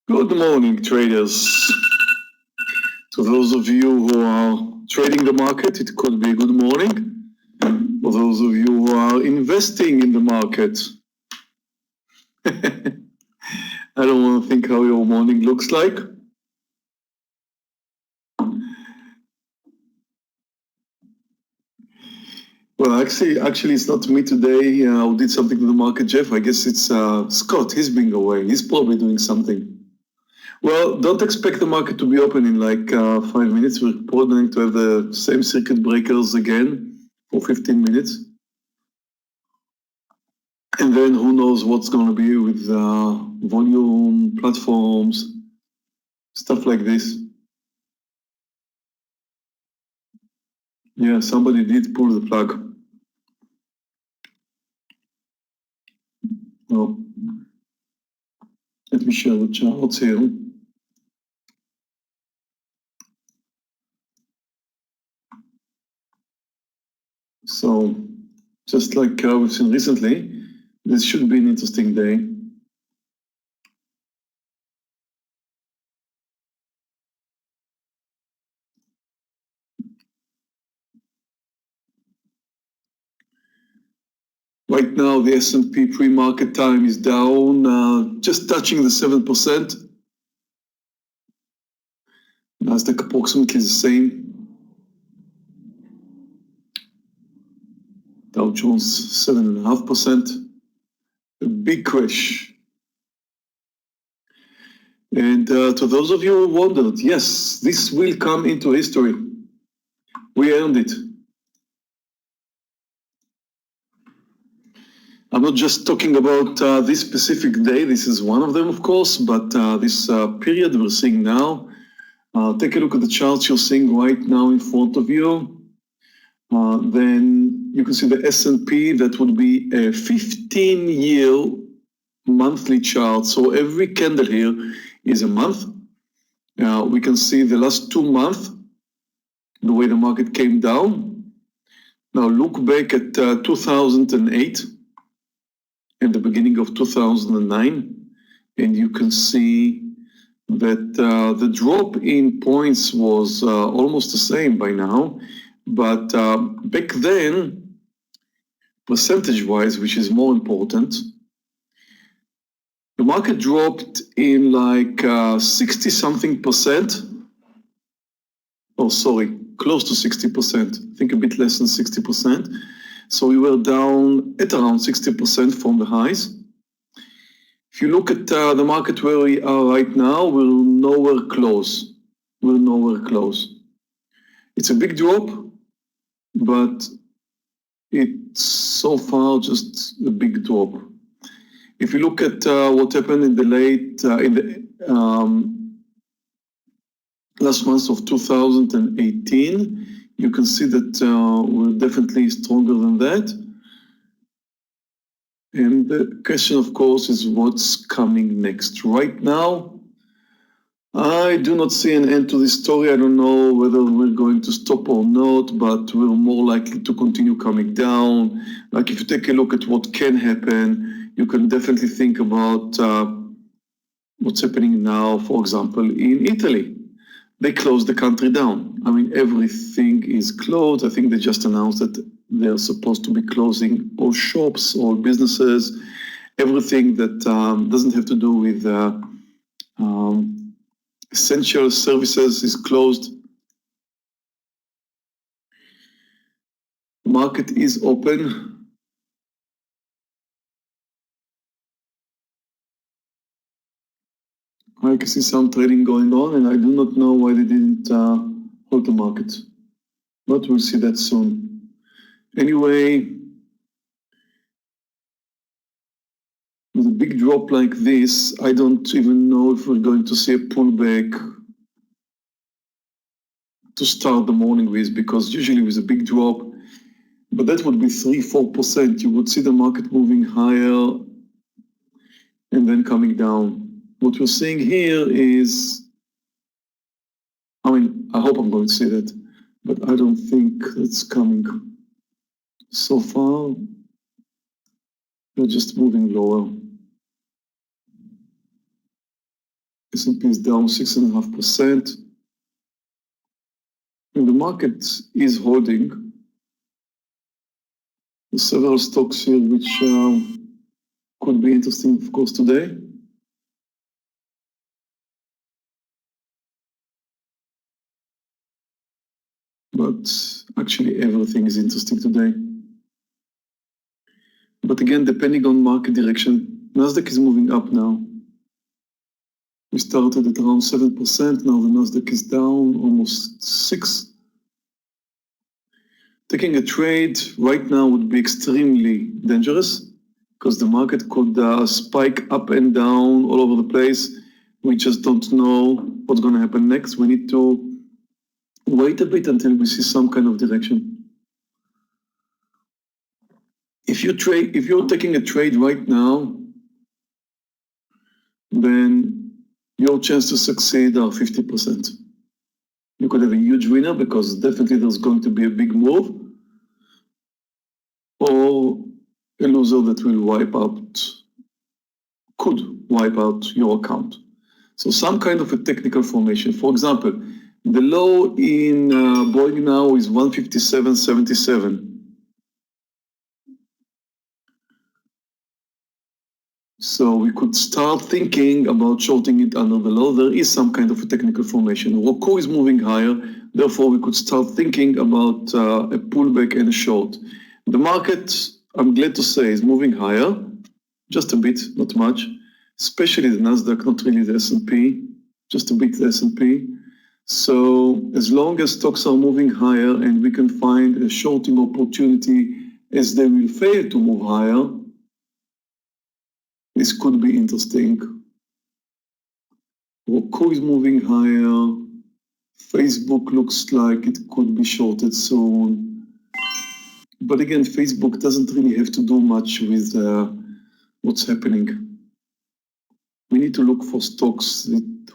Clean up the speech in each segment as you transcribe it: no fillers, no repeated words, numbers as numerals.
Good morning, traders. To those of you who are trading the market, it could be good morning. For those of you who are investing in the market, I don't want to think how your morning looks like. Well, actually, it's not me today who did something to the market, Jeff. I guess it's Scott. He's been away. He's probably doing something. Well, don't expect the market to be open in like 5 minutes. We're probably going to have the same circuit breakers again for 15 minutes. And then who knows what's going to be with volume, platforms, stuff like this. Yeah, somebody did pull the plug. Well, let me share the charts here. So, just like we've seen recently, this should be an interesting day. Right now, the S&P pre-market time is down, just touching the 7%. Nasdaq approximately the same. Dow Jones 7.5%. A big crash. And to those of you who wondered, yes, this will come into history. We earned it. I'm not just talking about this specific day. This is one of them, of course, but this period we're seeing now. Take a look at the charts you're seeing right now in front of you. Then you can see the S&P. That would be a 15-year monthly chart. So every candle here is a month. We can see the last 2 months, the way the market came down. Now look back at 2008 and the beginning of 2009, and you can see that the drop in points was almost the same by now. But back then, percentage-wise, which is more important, the market dropped in like 60-something%. Oh, sorry, close to 60%. I think a bit less than 60%. So we were down at around 60% from the highs. If you look at the market where we are right now, we're nowhere close. We're nowhere close. It's a big drop, but it's so far just a big drop. If you look at what happened in the last months of 2018, you can see that we're definitely stronger than that. And the question, of course, is what's coming next. Right now, I do not see an end to this story. I don't know whether we're going to stop or not, but we're more likely to continue coming down. Like if you take a look at what can happen, you can definitely think about what's happening now, for example, in Italy. They closed the country down. I mean, everything is closed. I think they just announced that they're supposed to be closing all shops, all businesses, everything that doesn't have to do with essential services is closed. Market is open. I can see some trading going on, and I do not know why they didn't hold the market. But we'll see that soon. Anyway, with a big drop like this, I don't even know if we're going to see a pullback to start the morning with, because usually with a big drop, but that would be 3-4%. You would see the market moving higher and then coming down. What we're seeing here is, I mean, I hope I'm going to see that, but I don't think it's coming. So far, we're just moving lower. S&P is down 6.5%. And the market is holding. There's several stocks here which could be interesting, of course, today. But actually everything is interesting today. But again, depending on market direction, Nasdaq is moving up now. We started at around 7%, now the Nasdaq is down almost 6%. Taking a trade right now would be extremely dangerous because the market could spike up and down all over the place. We just don't know what's going to happen next. We need to wait a bit until we see some kind of direction. If you're taking a trade right now, then your chance to succeed are 50%. You could have a huge winner because definitely there's going to be a big move, or a loser that will could wipe out your account. So some kind of a technical formation. For example, the low in Boeing now is 157.77. So we could start thinking about shorting it under the low. There is some kind of a technical formation. Roku is moving higher, therefore we could start thinking about a pullback and a short. The market, I'm glad to say, is moving higher, just a bit, not much, especially the Nasdaq, not really the S&P, just a bit the S&P. So as long as stocks are moving higher and we can find a shorting opportunity as they will fail to move higher, this could be interesting. Roku is moving higher. Facebook looks like it could be shorted soon. But again, Facebook doesn't really have to do much with what's happening. We need to look for stocks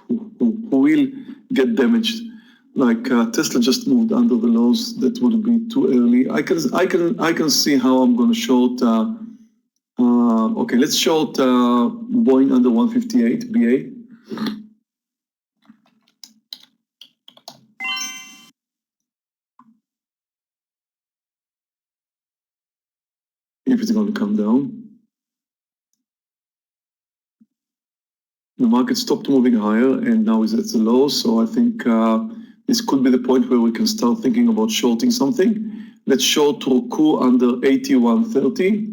who will get damaged. Like Tesla just moved under the lows. That would be too early. I can see how I'm going to short. Okay, let's short Boeing under 158 BA. If it's going to come down. The market stopped moving higher and now is at the low. So I think this could be the point where we can start thinking about shorting something. Let's short Roku under 81.30.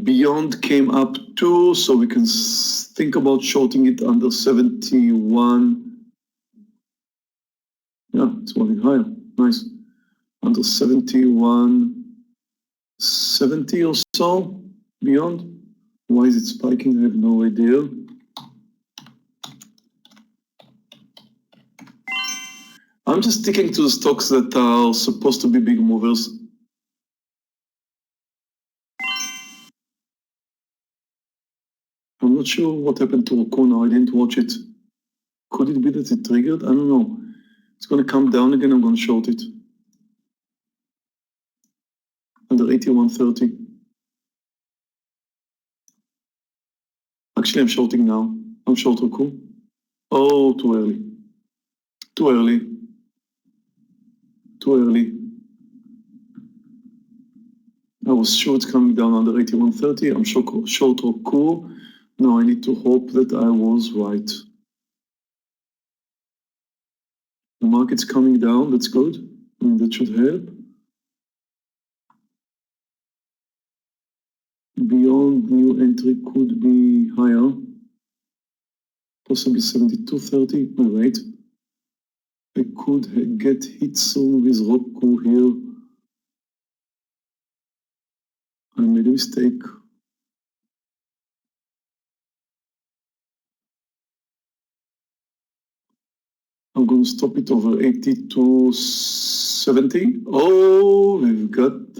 Beyond came up too, so we can think about shorting it under 71. Yeah, it's moving higher. Nice. Under 71.70 or so. Beyond. Why is it spiking? I have no idea. I'm just sticking to the stocks that are supposed to be big movers. I'm not sure what happened to Roku now. I didn't watch it. Could it be that it triggered? I don't know. It's going to come down again. I'm going to short it. Under 81.30. Actually, I'm shorting now. I'm short Roku. Oh, too early. Too early. Too early. I was sure it's coming down under 81.30. I'm short Roku. Now I need to hope that I was right. The market's coming down. That's good. I mean, that should help. Beyond new entry could be higher. Possibly 72.30. Oh, wait. I could get hit soon with Roku here. I made a mistake. I'm going to stop it over 82.70. Oh, we've got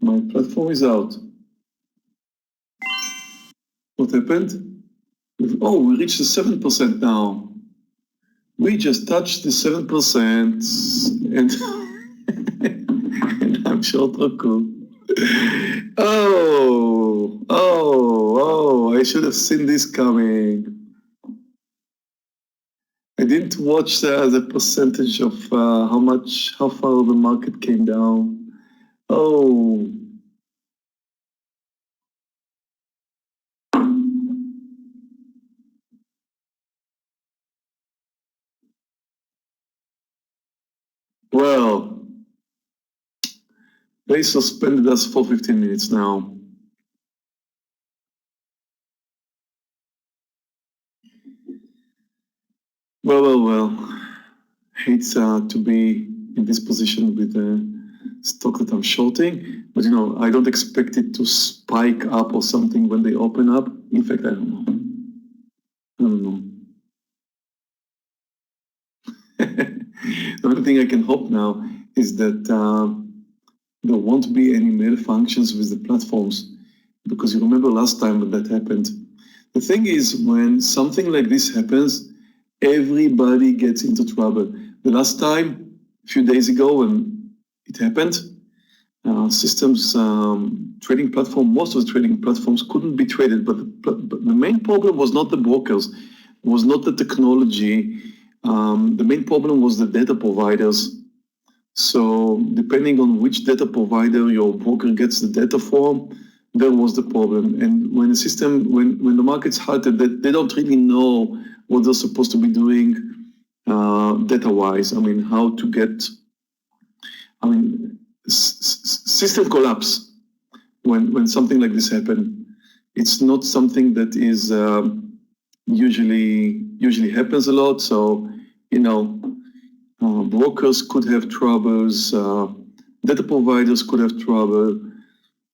my platform is out. What happened? Oh, we reached the 7% now. We just touched the 7% and And I'm short Roku. Oh, I should have seen this coming. I didn't watch the percentage of how far the market came down. Oh, well, they suspended us for 15 minutes now. Well. Hate to be in this position with the stock that I'm shorting, but I don't expect it to spike up or something when they open up. In fact, I don't know. The only thing I can hope now is that there won't be any malfunctions with the platforms, because you remember last time when that happened. The thing is, when something like this happens, everybody gets into trouble. The last time, a few days ago, when it happened, systems trading platform, most of the trading platforms couldn't be traded, but the main problem was not the brokers, was not the technology. The main problem was the data providers. So depending on which data provider your broker gets the data from, there was the problem. And when the market's halted, they don't really know what they're supposed to be doing data-wise. I mean, how to get, system collapse when something like this happens. It's not something that is usually happens a lot. So, brokers could have troubles, data providers could have trouble.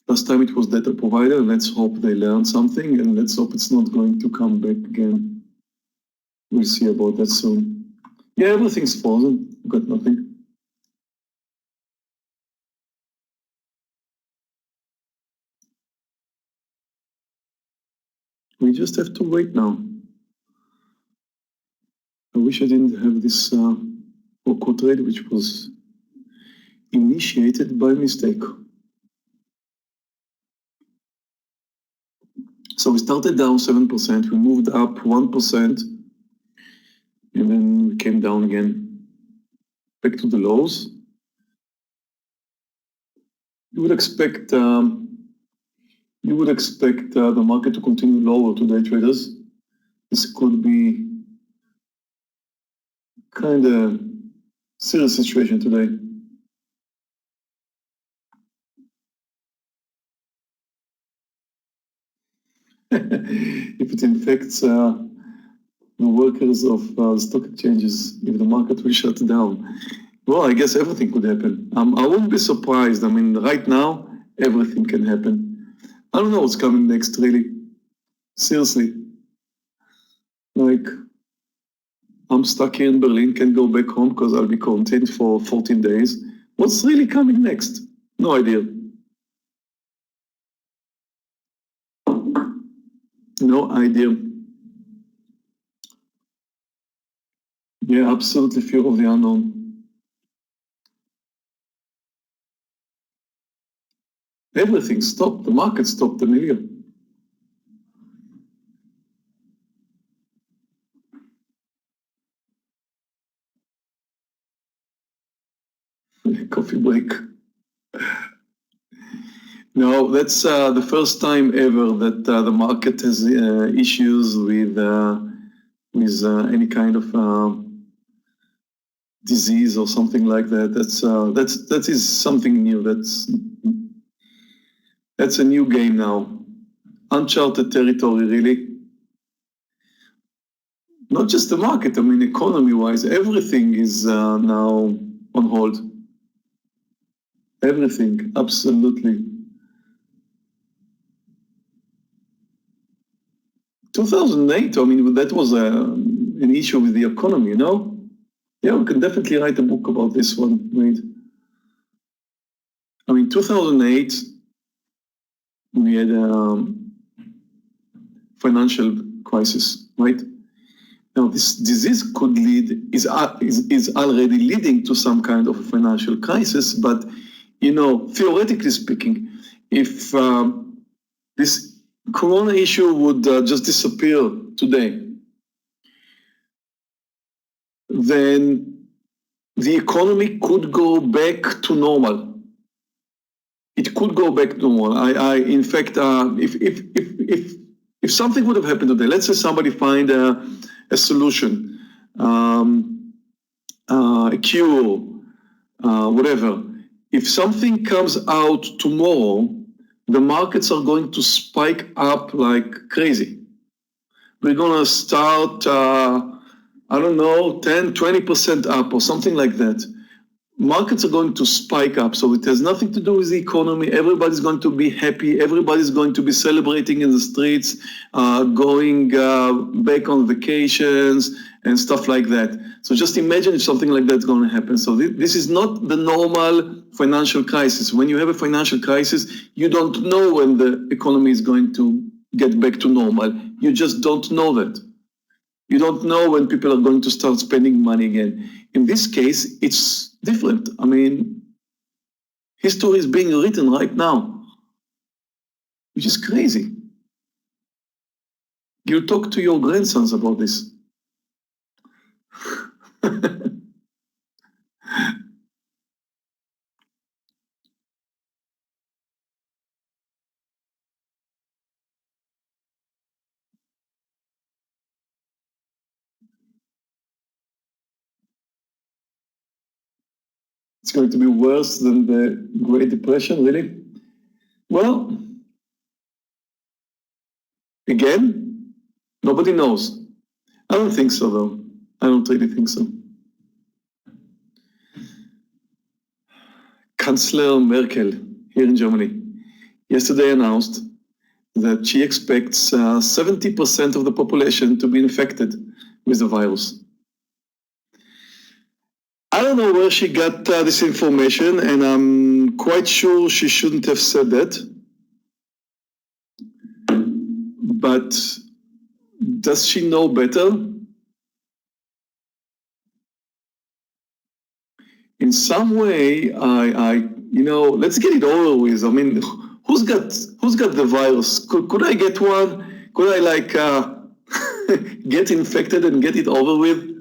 Last time it was data provider, and let's hope they learn something, and let's hope it's not going to come back again. We'll see about that soon. Yeah, everything's frozen. Got nothing. We just have to wait now. I wish I didn't have this Oko trade, which was initiated by mistake. So we started down 7%, we moved up 1%, and then we came down again, back to the lows. You would expect the market to continue lower today, traders. This could be kind of serious situation today. If it infects the workers of stock exchanges, if the market will shut down, well, I guess everything could happen. I wouldn't be surprised. I mean, right now, everything can happen. I don't know what's coming next, really. Seriously. Like, I'm stuck here in Berlin, can't go back home because I'll be quarantined for 14 days. What's really coming next? No idea. No idea. Yeah, absolutely fear of the unknown. Everything stopped. The market stopped, Amelia. Coffee break. No, that's the first time ever that the market has issues with any kind of disease or something like that. That is something new. That's a new game now. Uncharted territory, really. Not just the market, I mean, economy-wise, everything is now on hold. Everything, absolutely. 2008, I mean, that was an issue with the economy, Yeah, we can definitely write a book about this one, right? I mean, 2008, we had a financial crisis, right? Now, this disease could is already leading to some kind of a financial crisis, but, theoretically speaking, if this corona issue would just disappear today, then the economy could go back to normal. It could go back to normal. In fact, if something would have happened today, let's say somebody find a solution, a cure, whatever. If something comes out tomorrow, the markets are going to spike up like crazy. We're going to start, 10, 20% up or something like that. Markets are going to spike up. So it has nothing to do with the economy. Everybody's going to be happy. Everybody's going to be celebrating in the streets, going back on vacations and stuff like that. So just imagine if something like that's going to happen. So this is not the normal financial crisis. When you have a financial crisis, you don't know when the economy is going to get back to normal. You just don't know that. You don't know when people are going to start spending money again. In this case, it's different. I mean, history is being written right now, which is crazy. You talk to your grandsons about this. It's going to be worse than the Great Depression, really? Well, again, nobody knows. I don't think so, though. I don't really think so. Chancellor Merkel here in Germany yesterday announced that she expects 70% of the population to be infected with the virus. I don't know where she got this information, and I'm quite sure she shouldn't have said that. But does she know better? In some way, let's get it over with. I mean, who's got the virus? Could I get one? Could I get infected and get it over with?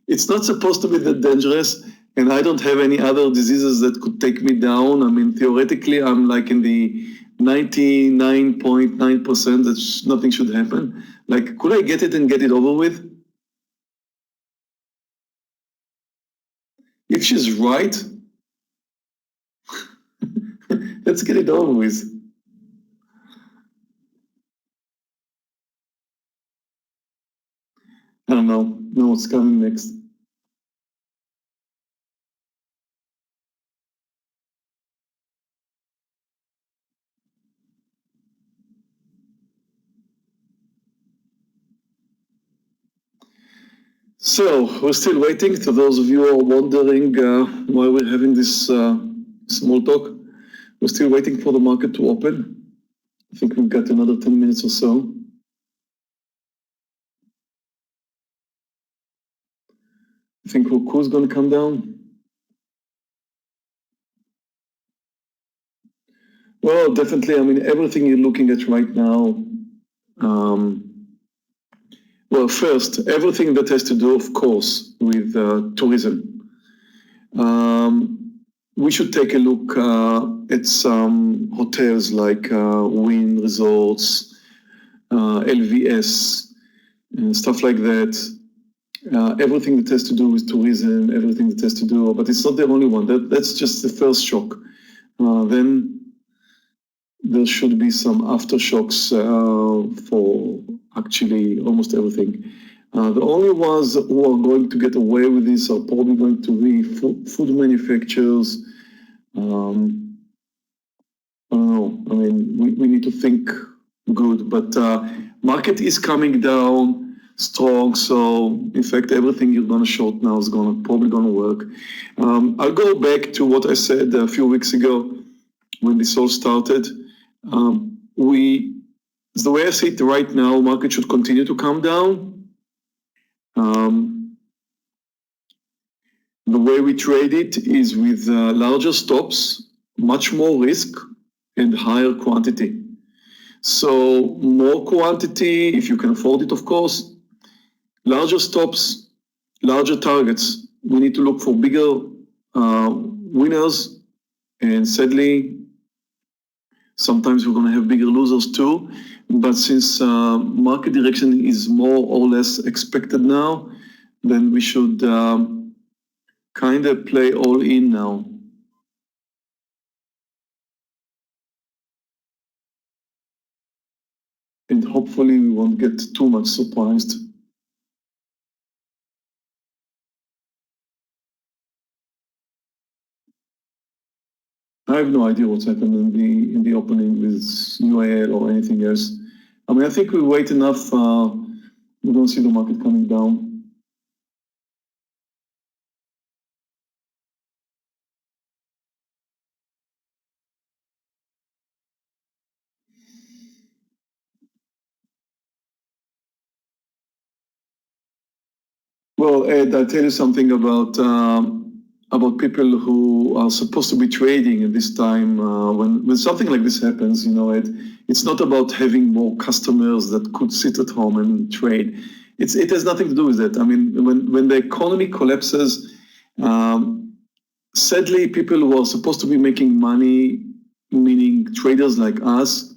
It's not supposed to be that dangerous, and I don't have any other diseases that could take me down. I mean, theoretically, I'm like in the 99.9% that nothing should happen. Like, could I get it and get it over with? If she's right, let's get it over with. I don't know what's coming next. So we're still waiting. To those of you who are wondering why we're having this small talk, we're still waiting for the market to open. I think we've got another 10 minutes or so. I think Ruku's going to come down. Well, definitely. I mean, everything you're looking at right now. Well, first, everything that has to do, of course, with tourism. We should take a look at some hotels like Wynn Resorts, LVS, stuff like that. Everything that has to do with tourism, everything that has to do, but it's not the only one. That's just the first shock. Then there should be some aftershocks for actually almost everything. The only ones who are going to get away with this are probably going to be food manufacturers. I don't know. I mean, we need to think good, but market is coming down strong. So in fact, everything you're going to short now is probably going to work. I'll go back to what I said a few weeks ago when this all started. The way I see it right now, market should continue to come down. The way we trade it is with larger stops, much more risk, and higher quantity. So more quantity, if you can afford it, of course, larger stops, larger targets. We need to look for bigger winners, and sadly, sometimes we're going to have bigger losers too. But since market direction is more or less expected now, then we should kind of play all in now. And hopefully we won't get too much surprised. I have no idea what's happened in the opening with UAL or anything else. I mean, I think we wait enough. We don't see the market coming down. Well, Ed, I'll tell you something about people who are supposed to be trading at this time. When something like this happens, Ed, it's not about having more customers that could sit at home and trade. It has nothing to do with that. I mean, when the economy collapses, sadly, people who are supposed to be making money, meaning traders like us,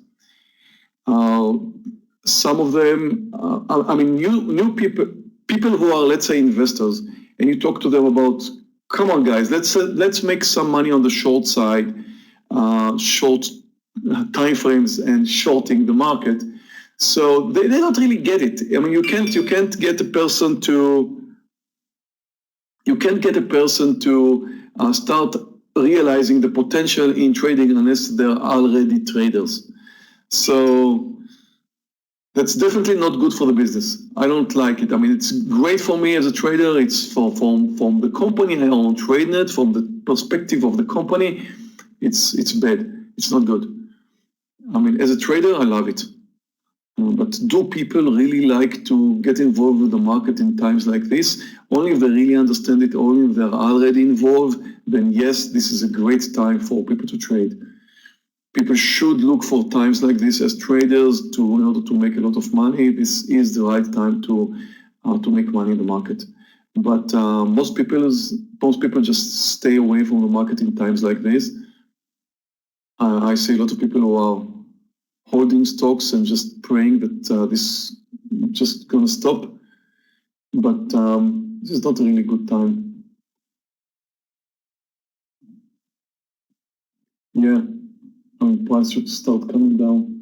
some of them, I mean, new people who are, let's say, investors, and you talk to them about, come on, guys, let's make some money on the short side, short time frames, and shorting the market. So they don't really get it. I mean, you can't get a person to start realizing the potential in trading unless they're already traders. So that's definitely not good for the business. I don't like it. I mean, it's great for me as a trader. It's from the company I own, Tradenet, from the perspective of the company, it's bad. It's not good. I mean, as a trader, I love it. But do people really like to get involved with the market in times like this? Only if they really understand it, only if they're already involved, then yes, this is a great time for people to trade. People should look for times like this as traders in order to make a lot of money. This is the right time to make money in the market. But most people just stay away from the market in times like this. I see a lot of people who are holding stocks and just praying that this just gonna stop. But this is not a really good time. Yeah, I mean, price should start coming down.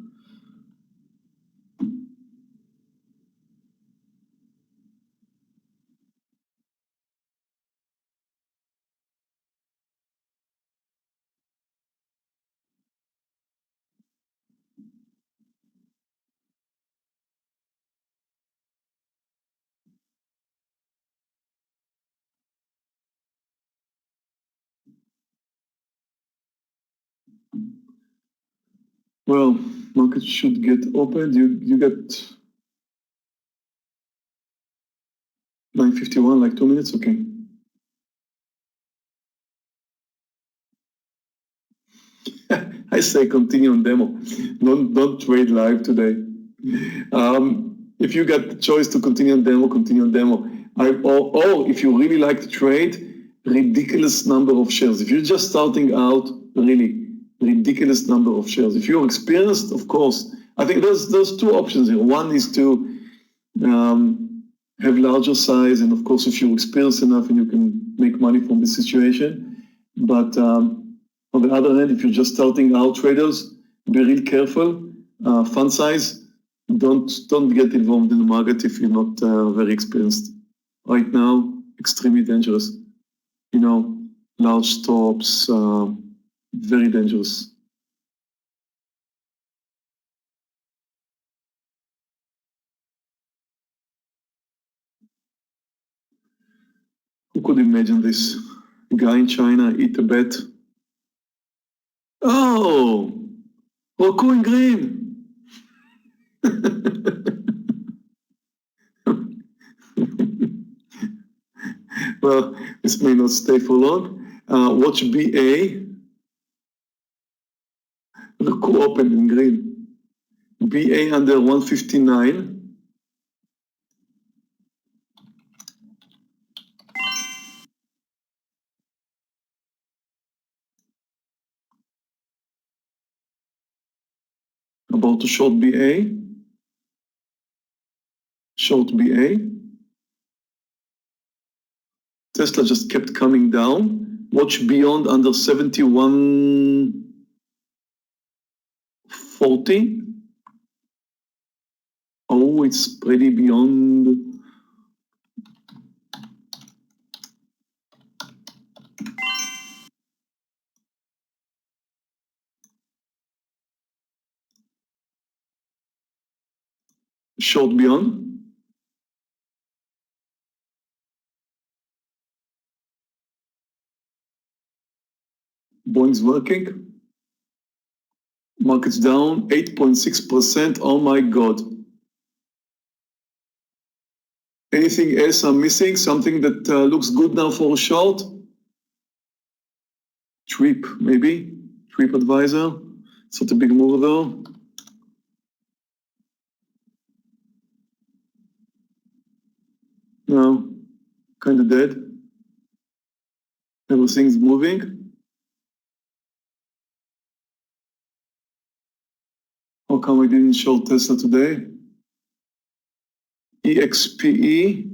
Well, market should get opened. You get 9:51, like 2 minutes, okay. I say continue on demo. Don't trade live today. If you get the choice to continue on demo, continue on demo. Or if you really like to trade, ridiculous number of shares. If you're just starting out, really ridiculous number of shares. If you're experienced, of course, I think there's two options here. One is to have larger size, and of course, if you're experienced enough and you can make money from the situation. But on the other hand, if you're just starting out traders, be real careful. Fund size, don't get involved in the market if you're not very experienced. Right now, extremely dangerous. Large stops, very dangerous. Who could imagine this? A guy in China eat a bet. Oh, Roku in green. Well, this may not stay for long. Watch BA. Look who opened in green. BA under 159. About to short BA. Short BA. Tesla just kept coming down. Watch beyond under 71.40. Oh, it's pretty beyond. Short beyond. Boeing's working. Market's down 8.6%. Oh my God. Anything else I'm missing? Something that looks good now for a short? Trip, maybe? Trip Advisor. It's not a big move though. No, kind of dead. Everything's moving. How come I didn't short Tesla today? EXPE.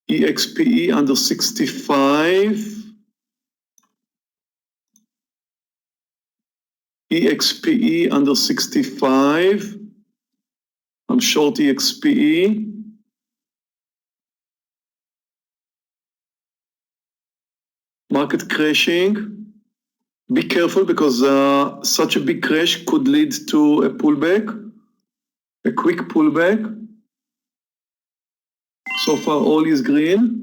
EXPE under 65. EXPE under 65. I'm short EXPE. Market crashing. Be careful because such a big crash could lead to a pullback, a quick pullback. So far, all is green.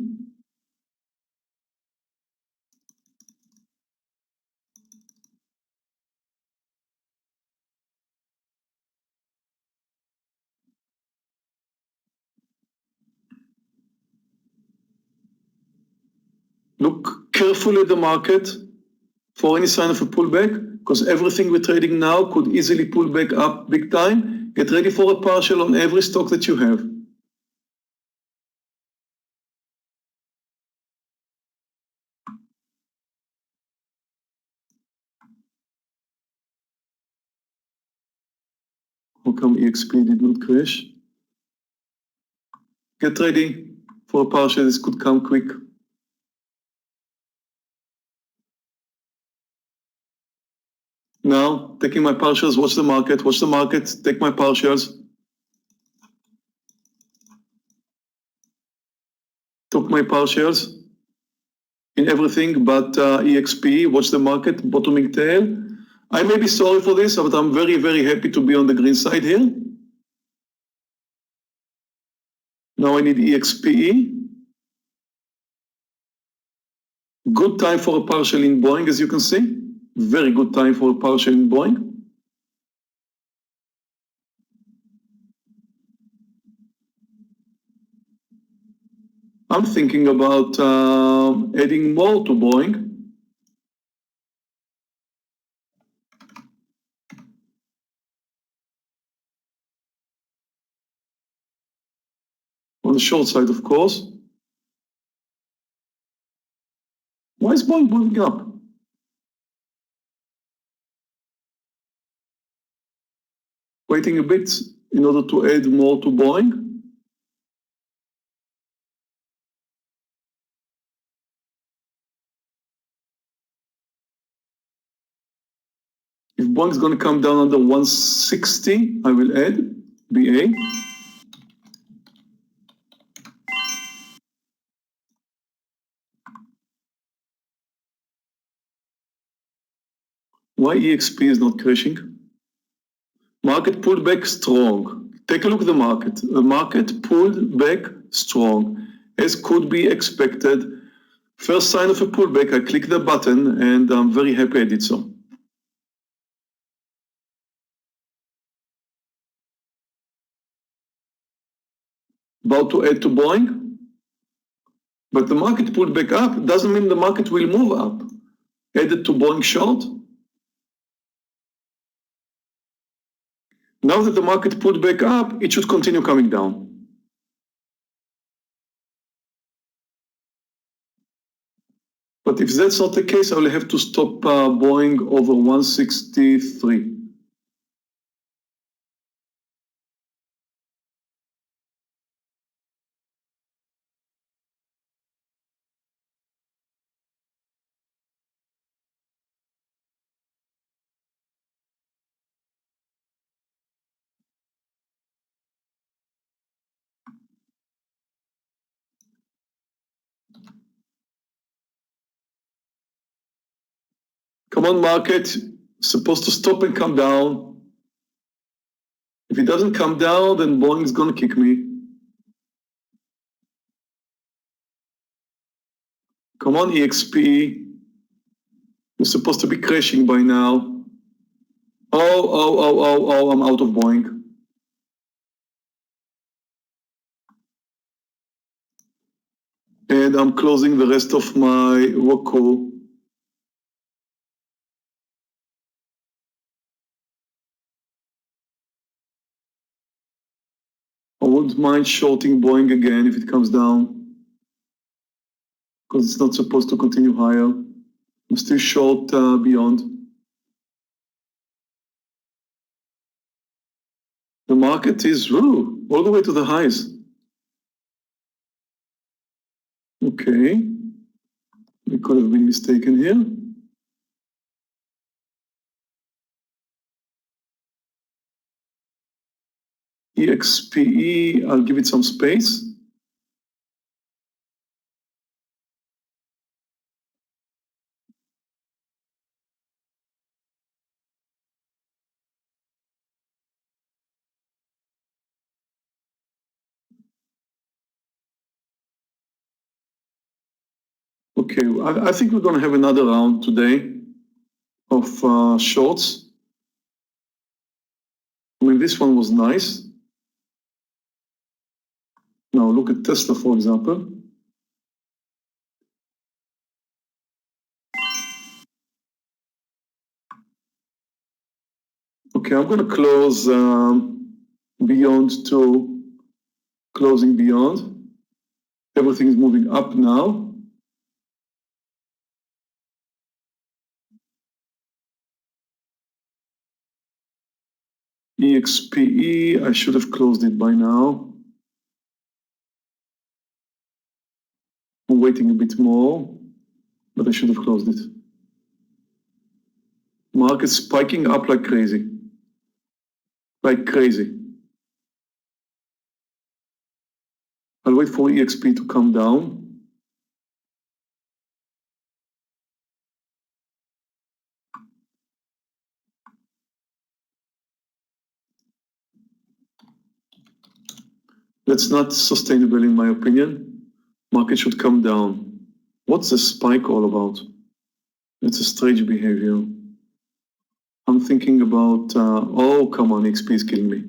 Look carefully at the market for any sign of a pullback, because everything we're trading now could easily pull back up big time. Get ready for a partial on every stock that you have. How come EXP did not crash? Get ready for a partial. This could come quick. Now, taking my partials, watch the market, take my partials. Took my partials in everything but EXP, watch the market, bottoming tail. I may be sorry for this, but I'm very, very happy to be on the green side here. Now I need EXPE. Good time for a partial in Boeing, as you can see. Very good time for a partial in Boeing. I'm thinking about adding more to Boeing. On the short side, of course. Why is Boeing moving up? Waiting a bit in order to add more to Boeing. If Boeing's going to come down under 160, I will add BA. Why EXP is not crashing? Market pulled back strong. Take a look at the market. The market pulled back strong, as could be expected. First sign of a pullback, I click the button, and I'm very happy I did so. about to add to Boeing, but the market pulled back up. Doesn't mean the market will move up. Added to Boeing short. Now that the market pulled back up, it should continue coming down. But if that's not the case, I will have to stop Boeing over 163. Come on, market. Supposed to stop and come down. If it doesn't come down, then Boeing is going to kick me. Come on, EXP. You're supposed to be crashing by now. Oh, I'm out of Boeing. And I'm closing the rest of my Roku. I wouldn't mind shorting Boeing again if it comes down, because it's not supposed to continue higher. I'm still short beyond. The market is all the way to the highs. Okay, we could have been mistaken here. EXPE, I'll give it some space. Okay, I think we're going to have another round today of shorts. I mean, this one was nice. Now look at Tesla, for example. Okay, I'm going to close beyond to closing beyond. Everything is moving up now. EXPE, I should have closed it by now. I'm waiting a bit more, but I should have closed it. Market spiking up like crazy. Like crazy. I'll wait for EXP to come down. That's not sustainable in my opinion. Market should come down. What's the spike all about? It's a strange behavior. I'm thinking about, oh, come on, XP is killing me.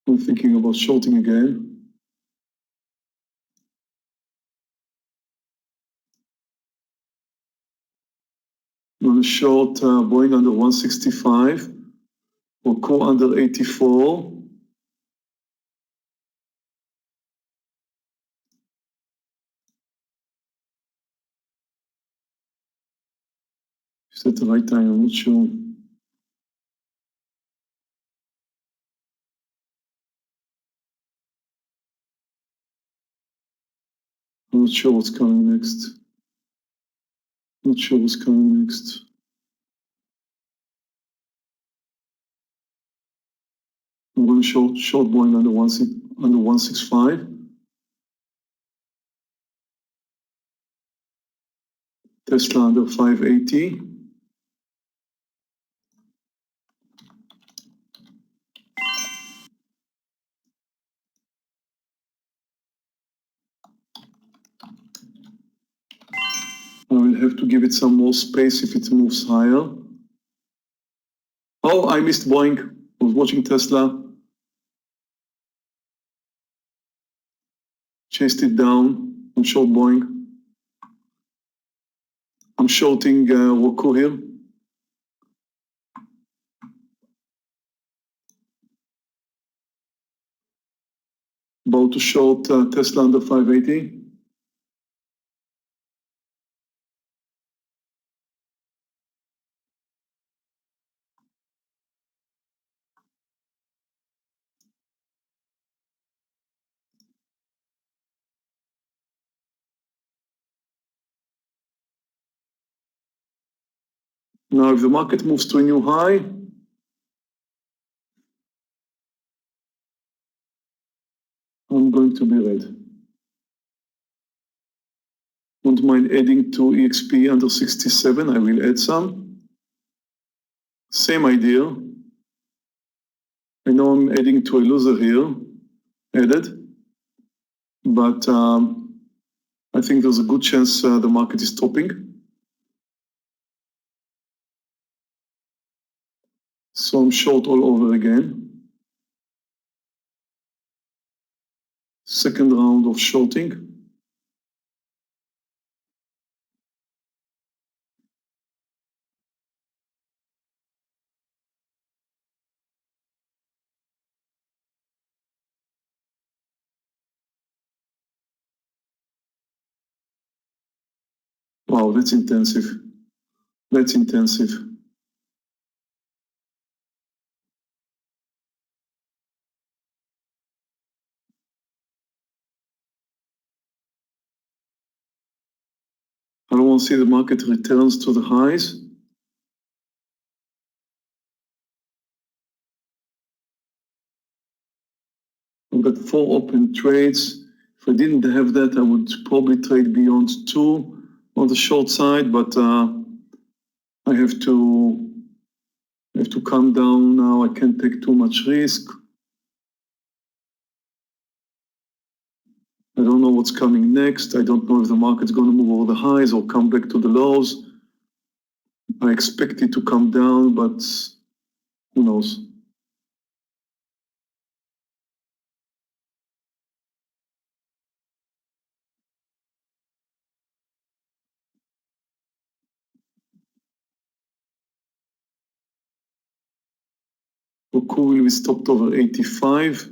I'm thinking about shorting again. I'm going to short Boeing under 165 or core under 84. Is that the right time? I'm not sure. I'm not sure what's coming next. Not sure what's coming next. I'm going short Boeing under 165. Tesla under 580. I will have to give it some more space if it moves higher. Oh, I missed Boeing. I was watching Tesla. Chased it down. I'm short Boeing. I'm shorting Roku here. About to short Tesla under 580. Now, if the market moves to a new high, I'm going to be red. Don't mind adding to EXP under 67. I will add some. Same idea. I know I'm adding to a loser here, added, but I think there's a good chance the market is topping. So I'm short all over again. Second round of shorting. Wow, that's intensive. That's intensive. I don't want to see the market returns to the highs. I've got 4 open trades. If I didn't have that, I would probably trade beyond 2 on the short side, but I have to calm down now. I can't take too much risk. I don't know what's coming next. I don't know if the market's going to move over the highs or come back to the lows. I expect it to come down, but who knows? Roku will be stopped over 85.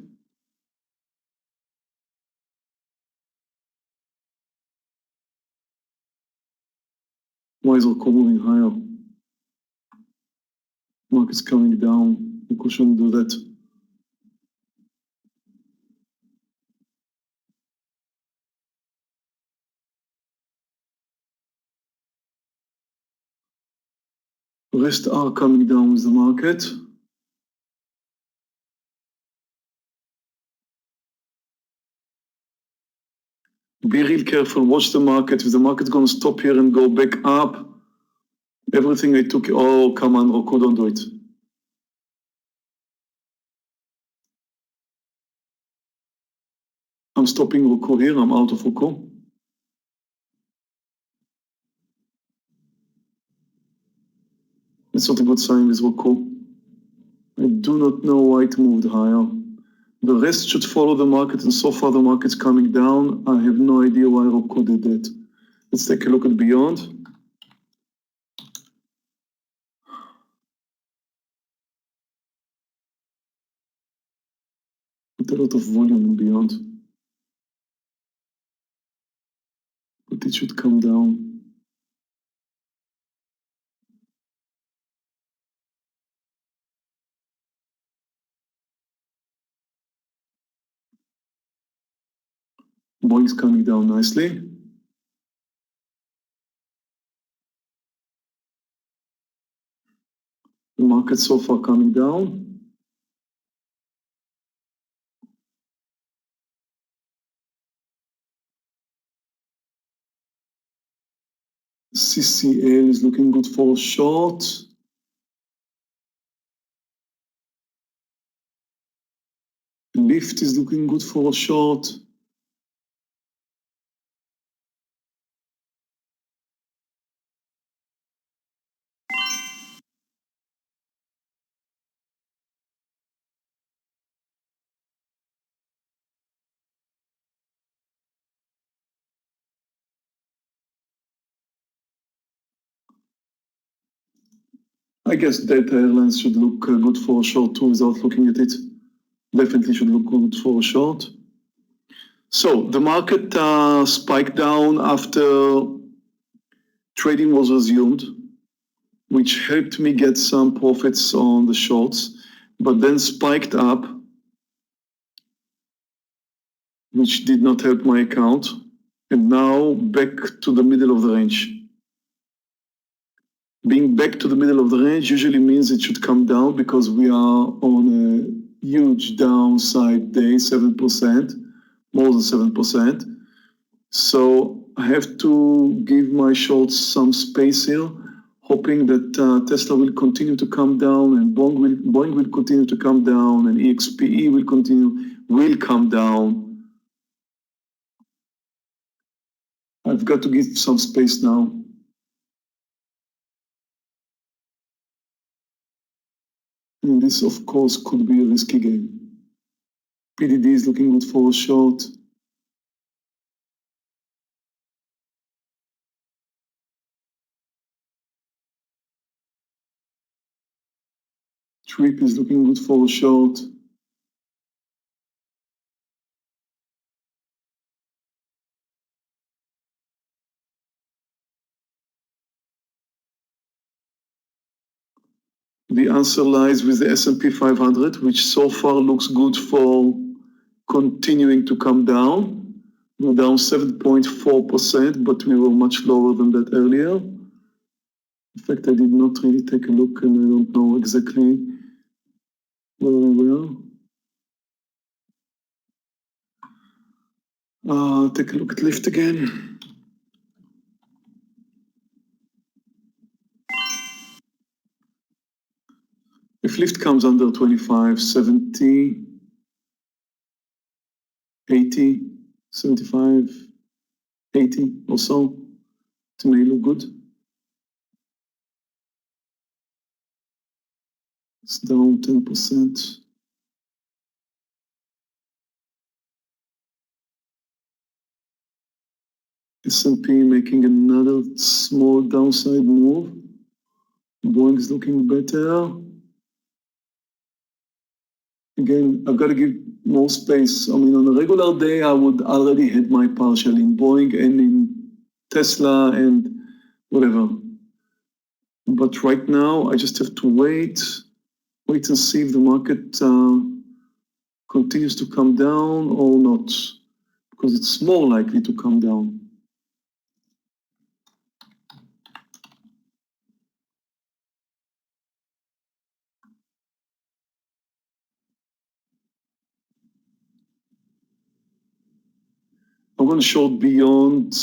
Why is Roku moving higher? Market's coming down. Roku shouldn't do that. The rest are coming down with the market. Be real careful, watch the market. If the market's going to stop here and go back up, everything I took, oh, come on, Roku, don't do it. I'm stopping Roku here, I'm out of Roku. It's not a good sign with Roku. I do not know why it moved higher. The rest should follow the market, and so far the market's coming down. I have no idea why Roku did that. Let's take a look at Beyond. Put a lot of volume in Beyond. But it should come down. Boeing's coming down nicely. The market so far coming down. CCL is looking good for a short. Lift is looking good for a short. I guess Delta Airlines should look good for a short too without looking at it. Definitely should look good for a short. So the market spiked down after trading was resumed, which helped me get some profits on the shorts, but then spiked up, which did not help my account, and now back to the middle of the range. Being back to the middle of the range usually means it should come down because we are on a huge downside day, 7%, more than 7%. So I have to give my shorts some space here, hoping that Tesla will continue to come down and Boeing will continue to come down and EXPE will come down. I've got to give some space now. And this, of course, could be a risky game. PDD is looking good for a short. Trip is looking good for a short. The answer lies with the S&P 500, which so far looks good for continuing to come down. We're down 7.4%, but we were much lower than that earlier. In fact, I did not really take a look and I don't know exactly where we were. Take a look at lift again. If lift comes under 25, 70, 80, 75, 80 or so, it may look good. It's down 10%. S&P making another small downside move. Boeing is looking better. Again, I've got to give more space. I mean, on a regular day, I would already hit my partial in Boeing and in Tesla and whatever. But right now, I just have to wait and see if the market continues to come down or not, because it's more likely to come down. I'm going to short beyond.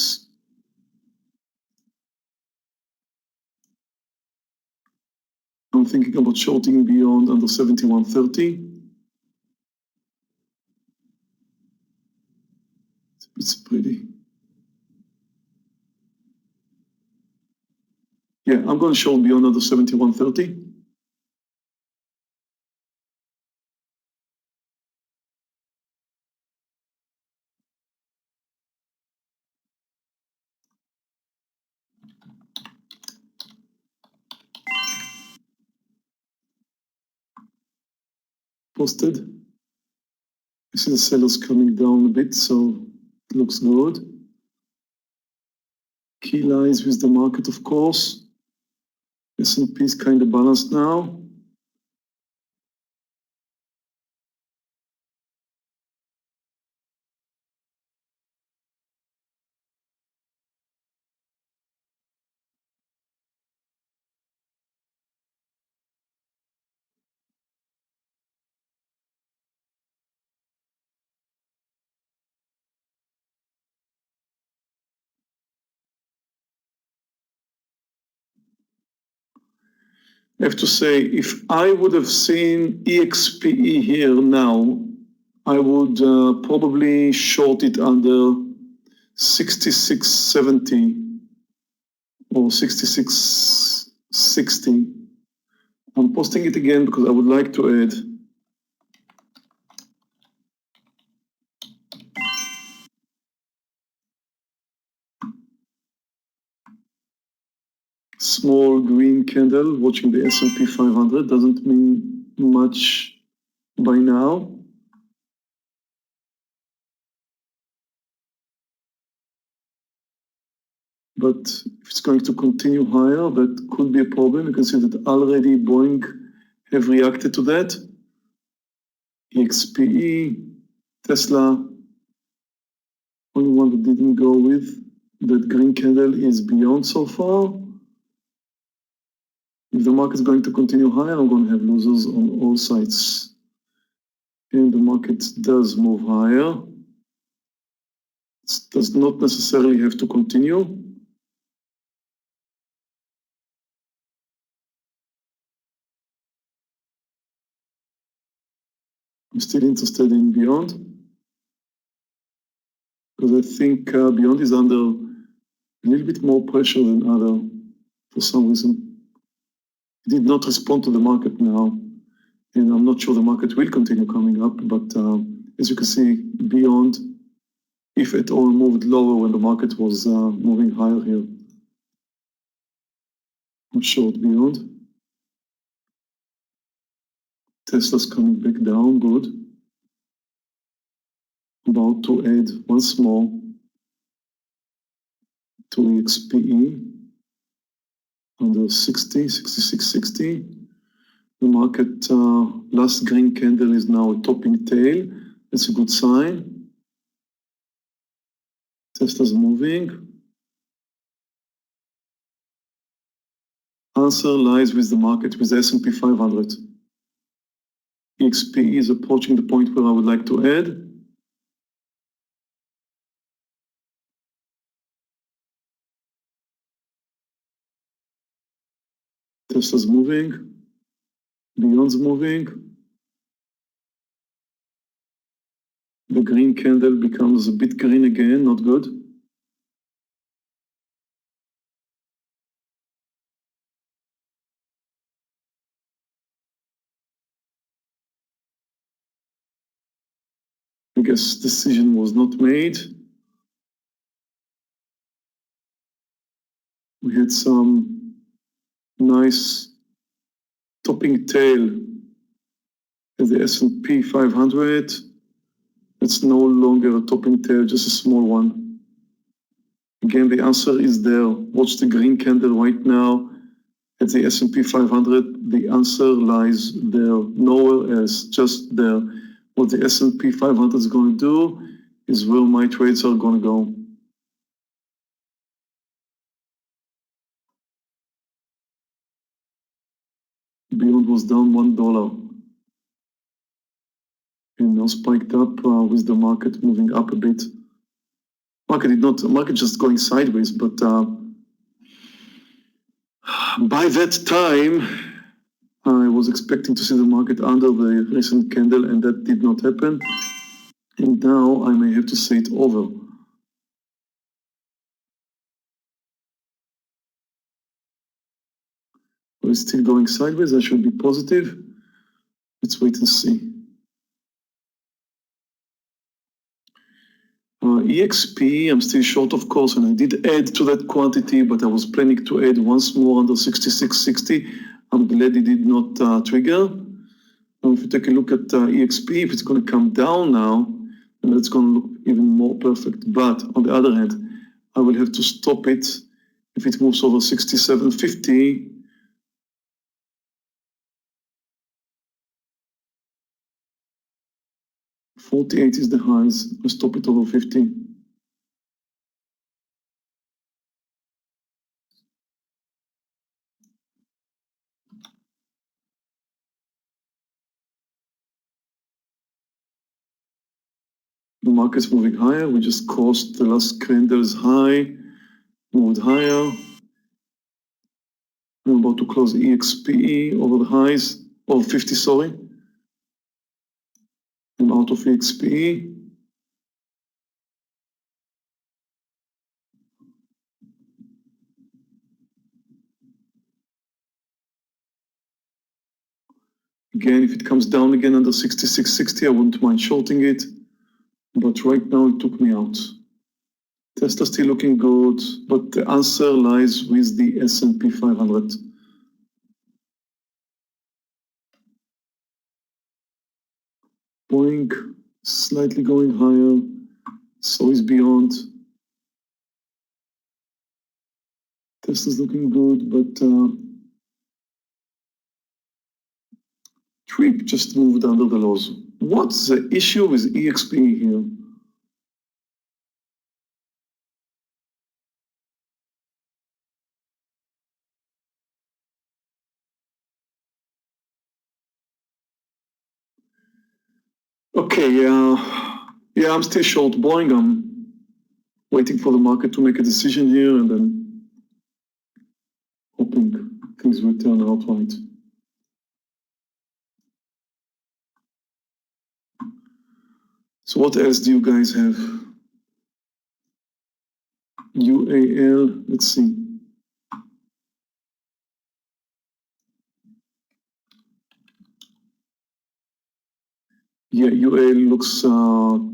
I'm thinking about shorting beyond under 71.30. It's pretty. Yeah, I'm going to short beyond under 71.30. Posted. You see the sellers coming down a bit, so it looks good. Key lies with the market, of course. S&P is kind of balanced now. I have to say, if I would have seen EXPE here now, I would probably short it under 66.70 or 66.60. I'm posting it again because I would like to add small green candle watching the S&P 500. Doesn't mean much by now. But if it's going to continue higher, that could be a problem. You can see that already Boeing have reacted to that. EXPE, Tesla, only one that didn't go with that green candle is beyond so far. If the market is going to continue higher, I'm going to have losers on all sides. And the market does move higher. It does not necessarily have to continue. I'm still interested in Beyond because I think Beyond is under a little bit more pressure than other for some reason. It did not respond to the market now, and I'm not sure the market will continue coming up, but as you can see, Beyond, if at all, moved lower when the market was moving higher here. I'm short Beyond. Tesla's coming back down, good. About to add once more to EXPE under 60, 66.60. The market last green candle is now a topping tail. That's a good sign. Tesla's moving. Answer lies with the market, with the S&P 500. EXPE is approaching the point where I would like to add. Tesla's moving. Beyond's moving. The green candle becomes a bit green again, not good. I guess decision was not made. We had some nice topping tail at the S&P 500. It's no longer a topping tail, just a small one. Again, the answer is there. Watch the green candle right now at the S&P 500. The answer lies there, nowhere else, just there. What the S&P 500 is going to do is where my trades are going to go. Beyond was down $1 and now spiked up with the market moving up a bit. Market just going sideways, but by that time, I was expecting to see the market under the recent candle, and that did not happen. And now I may have to say it over. We're still going sideways. I should be positive. Let's wait and see. EXP, I'm still short, of course, and I did add to that quantity, but I was planning to add once more under 66.60. I'm glad it did not trigger. Now, if you take a look at EXP, if it's going to come down now, then it's going to look even more perfect. But on the other hand, I will have to stop it if it moves over 67.50. $48 is the highs. I'll stop it over 50. The market's moving higher. We just crossed the last candle's high, moved higher. I'm about to close EXPE over the highs of 50, sorry. I'm out of EXPE. Again, if it comes down again under 66.60, I wouldn't mind shorting it. But right now it took me out. Tesla still looking good, but the answer lies with the S&P 500. Boeing slightly going higher, so is Beyond. Tesla's looking good, but TRIP just moved under the lows. What's the issue with EXP here? Okay, yeah, I'm still short Boeing. I'm waiting for the market to make a decision here and then hoping things will turn out right. So what else do you guys have? UAL, let's see. Yeah, UAL looks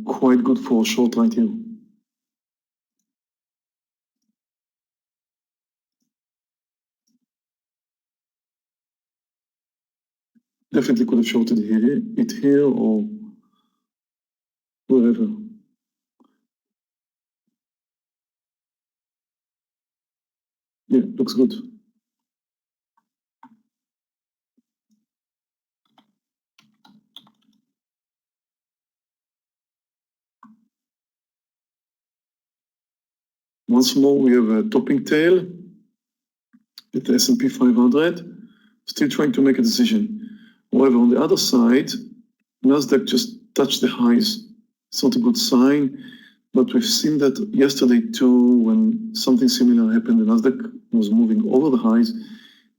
quite good for a short right here. Definitely could have shorted it here or wherever. Yeah, looks good. Once more, we have a topping tail at the S&P 500, still trying to make a decision. However, on the other side, Nasdaq just touched the highs. It's not a good sign, but we've seen that yesterday too, when something similar happened, the Nasdaq was moving over the highs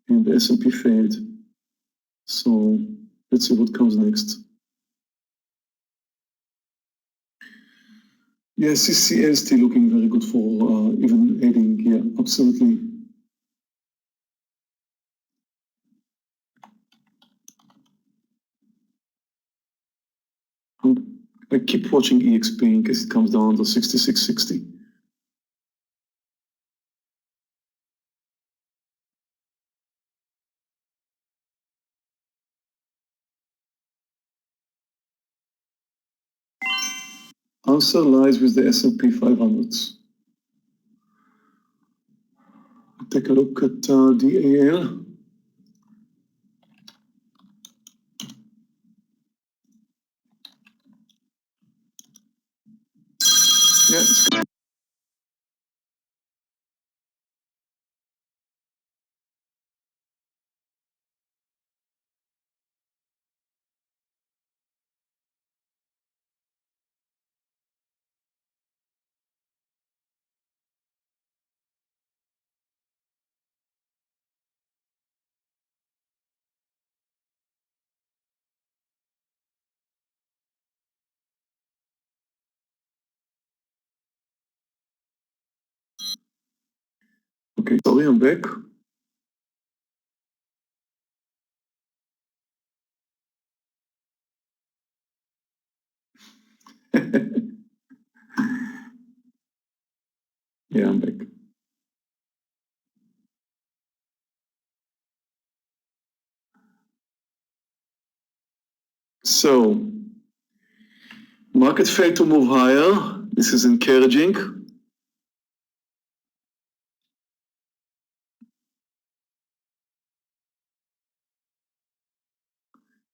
and the S&P failed. So let's see what comes next. Yeah, CCL still looking very good for even adding. Yeah, absolutely. I keep watching EXP in case it comes down to 66.60. Answer lies with the S&P 500s. Take a look at DAL. Yeah, it's good. Okay, sorry, I'm back. Yeah, I'm back. So, market failed to move higher. This is encouraging.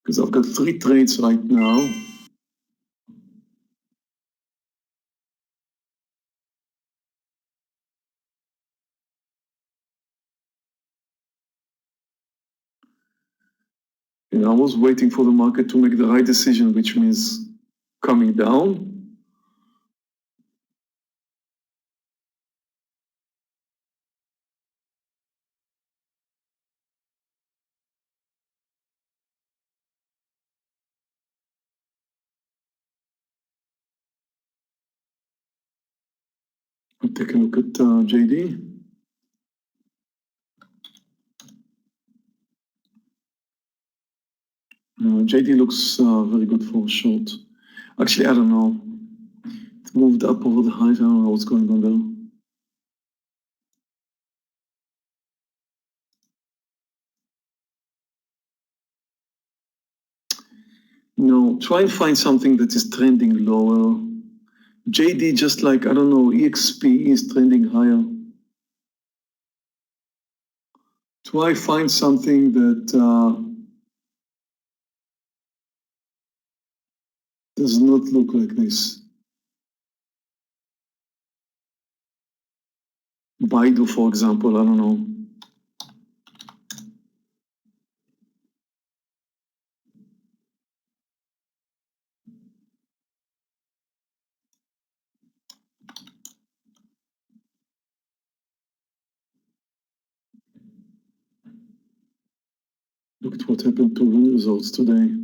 Because I've got 3 trades right now. And I was waiting for the market to make the right decision, which means coming down. I'll take a look at JD. JD looks very good for short. Actually, I don't know. It moved up over the highs. I don't know what's going on there. No, try and find something that is trending lower. JD, just like, I don't know, EXP is trending higher. Try find something that does not look like this. Baidu, for example, I don't know. Look at what happened to wind results today.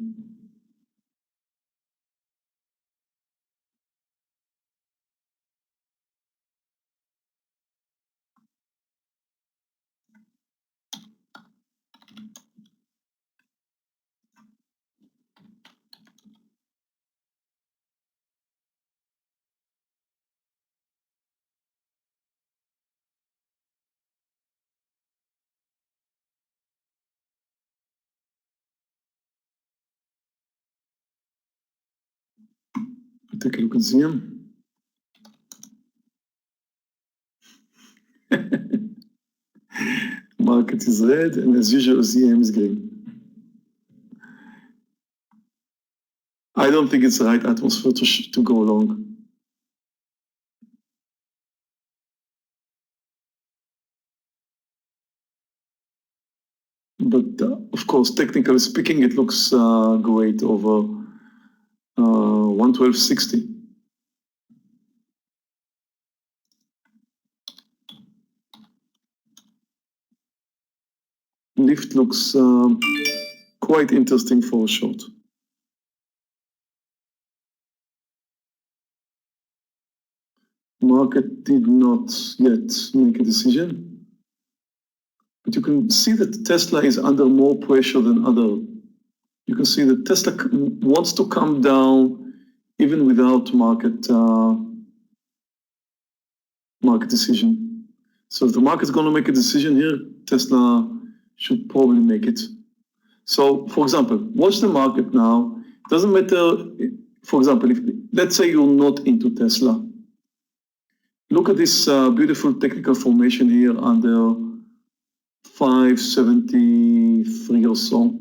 Take a look at ZM. Market is red, and as usual, ZM is green. I don't think it's the right atmosphere to go long. But of course, technically speaking, it looks great over 112.60. Lift looks quite interesting for a short. Market did not yet make a decision, but you can see that Tesla is under more pressure than other. You can see that Tesla wants to come down even without market decision. So if the market's going to make a decision here, Tesla should probably make it. So, for example, watch the market now. It doesn't matter, for example, if let's say you're not into Tesla. Look at this beautiful technical formation here under 573 or so.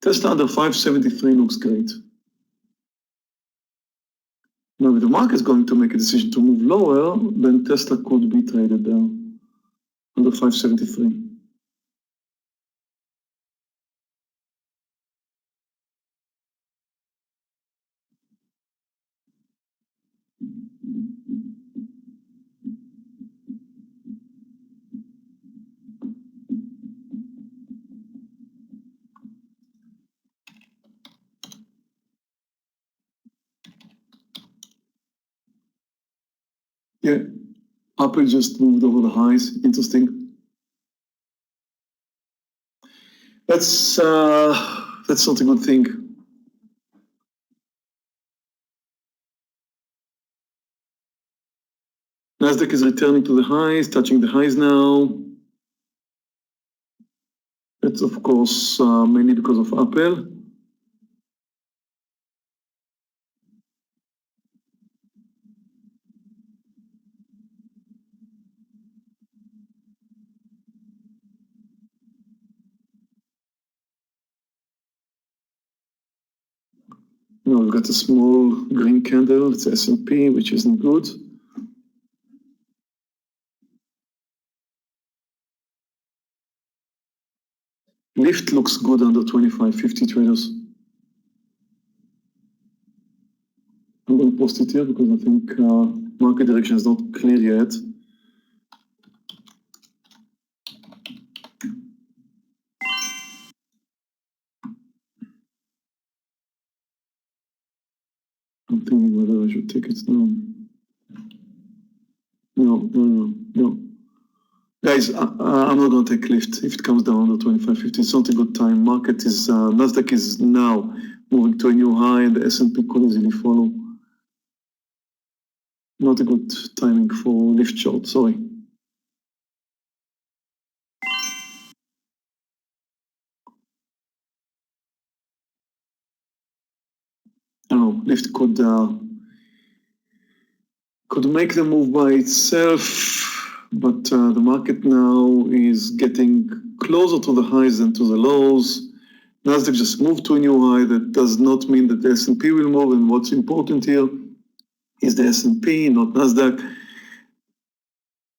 Tesla under 573 looks great. Now, if the market is going to make a decision to move lower, then Tesla could be traded there under 573. Yeah, Apple just moved over the highs. Interesting. That's not a good thing. Nasdaq is returning to the highs, touching the highs now. That's of course mainly because of Apple. Now we've got a small green candle. It's S&P, which isn't good. Lift looks good under 25.50 traders. I'm going to post it here because I think market direction is not clear yet. I'm thinking whether I should take it down. No. Guys, I'm not going to take lift if it comes down under 25.50. It's not a good time. Market is, Nasdaq is now moving to a new high and the S&P could easily follow. Not a good timing for lift short, sorry. I don't know, lift could make the move by itself, but the market now is getting closer to the highs than to the lows. Nasdaq just moved to a new high. That does not mean that the S&P will move, and what's important here is the S&P, not Nasdaq.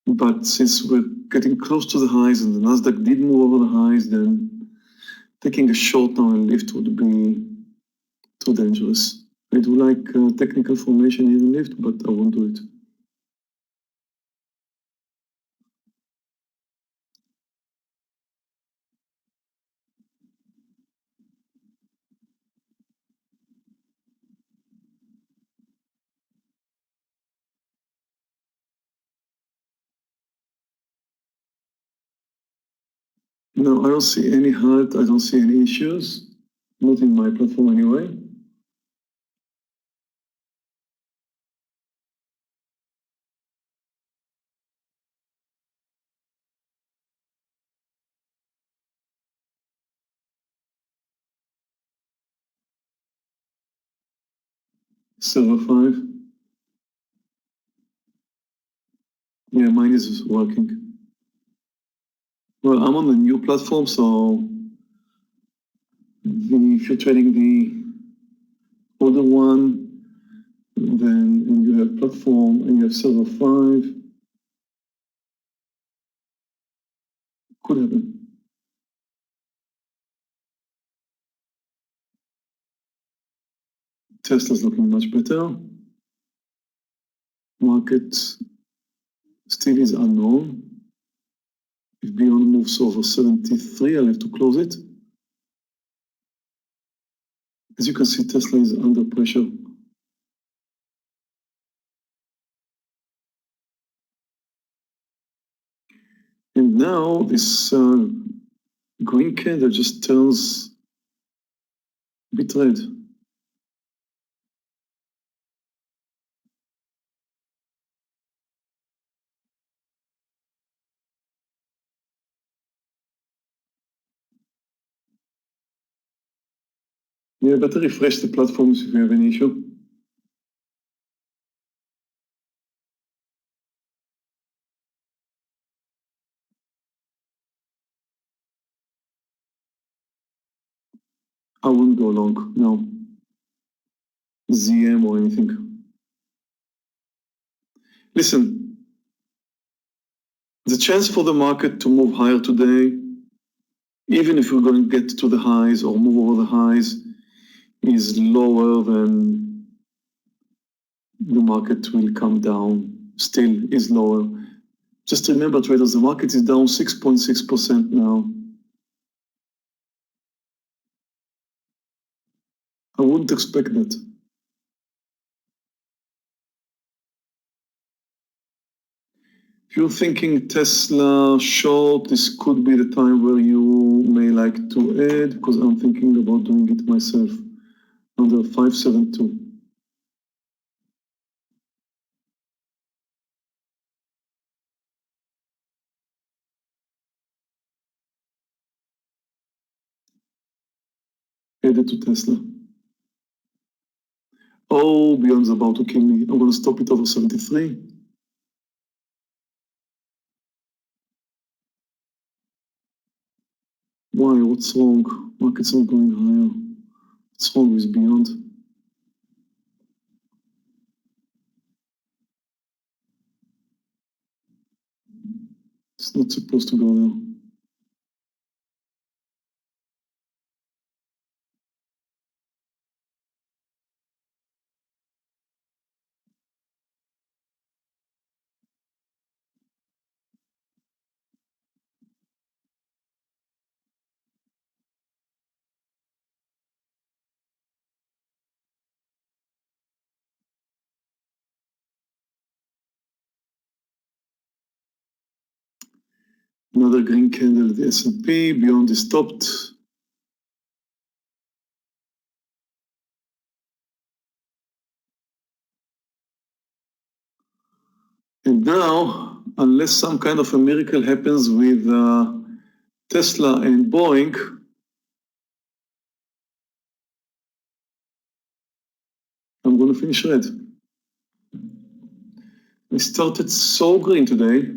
But since we're getting close to the highs and the Nasdaq did move over the highs, then taking a short now and lift would be too dangerous. I do like technical formation in lift, but I won't do it. No, I don't see any halt. I don't see any issues. Not in my platform anyway. Server 5. Yeah, mine is working. Well, I'm on the new platform, so if you're trading the older one, then you have platform and you have server 5. Could happen. Tesla's looking much better. Market still is unknown. If Beyond moves over 73, I'll have to close it. As you can see, Tesla is under pressure. And now this green candle just turns a bit red. Yeah, better refresh the platforms if you have any issue. I wouldn't go long, no. ZM or anything. Listen, the chance for the market to move higher today, even if we're going to get to the highs or move over the highs, is lower than the market will come down, still is lower. Just remember, traders, the market is down 6.6% now. I wouldn't expect that. If you're thinking Tesla short, this could be the time where you may like to add, because I'm thinking about doing it myself under 572. Added to Tesla. Oh, Beyond's about to kill me. I'm going to stop it over 73. Why? What's wrong? Market's not going higher. What's wrong with Beyond? It's not supposed to go there. Another green candle, the S&P, beyond the stopped. And now, unless some kind of a miracle happens with Tesla and Boeing, I'm going to finish red. We started so green today,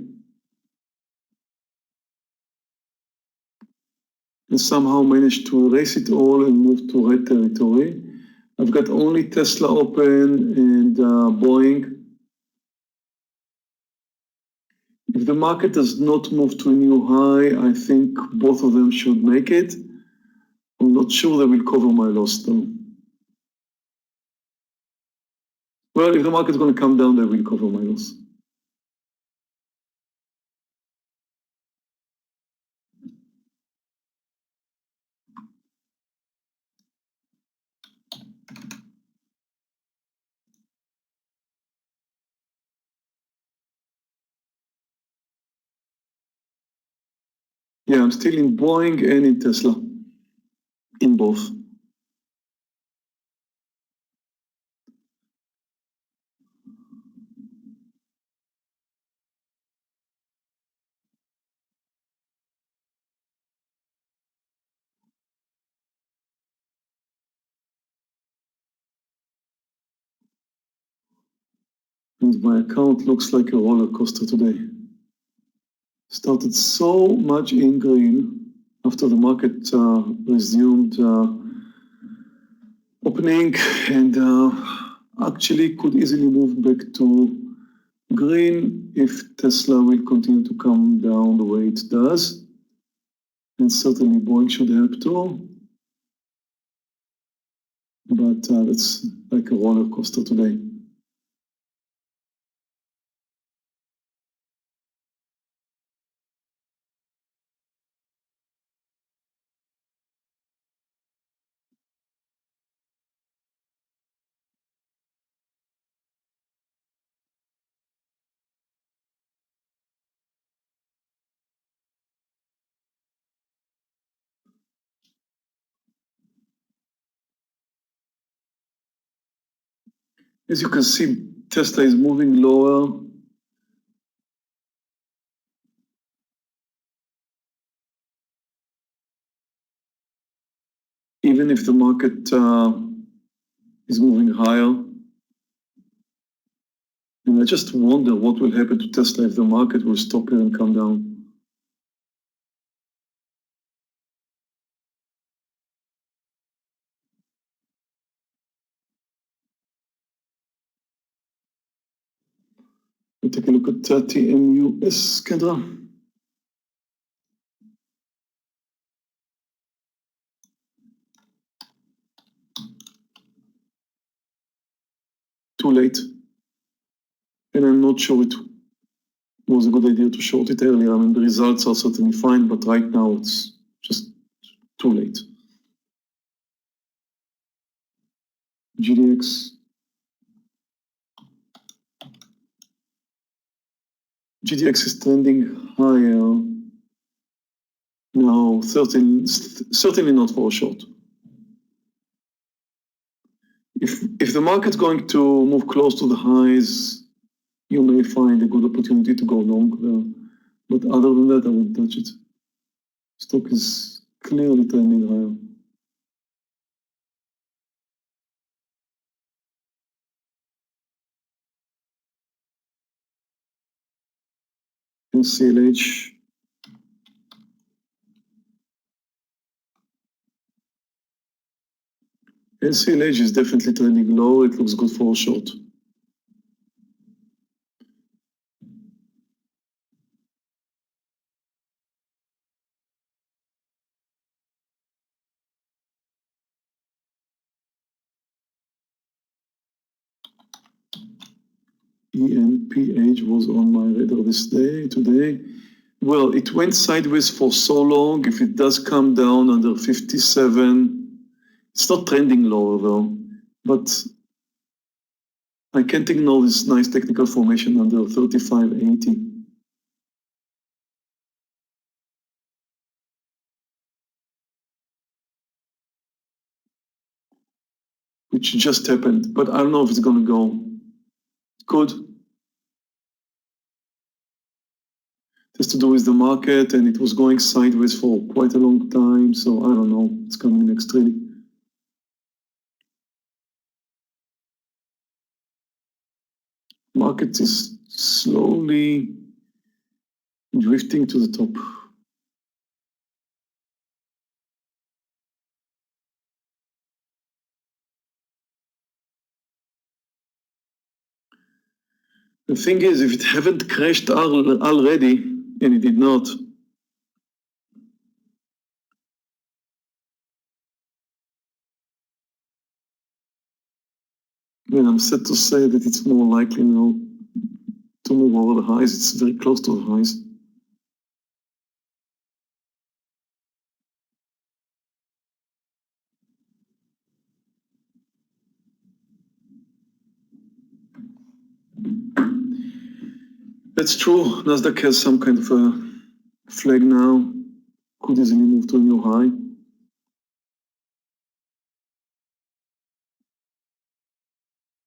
and somehow managed to erase it all and move to red territory. I've got only Tesla open and Boeing. If the market does not move to a new high, I think both of them should make it. I'm not sure they will cover my loss though. Well, if the market's going to come down, they will cover my loss. Yeah, I'm still in Boeing and in Tesla, in both. And my account looks like a roller coaster today. Started so much in green after the market resumed opening and actually could easily move back to green if Tesla will continue to come down the way it does. And certainly Boeing should help too. But it's like a roller coaster today. As you can see, Tesla is moving lower. Even if the market is moving higher. And I just wonder what will happen to Tesla if the market will stop here and come down. We'll take a look at TMUS, Kendra. Too late. And I'm not sure it was a good idea to short it earlier. I mean, the results are certainly fine, but right now it's just too late. GDX. GDX is trending higher. No, certainly not for a short. If the market's going to move close to the highs, you may find a good opportunity to go long there. But other than that, I won't touch it. Stock is clearly trending higher. NCLH. NCLH is definitely trending low. It looks good for a short. ENPH was on my radar today. Well, it went sideways for so long. If it does come down under 57, it's not trending lower though, but I can't ignore this nice technical formation under 35.80. which just happened, but I don't know if it's gonna go. Good. It has to do with the market, and it was going sideways for quite a long time, so I don't know. It's coming next really. Market is slowly drifting to the top. The thing is, if it haven't crashed already, and it did not, then I'm sad to say that it's more likely now to move over the highs. It's very close to the highs. That's true. Nasdaq has some kind of a flag now. Could easily move to a new high.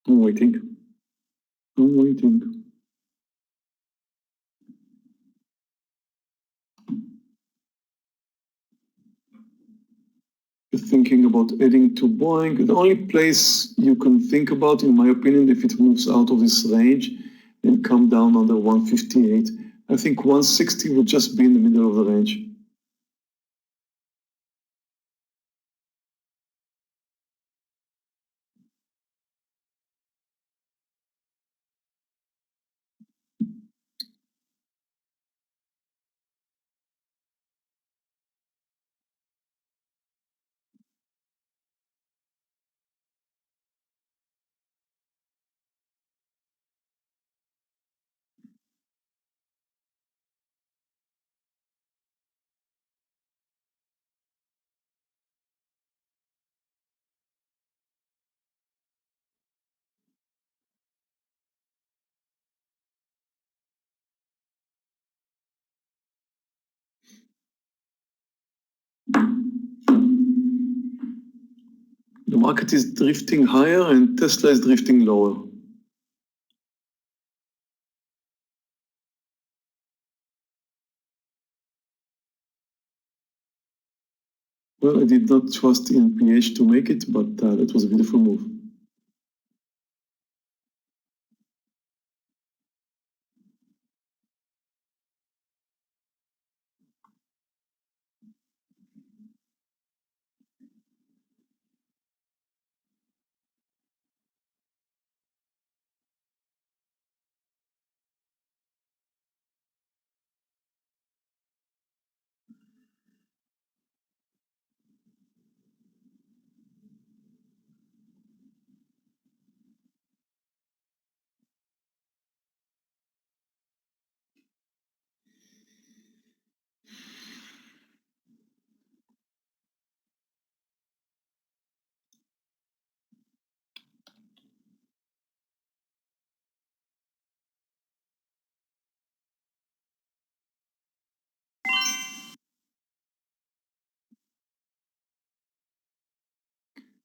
I'm waiting. I'm waiting. You're thinking about adding to Boeing. The only place you can think about, in my opinion, if it moves out of this range and come down under 158, I think 160 would just be in the middle of the range. The market is drifting higher and Tesla is drifting lower. Well, I did not trust in PH to make it, but that was a beautiful move.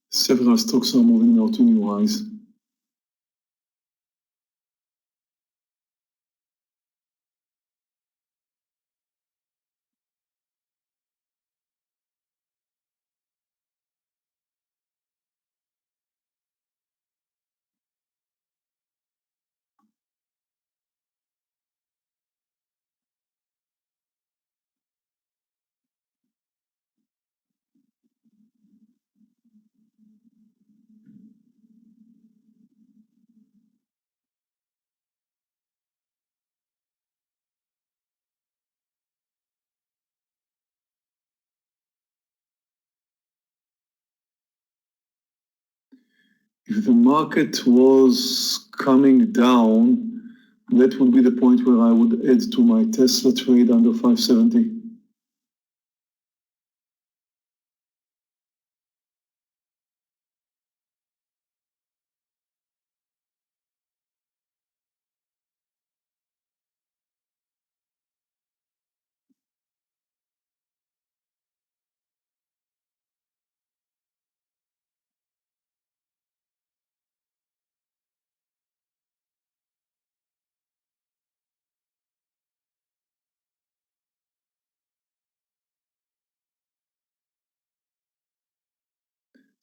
Several stocks are moving now to new highs. If the market was coming down, that would be the point where I would add to my Tesla trade under 570.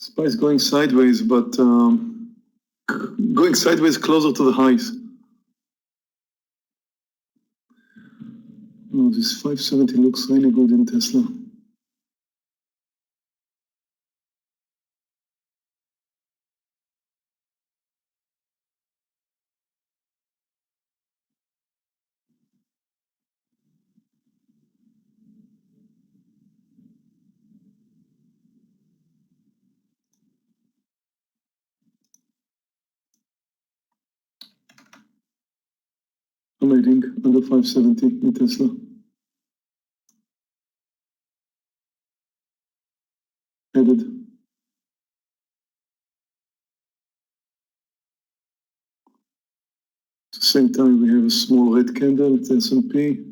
SPY is going sideways, but going sideways closer to the highs. Oh, this 570 looks really good in Tesla. I'm reading under 570 in Tesla. Added. At the same time, we have a small red candle at S&P.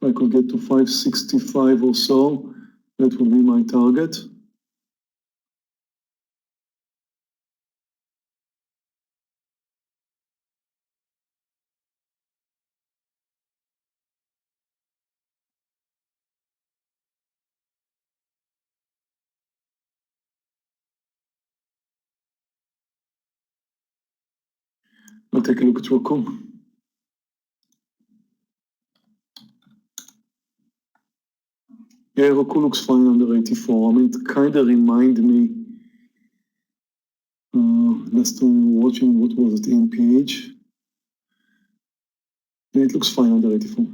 If I could get to 565 or so, that would be my target. I'll take a look at Roku. Yeah, Roku looks fine under 84. I mean, it kind of remind me, last time we were watching, what was it, MPH? Yeah, it looks fine under 84.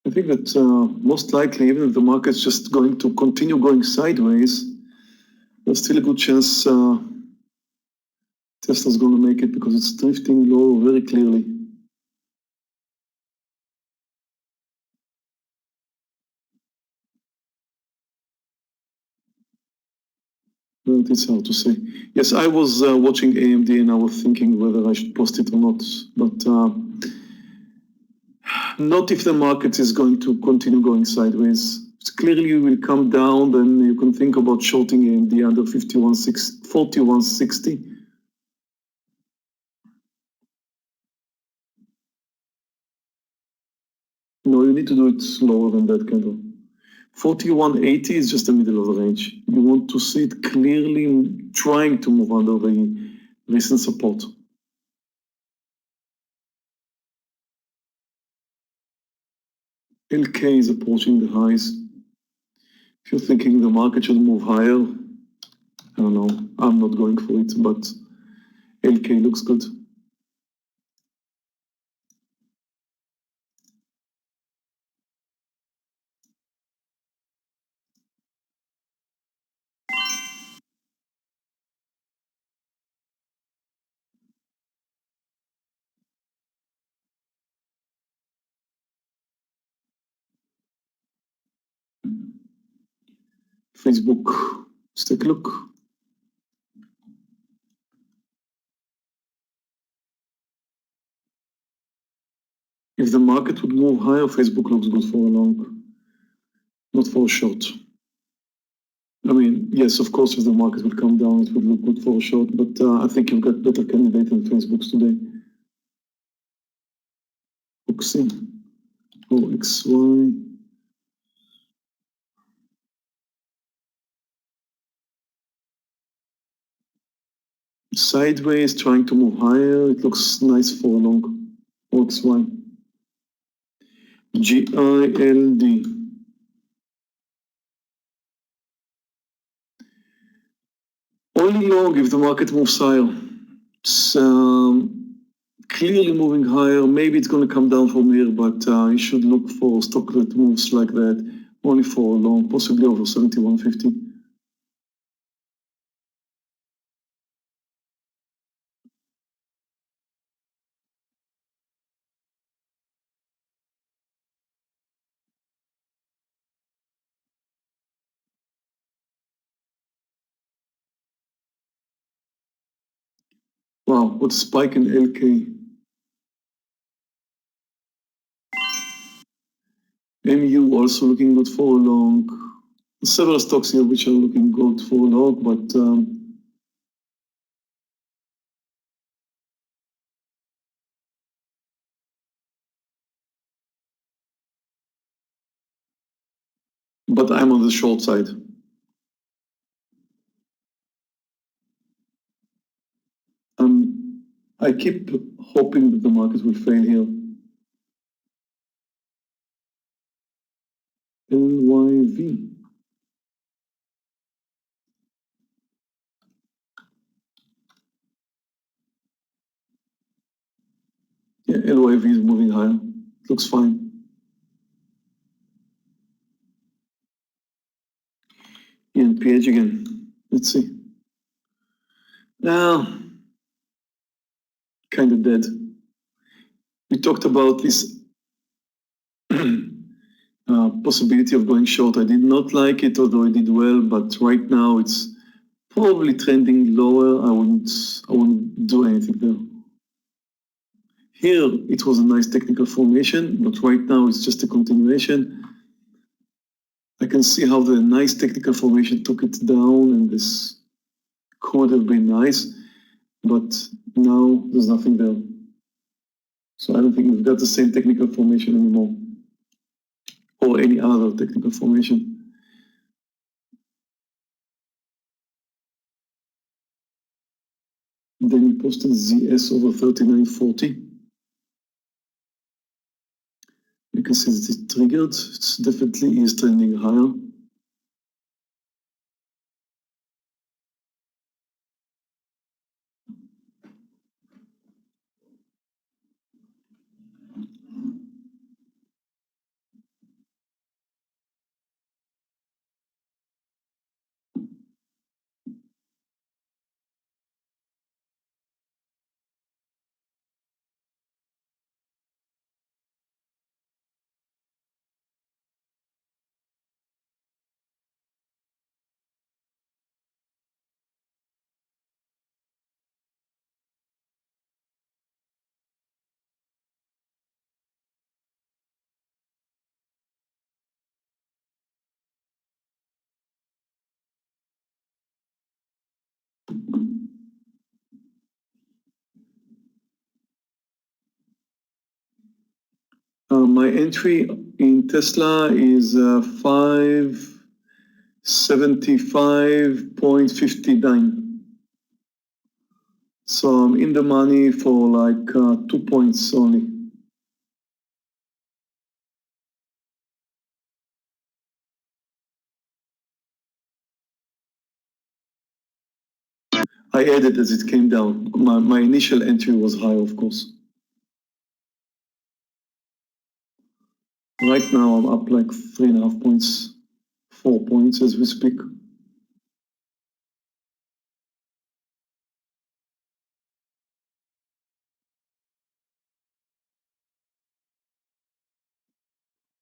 I think that most likely, even if the market's just going to continue going sideways, there's still a good chance Tesla's going to make it because it's drifting low very clearly. But it's hard to say. Yes, I was watching AMD and I was thinking whether I should post it or not, but not if the market is going to continue going sideways. It clearly will come down, then you can think about shorting AMD under 4160. No, you need to do it slower than that candle. 4180 is just the middle of the range. You want to see it clearly trying to move under the recent support. LK is approaching the highs. If you're thinking the market should move higher, I don't know, I'm not going for it, but LK looks good. Facebook, let's take a look. If the market would move higher, Facebook looks good for a long, not for a short. I mean, yes, of course, if the market would come down, it would look good for a short, but I think you've got better candidate than Facebook's today. Oxy, OXY. Sideways, trying to move higher. It looks nice for a long. OXY. GILD. Only long if the market moves higher. It's clearly moving higher. Maybe it's going to come down from here, but you should look for stock that moves like that only for a long, possibly over 71.50. Wow, what a spike in LK. MU also looking good for a long. Several stocks here which are looking good for a long, but I'm on the short side. I keep hoping that the market will fail here. LYV. Yeah, LYV is moving higher. Looks fine. PH again. Let's see. Now, kind of dead. We talked about this possibility of going short. I did not like it, although I did well, but right now it's probably trending lower. I wouldn't do anything there. Here, it was a nice technical formation, but right now it's just a continuation. I can see how the nice technical formation took it down, and this could have been nice, but now there's nothing there. So I don't think we've got the same technical formation anymore, or any other technical formation. Then we posted ZS over 39.40. You can see that it triggered. It's definitely is trending higher. My entry in Tesla is 575.59. So I'm in the money for like 2 points only. I added as it came down. My initial entry was high, of course. Right now I'm up like 3.5 points, 4 points as we speak.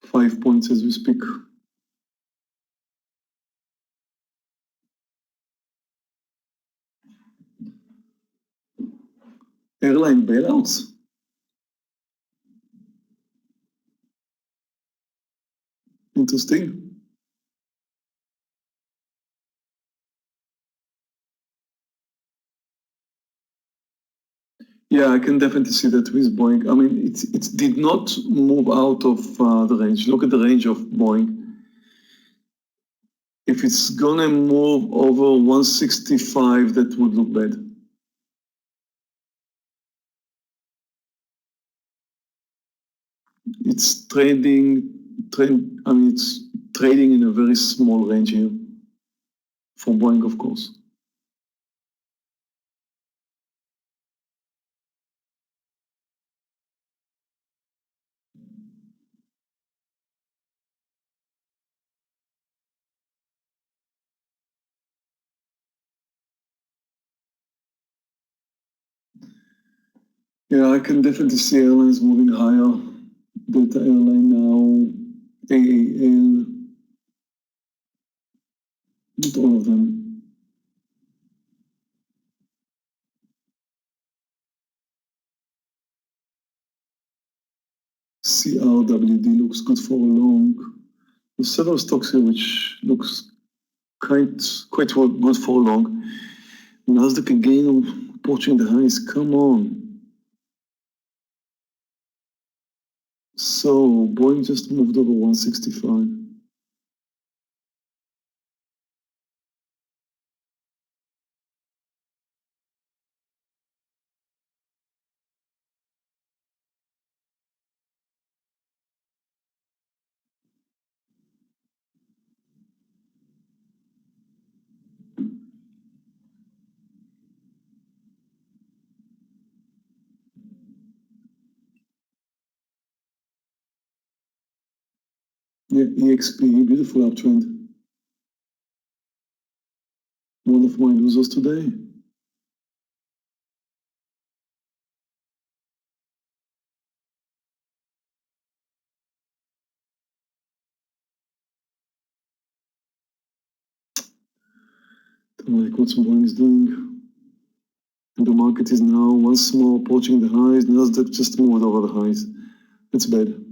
Five points as we speak. Airline bailouts. Interesting. Yeah, I can definitely see that with Boeing. I mean, it did not move out of the range. Look at the range of Boeing. If it's gonna move over 165, that would look bad. It's it's trading in a very small range here for Boeing, of course. Yeah, I can definitely see airlines moving higher. Delta Airline now, AAL, not all of them. CRWD looks good for a long. There's several stocks here which looks quite good for a long. Nasdaq again approaching the highs. Come on. So Boeing just moved over 165. Yeah, EXP, beautiful uptrend. One of my losers today. Don't like what Boeing is doing. And the market is now once more approaching the highs. Nasdaq just moved over the highs. It's bad.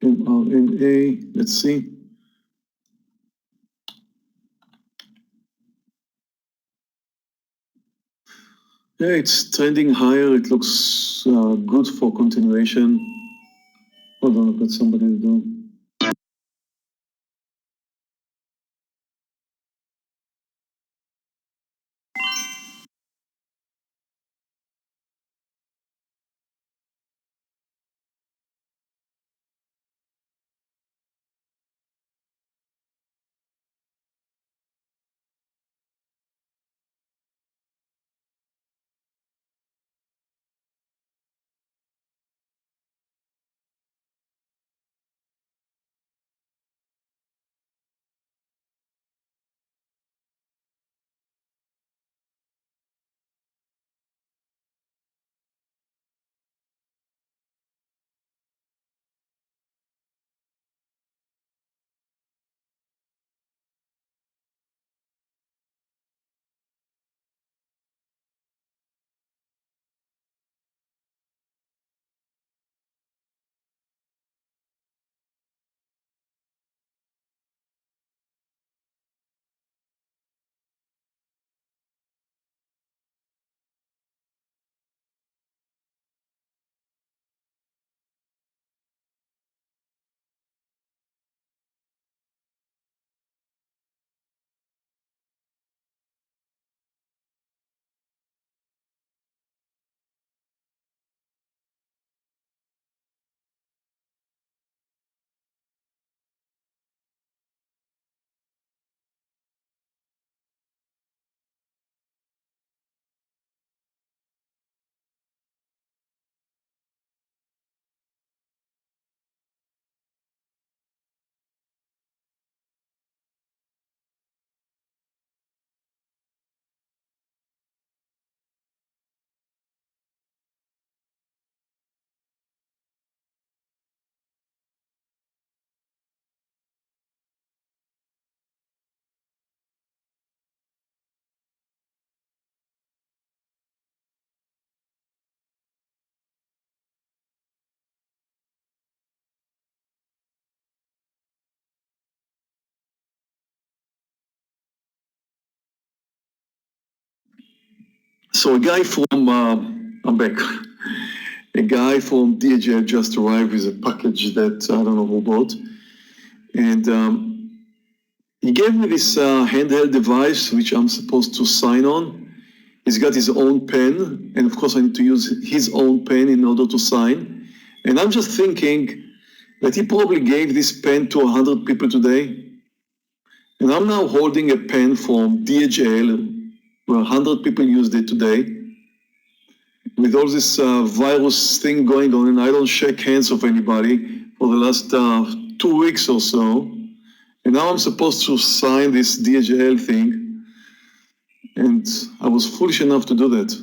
MRNA, let's see. Yeah, it's trending higher. It looks good for continuation. Hold on, I've got somebody to do. So a guy from, I'm back. A guy from DHL just arrived with a package that I don't know who bought. And he gave me this handheld device, which I'm supposed to sign on. He's got his own pen. And of course, I need to use his own pen in order to sign. And I'm just thinking that he probably gave this pen to 100 people today. And I'm now holding a pen from DHL where 100 people used it today. With all this virus thing going on, and I don't shake hands of anybody for the last 2 weeks or so. And now I'm supposed to sign this DHL thing. And I was foolish enough to do that.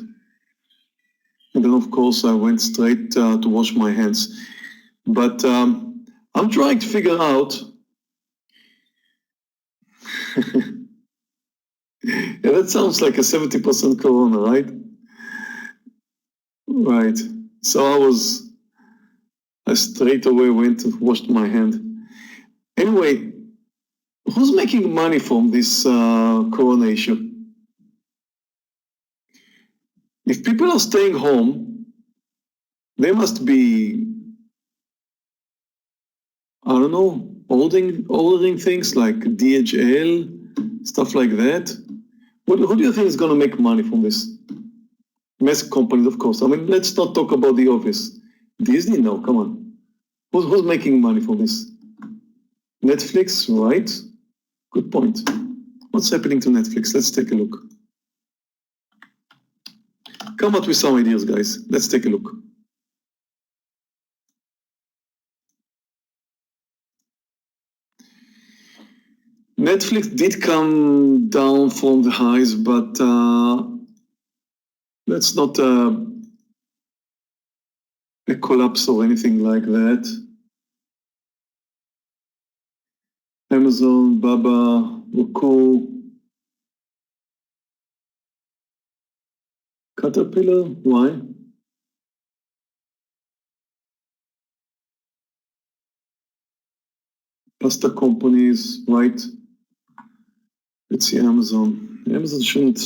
And then, of course, I went straight to wash my hands. But I'm trying to figure out. Yeah, that sounds like a 70% corona, right? Right. So I straight away went and washed my hand. Anyway, who's making money from this corona issue? If people are staying home, they must be, I don't know, ordering things like DHL, stuff like that. Who do you think is going to make money from this? Mask companies, of course. I mean, let's not talk about the obvious. Disney, no, come on. Who's making money from this? Netflix, right? Good point. What's happening to Netflix? Let's take a look. Come up with some ideas, guys. Let's take a look. Netflix did come down from the highs, but that's not a collapse or anything like that. Amazon, Baba, Roku, Caterpillar, why? Pasta companies, right? Let's see Amazon. Amazon shouldn't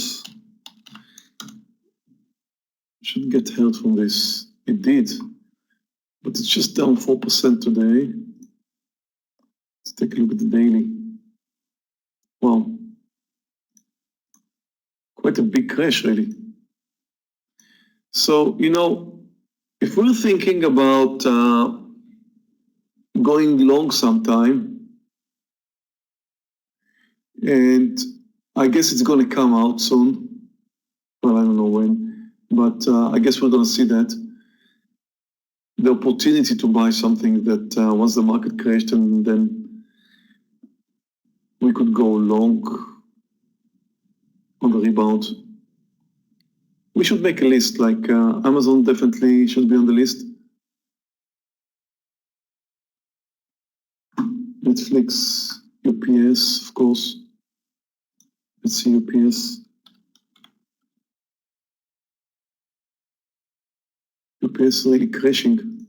get hurt from this. It did, but it's just down 4% today. Let's take a look at the daily. Wow, quite a big crash, really. So, if we're thinking about going long sometime, and I guess it's going to come out soon. Well, I don't know when, but I guess we're going to see that. The opportunity to buy something that once the market crashed, and then we could go long on the rebound. We should make a list, like Amazon definitely should be on the list. Netflix, UPS, of course. Let's see UPS. UPS really crashing.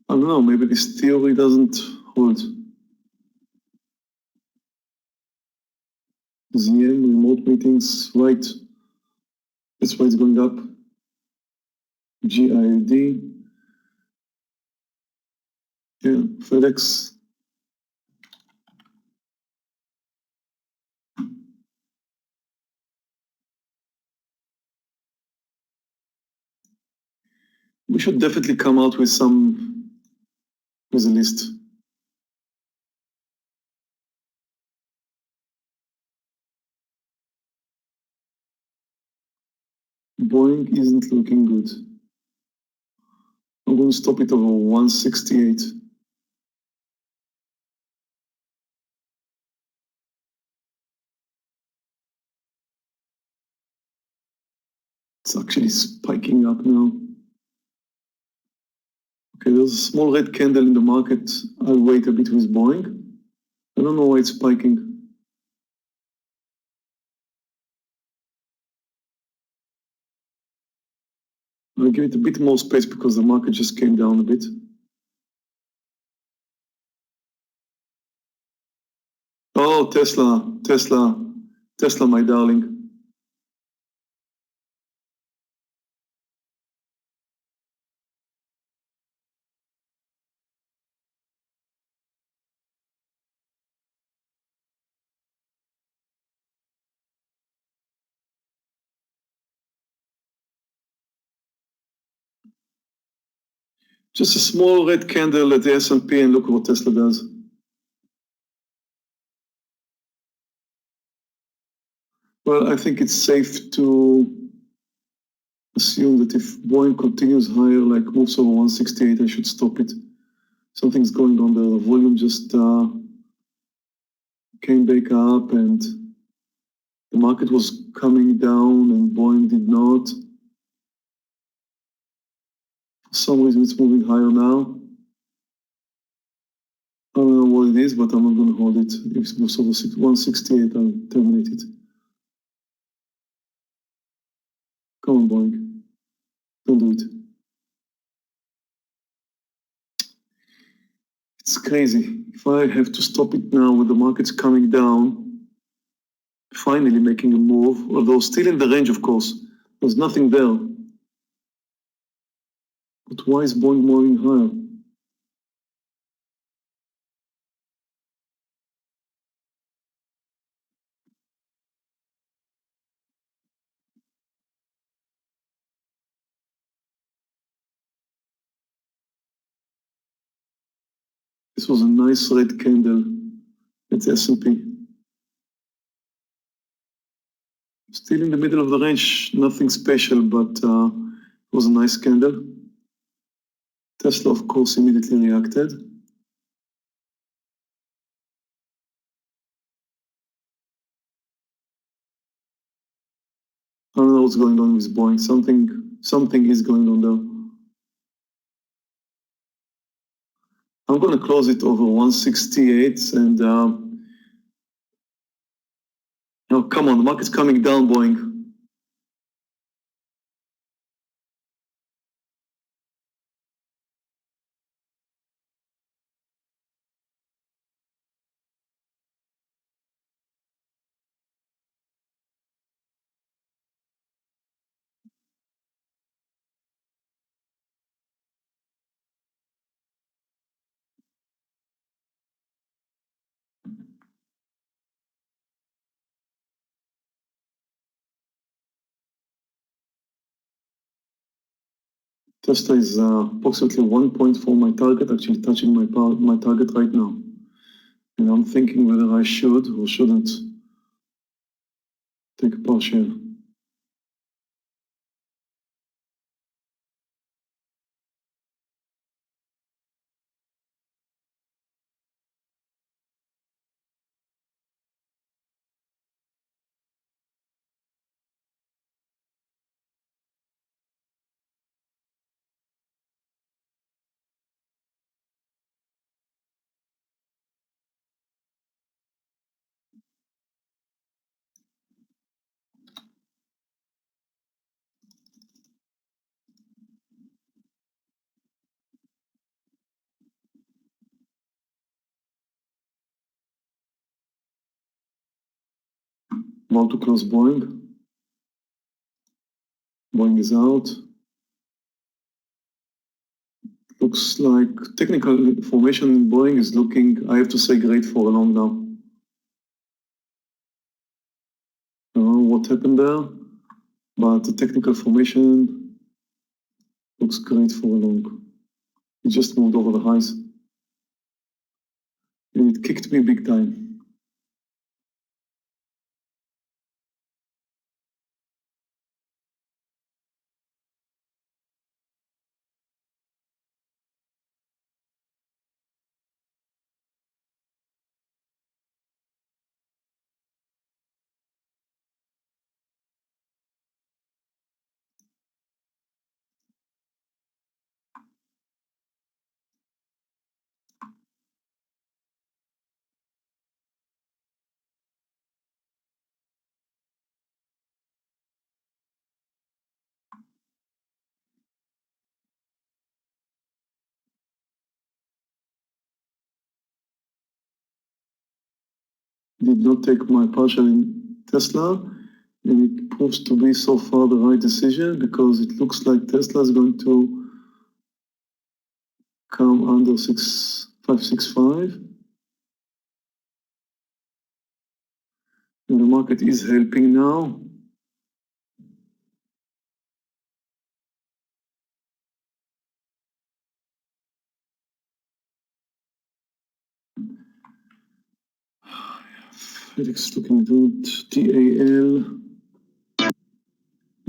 I don't know, maybe this theory doesn't hold. ZM, remote meetings, right. That's why it's going up. GID. Yeah, FedEx. We should definitely come out with a list. Boeing isn't looking good. I'm going to stop it over 168. It's actually spiking up now. Okay, there's a small red candle in the market. I'll wait a bit with Boeing. I don't know why it's spiking. I'll give it a bit more space because the market just came down a bit. Oh, Tesla, my darling. Just a small red candle at the S&P, and look what Tesla does. Well, I think it's safe to assume that if Boeing continues higher, like moves over 168, I should stop it. Something's going on there. The volume just came back up and the market was coming down and Boeing did not. For some reason it's moving higher now. I don't know what it is, but I'm not going to hold it. If it moves over 168, I'll terminate it. Come on, Boeing. Don't do it. It's crazy. If I have to stop it now when the market's coming down, finally making a move, although still in the range, of course, there's nothing there. But why is Boeing moving higher? This was a nice red candle. It's S&P. Still in the middle of the range, nothing special, but it was a nice candle. Tesla, of course, immediately reacted. I don't know what's going on with Boeing. Something is going on there. I'm going to close it over 168 and no, come on, the market's coming down, Boeing. Tesla is approximately 1.4 my target, actually touching my target right now. And I'm thinking whether I should or shouldn't take a partial. About to close Boeing. Boeing is out. Looks like technical formation in Boeing is looking, I have to say, great for a long now. I don't know what happened there, but the technical formation looks great for a long. It just moved over the highs. And it kicked me big time. Did not take my partial in Tesla, and it proves to be so far the right decision because it looks like Tesla is going to come under 6565. And the market is helping now. Felix looking good.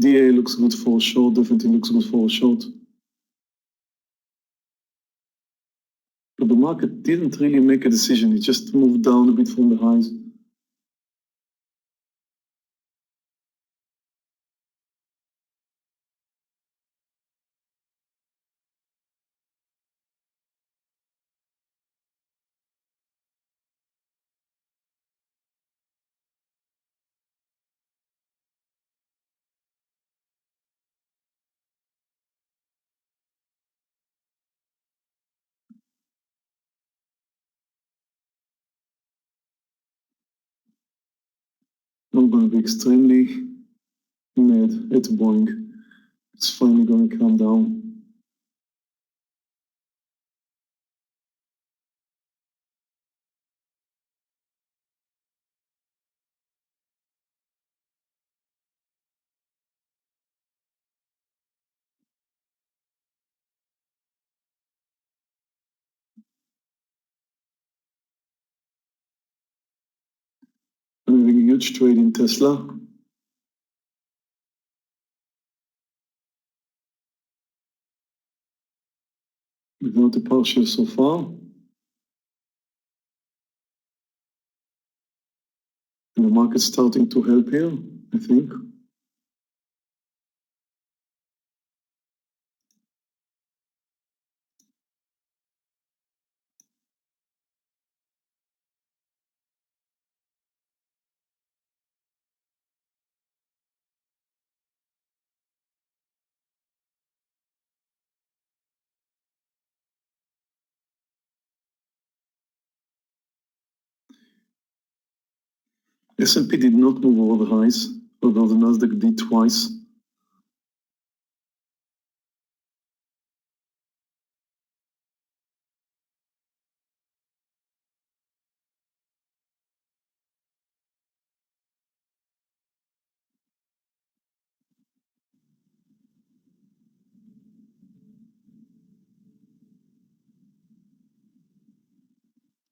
DA looks good for a short, definitely looks good for a short. But the market didn't really make a decision. It just moved down a bit from the highs. I'm going to be extremely mad at Boeing. It's finally going to calm down. I'm having a huge trade in Tesla. Without a partial so far. And the market's starting to help here, I think. S&P did not move over the highs, although the Nasdaq did twice.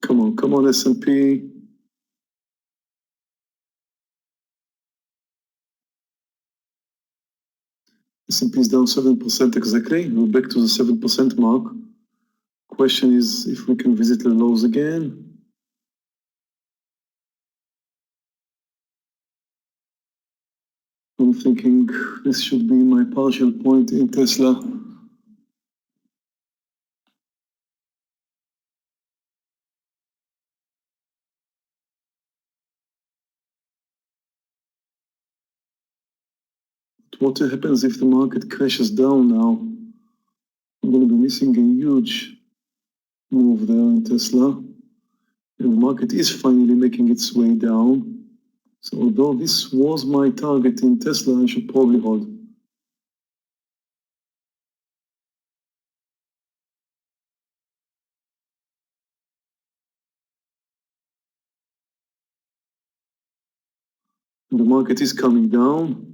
Come on, S&P. S&P is down 7% exactly. We're back to the 7% mark. Question is if we can visit the lows again. I'm thinking this should be my partial point in Tesla. What happens if the market crashes down now? I'm going to be missing a huge move there in Tesla. And the market is finally making its way down. So although this was my target in Tesla, I should probably hold. And the market is coming down.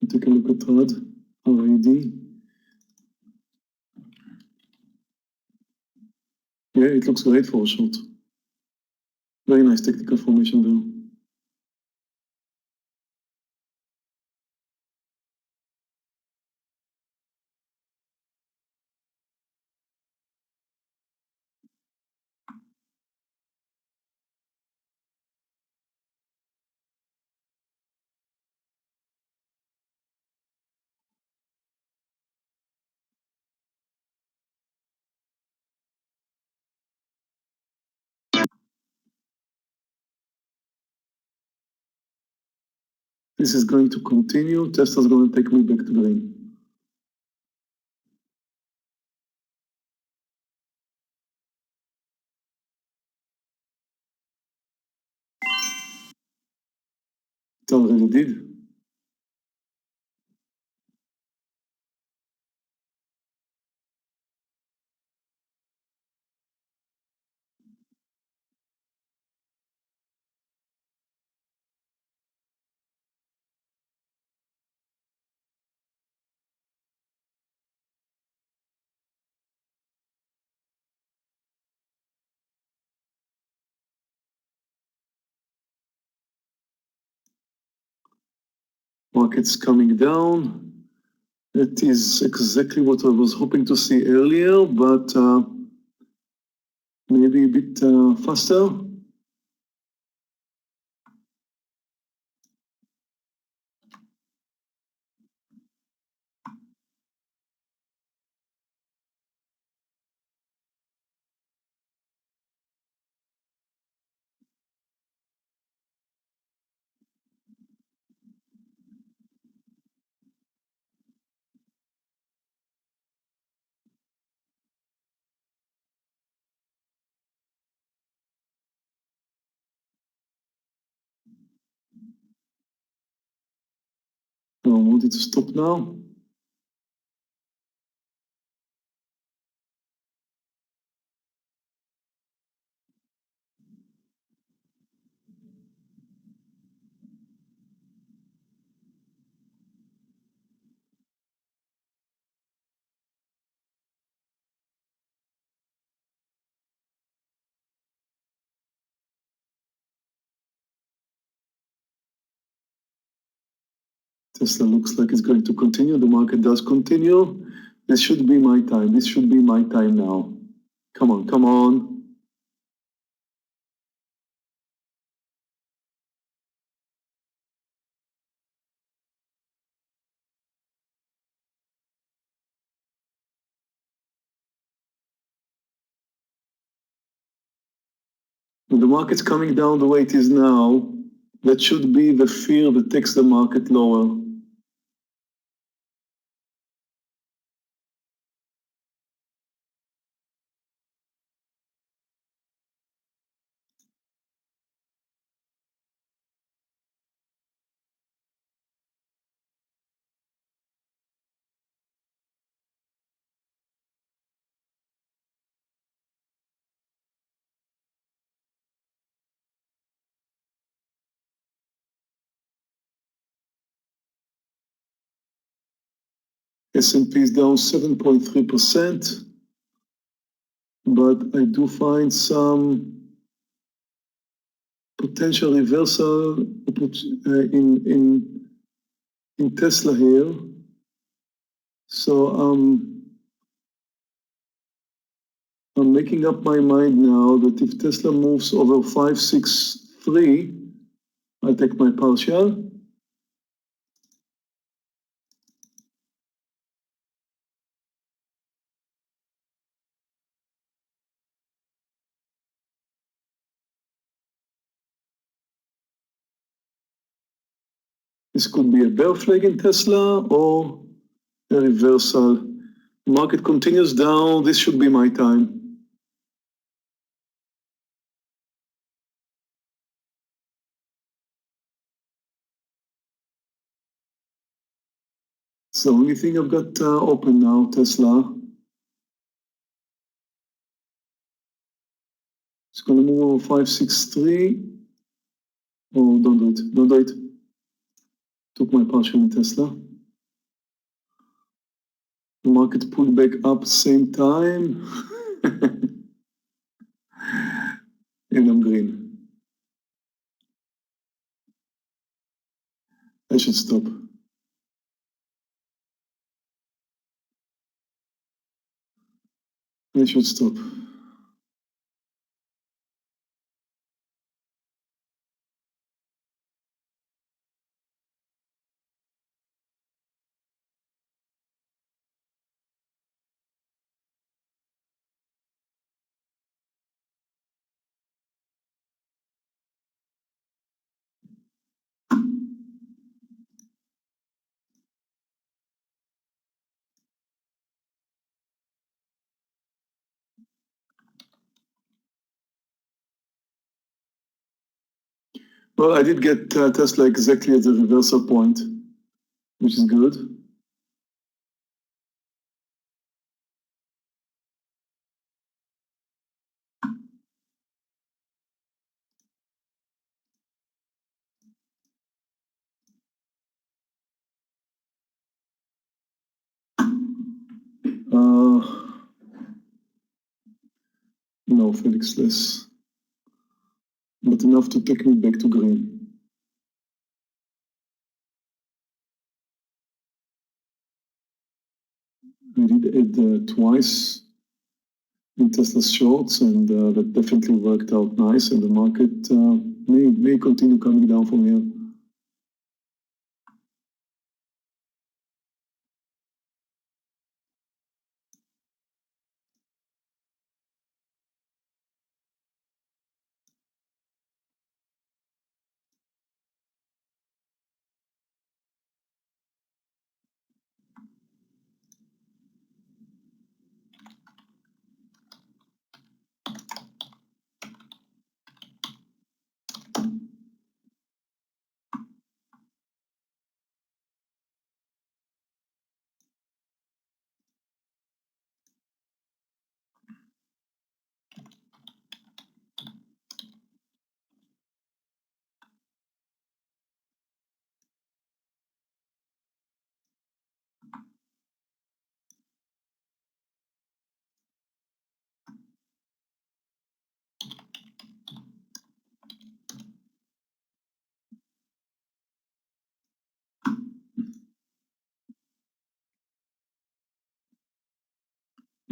Take a look at RAD. Yeah, it looks great for a short. Very nice technical formation there. This is going to continue. Tesla's going to take me back to green. It already did. Market's coming down. It is exactly what I was hoping to see earlier, but maybe a bit faster. I want it to stop now. Tesla looks like it's going to continue. The market does continue. This should be my time. This should be my time now. Come on, come on. When the market's coming down the way it is now, that should be the fear that takes the market lower. S&P is down 7.3%, but I do find some potential reversal in Tesla here. So I'm making up my mind now that if Tesla moves over 563, I'll take my partial. This could be a bear flag in Tesla or a reversal. Market continues down. This should be my time. It's the only thing I've got open now, Tesla. It's going to move over 563. Oh, don't do it. Don't do it. Took my partial in Tesla. The market pulled back up same time. And I'm green. I should stop. I should stop. Well, I did get Tesla exactly at the reversal point, which is good. No, Felix, less. But enough to take me back to green. We did add twice in Tesla shorts, and that definitely worked out nice, and the market may continue coming down from here.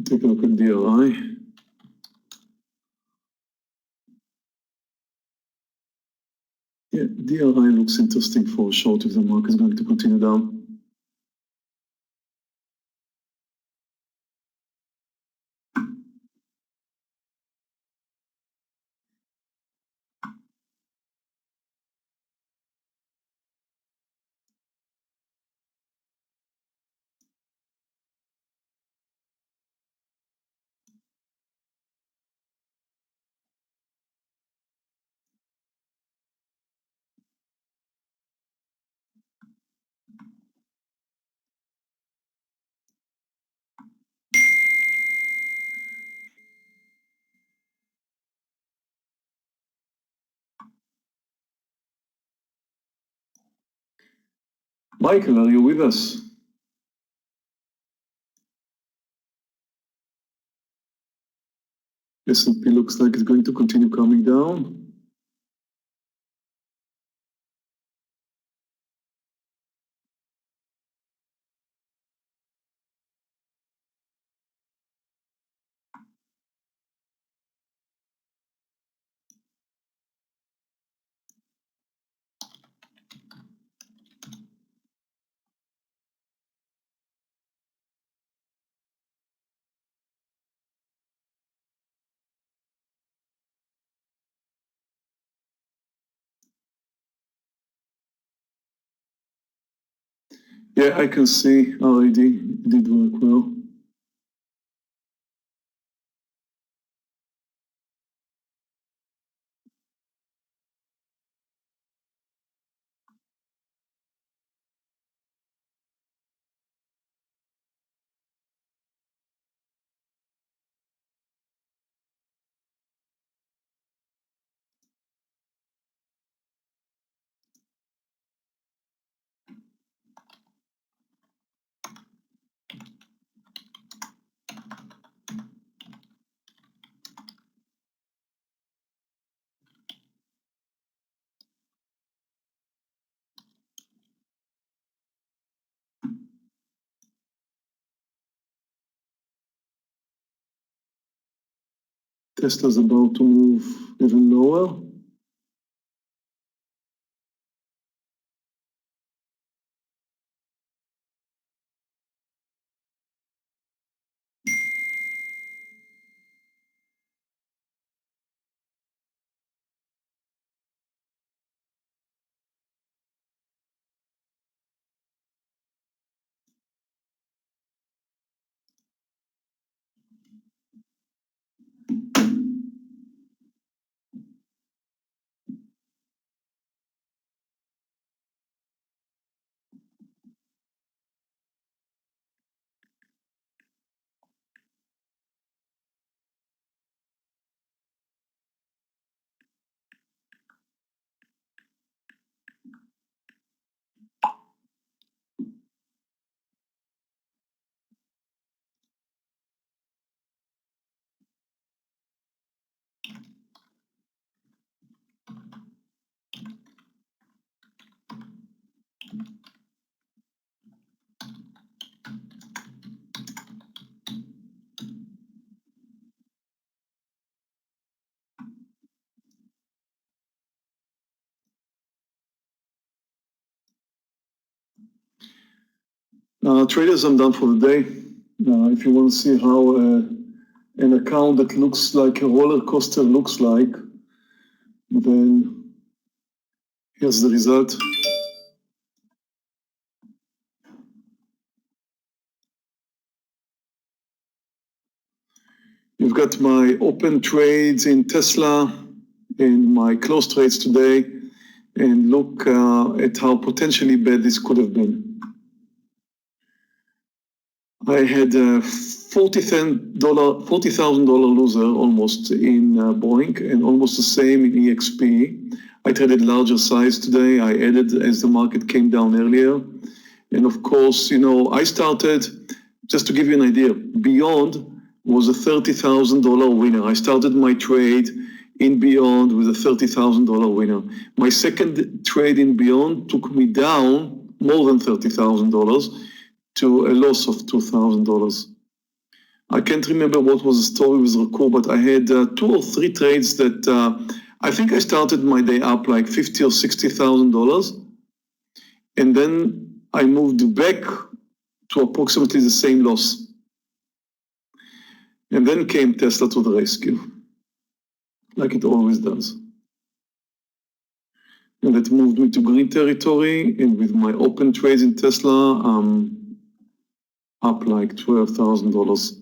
Take a look at DRI. Yeah, DRI looks interesting for a short if the market is going to continue down. Michael, are you with us? S&P looks like it's going to continue coming down. Yeah, I can see already. It did work well. Tesla's about to move even lower. Traders, I'm done for the day. If you want to see how an account that looks like a roller coaster looks like, then here's the result. You've got my open trades in Tesla and my close trades today, and look at how potentially bad this could have been. I had a $40,000 loser almost in Boeing and almost the same in EXP. I traded larger size today. I added as the market came down earlier. And of course, I started, just to give you an idea, Beyond was a $30,000 winner. I started my trade in Beyond with a $30,000 winner. My second trade in Beyond took me down more than $30,000 to a loss of $2,000. I can't remember what was the story with Rakur, but I had 2 or 3 trades that I think I started my day up like $50,000 or $60,000, and then I moved back to approximately the same loss. And then came Tesla to the rescue, like it always does. And that moved me to green territory, and with my open trades in Tesla, up like $12,000.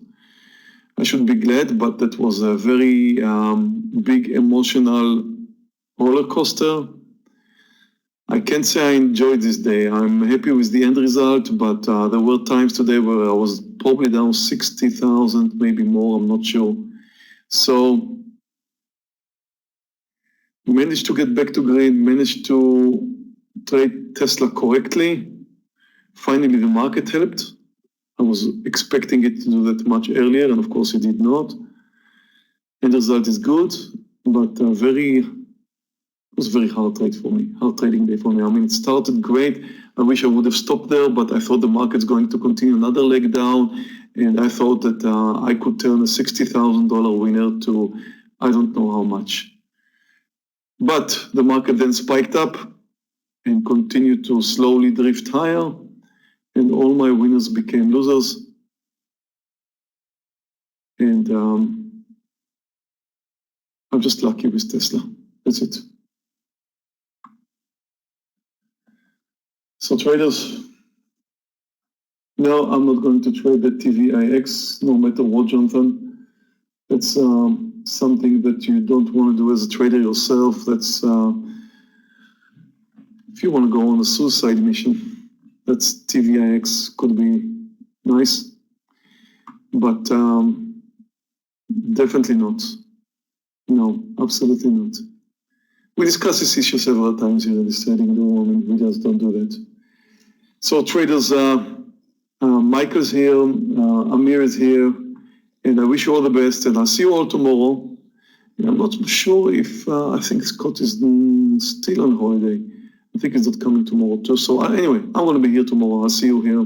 I should be glad, but that was a very big emotional roller coaster. I can't say I enjoyed this day. I'm happy with the end result, but there were times today where I was probably down 60,000, maybe more, I'm not sure. So managed to get back to green, managed to trade Tesla correctly. Finally, the market helped. I was expecting it to do that much earlier, and of course it did not. End result is good, but it was a very hard trade for me, hard trading day for me. I mean, it started great. I wish I would have stopped there, but I thought the market's going to continue another leg down, and I thought that I could turn a $60,000 winner to I don't know how much. But the market then spiked up and continued to slowly drift higher, and all my winners became losers. And I'm just lucky with Tesla. That's it. So traders, no, I'm not going to trade the TVIX, no matter what, Jonathan. That's something that you don't want to do as a trader yourself. That's if you want to go on a suicide mission, that's TVIX, could be nice, but definitely not. No, absolutely not. We discussed this issue several times here in this trading room, and we just don't do that. So traders, Michael's here, Amir is here, and I wish you all the best, and I'll see you all tomorrow. And I'm not sure if, I think Scott is still on holiday. I think he's not coming tomorrow too. So anyway, I'm going to be here tomorrow. I'll see you here.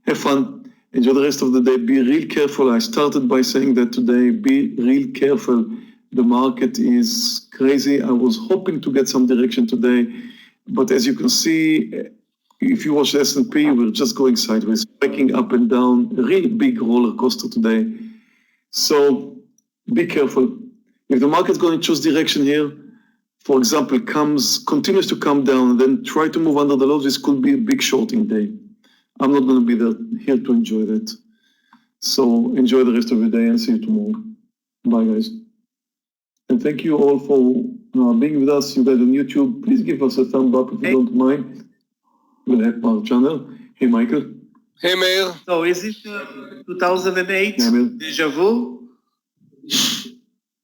Have fun. Enjoy the rest of the day. Be real careful. I started by saying that today. Be real careful. The market is crazy. I was hoping to get some direction today, but as you can see, if you watch the S&P, we're just going sideways, spiking up and down, a really big roller coaster today. So be careful. If the market's going to choose direction here, for example, continues to come down, and then try to move under the lows, this could be a big shorting day. I'm not going to be here to enjoy that. So enjoy the rest of your day and see you tomorrow. Bye, guys. And thank you all for being with us. You guys on YouTube, please give us a thumb up if you don't mind. We'll help our channel. Hey, Michael. Hey, Meir. So is it 2008 deja vu?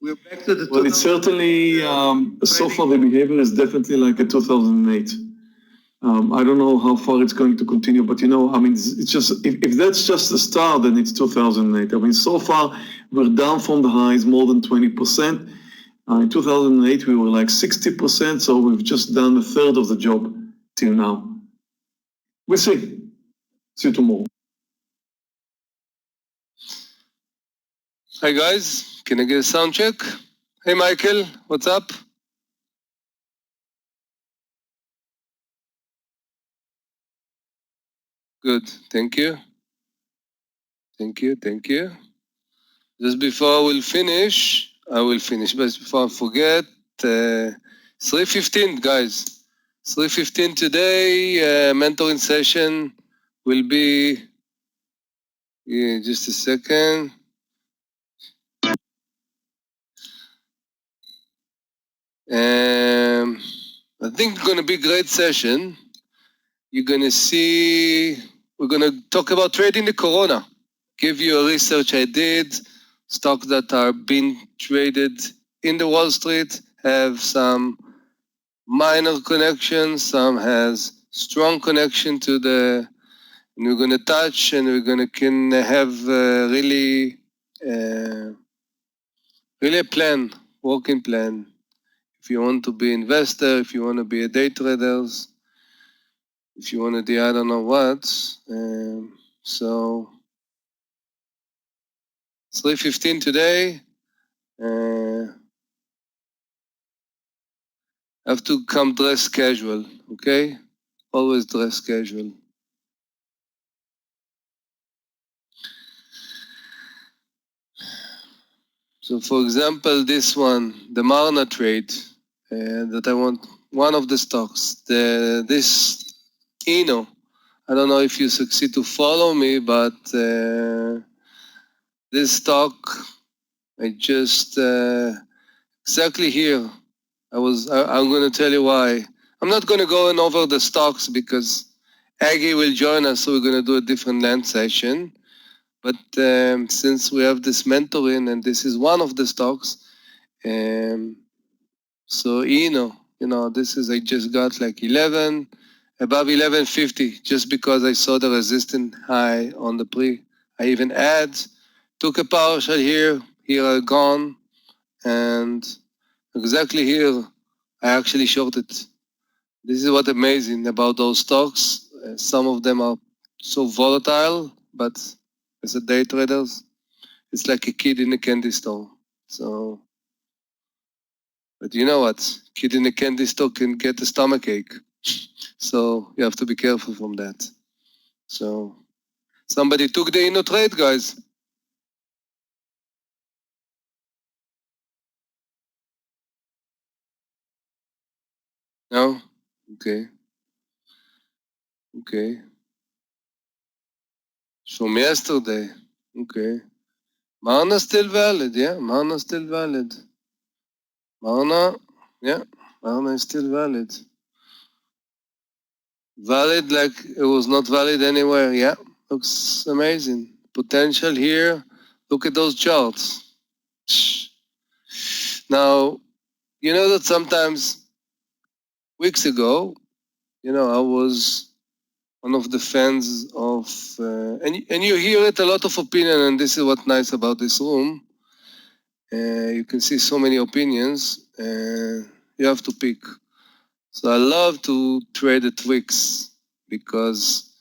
We're back to the. Well, it's certainly, so far the behavior is definitely like a 2008. I don't know how far it's going to continue, but I mean, it's just, if that's just the start, then it's 2008. I mean, so far we're down from the highs more than 20%. In 2008, we were like 60%, so we've just done a third of the job till now. We'll see. See you tomorrow. Hi, guys. Can I get a sound check? Hey, Michael. What's up? Good. Thank you. Thank you. Thank you. Just before we'll finish, I will finish. But before I forget, 3:15, guys. 3:15 today. Mentoring session will be. Yeah, just a second. I think it's going to be a great session. You're going to see, we're going to talk about trading the corona. Give you a research I did. Stocks that are being traded in the Wall Street have some minor connection, some has strong connection to the, and we're going to touch and we're going to can have really a plan, working plan. If you want to be investor, if you want to be a day traders, if you want to do I don't know what. So 3:15 today. Have to come dress casual, okay? Always dress casual. So for example, this one, the Marna trade, that I want, one of the stocks, this Eno. I don't know if you succeed to follow me, but this stock, I just exactly here. I'm going to tell you why. I'm not going to go in over the stocks because Aggie will join us, so we're going to do a different land session. But since we have this mentoring and this is one of the stocks, so this is I just got like 11, above 1150, just because I saw the resistance high on the pre. I even took a partial here I gone, and exactly here I actually shorted. This is what amazing about those stocks. Some of them are so volatile, but as a day traders, it's like a kid in a candy store. So, but you know what? Kid in a candy store can get a stomach ache. So you have to be careful from that. So somebody took the Inno trade, guys. No? Okay. Okay. From yesterday. Okay. Marna still valid, yeah? Marna still valid. Marna, yeah. Marna is still valid. Valid like it was not valid anywhere, yeah. Looks amazing. Potential here. Look at those charts. Now, you know that sometimes, weeks ago, I was one of the fans of, and you hear it a lot of opinion, and this is what's nice about this room. You can see so many opinions, and you have to pick. So I love to trade at Twix because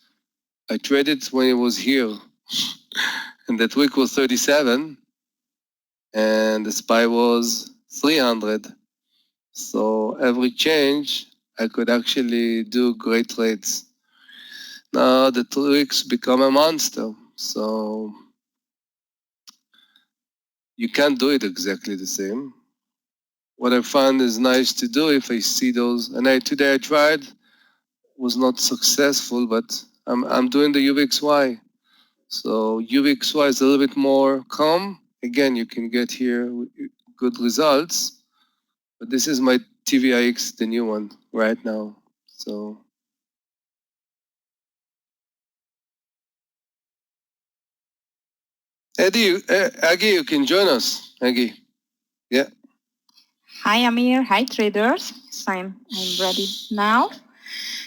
I traded when it was here, and that week was 37, and the SPY was 300. So every change, I could actually do great trades. Now the Twix become a monster, so you can't do it exactly the same. What I find is nice to do if I see those, and today I tried, was not successful, but I'm doing the UVXY. So UVXY is a little bit more calm. Again, you can get here good results, but this is my TVIX, the new one right now. So Aggie, you can join us. Aggie, yeah. Hi, Amir. Hi, traders. So I'm ready now.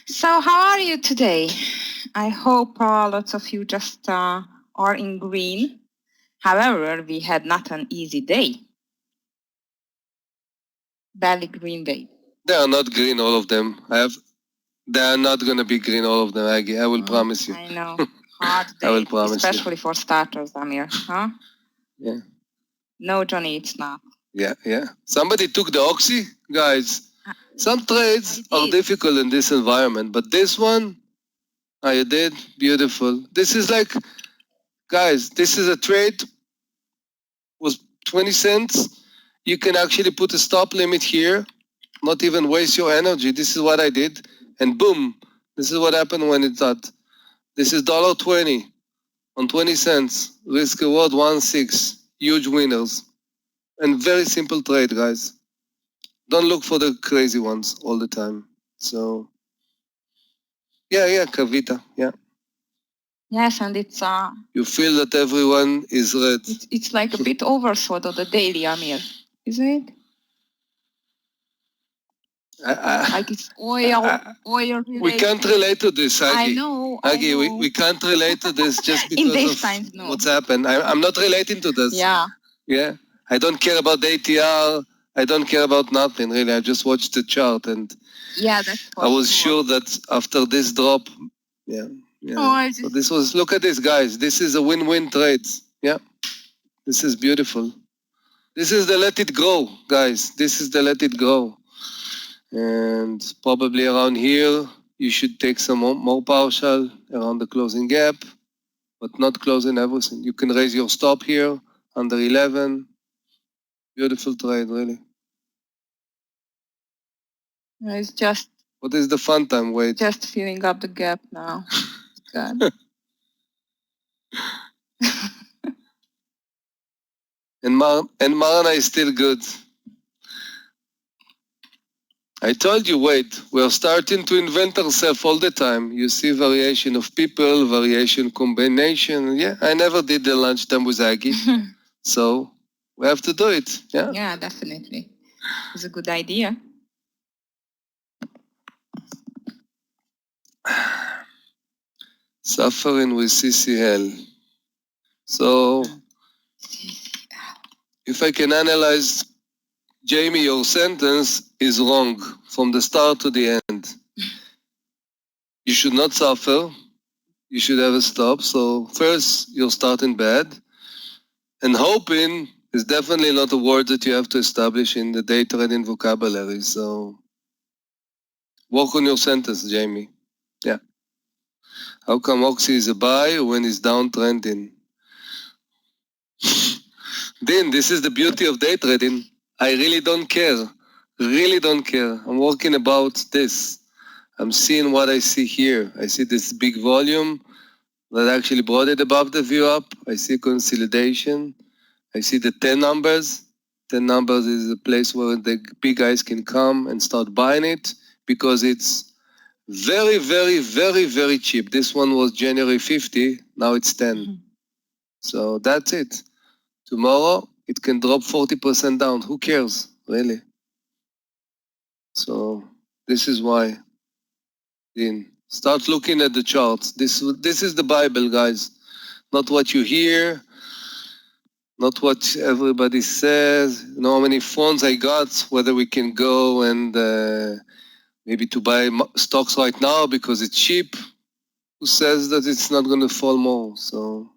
So how are you today? I hope lots of you just are in green. However, we had not an easy day. Barely green day. They are not green, all of them. They are not going to be green, all of them, Aggie. I will promise you. I know. Hard day. I will promise especially you. For starters, Amir. Huh? Yeah. No, Johnny, it's not. Yeah. Somebody took the Oxy? Guys, some trades are difficult in this environment, but this one, Oh, you did? Beautiful. This is like, guys, this is a trade, was 20 cents. You can actually put a stop limit here, not even waste your energy. This is what I did. And boom, this is what happened when it's at. This is $1.20 on 20 cents. Risk reward 1.6. Huge winners. And very simple trade, guys. Don't look for the crazy ones all the time. So, yeah, Kavita, yeah. Yes, and it's You feel that everyone is red. it's like a bit oversold of the daily, Amir, isn't it? Like it's oil related. We can't relate to this, Aggie. I know. Aggie, we can't relate to this just because of times, no. what's happened. I'm not relating to this. Yeah. Yeah. I don't care about the ATR. I don't care about nothing, really. I just watched the chart and yeah, that's I was sure that after this drop, yeah. Oh, So this was, look at this, guys. This is a win-win trade. Yeah. This is beautiful. This is the let it go, guys. This is the let it go. And probably around here, you should take some more partial around the closing gap, but not closing everything. You can raise your stop here under 11. Beautiful trade, really. It's just. What is the fun time? Wait. Just filling up the gap now. Good. And Marana is still good. I told you, wait, we're starting to invent ourselves all the time. You see variation of people, variation combination. Yeah, I never did the lunchtime with Aggie. So we have to do it. Yeah. Yeah, definitely. It's a good idea. Suffering with CCL. So if I can analyze, Jamie, your sentence is wrong from the start to the end. You should not suffer. You should have a stop. So first, you're starting bad. And hoping is definitely not a word that you have to establish in the day trading vocabulary. So work on your sentence, Jamie. Yeah. How come Oxy is a buy when it's downtrending? Dean, this is the beauty of day trading. I really don't care. Really don't care. I'm working about this. I'm seeing what I see here. I see this big volume that actually brought it above the view up. I see consolidation. I see the 10 numbers. 10 numbers is a place where the big guys can come and start buying it because it's very, very, very, very cheap. This one was January 50. Now it's 10. Mm-hmm. So that's it. Tomorrow, it can drop 40% down. Who cares, really? So this is why. Dean, start looking at the charts. This is the Bible, guys. Not what you hear, not what everybody says. You know how many phones I got, whether we can go and maybe to buy stocks right now because it's cheap. Who says that it's not going to fall more? So.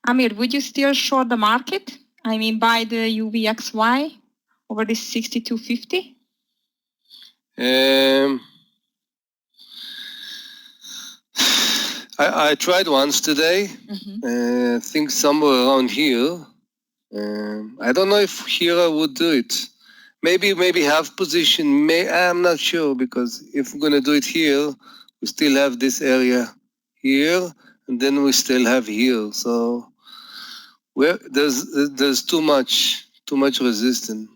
Amir, would you still short the market? I mean, buy the UVXY over this 62.50? I tried once today. Mm-hmm. I think somewhere around here. I don't know if here I would do it. Maybe half position. I'm not sure because if we're gonna do it here, we still have this area here, and then we still have here. So there's too much resistance.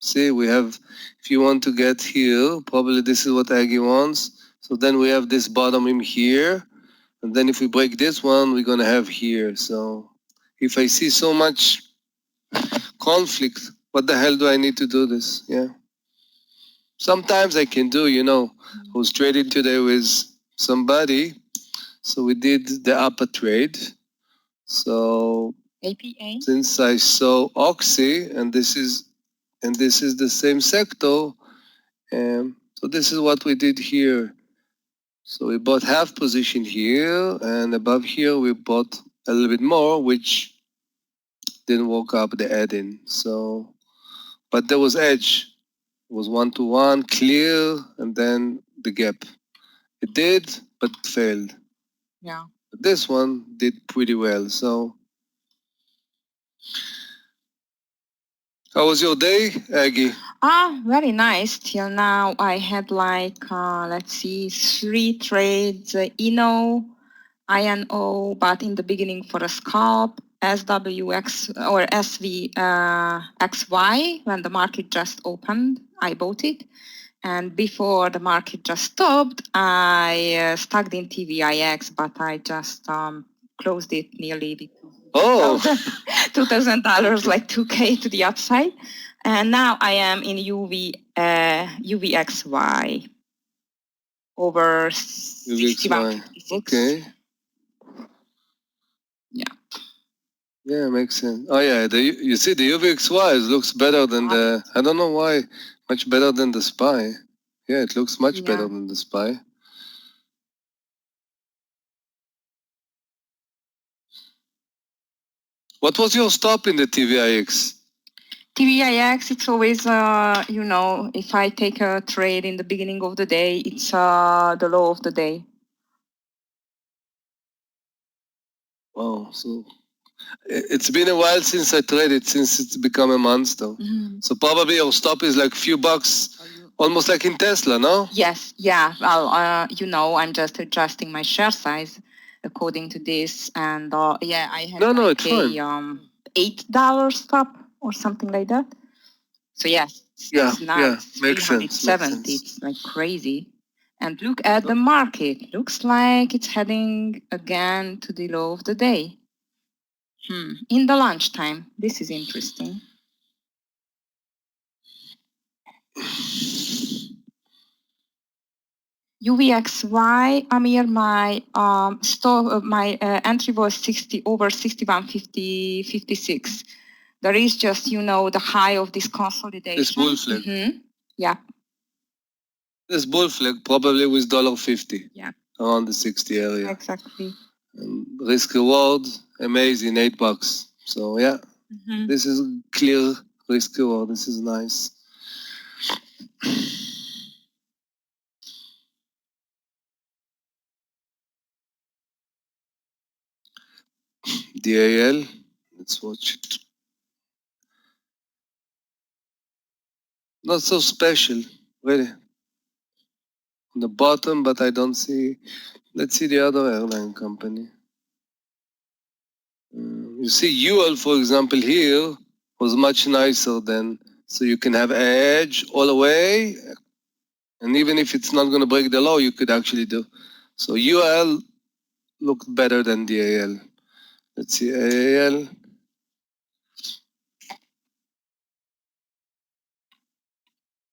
See, we have. If you want to get here, probably this is what Aggie wants. So then we have this bottom in here, and then if we break this one, we're gonna have here. So if I see so much conflict, what the hell do I need to do this? Yeah. Sometimes I can do, I was trading today with somebody. So we did the upper trade. So APA. Since I saw Oxy and this is the same sector, so this is what we did here. So we bought half position here and above here we bought a little bit more, which didn't work up the add-in. So but there was edge. It was 1-to-1, clear, and then the gap. It did, but failed. Yeah. But this one did pretty well. So, how was your day, Aggie? Very nice. Till now, I had like, let's see, 3 trades, INO, but in the beginning for a scalp, SWX or SVXY, when the market just opened, I bought it. And before the market just stopped, I stuck in TVIX, but I just closed it nearly $2,000, like 2K to the upside. And now I am in UVXY over 61.56. Okay. Yeah. Yeah, makes sense. Oh yeah, you see the UVXY looks better than the, I don't know why, much better than the SPY. Yeah, it looks much better than the SPY. What was your stop in the TVIX? TVIX, it's always, if I take a trade in the beginning of the day, it's the low of the day. Wow, so it's been a while since I traded, since it's become a monster. Mm-hmm. So probably your stop is like few bucks, almost like in Tesla, no? Yes, yeah. Well, I'm just adjusting my share size according to this, and I had It's fine. $8 stop or something like that. So yes, it's nice. Makes sense. 370. It's like crazy. And look at the market. Looks like it's heading again to the low of the day. In the lunchtime. This is interesting. UVXY, Amir, my entry was 61.56. There is just, the high of this consolidation. This bull flag. Mm-hmm. Yeah. This bull flag probably with $1.50. Yeah. Around the 60 area. Exactly. And risk reward, amazing, $8. So yeah, This is clear risk reward. This is nice. DAL, let's watch it. Not so special, really. On the bottom, but I don't see. Let's see the other airline company. You see, UL, for example, here was much nicer than. So you can have edge all the way, and even if it's not going to break the low, you could actually do. So UL looked better than DAL. Let's see, AAL.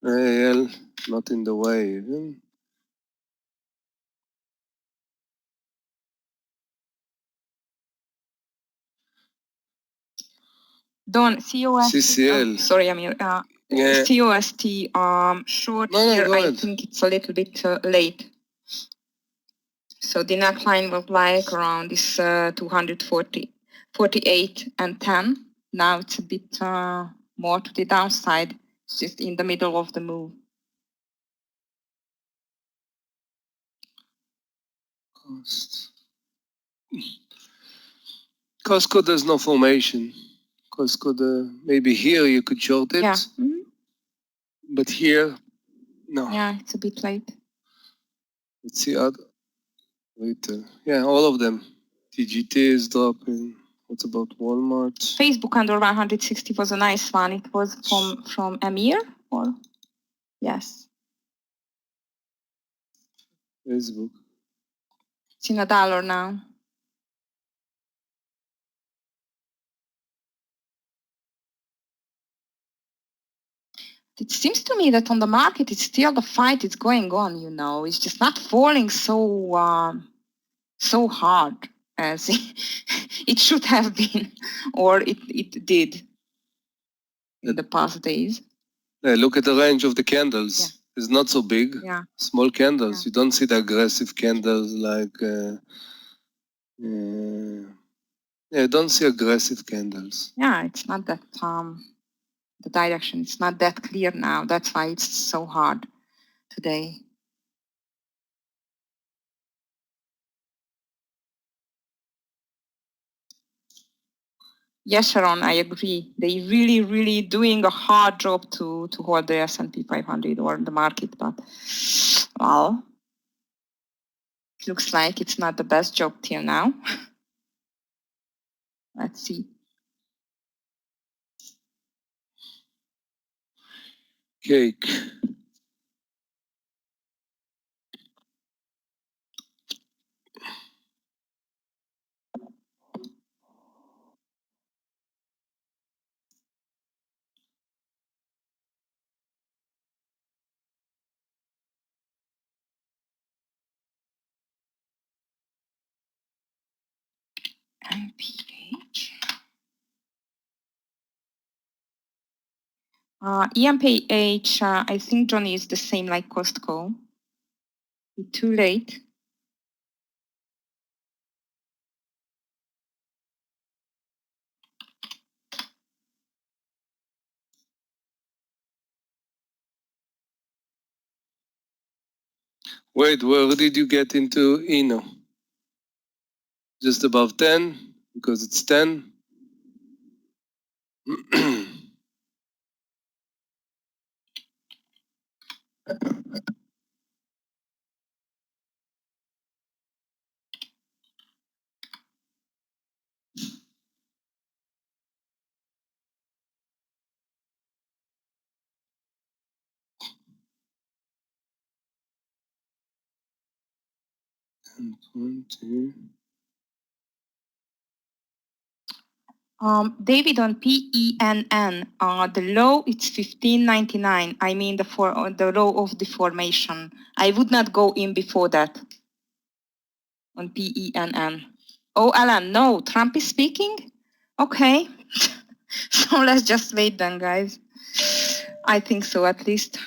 AAL, not in the way even. Don, COST. CCL. Sorry, Amir. COST short here, I think it's a little bit late. So the neckline was like around this 248 and 10. Now it's a bit more to the downside. It's just in the middle of the move. Costco, there's no formation. Costco, maybe here you could short it. Yeah. But here, no. Yeah, it's a bit late. Let's see other retail. Yeah, all of them. TGT is dropping. What about Walmart? Facebook under 160 was a nice one. It was from Amir, or yes. Facebook. It's in $1 now. It seems to me that on the market, it's still the fight is going on. It's just not falling so hard as it should have been, or it did in the past days. Yeah, look at the range of the candles. Yeah. It's not so big. Yeah. Small candles. Yeah. You don't see the aggressive candles like. Yeah, don't see aggressive candles. Yeah, it's not that the direction. It's not that clear now. That's why it's so hard today. Yes, Sharon, I agree. They really doing a hard job to hold the S&P 500 or the market, but well, it looks like it's not the best job till now. Let's see. Cake. MPH. EMPH, I think, Johnny, is the same like Costco. Too late. Wait, where did you get into Eno? Just above 10, because it's 10. And 20. David, on PENN, the low it's 15.99. I mean the low of the formation. I would not go in before that on PENN. Oh, Alan, no, Trump is speaking? Okay. So let's just wait then, guys. I think so, at least.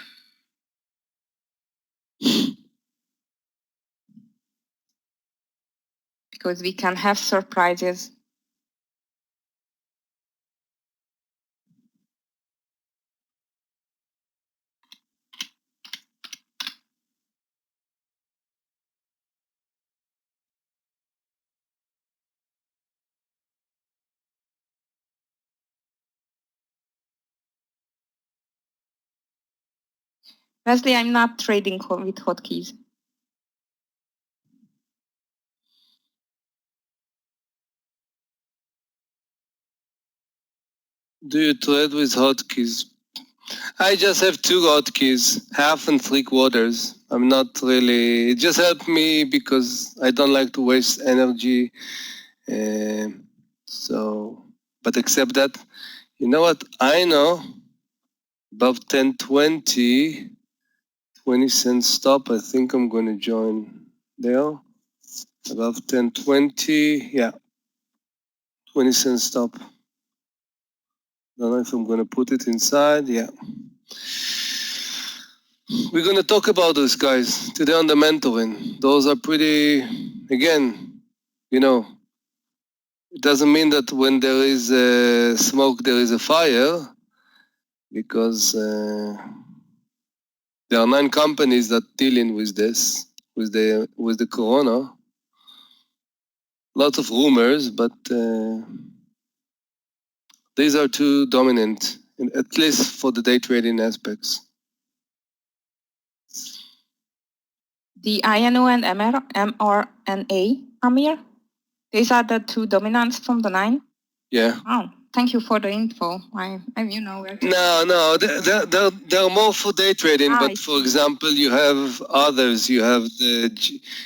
Because we can have surprises. Leslie, I'm not trading with hotkeys. Do you trade with hotkeys? I just have 2 hotkeys, half and 3/4. I'm not really, it just helped me because I don't like to waste energy. But except that, you know what? I know above 10.20, 20-cent stop. I think I'm going to join there. Above 10.20, yeah, 20-cent stop. Don't know if I'm going to put it inside. Yeah. We're going to talk about those guys today on the mentoring. Those are pretty, again, you know, it doesn't mean that when there is smoke, there is a fire, because there are 9 companies that dealing with this, with the corona. Lots of rumors, but these are 2 dominant, at least for the day trading aspects. The INO and mRNA, Amir? These are the 2 dominants from the 9? Yeah. Oh, thank you for the info. I you know. No, they're more for day trading. But for example, you have others. You have the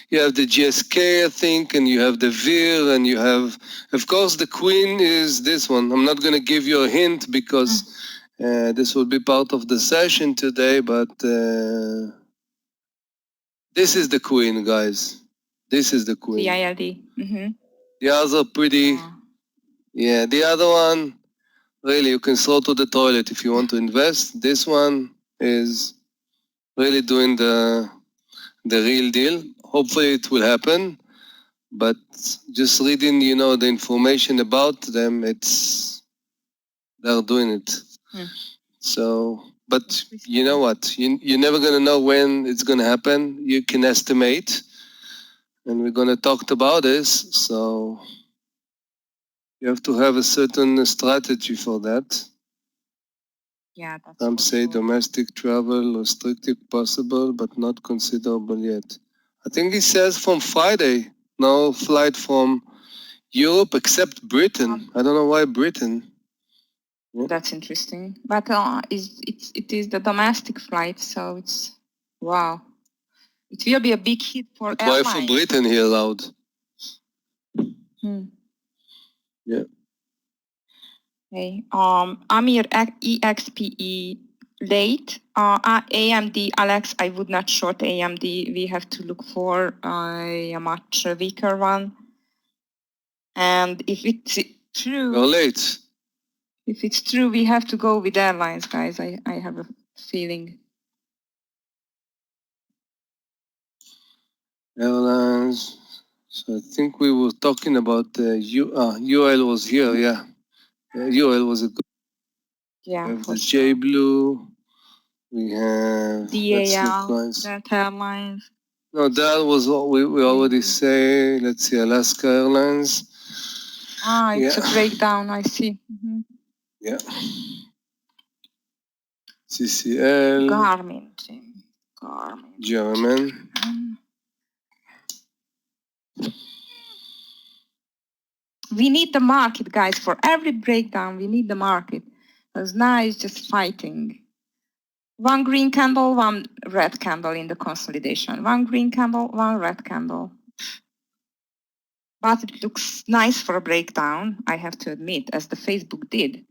GSK, I think, and you have the VIR, and you have, of course, the Queen is this one. I'm not going to give you a hint because this will be part of the session today. But this is the Queen, guys. This is the Queen. The ILD. Mm-hmm. The other pretty. Yeah, the other one. Really, you can throw to the toilet if you want to invest. This one is really doing the real deal. Hopefully it will happen. But just reading, the information about them, they're doing it. So, but you know what? You're never going to know when it's going to happen. You can estimate, and we're going to talk about this. So you have to have a certain strategy for that. Yeah, that's Some for say sure. domestic travel restricted possible, but not considerable yet. I think he says from Friday, no flight from Europe except Britain. I don't know why Britain. Yeah. That's interesting. But it is the domestic flight, so it's wow. It will be a big hit for But why airlines. for Britain he allowed? Yeah. Okay. Amir EXPE late. AMD Alex, I would not short AMD. We have to look for a much weaker one. And if it's true, You're late. if it's true, we have to go with airlines, guys. I have a feeling. Airlines. So I think we were talking about UL was here, yeah. UL was a good. Yeah, We have for the sure. J Blue. We have let's look, DAL, guys. Delta Airlines. No, that was what we already say. Let's see, Alaska Airlines. It's Yeah. a breakdown, I see. Yeah. CCL. Garmin. German. We need the market, guys. For every breakdown, we need the market. Because now it's just fighting. One green candle, one red candle in the consolidation. One green candle, one red candle. But it looks nice for a breakdown, I have to admit, as the Facebook did.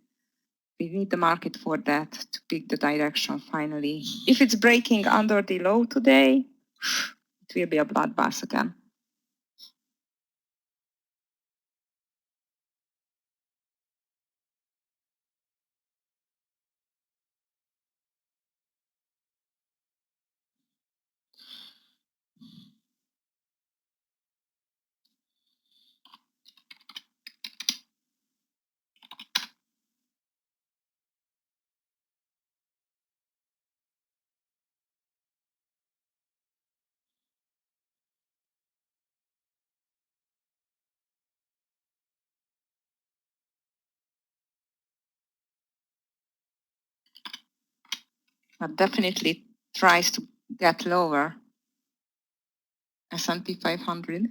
We need the market for that to pick the direction finally. If it's breaking under the low today, it will be a bloodbath again. But definitely tries to get lower. S&P 500.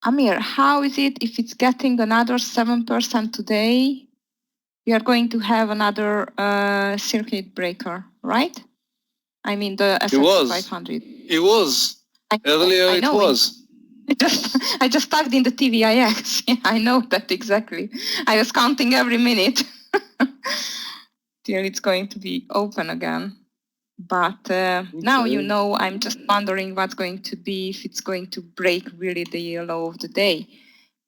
Amir, how is it if it's getting another 7% today? We are going to have another circuit breaker, right? I mean the S&P 500. It was. Earlier I it know was. I just tagged in the TVIX. I know that exactly. I was counting every minute till it's going to be open again. But now you know, I'm just wondering what's going to be, if it's going to break really the low of the day.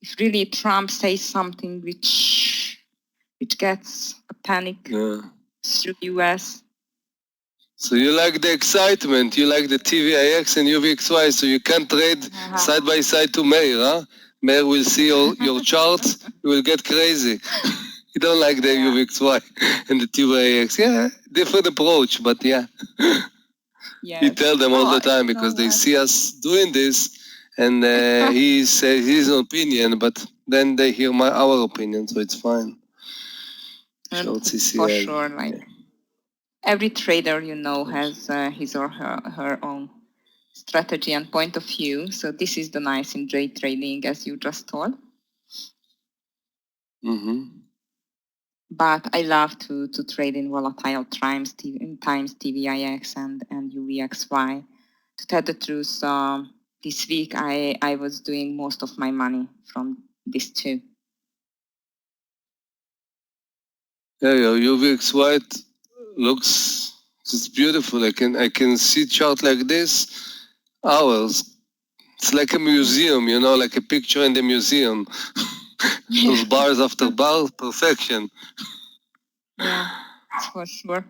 If really Trump says something which gets a panic through US. So you like the excitement, you like the TVIX and UVXY, so you can't trade side by side to Meir, huh? Meir will see your charts, you will get crazy. You don't like the UVXY and the TVIX. Yeah, different approach, but yeah. He tell them all the time because they see us doing this and he says his opinion, but then they hear our opinion, so it's fine. Short CCL. For sure, like every trader you know has his or her own strategy and point of view. So this is the nice in day trading, as you just told. But I love to trade in volatile times TVIX and UVXY. to tell the truth, this week I was doing most of my money from these two. Yeah, your UVX white looks just beautiful. I can see chart like this hours. It's like a museum, you know, like a picture in the museum. Those bars after bars, perfection. Yeah, that's for sure.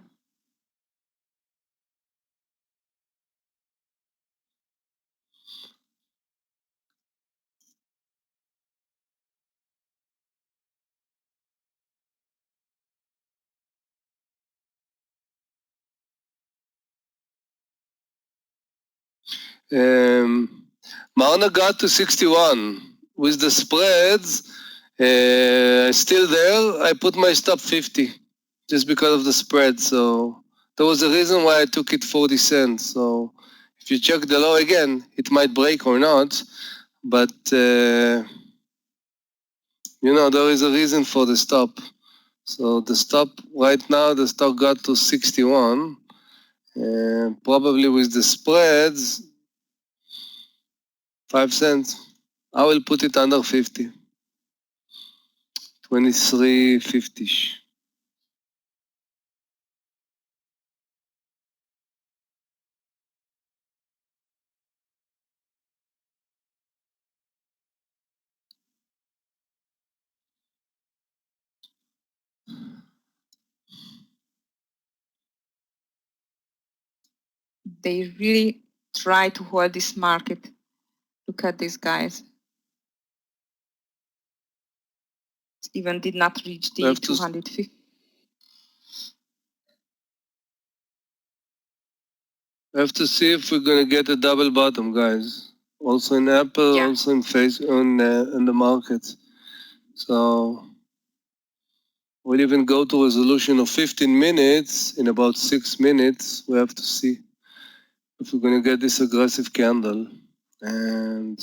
Marna got to 61 with the spreads. Still there. I put my stop 50 just because of the spread. So there was a reason why I took it 40 cents. So if you check the low again, it might break or not. But you know, there is a reason for the stop. So the stop right now, the stock got to 61. Probably with the spreads, 5 cents. I will put it under 50. 23.50. They really try to hold this market. Look at these guys. Even did not reach the 250. I have to see if we're gonna get a double bottom, guys. Also in Apple, Yeah. also in in the market. So we'll even go to resolution of 15 minutes in about 6 minutes. We have to see if we're gonna get this aggressive candle. And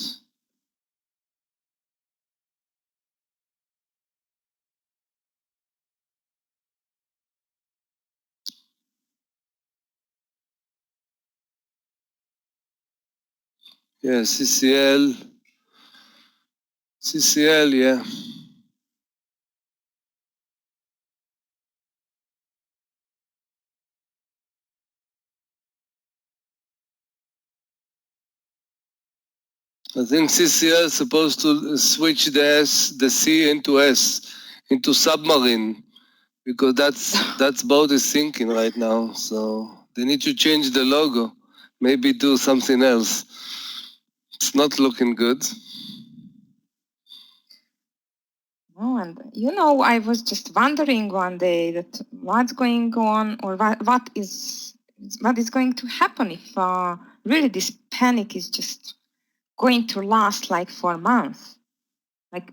yeah, CCL, yeah. I think CCL is supposed to switch the C into S, into submarine, because that's boat is sinking right now. So they need to change the logo, maybe do something else. It's not looking good. Oh, and you know, I was just wondering one day that what's going on, or what is going to happen if really this panic is just going to last like 4 months. Like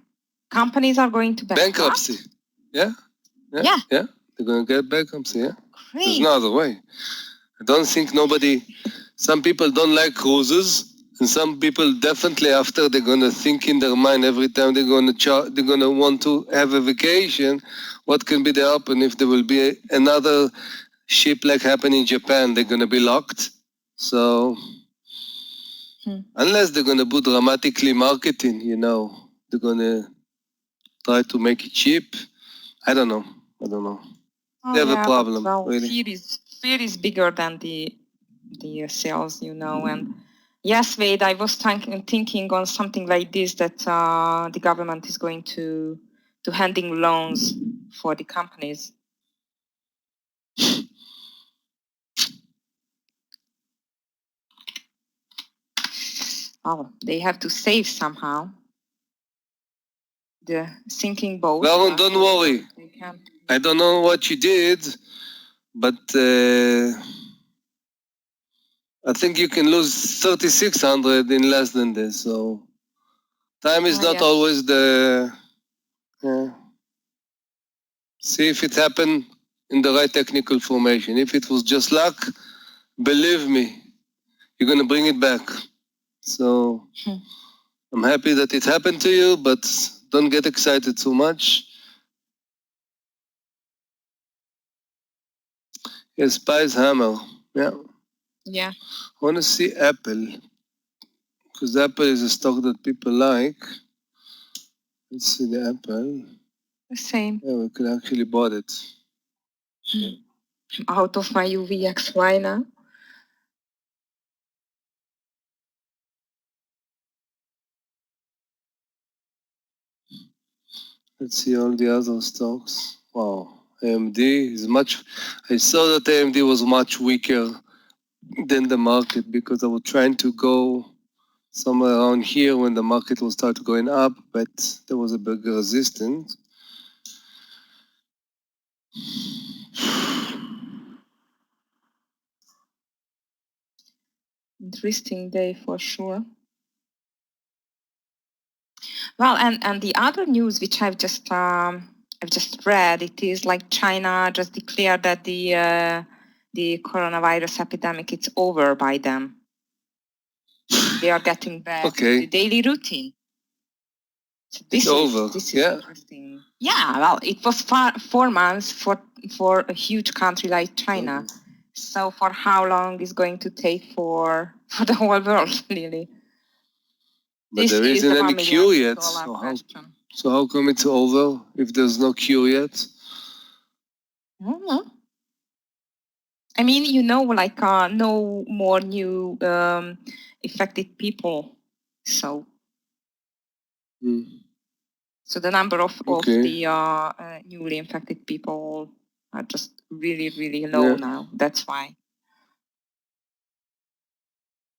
companies are going to Bankruptcy. Yeah. They're going to get bankruptcy. Yeah. Great. There's no other way. I don't think some people don't like cruises. And some people definitely, after they're gonna think in their mind every time they're gonna want to have a vacation, what can be the happen if there will be another ship like happened in Japan? They're gonna be locked. So unless they're gonna put dramatically marketing, you know, they're gonna try to make it cheap. I don't know. They have a problem. Well, really. fear is bigger than the sales, you know. And yes, Wade, I was thinking on something like this, that the government is going to handing loans for the companies. Oh, they have to save somehow. The sinking boat. Well, don't worry. I don't know what you did, but I think you can lose 3,600 in less than this. So time is not always the. See if it happened in the right technical formation. If it was just luck, believe me, you're gonna bring it back. So I'm happy that it happened to you, but don't get excited too much. Yes, Spice Hammer. Yeah. Yeah. I want to see Apple, because Apple is a stock that people like. Let's see the Apple. The same. Yeah, we could actually bought it. I'm out of my UVXY now. Let's see all the other stocks. Wow, AMD is much. I saw that AMD was much weaker than the market because I was trying to go somewhere around here when the market will start going up, but there was a big resistance. Interesting day for sure. Well, and the other news which I've just read, it is like China just declared that the coronavirus epidemic it's over by them. They are getting back to the daily routine. So this is interesting. Yeah, well, it was 4 months for a huge country like China. So for how long is going to take for the whole world, really? But there isn't any cure yet. So how come it's over if there's no cure yet? I don't know. I mean, like no more new affected people. So. So the number of the newly infected people are just really, really low now. That's why.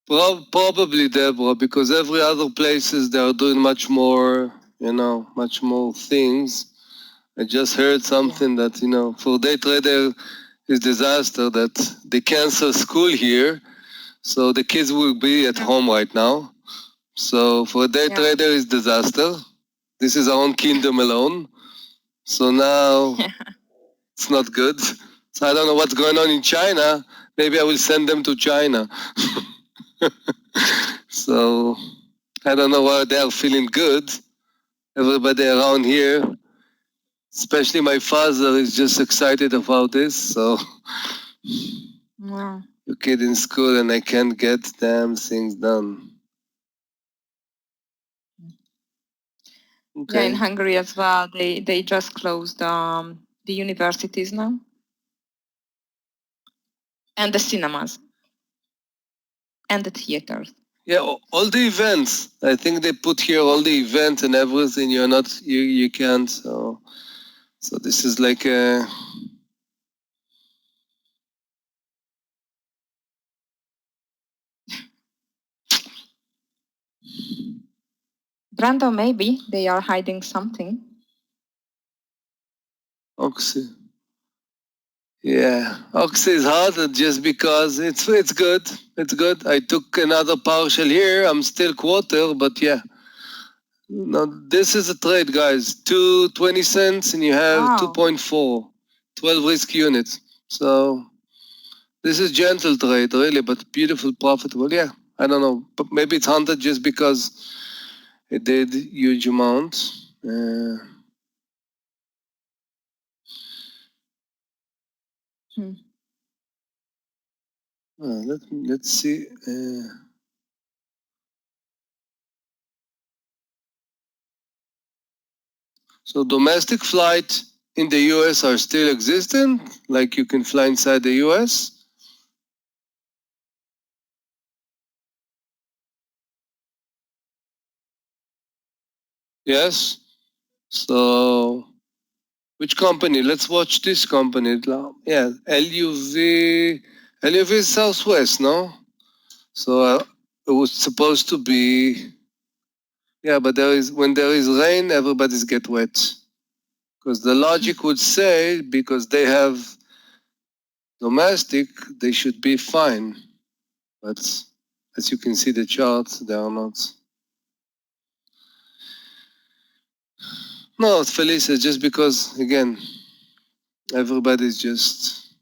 Probably, Deborah, because every other places they are doing much more, much more things. I just heard something that, for day trader is disaster that they cancel school here. So the kids will be at home right now. So for a day trader is disaster. This is our own kingdom alone. So now it's not good. So I don't know what's going on in China. Maybe I will send them to China. So I don't know why they are feeling good. Everybody around here, especially my father, is just excited about this. So your kid in school and I can't get damn things done. Okay. Yeah, in Hungary as well, they just closed the universities now and the cinemas and the theaters. Yeah, all the events. I think they put here all the events and everything. You can't. So this is like a. Brando, maybe they are hiding something. Oxy. Yeah, Oxy is hard just because it's good. It's good. I took another partial here. I'm still quarter, but yeah. Now this is a trade, guys. 20 cents and you have 2.4, 12 risk units. So this is gentle trade, really, but beautiful, profitable. Yeah, I don't know, but maybe it's hunted just because it did huge amount. Let's see. So domestic flight in the US are still existent, like you can fly inside the US. Yes. So which company? Let's watch this company. Yeah, LUV. LUV is Southwest, no? So it was supposed to be. Yeah, but when there is rain, everybody's get wet. Because the logic would say, because they have domestic, they should be fine. But as you can see the charts, they are not. No, Felicia, just because, again, everybody's just.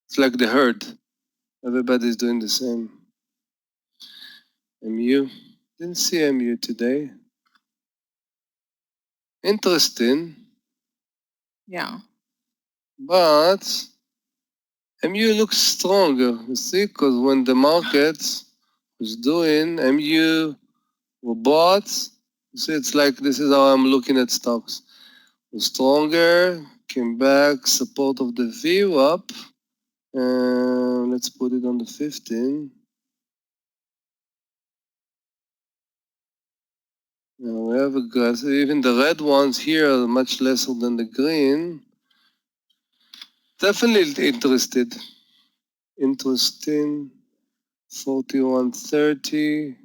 It's like the herd. Everybody's doing the same. MU. Didn't see MU today. Interesting. Yeah. But MU looks stronger, you see, because when the market was doing, MU were bought. You see, it's like this is how I'm looking at stocks. Was stronger, came back, support of the view up. Let's put it on the 15. Now we have a grass. Even the red ones here are much lesser than the green. Definitely interested. Interesting. 41.30.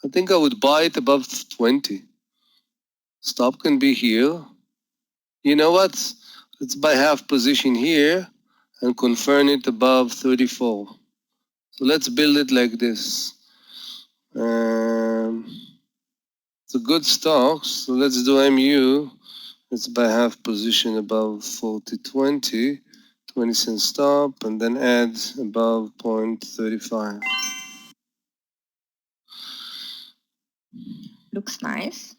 I think I would buy it above 20. Stop can be here. You know what? Let's buy half position here and confirm it above 34. So let's build it like this. It's a good stock, so let's do MU. Let's buy half position above 40.20, 20 cent stop, and then add above 0.35. Looks nice.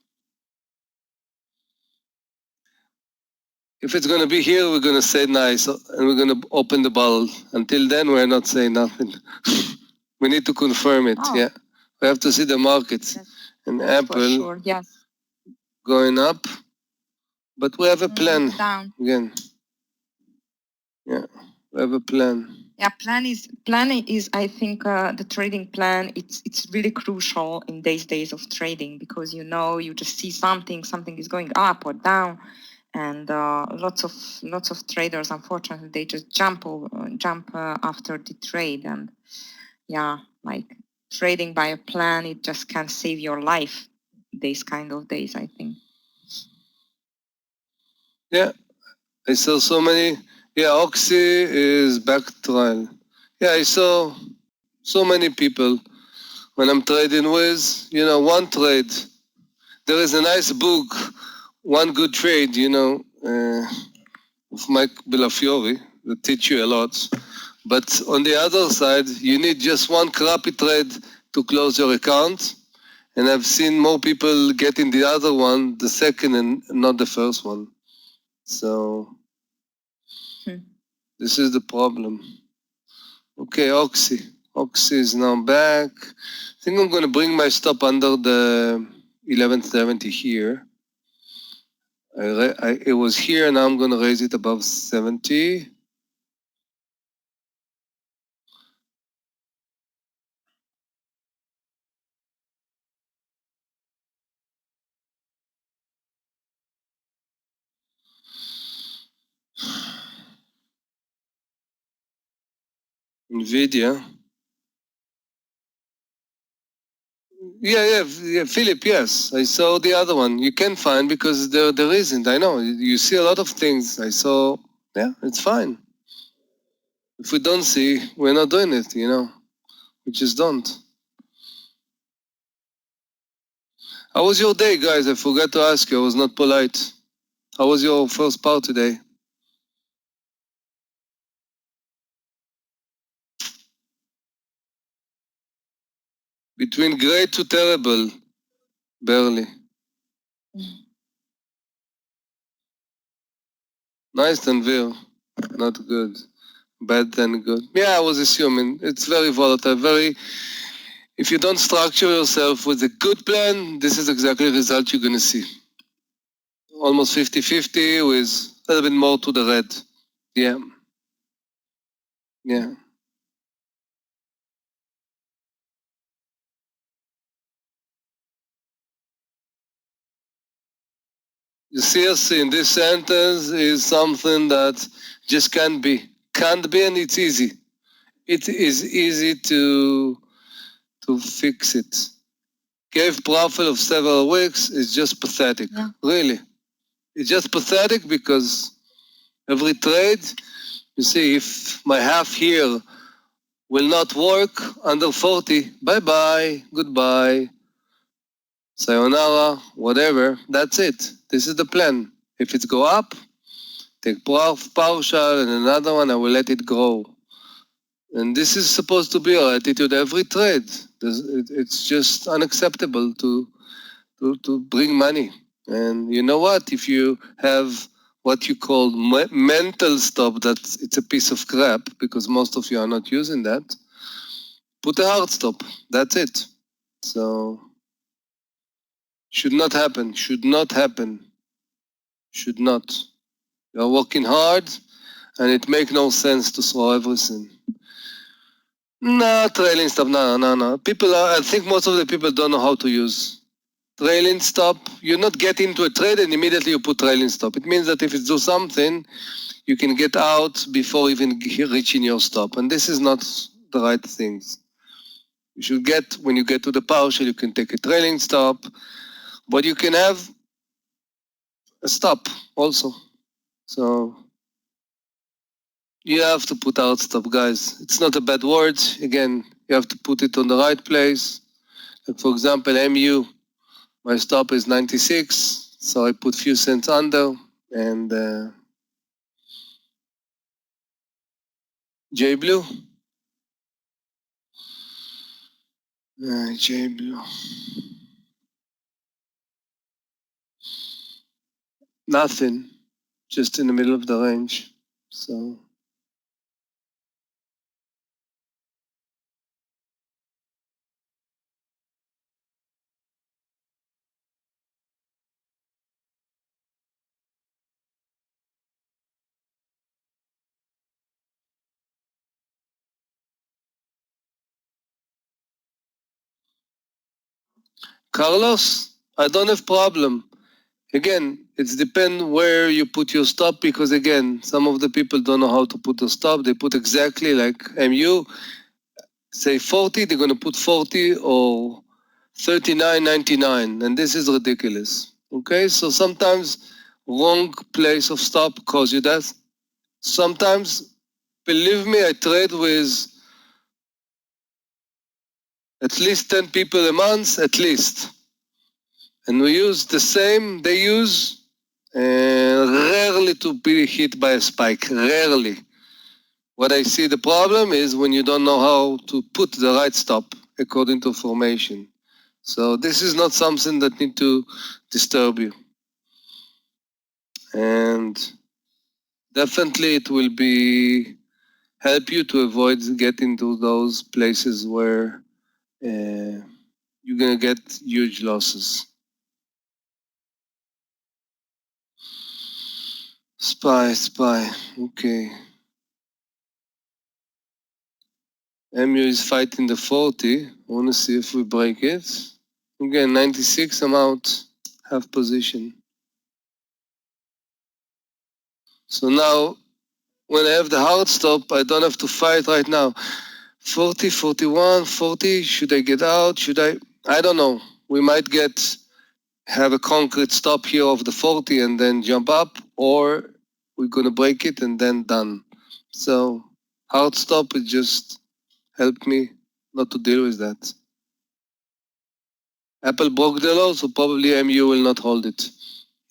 If it's going to be here, we're going to say nice, and we're going to open the bottle. Until then, we're not saying nothing. We need to confirm it, yeah. We have to see the markets. And Apple for sure, yes. Going up, but we have a plan Down. again. Yeah, we have a plan. Yeah, plan is I think the trading plan. It's really crucial in these days of trading because you just see something is going up or down, and lots of traders, unfortunately, they just jump after the trade, and yeah, like trading by a plan, it just can save your life. These kind of days, I think. Yeah, I saw so many. Yeah, Oxy is back trial. Yeah, I saw so many people when I'm trading with, one trade. There is a nice book, One Good Trade, of Mike Bellafiore that teach you a lot. But on the other side, you need just one crappy trade to close your account. And I've seen more people getting the other one, the second and not the first one. So this is the problem. Okay, Oxy. Oxy is now back. I think I'm going to bring my stop under the 1170 here. It was here, now I'm going to raise it above 70. NVIDIA. Yeah, Philip, yes. I saw the other one. You can find because there isn't. I know. You see a lot of things. I saw, yeah, it's fine. If we don't see, we're not doing it, We just don't. How was your day, guys? I forgot to ask you. I was not polite. How was your first part today? Between great to terrible, barely. Nice than Tanvir, not good. Bad than good. Yeah, I was assuming. It's very volatile, if you don't structure yourself with a good plan, this is exactly the result you're going to see. Almost 50-50 with a little bit more to the red. Yeah. Yeah. The CSC in this sentence is something that just can't be. Can't be, and it's easy. It is easy to fix it. Gave profit of several weeks is just pathetic. Yeah. Really. It's just pathetic because every trade, you see, if my half here will not work under 40, bye-bye, goodbye, sayonara, whatever, that's it. This is the plan. If it's go up, take partial and another one, I will let it grow. And this is supposed to be our attitude every trade. It's just unacceptable to bring money. And you know what? If you have what you call mental stop, it's a piece of crap because most of you are not using that. Put a hard stop. That's it. So should not happen. Should not happen. Should not. You're working hard, and it makes no sense to throw everything. No, trailing stop. No. I think most of the people don't know how to use trailing stop. You not get into a trade and immediately you put trailing stop. It means that if it do something, you can get out before even reaching your stop. And this is not the right things. You should get, when you get to the partial, you can take a trailing stop, but you can have a stop also. So you have to put out stop, guys. It's not a bad word. Again, you have to put it on the right place. Like for example, MU, my stop is 96, so I put few cents under, and J Blue. J Blue. Nothing, just in the middle of the range. So Carlos, I don't have problem. Again, it's depend where you put your stop because again, some of the people don't know how to put a stop. They put exactly like MU, say 40, they're gonna put 40 or 39.99, and this is ridiculous. Okay, so sometimes wrong place of stop cause you that. Sometimes, believe me, I trade with at least 10 people a month, at least. And we use the same they use, rarely to be hit by a spike, rarely. What I see the problem is when you don't know how to put the right stop according to formation. So this is not something that need to disturb you. And definitely it will be help you to avoid getting to those places where you're gonna get huge losses. Spy, okay. MU is fighting the 40. I want to see if we break it. Again, 96, I'm out, half position. So now, when I have the hard stop, I don't have to fight right now. 40, 41, 40, should I get out? Should I don't know. We might have a concrete stop here of the 40 and then jump up, or we're going to break it and then done. So hard stop, it just helped me not to deal with that. Apple broke the law, so probably MU will not hold it.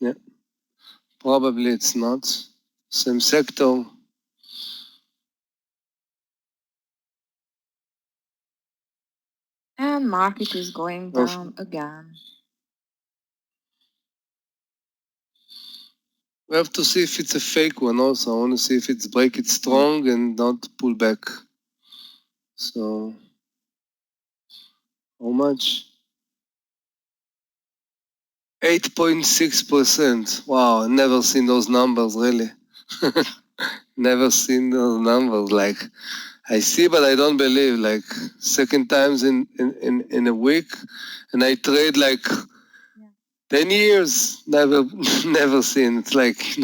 Yeah, probably it's not. Same sector. And market is going down again. We have to see if it's a fake one also. I want to see if it's break it strong and not pull back. So, how much? 8.6%. Wow, never seen those numbers, really. Never seen those numbers. Like, I see, but I don't believe. Like, second times in a week, and I trade like 10 years. Never seen. It's like,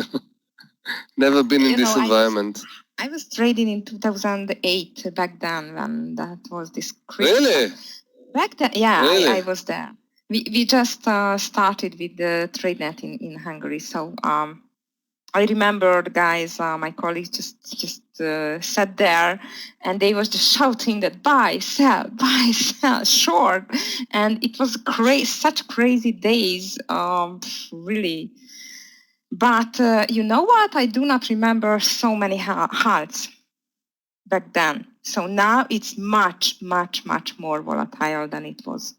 never been in this environment. I was trading in 2008 back then when that was this crazy. Really? Back then, yeah, Really? I was there. We just started with the Tradenet in Hungary. So I remember the guys, my colleagues just sat there and they was just shouting that buy, sell, short. And it was such crazy days, really. But you know what? I do not remember so many halts. back then. So now it's much, much, much more volatile than it was.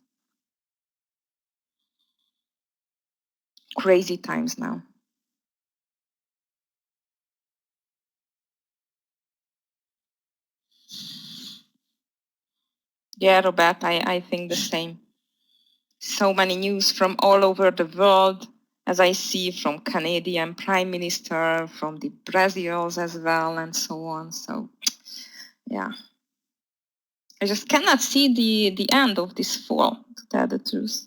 Crazy times now. Yeah, Robert, I think the same. So many news from all over the world, as I see from Canadian Prime Minister, from the Brazils as well, and so on. So, yeah. I just cannot see the end of this fall, to tell the truth.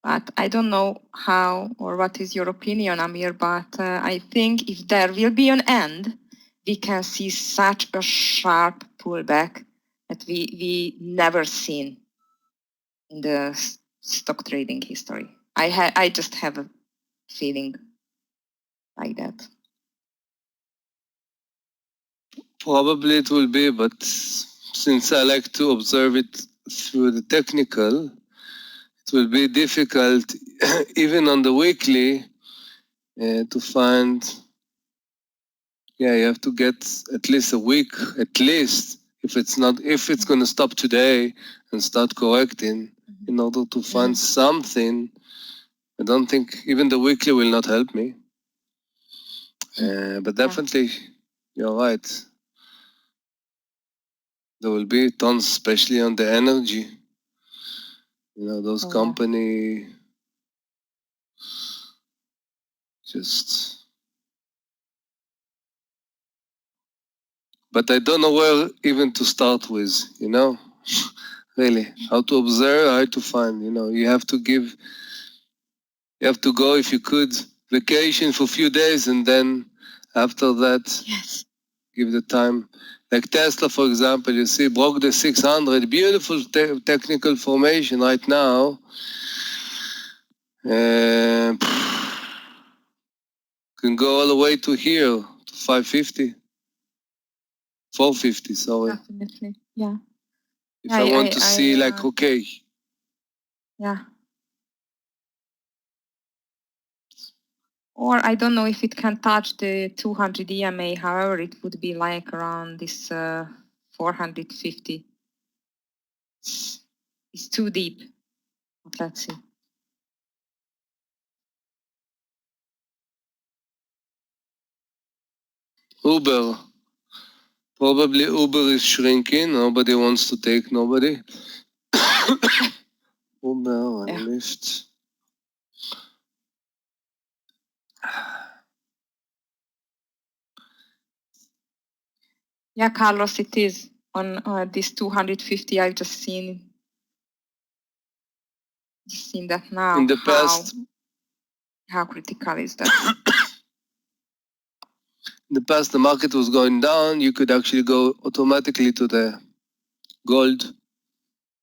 But I don't know how or what is your opinion, Amir, but I think if there will be an end, we can see such a sharp pullback that we never seen in the stock trading history. I just have a feeling like that. Probably it will be, but since I like to observe it through the technical, it will be difficult, even on the weekly, to find. Yeah, you have to get at least a week, at least, if it's going to stop today and start correcting, in order to find something. I don't think even the weekly will not help me. But definitely, you're right. There will be tons, especially on the energy. Those company just. But I don't know where even to start with, really. How to observe, how to find, you have to go, if you could, vacation for a few days, and then after that, give the time. Like Tesla, for example, you see, broke the 600, beautiful technical formation right now. Can go all the way to here, to 550. 450, sorry. Definitely, yeah. If I want to see, okay. Yeah. Or I don't know if it can touch the 200 EMA, however, it would be like around this 450. It's too deep. But let's see. Uber. Probably Uber is shrinking. Nobody wants to take nobody. Uber and Lyft. Yeah, Carlos, it is on this 250. I've just seen that now. In the past, how critical is that? in the past, the market was going down. You could actually go automatically to the gold.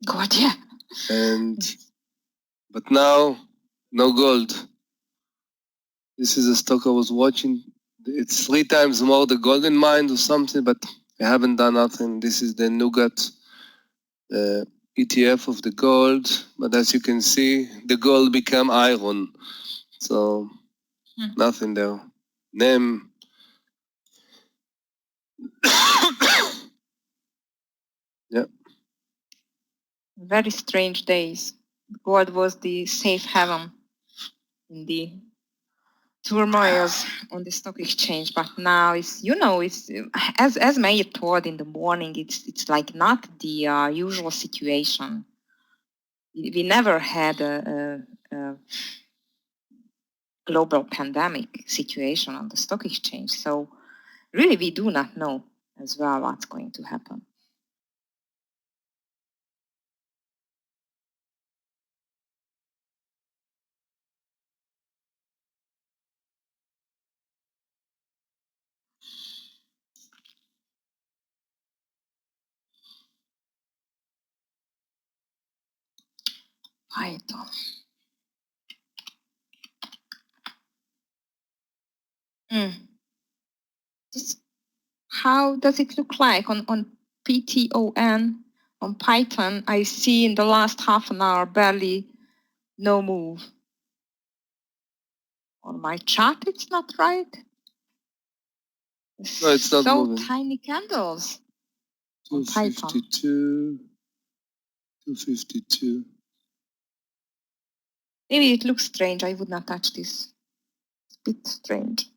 Gold, yeah. But now, no gold. This is a stock I was watching. It's 3 times more the golden mine or something, but I haven't done nothing. This is the Nougat ETF of the gold. But as you can see, the gold became iron. So nothing there. NEM. Yeah. Very strange days. Gold was the safe haven in the turmoils on the stock exchange, but now it's as Meir told in the morning, it's like not the usual situation. We never had a global pandemic situation on the stock exchange, so really we do not know as well what's going to happen. Python. How does it look like on PTON on Python, I see in the last half an hour barely no move. On my chart, it's not right. No, it's not so moving. Tiny candles. On Python. 252. 252. Maybe it looks strange. I would not touch this. It's a bit strange.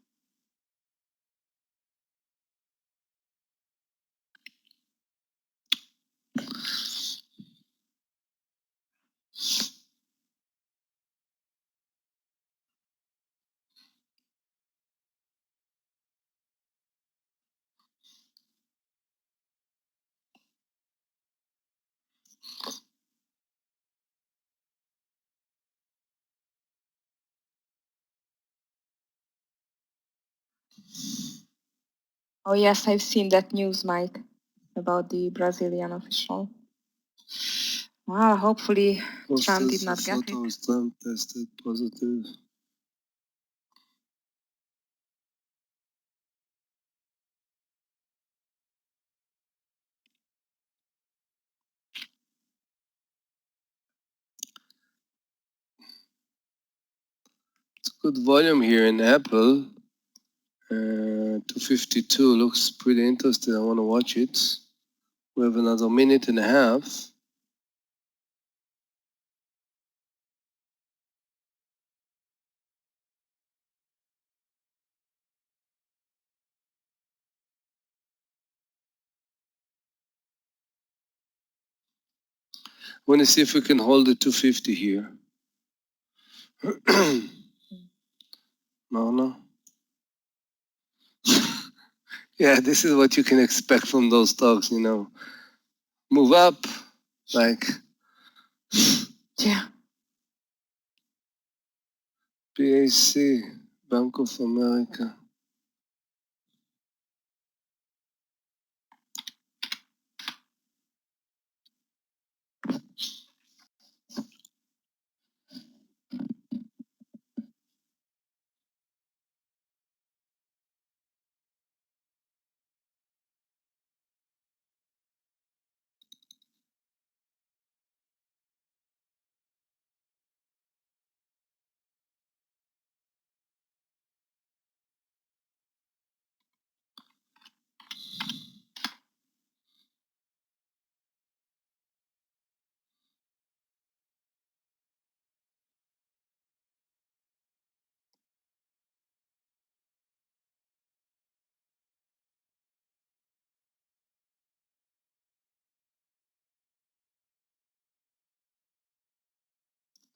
Oh yes, I've seen that news, Mike, about the Brazilian official. Wow, hopefully Trump did not get it. Trump tested positive. It's good volume here in Apple. 252 looks pretty interesting. I want to watch it. We have another minute and a half. I want to see if we can hold the 250 here. No. Yeah, this is what you can expect from those stocks, you know. Move up, like. Yeah. BAC, Bank of America.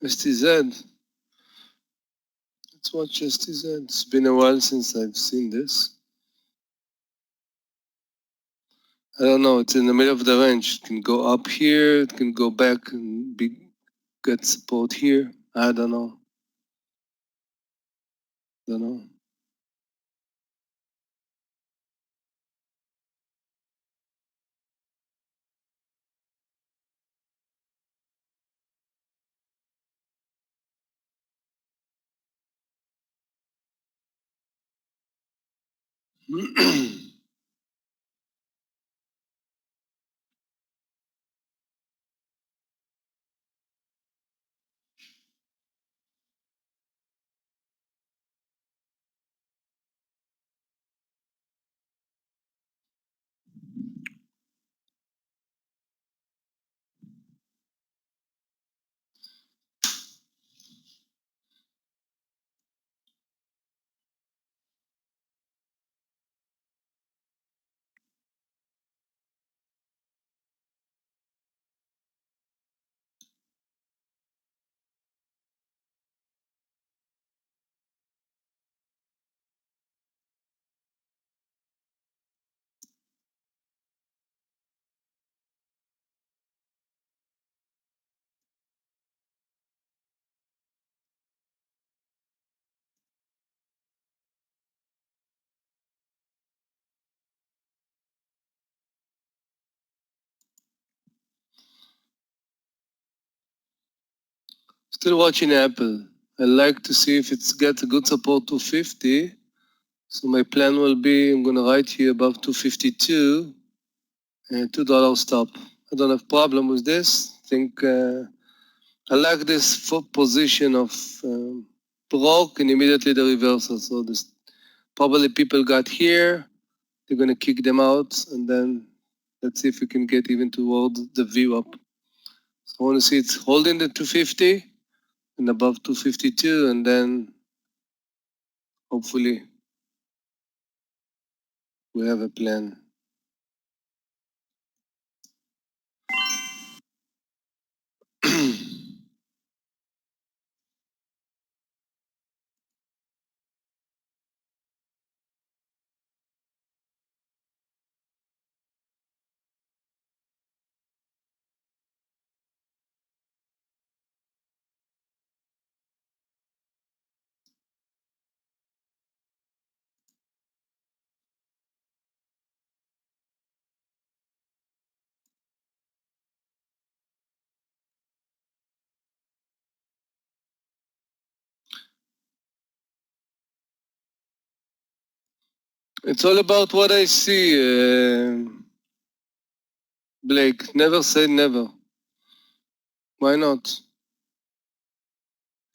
STZ. Let's watch STZ. It's been a while since I've seen this. I don't know, it's in the middle of the range. It can go up here, it can go back and get support here. I don't know. Still watching Apple. I like to see if it's got a good support 250. So my plan will be, I'm gonna write here above 252 and $2 stop. I don't have problem with this. I think I like this position of Barak and immediately the reversal. So this probably people got here. They're gonna kick them out, and then let's see if we can get even toward the view up. So I want to see it's holding the 250 and above 252, and then hopefully we have a plan. It's all about what I see, Blake. Never say never. Why not?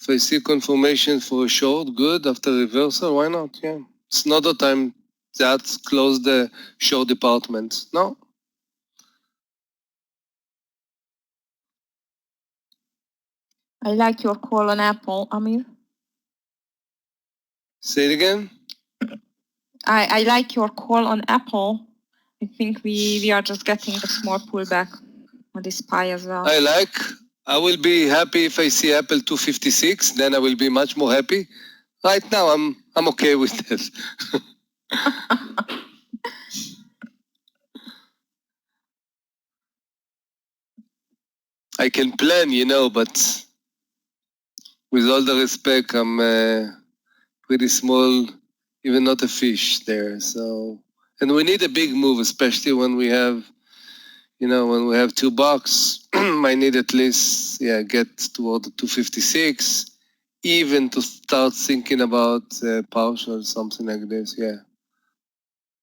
If I see confirmation for a short, good. After reversal, why not? Yeah. It's not the time that close the short department. No. I like your call on Apple, Amir. Say it again. I like your call on Apple. I think we are just getting a small pullback on this pie as well. I will be happy if I see Apple 256, then I will be much more happy. Right now, I'm okay with this. I can plan, but with all the respect, I'm pretty small, even not a fish there. So, and we need a big move, especially when we have, when we have $2. I need at least, get toward the 256, even to start thinking about partial, something like this. Yeah.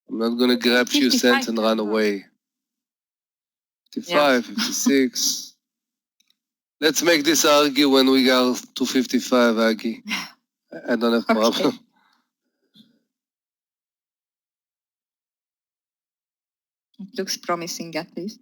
I'm not going to grab a few cents and run away. 55, 56. Let's make this argue when we go to 55, Aggie. I don't have problem. It looks promising at least.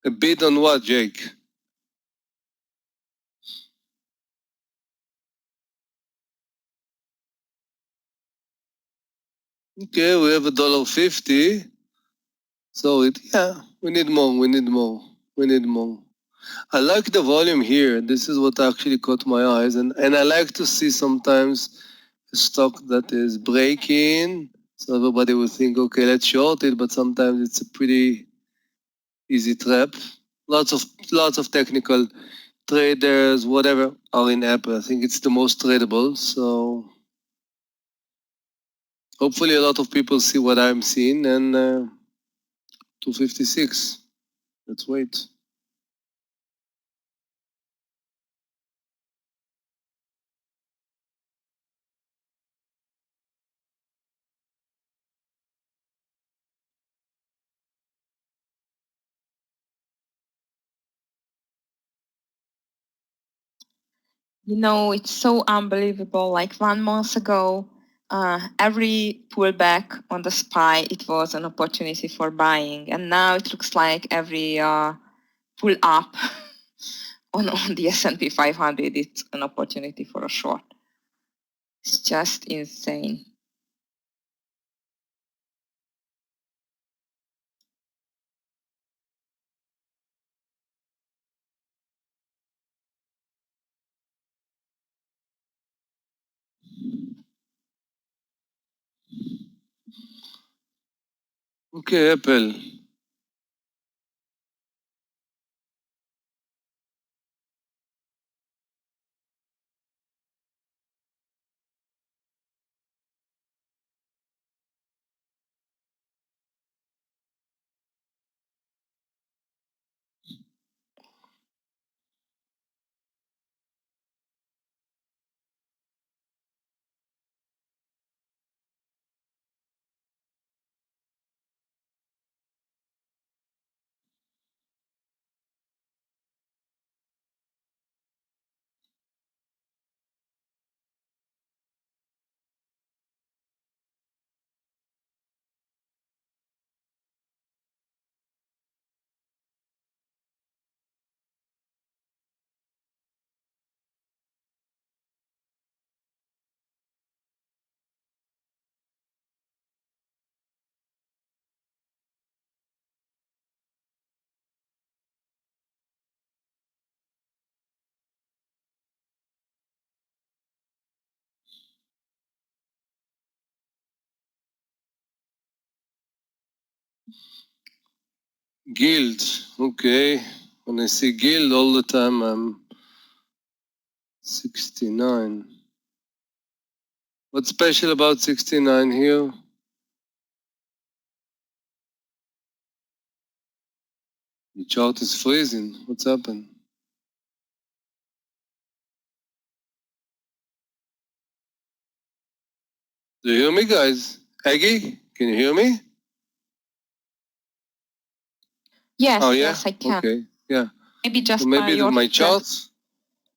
A bid on what, Jake? Okay, we have $1.50. So we need more. I like the volume here. This is what actually caught my eyes. And I like to see sometimes a stock that is breaking. So everybody will think, okay, let's short it, but sometimes it's a pretty easy trap. Lots of technical traders, whatever, are in Apple. I think it's the most tradable. So hopefully a lot of people see what I'm seeing, and 256. Let's wait. You know, it's so unbelievable. Like 1 month ago, every pullback on the SPY, it was an opportunity for buying. And now it looks like every pull up on the S&P 500, it's an opportunity for a short. It's just insane. Okay, Apple. Guild. Okay. When I see Guild all the time, I'm 69. What's special about 69 here? The chart is freezing. What's happened? Do you hear me, guys? Aggie, can you hear me? Yes, Oh, yeah? yes, I can. Okay, yeah. Maybe just So maybe your my charts?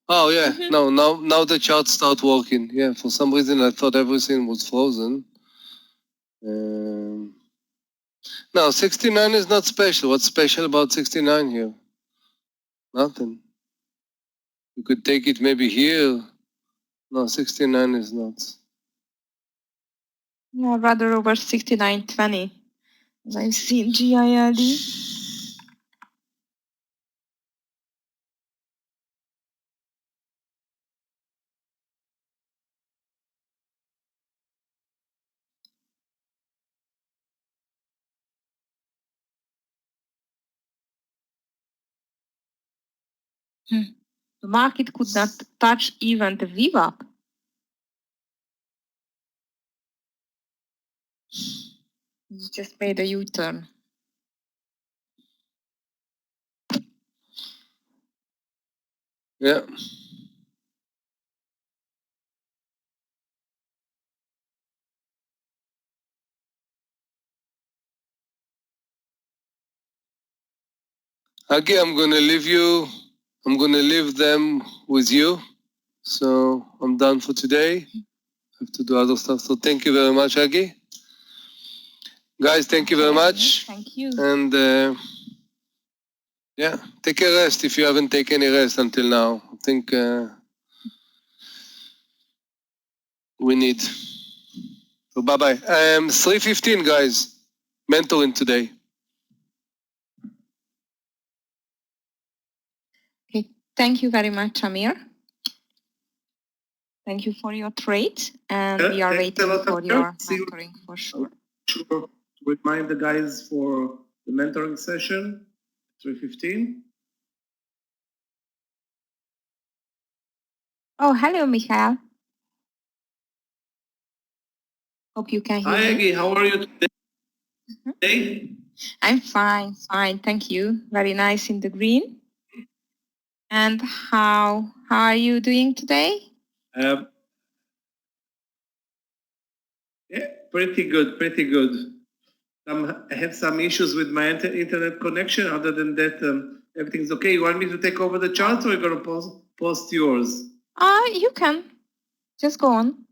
Oh, yeah. No, now the charts start working. Yeah, for some reason I thought everything was frozen. No, 69 is not special. What's special about 69 here? Nothing. You could take it maybe here. No, 69 is not. Yeah, rather over 69.20, as I've seen GILD. The market could not touch even the VWAP. It just made a U-turn. Yeah. Aggie, I'm gonna leave them with you. So I'm done for today. I have to do other stuff. So thank you very much, Aggie. Guys, thank you very much. Thank you. And yeah, take a rest if you haven't taken any rest until now. I think we need. So bye-bye. 3:15, guys. Mentoring today. Okay. Thank you very much, Amir. Thank you for your trade, and we are waiting for your mentoring for sure. Sure. Remind the guys for the mentoring session, 3:15. Oh, hello, Michael. Hope you can hear Hi, me. Aggie. How are you today? I'm fine, fine. Thank you. Very nice in the green. And how are you doing today? Yeah, pretty good, pretty good. I have some issues with my internet connection. Other than that, everything's okay. You want me to take over the charts, or you're going to post yours? You can. Just go on.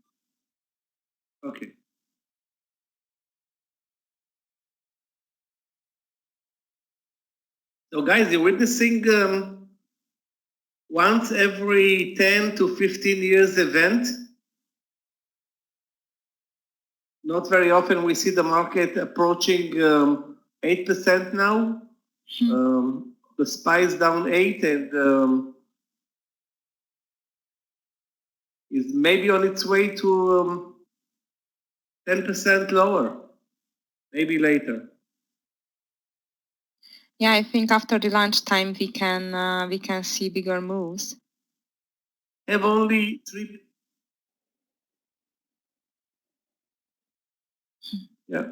Okay. So guys, you're witnessing once every 10 to 15 years event. Not very often we see the market approaching 8% now. The SPY is down 8 and is maybe on its way to 10% lower, maybe later. Yeah, I think after the lunchtime we can see bigger moves. Have only 3. Yeah.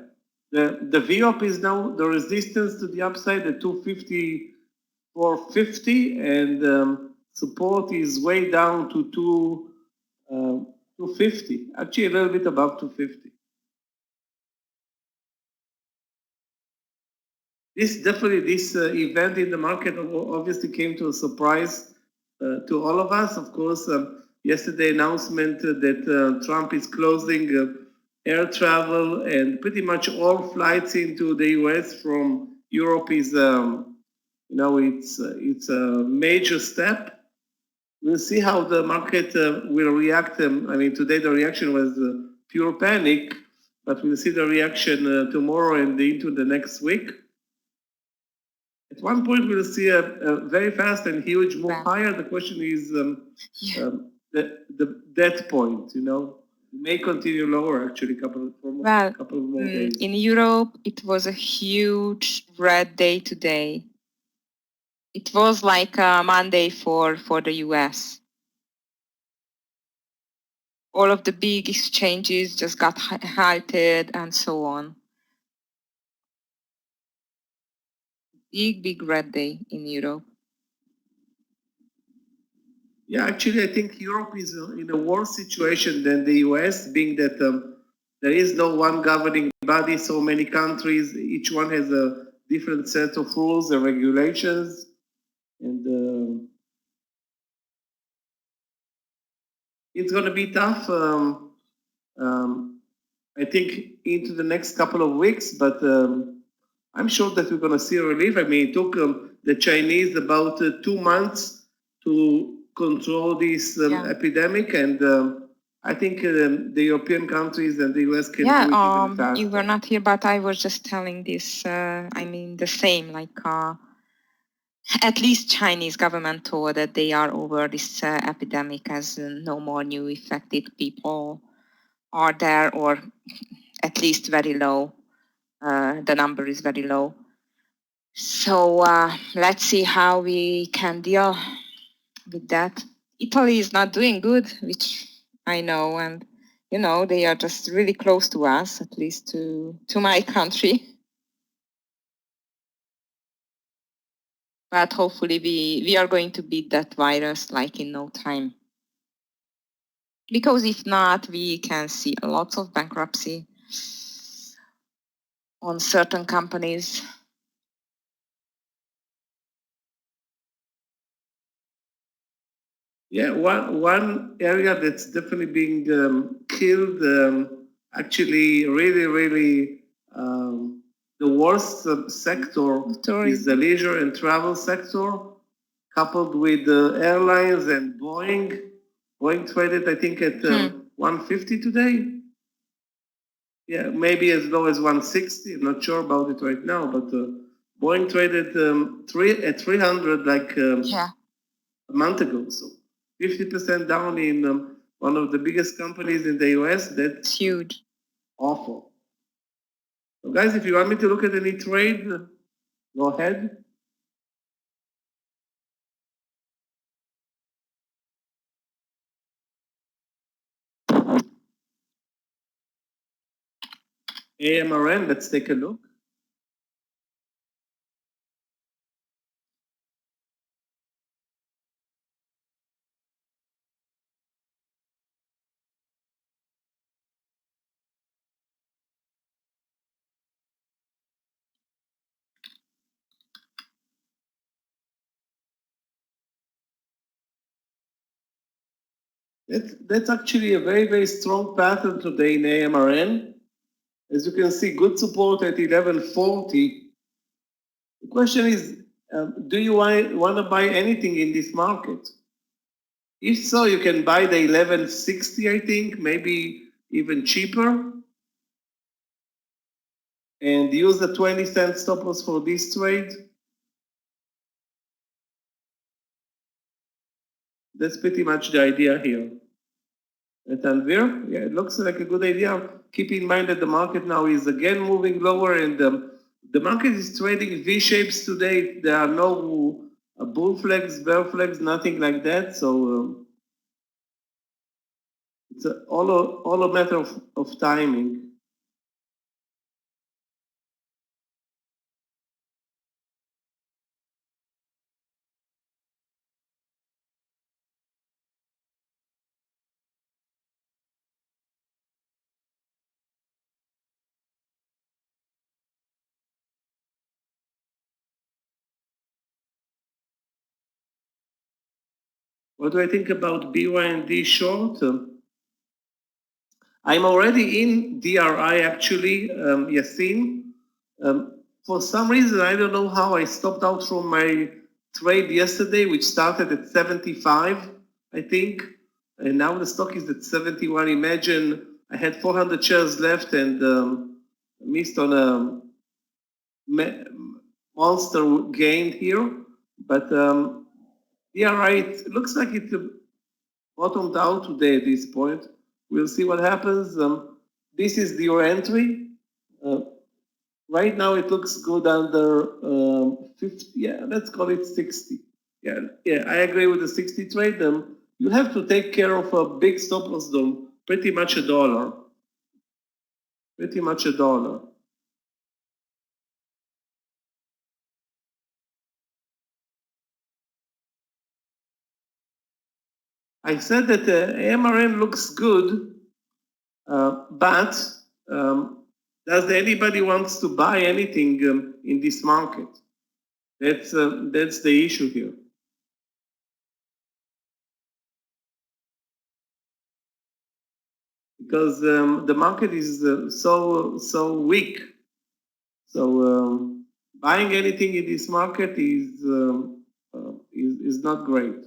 The VOP is now the resistance to the upside at 254.50 and support is way down to 250, actually a little bit above 250. This event in the market obviously came to a surprise to all of us. Of course, yesterday announcement that Trump is closing air travel and pretty much all flights into the US from Europe is, it's a major step. We'll see how the market will react. Today the reaction was pure panic, but we'll see the reaction tomorrow and into the next week. At one point, we'll see a very fast and huge move higher. The question is that point, may continue lower actually couple of more days. In Europe, it was a huge red day today. It was like a Monday for the US. All of the big exchanges just got halted and so on. Big red day in Europe. Yeah, actually, I think Europe is in a worse situation than the US, being that there is no one governing body, so many countries, each one has a different set of rules and regulations. And it's going to be tough, I think, into the next couple of weeks, but I'm sure that we're going to see a relief. It took the Chinese about 2 months to control this epidemic, and I think the European countries and the US can do it even faster. You were not here, but I was just telling this, the same, at least Chinese government told that they are over this epidemic, as no more new affected people are there, or at least very low. The number is very low. So let's see how we can deal with that. Italy is not doing good, which I know, and they are just really close to us, at least to my country. But hopefully we are going to beat that virus in no time. Because if not, we can see lots of bankruptcy on certain companies. Yeah, one area that's definitely being killed, actually really the worst sector is the leisure and travel sector, coupled with airlines and Boeing. Boeing traded, I think, at 150 today. Yeah, maybe as low as 160. I'm not sure about it right now, but Boeing traded at 300 a month ago. So 50% down in one of the biggest companies in the US. That's huge. Awful. So guys, if you want me to look at any trade, go ahead. AMRN, let's take a look. That's actually a very, very strong pattern today in AMRN. As you can see, good support at 1140. The question is, do you want to buy anything in this market? If so, you can buy the 1160, I think, maybe even cheaper. And use the 20-cent stop loss for this trade. That's pretty much the idea here. At Tanvir, yeah, it looks like a good idea. Keep in mind that the market now is again moving lower, and the market is trading V-shapes today. There are no bull flags, bear flags, nothing like that. So it's all a matter of timing. What do I think about BYND short? I'm already in DRI actually, Yassin. For some reason, I don't know how I stopped out from my trade yesterday, which started at 75, I think. And now the stock is at 71. Imagine I had 400 shares left and missed on a monster gain here. But DRI, it looks like it bottomed out today at this point. We'll see what happens. This is your entry. Right now it looks good under 50. Yeah, let's call it 60. Yeah, I agree with the 60 trade. You have to take care of a big stop loss though, pretty much $1. Pretty much $1. I said that the AMRN looks good, but does anybody wants to buy anything in this market? That's the issue here. Because the market is so weak. So buying anything in this market is not great.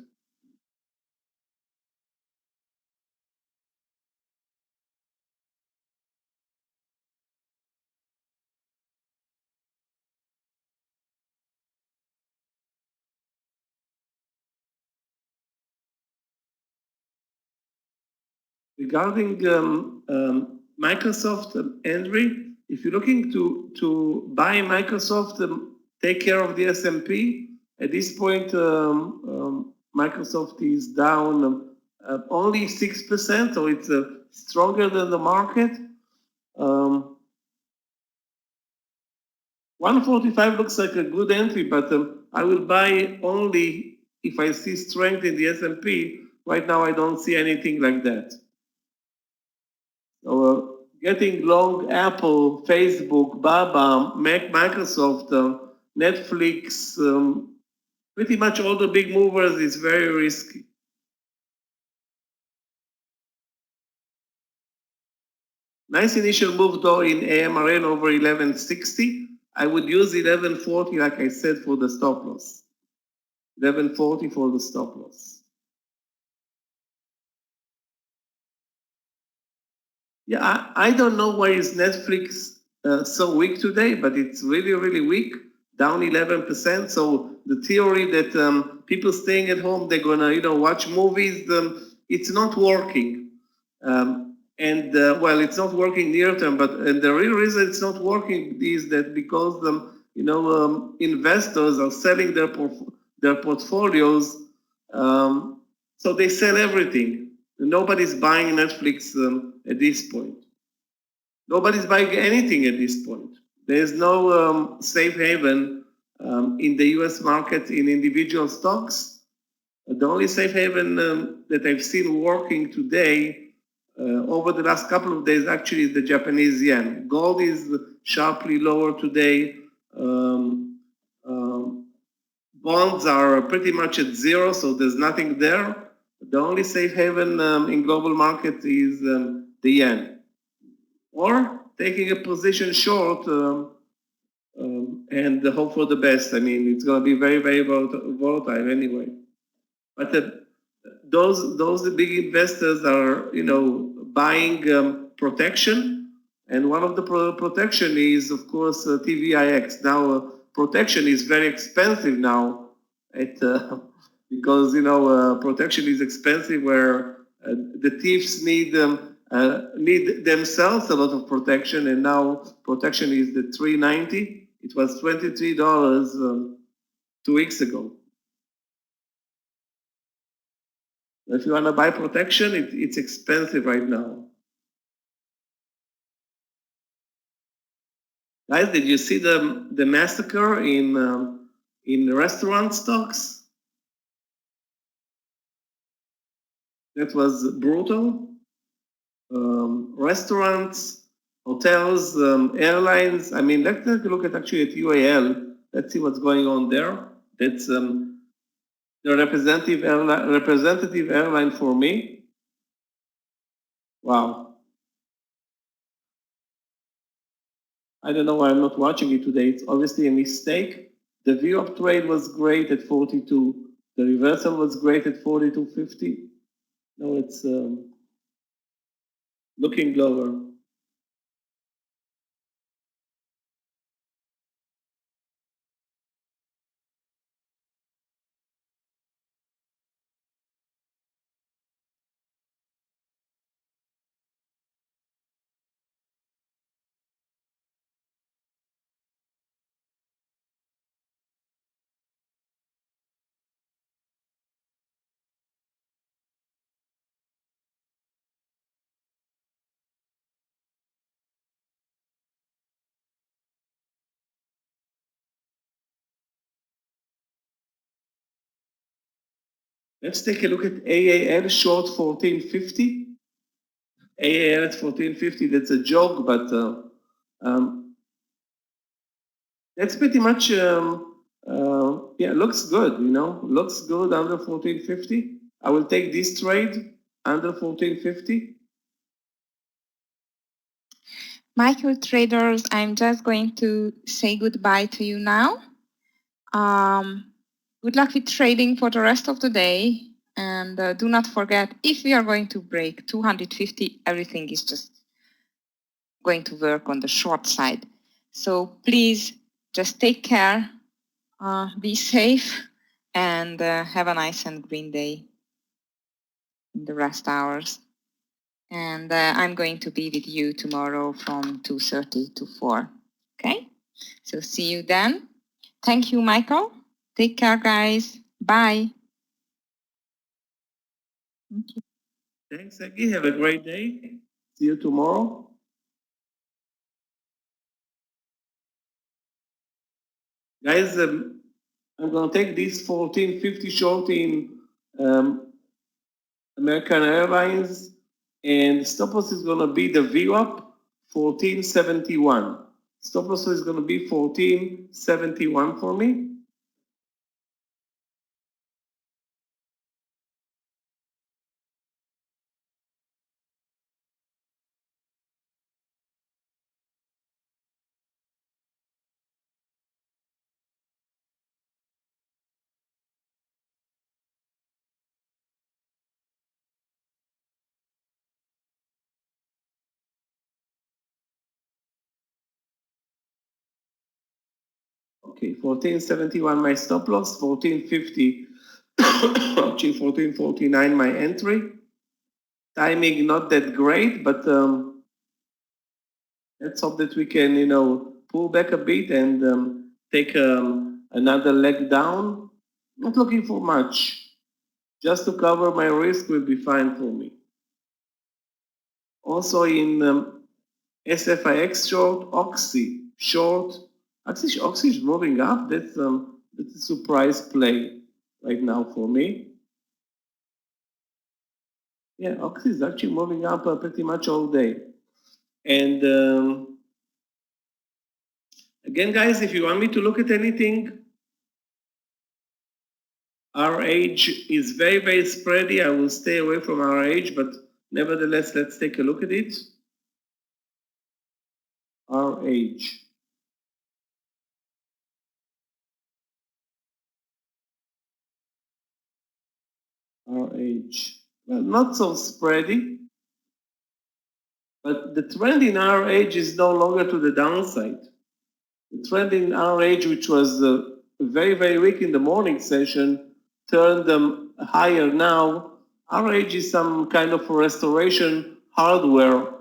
Regarding Microsoft, Henry, if you're looking to buy Microsoft, take care of the S&P. At this point, Microsoft is down only 6%, so it's stronger than the market. 145 looks like a good entry, but I will buy only if I see strength in the S&P. Right now, I don't see anything like that. So getting long Apple, Facebook, Baba, Microsoft, Netflix, pretty much all the big movers is very risky. Nice initial move though in AMRN over 1160. I would use 1140, like I said, for the stop loss. 1140 for the stop loss. Yeah, I don't know why is Netflix so weak today, but it's really, really weak, down 11%. So the theory that people staying at home, they're gonna, watch movies, it's not working. Well, it's not working near term, but the real reason it's not working is that because investors are selling their portfolios, so they sell everything. Nobody's buying Netflix at this point. Nobody's buying anything at this point. There's no safe haven in the U.S. market in individual stocks. The only safe haven that I've seen working today over the last couple of days actually is the Japanese yen. Gold is sharply lower today. Bonds are pretty much at zero, so there's nothing there. The only safe haven in global market is the yen. Or taking a position short and hope for the best. I mean, it's going to be very, very volatile anyway. But those big investors are, buying protection, and one of the protection is, of course, TVIX. Now, protection is very expensive now, because protection is expensive, where the thieves need themselves a lot of protection, and now protection is the $3.90. It was $23 2 weeks ago. If you want to buy protection, it's expensive right now. Guys, did you see the massacre in restaurant stocks? That was brutal. Restaurants, hotels, airlines. I mean, let's take a look at UAL. Let's see what's going on there. That's the representative airline for me. Wow. I don't know why I'm not watching it today. It's obviously a mistake. The view of trade was great at 42. The reversal was great at 42.50. Now it's looking lower. Let's take a look at AAL short 1450. AAL at 1450, that's a joke, but that's pretty much, looks good, looks good under 1450. I will take this trade under 1450. Michael traders, I'm just going to say goodbye to you now. Good luck with trading for the rest of the day. And do not forget, if we are going to break 250, everything is just going to work on the short side. So please just take care, be safe, and have a nice and green day in the rest hours. And I'm going to be with you tomorrow from 2:30 to 4. Okay? So see you then. Thank you, Michael. Take care, guys. Bye. Thank you. Thanks, Aggie. Have a great day. See you tomorrow. Guys, I'm going to take this 1450 short in American Airlines, and stop loss is going to be the VWAP 1471. Stop loss is going to be 1471 for me. Okay, 1471 my stop loss, 1450, actually 1449 my entry. Timing not that great, but let's hope that we can, pull back a bit and take another leg down. Not looking for much. Just to cover my risk will be fine for me. Also in SFIX short, Oxy short. Actually, Oxy is moving up. That's a surprise play right now for me. Yeah, Oxy is actually moving up pretty much all day. And again, guys, if you want me to look at anything, Our age is very, very spready. I will stay away from our age, but nevertheless, let's take a look at it. Our age. Our age. Well, not so spready, but the trend in our age is no longer to the downside. The trend in our age, which was very, very weak in the morning session, turned them higher now. Our age is some kind of restoration hardware.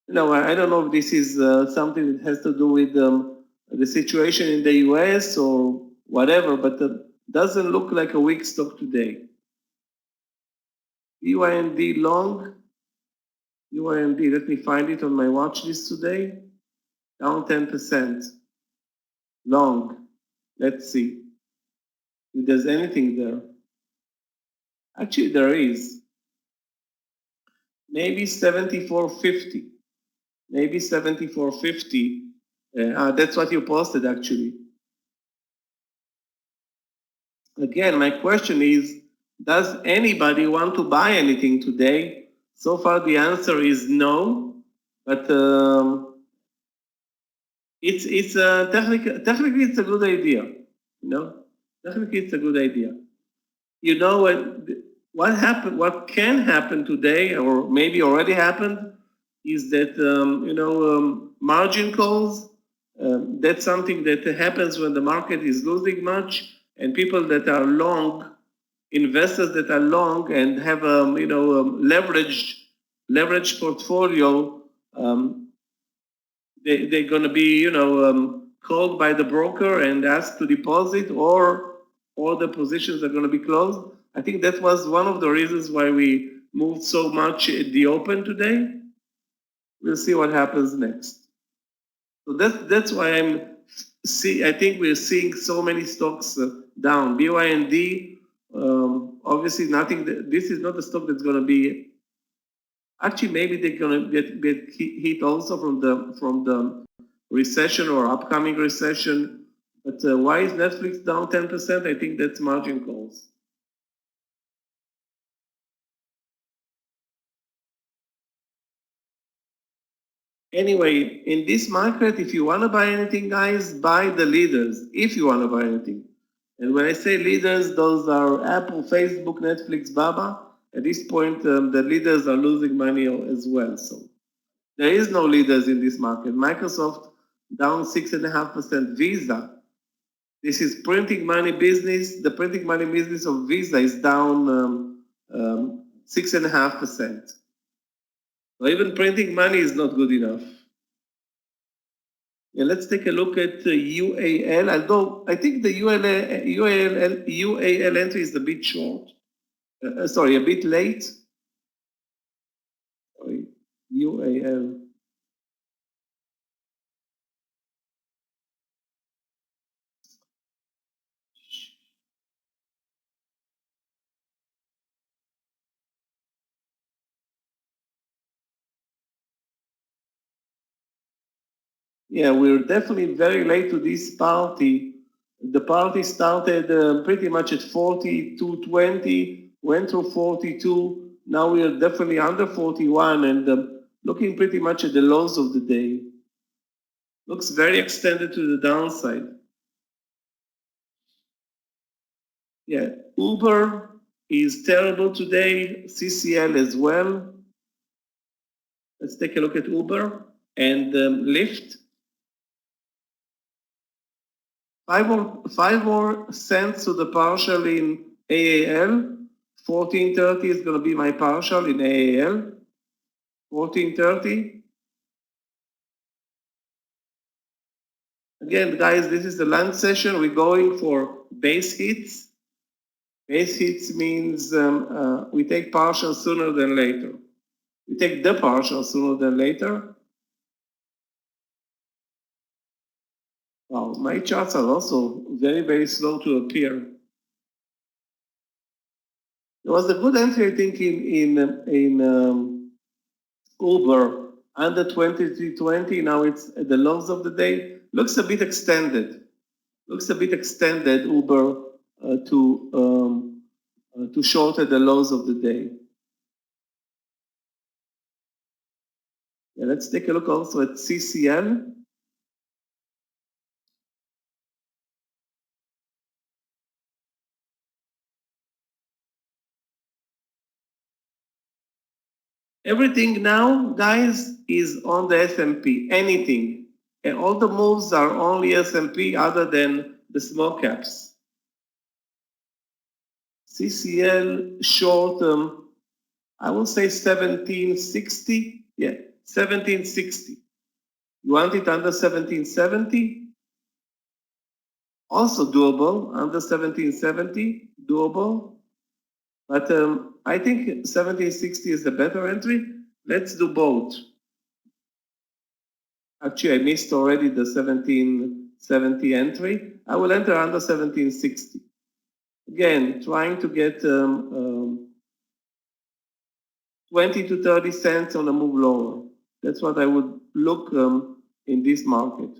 You know, I don't know if this is something that has to do with the situation in the US or whatever, but it doesn't look like a weak stock today. UIND long, UIND, let me find it on my watch list today, down 10%. Long, let's see if there's anything there. Actually, there is. Maybe 74.50. Maybe 74.50. That's what you posted, actually. Again, my question is, does anybody want to buy anything today? So far, the answer is no, but it's technically it's a good idea. You know, technically it's a good idea. You know what happened? What can happen today, or maybe already happened, is that margin calls. That's something that happens when the market is losing much, and people that are long, investors that are long and have leveraged portfolio, they're going to be called by the broker and asked to deposit, or the positions are going to be closed. I think that was one of the reasons why we moved so much at the open today. We'll see what happens next. So that's why I think we're seeing so many stocks down. BYND, obviously nothing. This is not a stock that's going to be. Actually, maybe they're going to get hit also from the recession or upcoming recession. But why is Netflix down 10%? I think that's margin calls. Anyway, in this market, if you want to buy anything, guys, buy the leaders, if you want to buy anything. And when I say leaders, those are Apple, Facebook, Netflix, Baba. At this point, the leaders are losing money as well. So there is no leaders in this market. Microsoft down 6.5%. Visa, this is printing money business. The printing money business of Visa is down 6.5%. So even printing money is not good enough. Yeah, let's take a look at UAL. Although I think the UAL entry is a bit short. Sorry, a bit late. Sorry, UAL. Yeah, we're definitely very late to this party. The party started pretty much at 42.20, went through 42. Now we are definitely under 41 and looking pretty much at the lows of the day. Looks very extended to the downside. Yeah, Uber is terrible today, CCL as well. Let's take a look at Uber and Lyft. 5 more cents to the partial in AAL. 14.30 is going to be my partial in AAL. 14.30. Again, guys, this is the lunch session. We're going for base hits. Base hits means we take partial sooner than later. We take the partial sooner than later. Wow, my charts are also very, very slow to appear. There was a good entry, I think, in Uber under 23.20. Now it's at the lows of the day. Looks a bit extended. Uber to short at the lows of the day. Yeah, let's take a look also at CCL. Everything now, guys, is on the S&P. Anything. And all the moves are only S&P other than the small caps. CCL short, I will say 1760. Yeah, 1760. You want it under 1770? Also doable, under 1770, doable. But I think 1760 is the better entry. Let's do both. Actually, I missed already the 1770 entry. I will enter under 1760. Again, trying to get 20 to 30 cents on a move lower. That's what I would look in this market.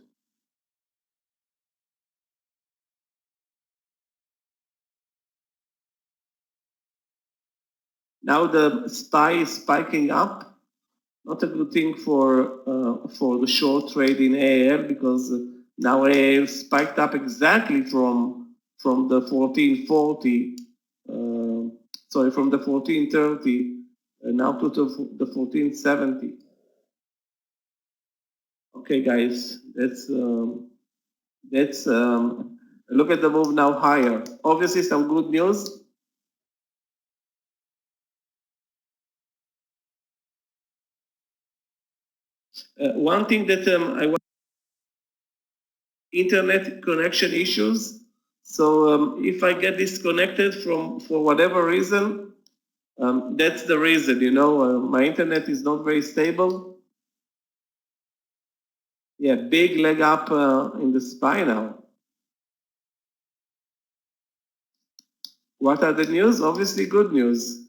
Now the SPY is spiking up. Not a good thing for the short trade in AAL because now AAL spiked up exactly from the 1440, from the 1430 now to the 1470. Okay, guys, let's look at the move now higher. Obviously, some good news. One thing that I want, internet connection issues. So if I get disconnected for whatever reason, that's the reason, my internet is not very stable. Yeah, big leg up in the SPY now. What are the news? Obviously good news.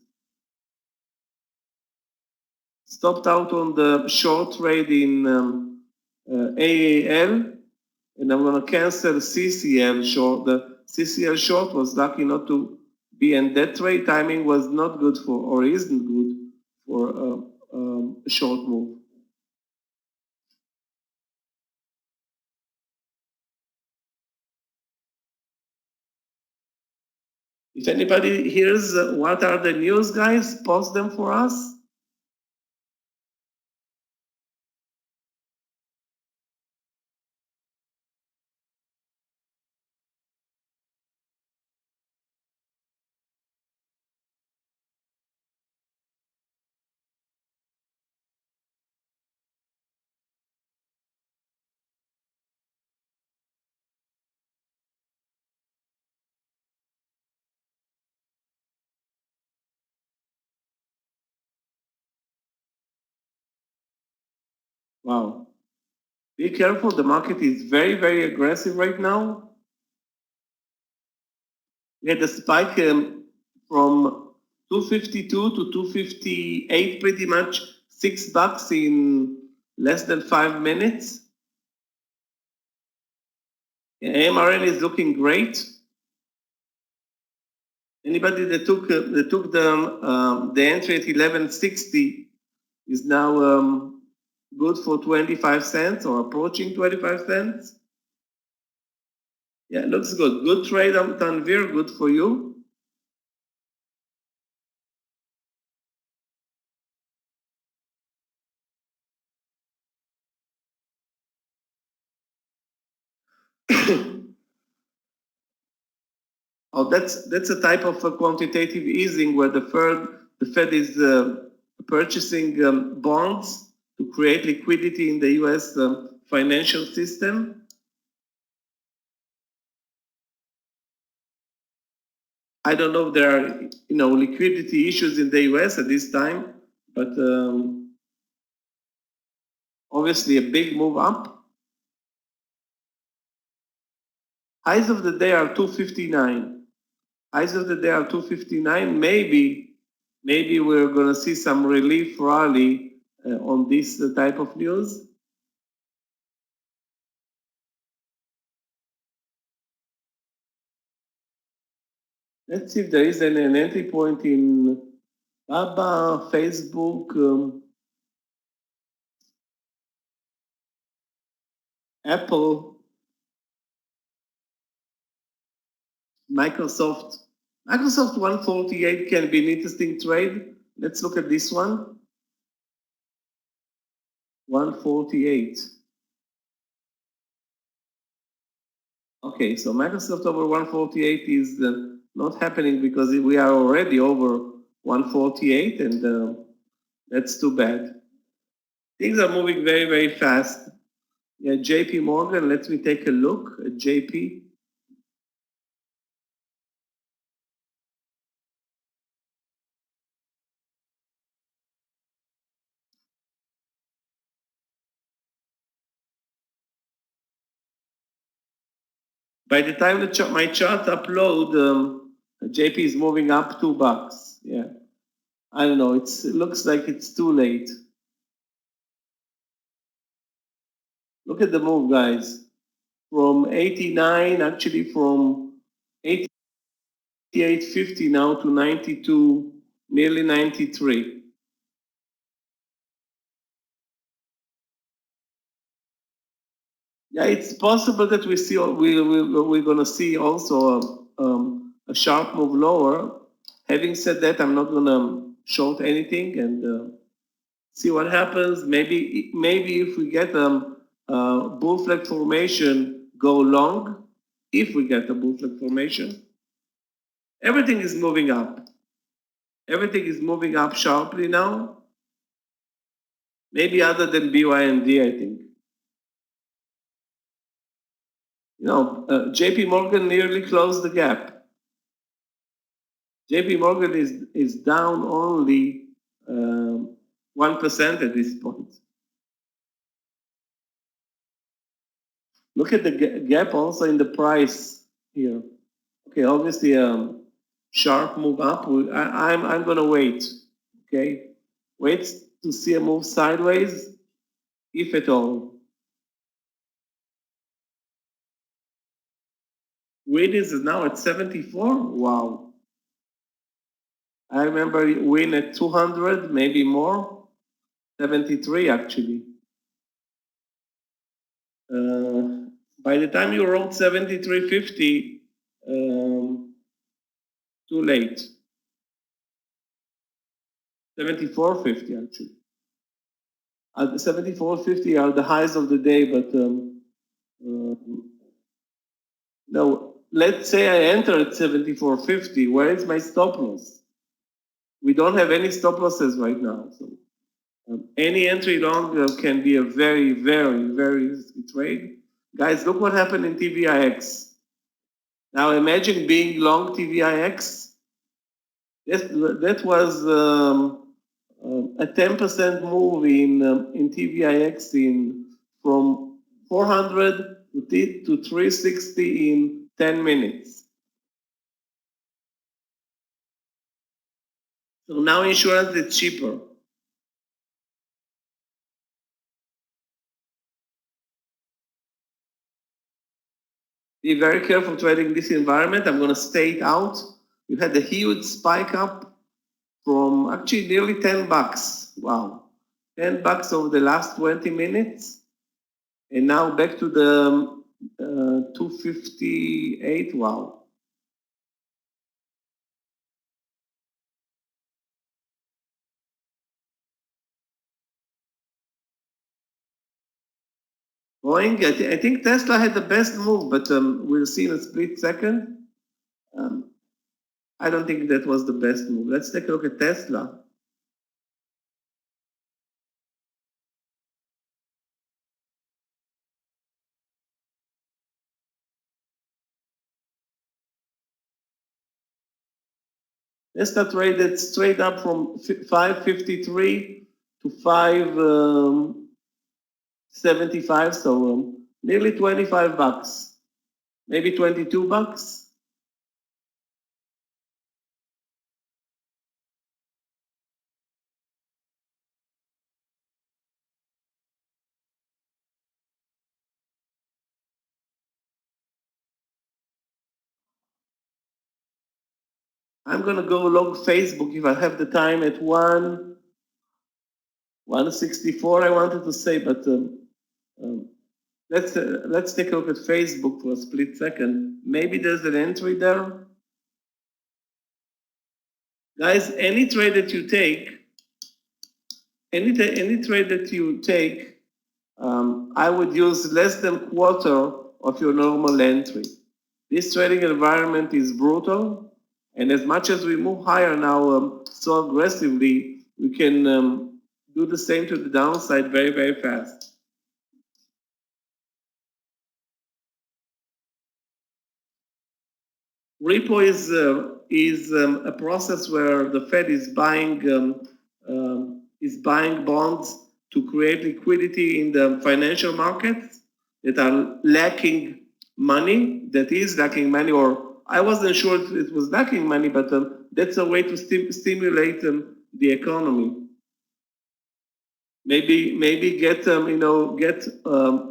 Stopped out on the short trade in AAL, and I'm going to cancel CCL short. The CCL short was lucky not to be in that trade. Timing was not good for, or isn't good for a short move. If anybody hears what are the news, guys, post them for us. Wow. Be careful, the market is very, very aggressive right now. We had a spike from 252 to 258, pretty much $6 in less than 5 minutes. MRN is looking great. Anybody that took the entry at 1160 is now good for 25 cents or approaching 25 cents. Yeah, looks good. Good trade on Tanvir, good for you. Oh, that's a type of a quantitative easing where the Fed is purchasing bonds to create liquidity in the U.S. Financial system. I don't know if there are liquidity issues in the U.S. at this time, but obviously a big move up. Highs of the day are 259. Highs of the day are 259. Maybe we're going to see some relief rally on this type of news. Let's see if there is an entry point in Baba, Facebook, Apple, Microsoft. Microsoft 148 can be an interesting trade. Let's look at this one. 148. Okay, so Microsoft over 148 is not happening because we are already over 148, and that's too bad. Things are moving very, very fast. Yeah, JP Morgan, let me take a look at JP. By the time my chart upload, JP is moving up $2. Yeah, I don't know. It looks like it's too late. Look at the move, guys. From 89, actually from 88.50 now to 92, nearly 93. Yeah, it's possible that we're gonna see also a sharp move lower. Having said that, I'm not gonna short anything and see what happens. Maybe if we get bull flag formation, go long. If we get a bull flag formation, everything is moving up. Everything is moving up sharply now. Maybe other than BYND, I think. You know, JP Morgan nearly closed the gap. JP Morgan is down only 1% at this point. Look at the gap also in the price here. Okay, obviously sharp move up. I'm gonna wait. Okay, wait to see a move sideways, if at all. Win is now at 74. Wow. I remember win at 200, maybe more. 73 actually. By the time you wrote 73.50, too late. 74.50 actually. 74.50 are the highs of the day, but no. Let's say I enter at 74.50. Where is my stop loss? We don't have any stop losses right now, so any entry long can be a very, very, very risky trade. Guys, look what happened in TVIX. Now imagine being long TVIX. That was a 10% move in TVIX from 400 to 360 in 10 minutes. So now insurance is cheaper. Be very careful trading this environment. I'm going to stay it out. You had a huge spike up from actually nearly $10. Wow. $10 over the last 20 minutes. And now back to the 258. Wow. Boeing, I think Tesla had the best move, but we'll see in a split second. I don't think that was the best move. Let's take a look at Tesla. Tesla traded straight up from 553 to 575, so nearly $25, maybe $22. I'm gonna go log Facebook if I have the time at 164. I wanted to say, but let's take a look at Facebook for a split second. Maybe there's an entry there. Guys, any trade that you take, any trade that you take, I would use less than quarter of your normal entry. This trading environment is brutal, and as much as we move higher now so aggressively, we can do the same to the downside very, very fast. Repo is a process where the Fed is buying bonds to create liquidity in the financial markets that are lacking money. That is lacking money, or I wasn't sure if it was lacking money, but that's a way to stimulate the economy. Maybe get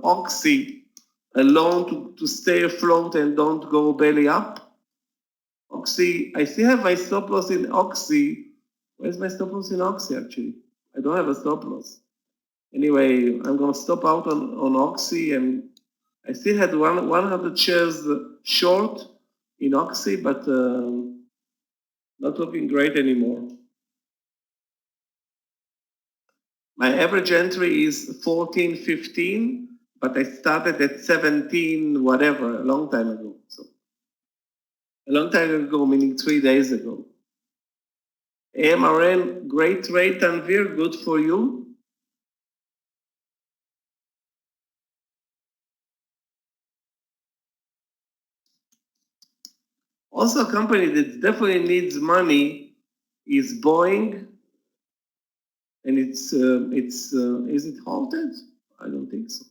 Oxy a loan to stay afloat and don't go belly up. Oxy, I still have my stop loss in Oxy. Where's my stop loss in Oxy actually? I don't have a stop loss. Anyway, I'm gonna stop out on Oxy, and I still had 100 shares short in Oxy, but not looking great anymore. My average entry is 14.15, but I started at 17 whatever a long time ago. So a long time ago, meaning 3 days ago. AMRN, great trade, Tanvir, good for you. Also, a company that definitely needs money is Boeing, and is it halted? I don't think so.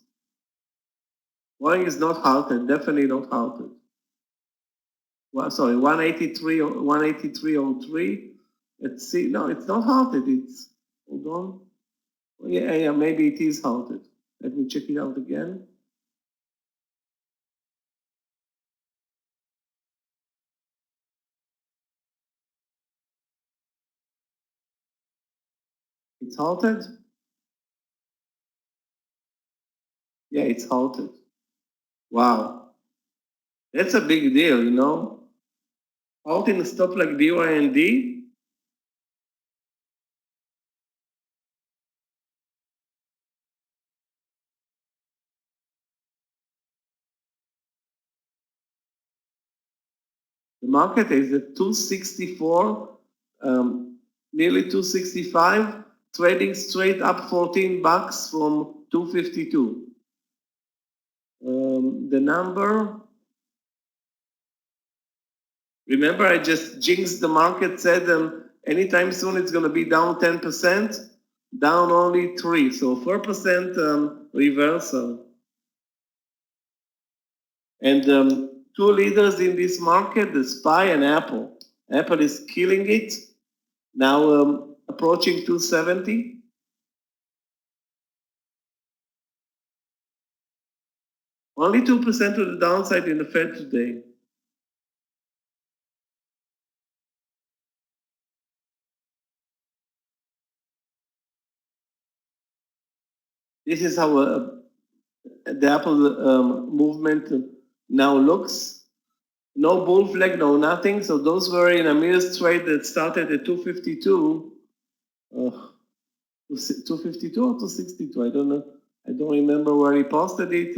Boeing is not halted, definitely not halted. Well, sorry, 183.03. Let's see. No, it's not halted. It's, hold on. Yeah, maybe it is halted. Let me check it out again. It's halted? Yeah, it's halted. Wow. That's a big deal, you know? Halting a stop like BYND. The market is at 264, nearly 265, trading straight up 14 bucks from 252. The number, remember I just jinxed the market, said anytime soon it's going to be down 10%, down only 3, so 4% reversal. And two leaders in this market, the SPY and Apple. Apple is killing it, now approaching 270. Only 2% to the downside in the Fed today. This is how the Apple movement now looks. No bull flag, no nothing. So those were in a Meir's trade that started at 252. 252 or 262, I don't know. I don't remember where he posted it.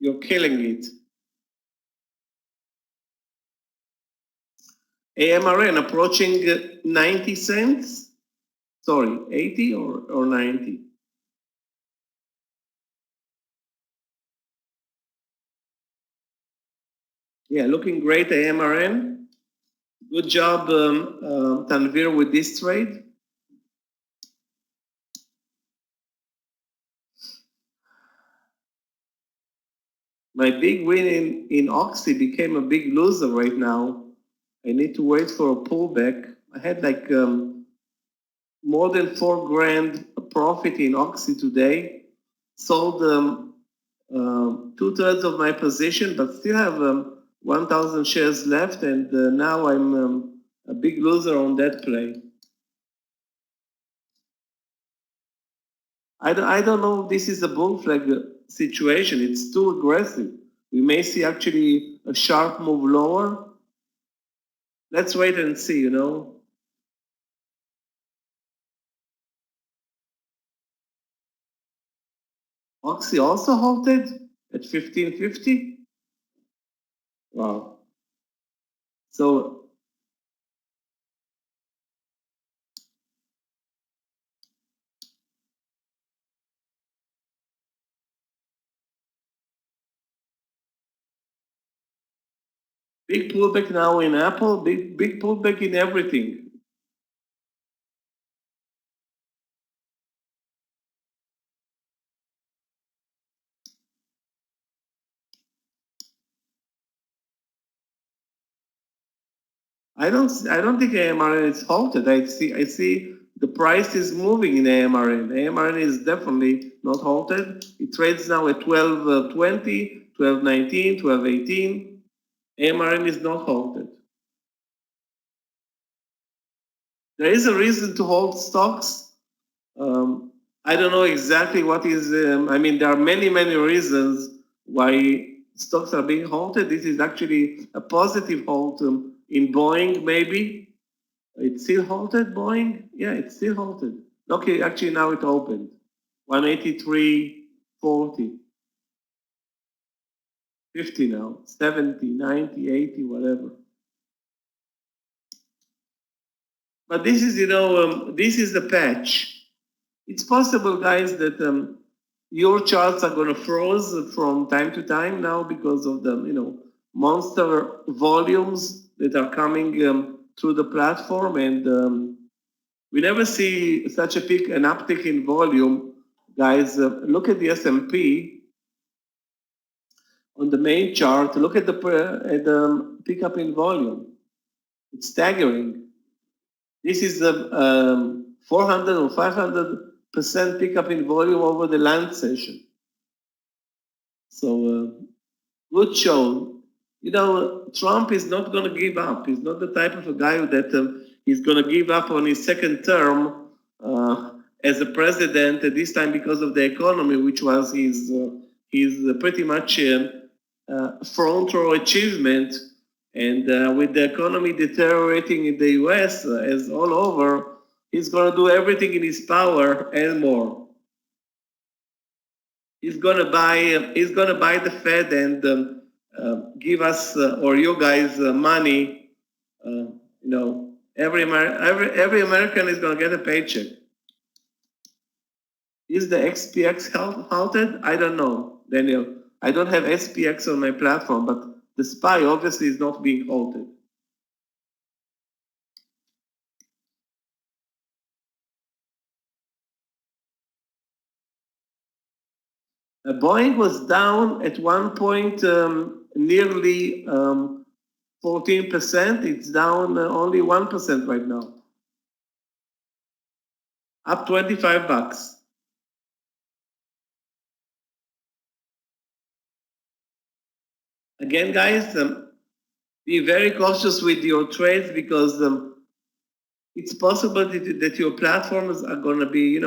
You're killing it. AMRN approaching 90 cents. Sorry, 80 or 90? Yeah, looking great, AMRN. Good job, Tanvir, with this trade. My big win in Oxy became a big loser right now. I need to wait for a pullback. I had like more than $4,000 profit in Oxy today. Sold 2/3 of my position, but still have 1,000 shares left, and now I'm a big loser on that play. I don't know if this is a bull flag situation. It's too aggressive. We may see actually a sharp move lower. Let's wait and see, you know. Oxy also halted at 1550. Wow. So big pullback now in Apple, big pullback in everything. I don't think AMRN is halted. I see the price is moving in AMRN. AMRN is definitely not halted. It trades now at 12.20, 12.19, 12.18. AMRN is not halted. There is a reason to hold stocks. I don't know exactly what is. I mean, there are many reasons why stocks are being halted. This is actually a positive halt in Boeing, maybe. It's still halted, Boeing? Yeah, it's still halted. Okay, actually now it opened. 183.40. 50 now. 70, 90, 80, whatever. But this is, this is the patch. It's possible, guys, that your charts are going to froze from time to time now because of the, monster volumes that are coming through the platform, and we never see such an uptick in volume. Guys, look at the S&P on the main chart. Look at the pickup in volume. It's staggering. This is a 400 or 500% pickup in volume over the land session. So good show. Trump is not going to give up. He's not the type of a guy that he's going to give up on his second term as a president. This time because of the economy, which was his pretty much front row achievement. And with the economy deteriorating in the U.S. As all over, he's going to do everything in his power and more. He's going to buy the Fed and give us or you guys money. Every American is going to get a paycheck. Is the XPX halted? I don't know, Daniel. I don't have SPX on my platform, but the SPY obviously is not being halted. Boeing was down at one point nearly 14%. It's down only 1% right now. Up $25. Again, guys, be very cautious with your trades because it's possible that your platforms are going to be,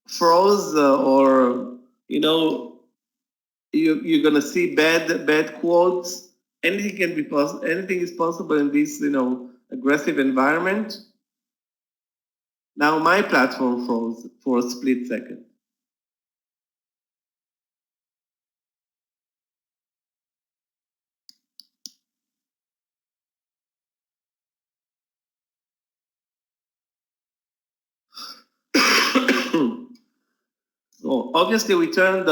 froze or, you're going to see bad quotes. Anything can be possible. Anything is possible in this, aggressive environment. Now my platform froze for a split second. So obviously we turned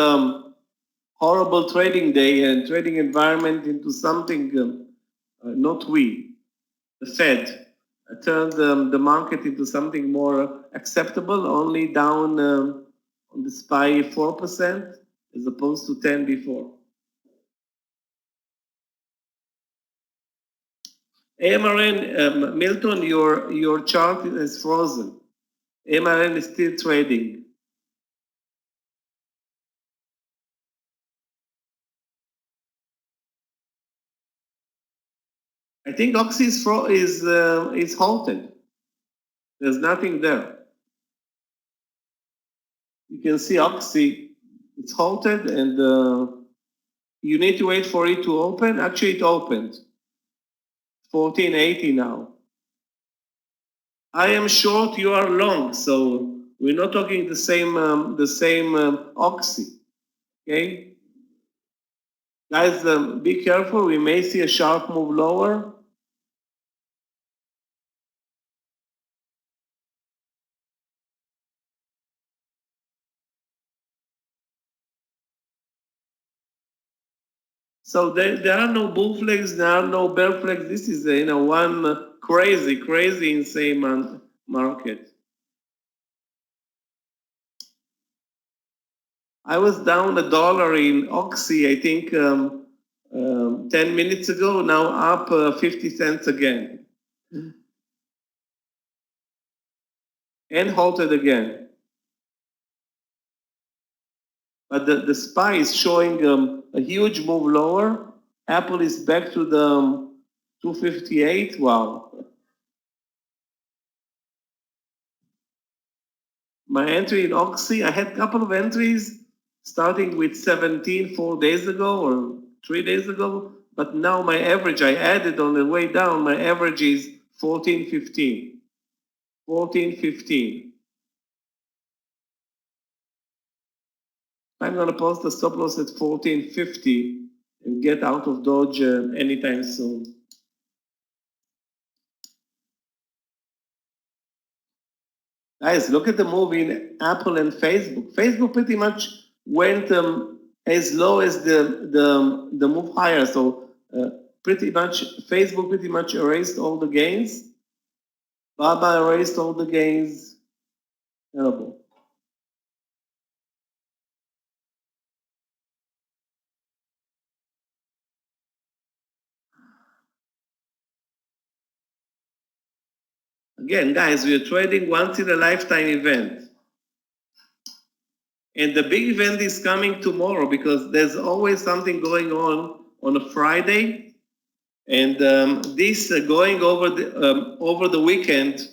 horrible trading day and trading environment into something, not we, the Fed, turned the market into something more acceptable, only down on the SPY 4% as opposed to 10 before. AMRN, Milton, your chart is frozen. AMRN is still trading. I think Oxy is halted. There's nothing there. You can see Oxy, it's halted, and you need to wait for it to open. Actually, it opened. 1480 now. I am short, you are long, so we're not talking the same Oxy. Okay, guys, be careful. We may see a sharp move lower. So there are no bull flags, there are no bear flags. This is one crazy, insane market. I was down $1 in Oxy, I think 10 minutes ago. Now up 50 cents again, and halted again. But the SPY is showing a huge move lower. Apple is back to the 258. Wow. My entry in Oxy, I had a couple of entries starting with 17 4 days ago or 3 days ago. But now my average, I added on the way down, my average is 14.15. 14.15. I'm going to post a stop loss at 14.50 and get out of Dodge anytime soon. Guys, look at the move in Apple and Facebook. Facebook pretty much went as low as the move higher. So pretty much Facebook pretty much erased all the gains. Baba erased all the gains. Terrible. Again, guys, we are trading once in a lifetime event. And the big event is coming tomorrow because there's always something going on a Friday. And this going over the weekend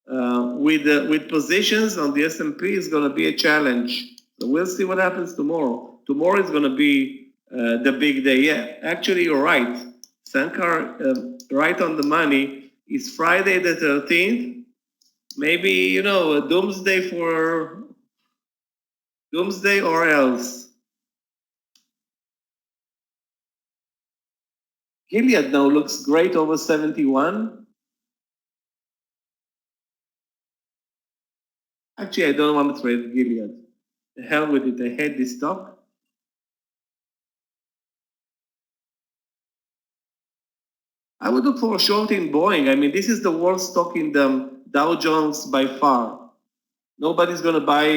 with positions on the S&P is going to be a challenge. So we'll see what happens tomorrow. Tomorrow is going to be the big day. Yeah, actually, you're right. Sankar, right on the money. It's Friday the 13th. Maybe, a doomsday or else. Gilead now looks great over 71. Actually, I don't want to trade Gilead. The hell with it. I hate this stock. I would look for a short in Boeing. I mean, this is the worst stock in the Dow Jones by far. Nobody's going to buy.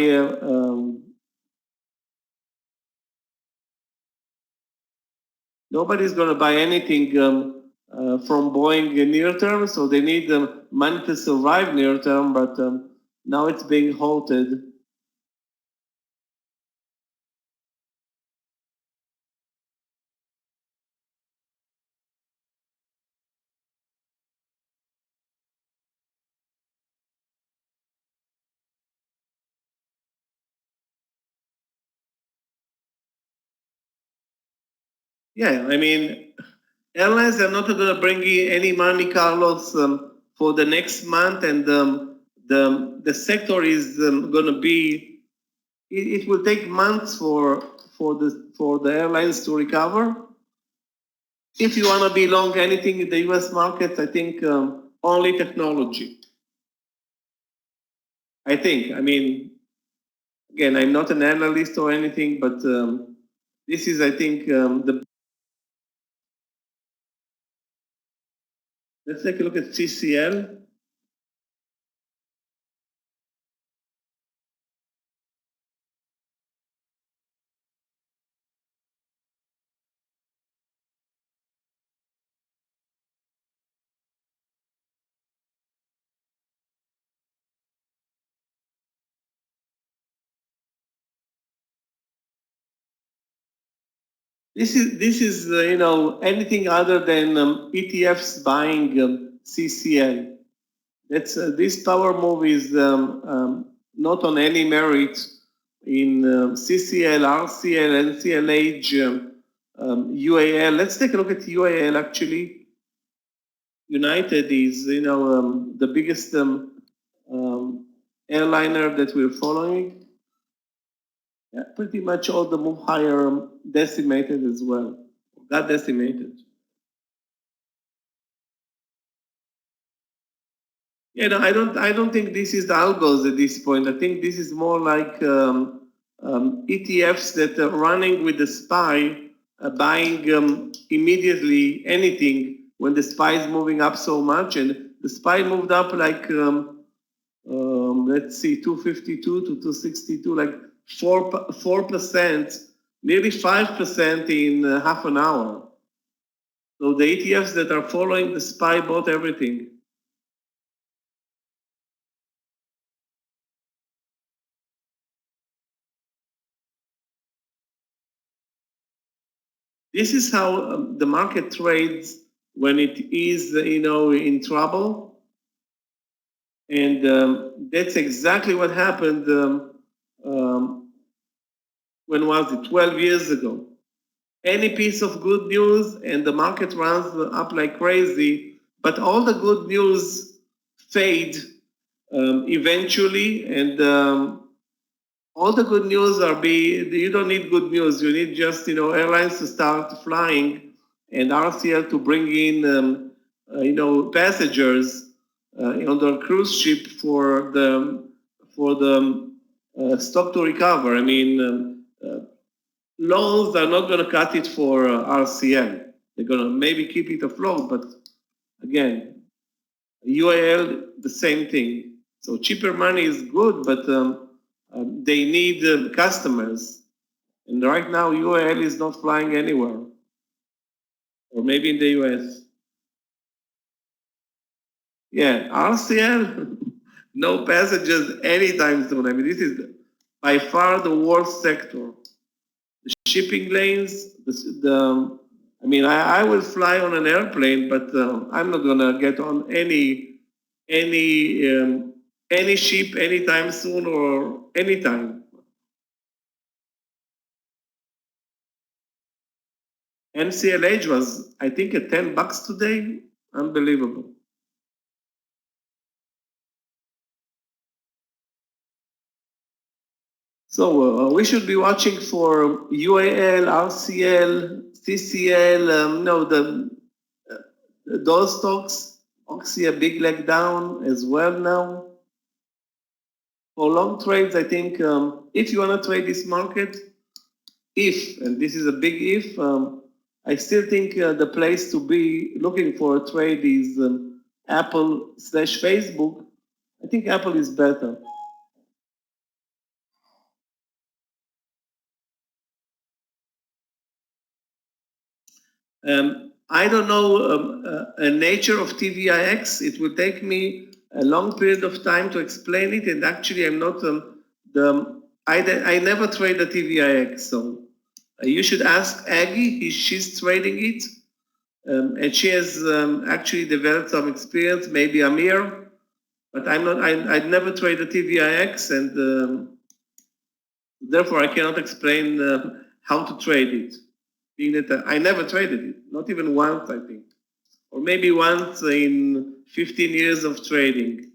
Nobody's going to buy anything from Boeing near term, so they need money to survive near term. But now it's being halted. Yeah, I mean, airlines are not going to bring in any money, Carlos, for the next month, and the sector is going to be. It will take months for the airlines to recover. If you want to be long anything in the U.S. markets, I think only technology. I think. I mean, again, I'm not an analyst or anything, but this is, I think, the. Let's take a look at CCL. This is you know, anything other than ETFs buying CCL. That's this power move is not on any merit in CCL, RCL, NCLH, UAL. Let's take a look at UAL actually. United is, you know, the biggest airliner that we're following. Yeah, pretty much all the move higher decimated as well. Got decimated. Yeah, no, I don't think this is the algos at this point. I think this is more like ETFs that are running with the SPY, buying immediately anything when the SPY is moving up so much, and the SPY moved up like let's see, 252 to 262, like 4%, nearly 5% in half an hour. So the ETFs that are following the SPY bought everything. This is how the market trades when it is, you know, in trouble. And that's exactly what happened when was it, 12 years ago. Any piece of good news and the market runs up like crazy, but all the good news fade eventually, and all the good news you don't need good news, you need just, you know, airlines to start flying and RCL to bring in, you know, passengers on their cruise ship for the stock to recover. I mean, loans are not going to cut it for RCL. They're going to maybe keep it afloat, but again, UAL, the same thing. So cheaper money is good, but they need customers. And right now, UAL is not flying anywhere, or maybe in the US. Yeah, RCL, no passengers anytime soon. I mean, this is by far the worst sector. The shipping lanes, I mean, I will fly on an airplane, but I'm not gonna get on any ship anytime soon or anytime. NCLH was, I think, at $10 today. Unbelievable. So we should be watching for UAL, RCL, CCL. No, those stocks. Oxy a big leg down as well now. For long trades, I think if you want to trade this market, and this is a big if, I still think the place to be looking for a trade is Apple/Facebook. I think Apple is better. I don't know a nature of TVIX. It will take me a long period of time to explain it, and actually, I'm not I never trade a TVIX, so you should ask Aggie. She's trading it, and she has actually developed some experience. Maybe Amir, but I'm not. I never trade a TVIX, and therefore I cannot explain how to trade it. Being that I never traded it, not even once, I think, or maybe once in 15 years of trading.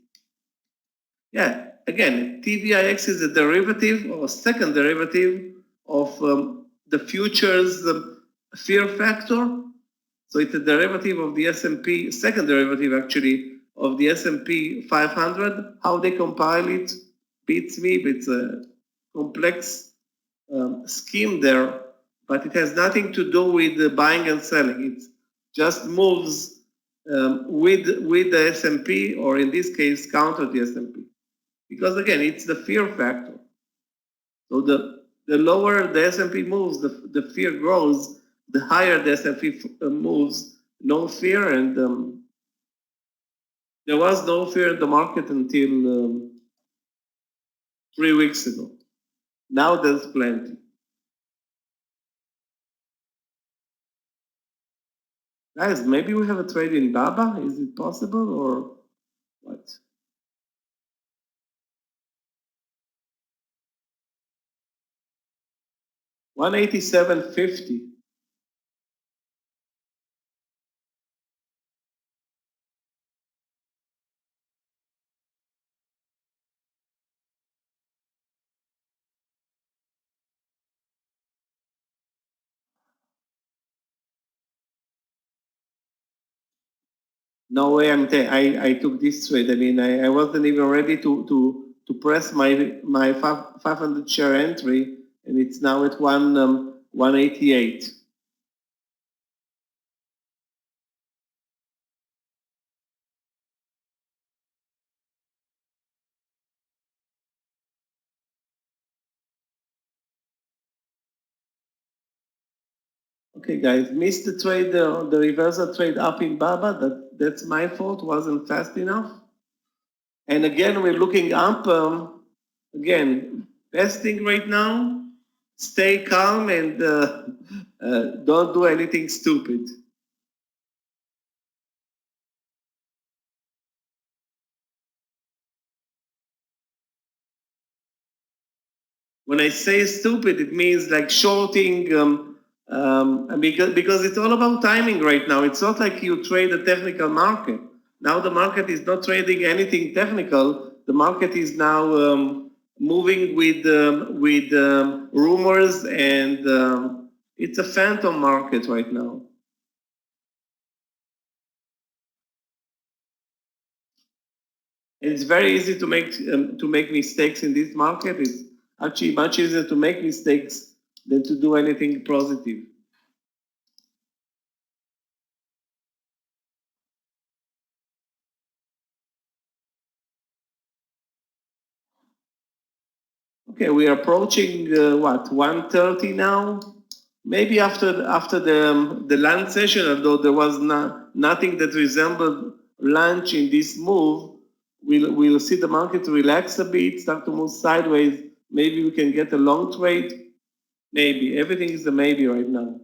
Yeah, again, TVIX is a derivative or a second derivative of the futures fear factor. So it's a derivative of the S&P, second derivative actually, of the S&P 500. How they compile it beats me, but it's a complex scheme there, but it has nothing to do with the buying and selling. It just moves with the S&P, or in this case, counter the S&P. Because again, it's the fear factor. So the lower the S&P moves, the fear grows. The higher the S&P moves, no fear, and there was no fear in the market until 3 weeks ago. Now there's plenty. Guys, maybe we have a trade in Baba. Is it possible or what? $187.50. No way I took this trade. I mean, I wasn't even ready to press my 500 share entry, and it's now at 188. Okay, guys, missed the trade, the reversal trade up in Baba. That's my fault. Wasn't fast enough. And again, we're looking up. Again, best thing right now, stay calm and don't do anything stupid. When I say stupid, it means like shorting, because it's all about timing right now. It's not like you trade a technical market. Now the market is not trading anything technical. The market is now moving with rumors, and it's a phantom market right now. And it's very easy to make mistakes in this market. It's actually much easier to make mistakes than to do anything positive. Okay, we are approaching what, 1:30 now? Maybe after the lunch session, although there was nothing that resembled lunch in this move, we'll see the market relax a bit, start to move sideways. Maybe we can get a long trade. Maybe everything is a maybe right now.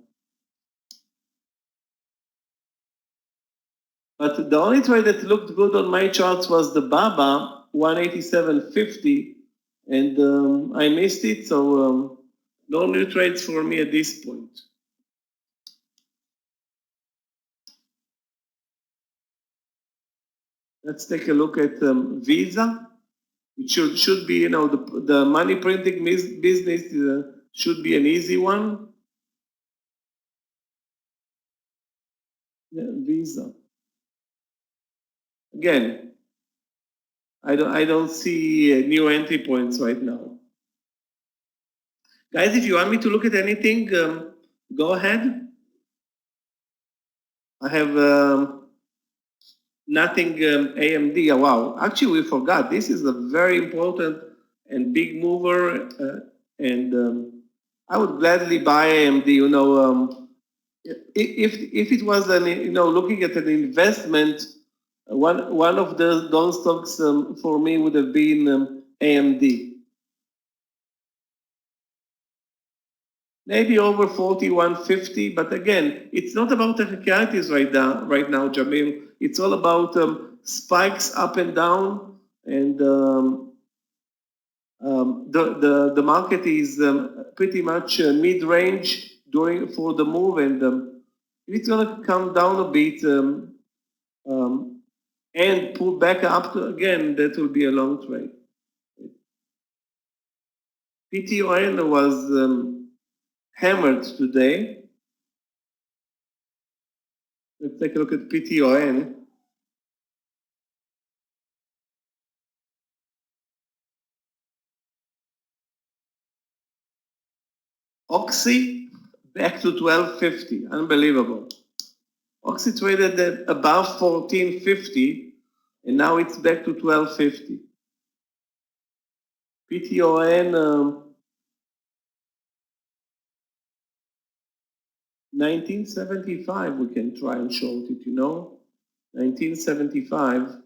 But the only trade that looked good on my charts was the Baba 187.50, and I missed it. So no new trades for me at this point. Let's take a look at Visa. It should be, the money printing business should be an easy one. Yeah, Visa. Again, I don't see new entry points right now. Guys, if you want me to look at anything, go ahead. I have nothing AMD. Wow, actually we forgot. This is a very important and big mover, and I would gladly buy AMD. If it was looking at an investment, one of those stocks for me would have been AMD. Maybe over 41.50, but again, it's not about technicalities right now, Jamil. It's all about spikes up and down, and the market is pretty much mid-range for the move, and if it's gonna come down a bit and pull back up again, that will be a long trade. PTON was hammered today. Let's take a look at PTON. Oxy back to 1250, unbelievable. Oxy traded at above 1450, and now it's back to 1250. PTON 1975, we can try and short it, 1975.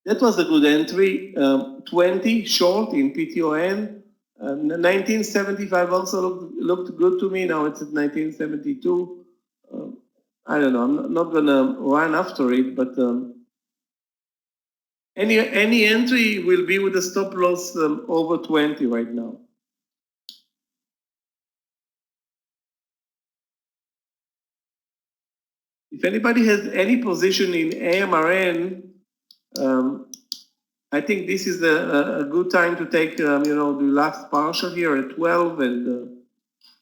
That was a good entry. 20 short in PTON. 1975 also looked good to me. Now it's at 1972. I don't know. I'm not gonna run after it, but any entry will be with a stop loss over 20 right now. If anybody has any position in AMRN, I think this is a good time to take, the last partial here at 12 and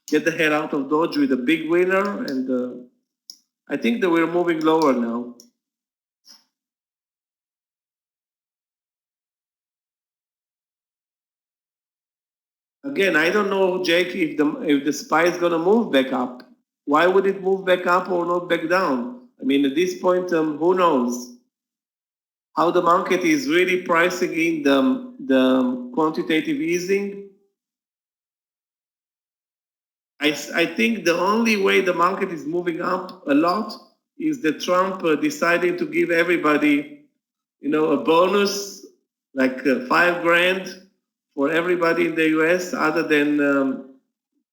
get the head out of Dodge with a big winner. And I think that we're moving lower now. Again, I don't know, Jake, if the SPY is going to move back up. Why would it move back up or not back down? I mean, at this point, who knows? How the market is really pricing in the quantitative easing. I think the only way the market is moving up a lot is that Trump decided to give everybody, a bonus like $5,000 for everybody in the U.S. other than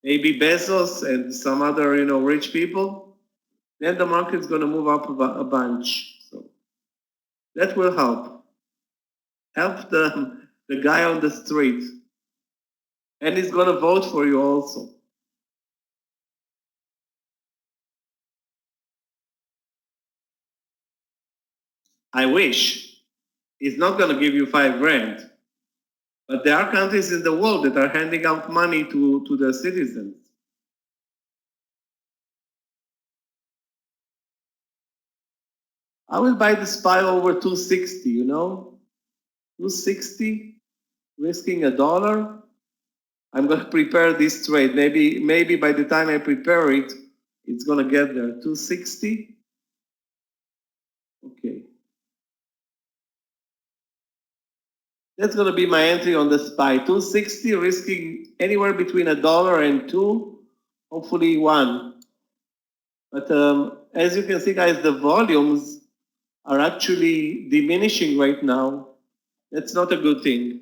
maybe Bezos and some other, rich people. Then the market's going to move up a bunch. So that will help. Help the guy on the street. And he's going to vote for you also. I wish. He's not going to give you $5,000. But there are countries in the world that are handing out money to their citizens. I will buy the SPY over 260, 260, risking $1. I'm going to prepare this trade. Maybe by the time I prepare it, it's going to get there. 260. Okay. That's going to be my entry on the SPY. 260, risking anywhere between $1 and $2, hopefully $1. But as you can see, guys, the volumes are actually diminishing right now. That's not a good thing.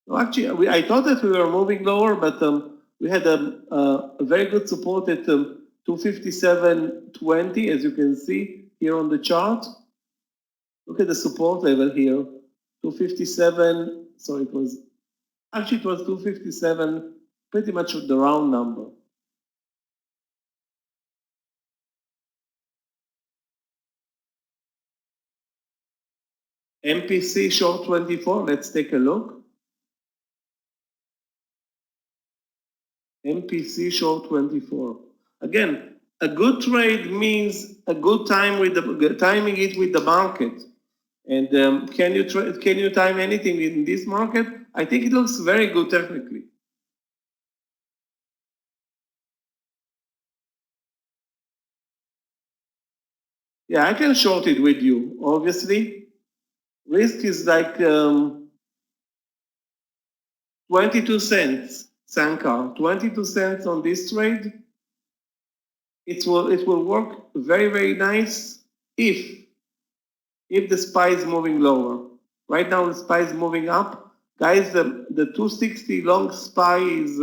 Well, actually, I thought that we were moving lower, but we had a very good support at 257.20, as you can see here on the chart. Look at the support level here, 257. So it was 257, pretty much the round number. MPC short 24. Let's take a look. MPC short 24. Again, a good trade means a good time with timing it with the market. And can you time anything in this market? I think it looks very good technically. Yeah, I can short it with you, obviously. Risk is like 22 cents, Sankar. 22 cents on this trade. It will work very, very nice if the SPY is moving lower. Right now the SPY is moving up. Guys, the 260 long SPY is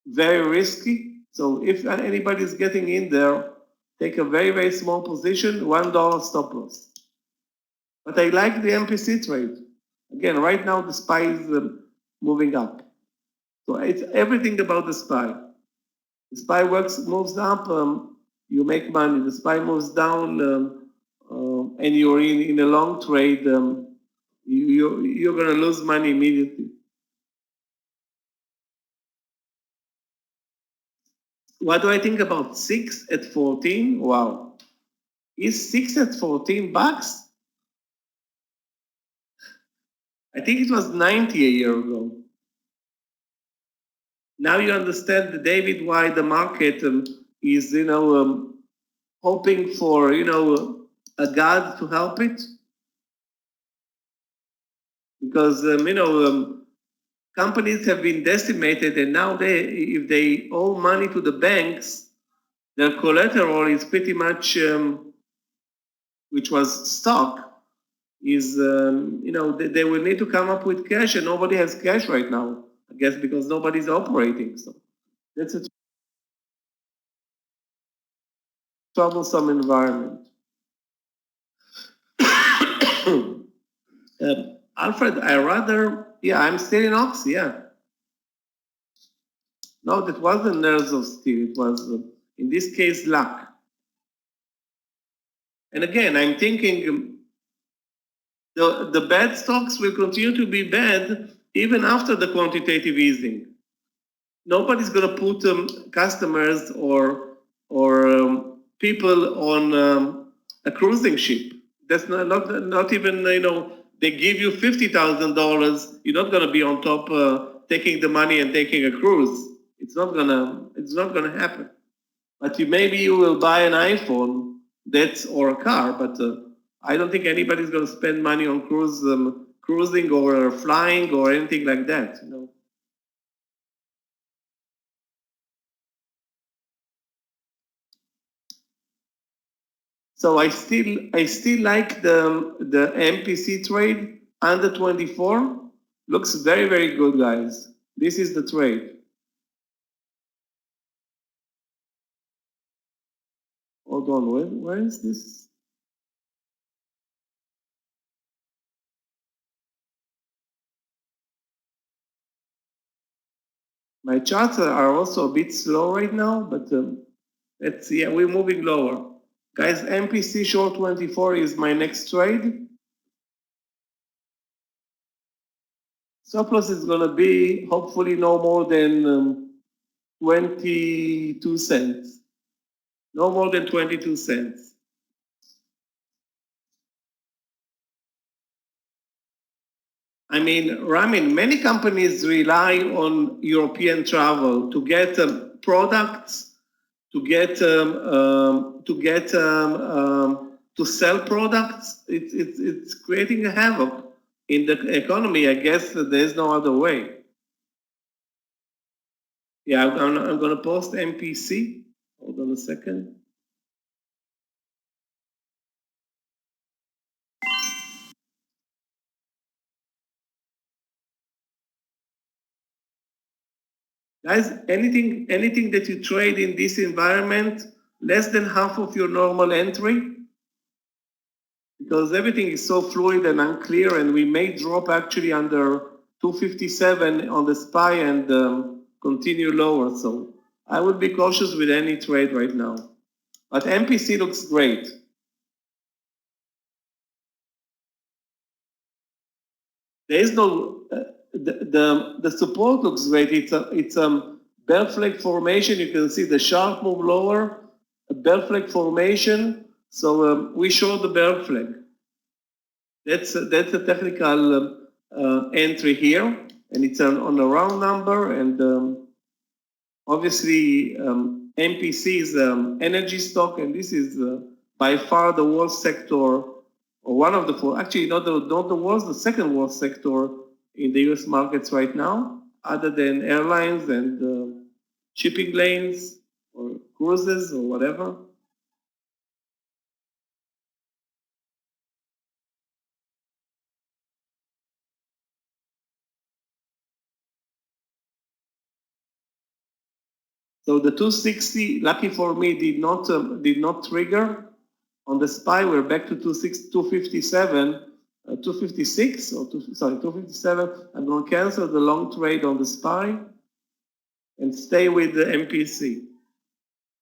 very risky. So if anybody is getting in there, take a very, very small position, $1 stop loss. But I like the MPC trade. Again, right now the SPY is moving up. So it's everything about the SPY. The SPY moves up, you make money. The SPY moves down, and you're in a long trade, you're going to lose money immediately. What do I think about 6 at 14? Wow. Is 6 at 14 bucks? I think it was 90 a year ago. Now you understand, David, why the market is, hoping for, a God to help it. Because, companies have been decimated, and now if they owe money to the banks, their collateral is pretty much, which was stock, is, they will need to come up with cash, and nobody has cash right now, I guess, because nobody's operating. So that's a troublesome environment. Alfred, I'm still in Oxy, yeah. No, that wasn't nerves of steel. It was, in this case, luck. And again, I'm thinking the bad stocks will continue to be bad even after the quantitative easing. Nobody's going to put customers or people on a cruising ship. That's not even, they give you $50,000. You're not going to be on top taking the money and taking a cruise. It's not gonna happen. But maybe you will buy an iPhone, or a car. But I don't think anybody's gonna spend money on cruising or flying or anything like that. So I still like the MPC trade under 24. Looks very, very good, guys. This is the trade. Hold on, where is this? My charts are also a bit slow right now, but let's see. We're moving lower. Guys, MPC short 24 is my next trade. Stop loss is going to be hopefully no more than 22 cents. No more than 22 cents. I mean, Ramin, many companies rely on European travel to get products, to sell products. It's creating a havoc in the economy. I guess there's no other way. Yeah, I'm going to post MPC. Hold on a second. Guys, anything that you trade in this environment, less than half of your normal entry, because everything is so fluid and unclear, and we may drop actually under 257 on the SPY and continue lower. So I would be cautious with any trade right now. But MPC looks great. There is no, the support looks great. It's bell flag formation. You can see the sharp move lower, a bell flag formation. So we show the bell flag. That's a technical entry here, and it's on a round number. And obviously, MPC is energy stock, and this is by far the worst sector, or one of the four. Actually, not the worst, the second worst sector in the U.S. markets right now, other than airlines and shipping lanes or cruises or whatever. So the 260, lucky for me, did not trigger on the SPY. We're back to 257, 256, or 257. I'm going to cancel the long trade on the SPY and stay with the MPC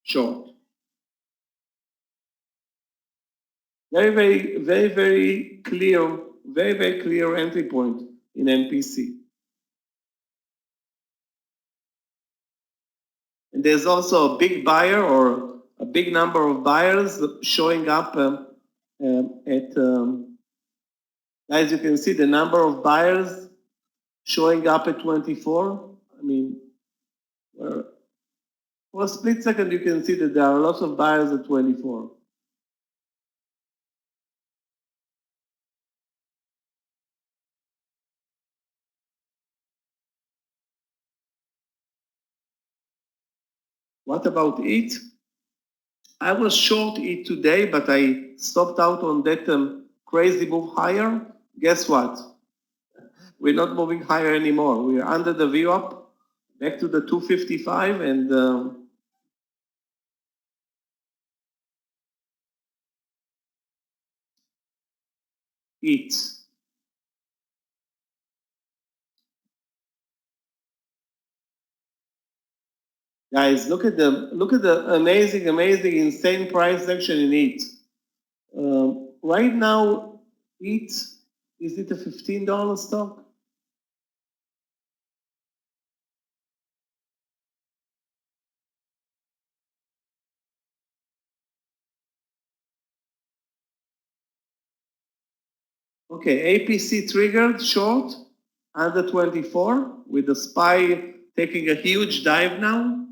short. Very clear entry point in MPC. And there's also a big buyer or a big number of buyers showing up as you can see, the number of buyers showing up at 24. I mean, for a split second, you can see that there are lots of buyers at 24. What about it? I was short it today, but I stopped out on that crazy move higher. Guess what? We're not moving higher anymore. We're under the VWAP, back to the 255, and it. Guys, look at the amazing, insane price action in it. Right now, it is it a $15 stock? Okay, APC triggered short under 24 with the SPY taking a huge dive now.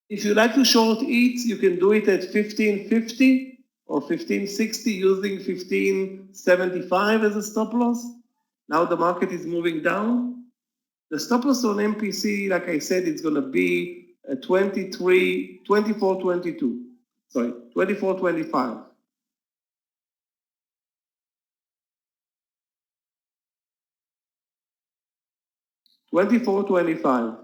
If you like to short it, you can do it at 1550 or 1560 using 1575 as a stop loss. Now the market is moving down. The stop loss on MPC, like I said, it's going to be 24.22. Sorry, 24.25. 24.25.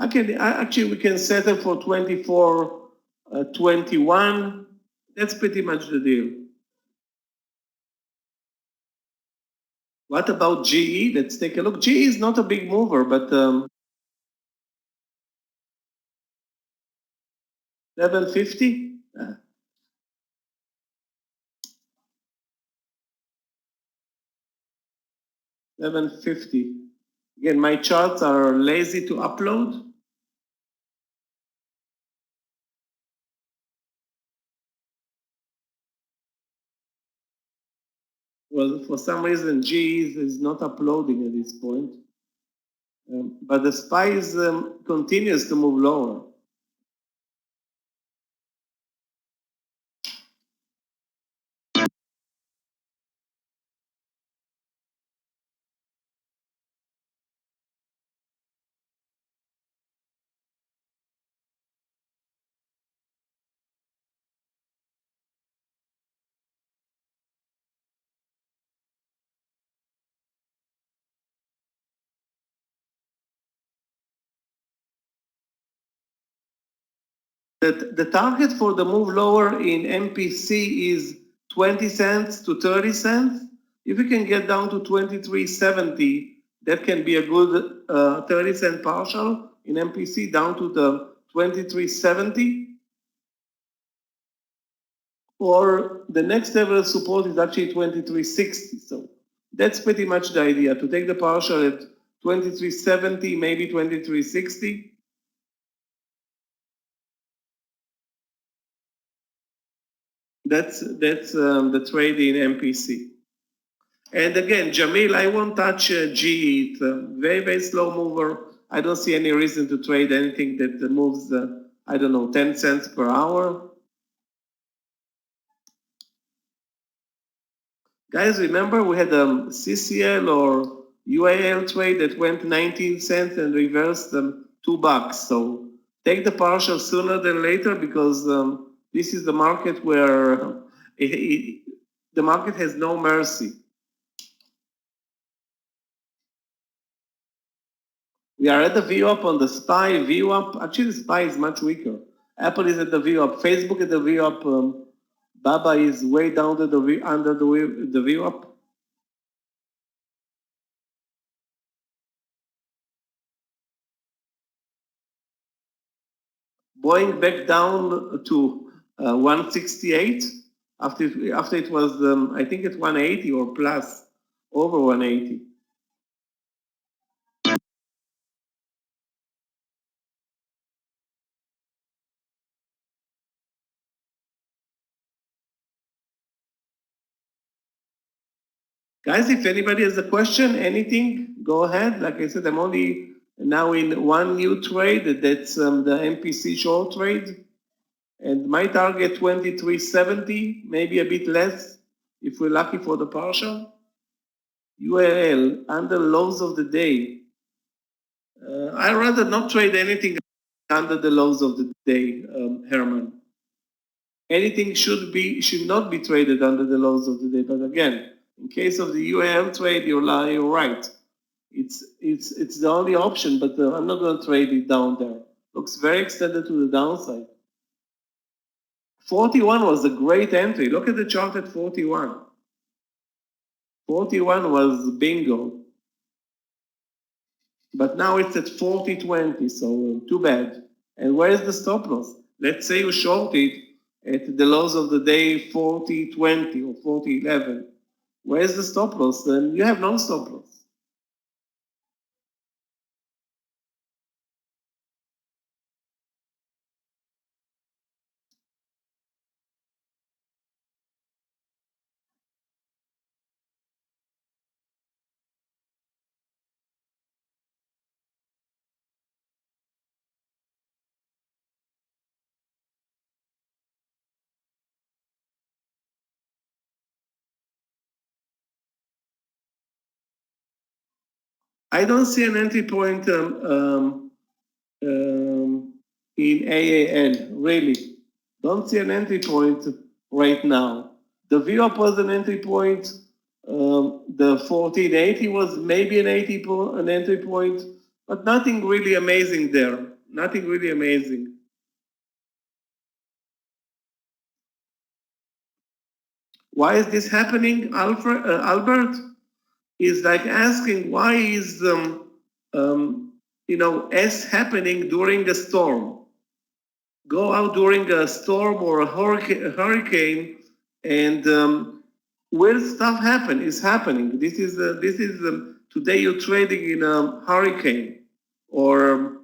Actually, we can settle for 24.21. That's pretty much the deal. What about GE? Let's take a look. GE is not a big mover, but 750. 750. Again, my charts are lazy to upload. Well, for some reason, GE is not uploading at this point. But the SPY continues to move lower. The target for the move lower in MPC is 20 cents to 30 cents. If we can get down to 23.70, that can be a good 30-cent partial in MPC down to the 23.70. Or the next level of support is actually 23.60. So that's pretty much the idea, to take the partial at 23.70, maybe 23.60. That's the trade in MPC. And again, Jamil, I won't touch GE. It's a very, very slow mover. I don't see any reason to trade anything that moves, I don't know, 10 cents per hour. Guys, remember we had a CCL or UAL trade that went 19 cents and reversed $2. So take the partial sooner than later, because this is the market where the market has no mercy. We are at the VWAP on the SPY. VWAP, actually the SPY is much weaker. Apple is at the VWAP, Facebook at the VWAP, Baba is way down to under the VWAP. Going back down to 168 after it was, I think it's 180 or plus, over 180. Guys, if anybody has a question, anything, go ahead. Like I said, I'm only And now in one new trade, that's the MPC short trade. And my target 2370, maybe a bit less if we're lucky for the partial. URL under lows of the day. I'd rather not trade anything under the lows of the day, Herman. Anything should not be traded under the lows of the day. But again, in case of the UAL trade, you're right. It's the only option, but I'm not going to trade it down there. Looks very extended to the downside. 41 was a great entry. Look at the chart at 41. 41 was bingo. But now it's at 40.20, so too bad. And where is the stop loss? Let's say you short it at the lows of the day 40.20 or 40.11. Where is the stop loss? Then you have no stop loss. I don't see an entry point in AAN, really. Don't see an entry point right now. The VWAP was an entry point. The 1480 was maybe an entry point, but nothing really amazing there. Nothing really amazing. Why is this happening, Albert? Is like asking why is S happening during a storm? Go out during a storm or a hurricane, and where stuff happen is happening. This is today you're trading in a hurricane or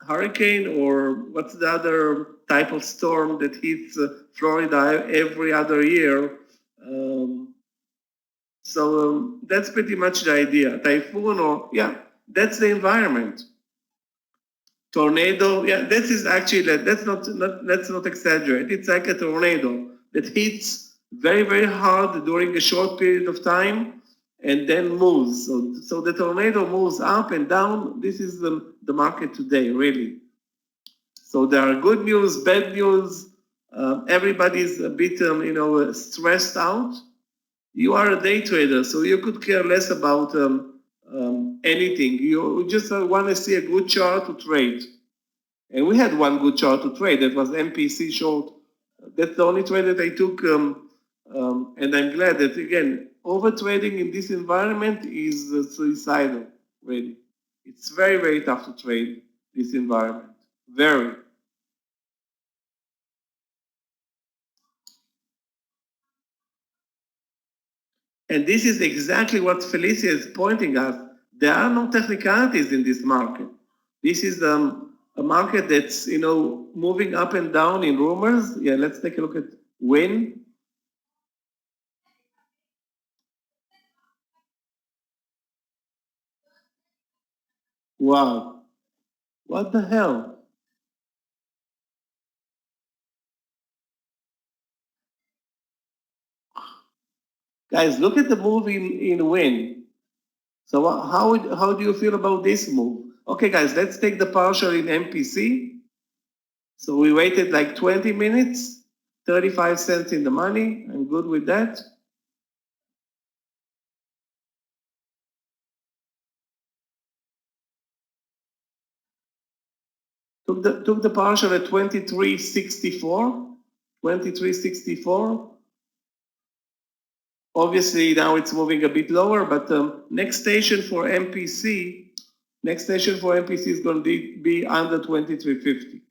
hurricane, or what's the other type of storm that hits Florida every other year. So that's pretty much the idea. Typhoon, or that's the environment. Tornado, this is actually, let's not exaggerate. It's like a tornado that hits very, very hard during a short period of time and then moves. So the tornado moves up and down. This is the market today, really. So there are good news, bad news. Everybody's a bit, stressed out. You are a day trader, so you could care less about anything. You just want to see a good chart to trade. And we had one good chart to trade. That was MPC short. That's the only trade that I took. And I'm glad that, again, over trading in this environment is suicidal, really. It's very, very tough to trade this environment. Very. And this is exactly what Felicia is pointing at. There are no technicalities in this market. This is a market that's, moving up and down in rumors. Yeah, let's take a look at WIN. Wow. What the hell? Guys, look at the move in WIN. So how do you feel about this move? Okay, guys, let's take the partial in MPC. So we waited like 20 minutes, 35 cents in the money. I'm good with that. Took the partial at 23.64. 23.64. Obviously now it's moving a bit lower, but next station for MPC is going to be under 23.50.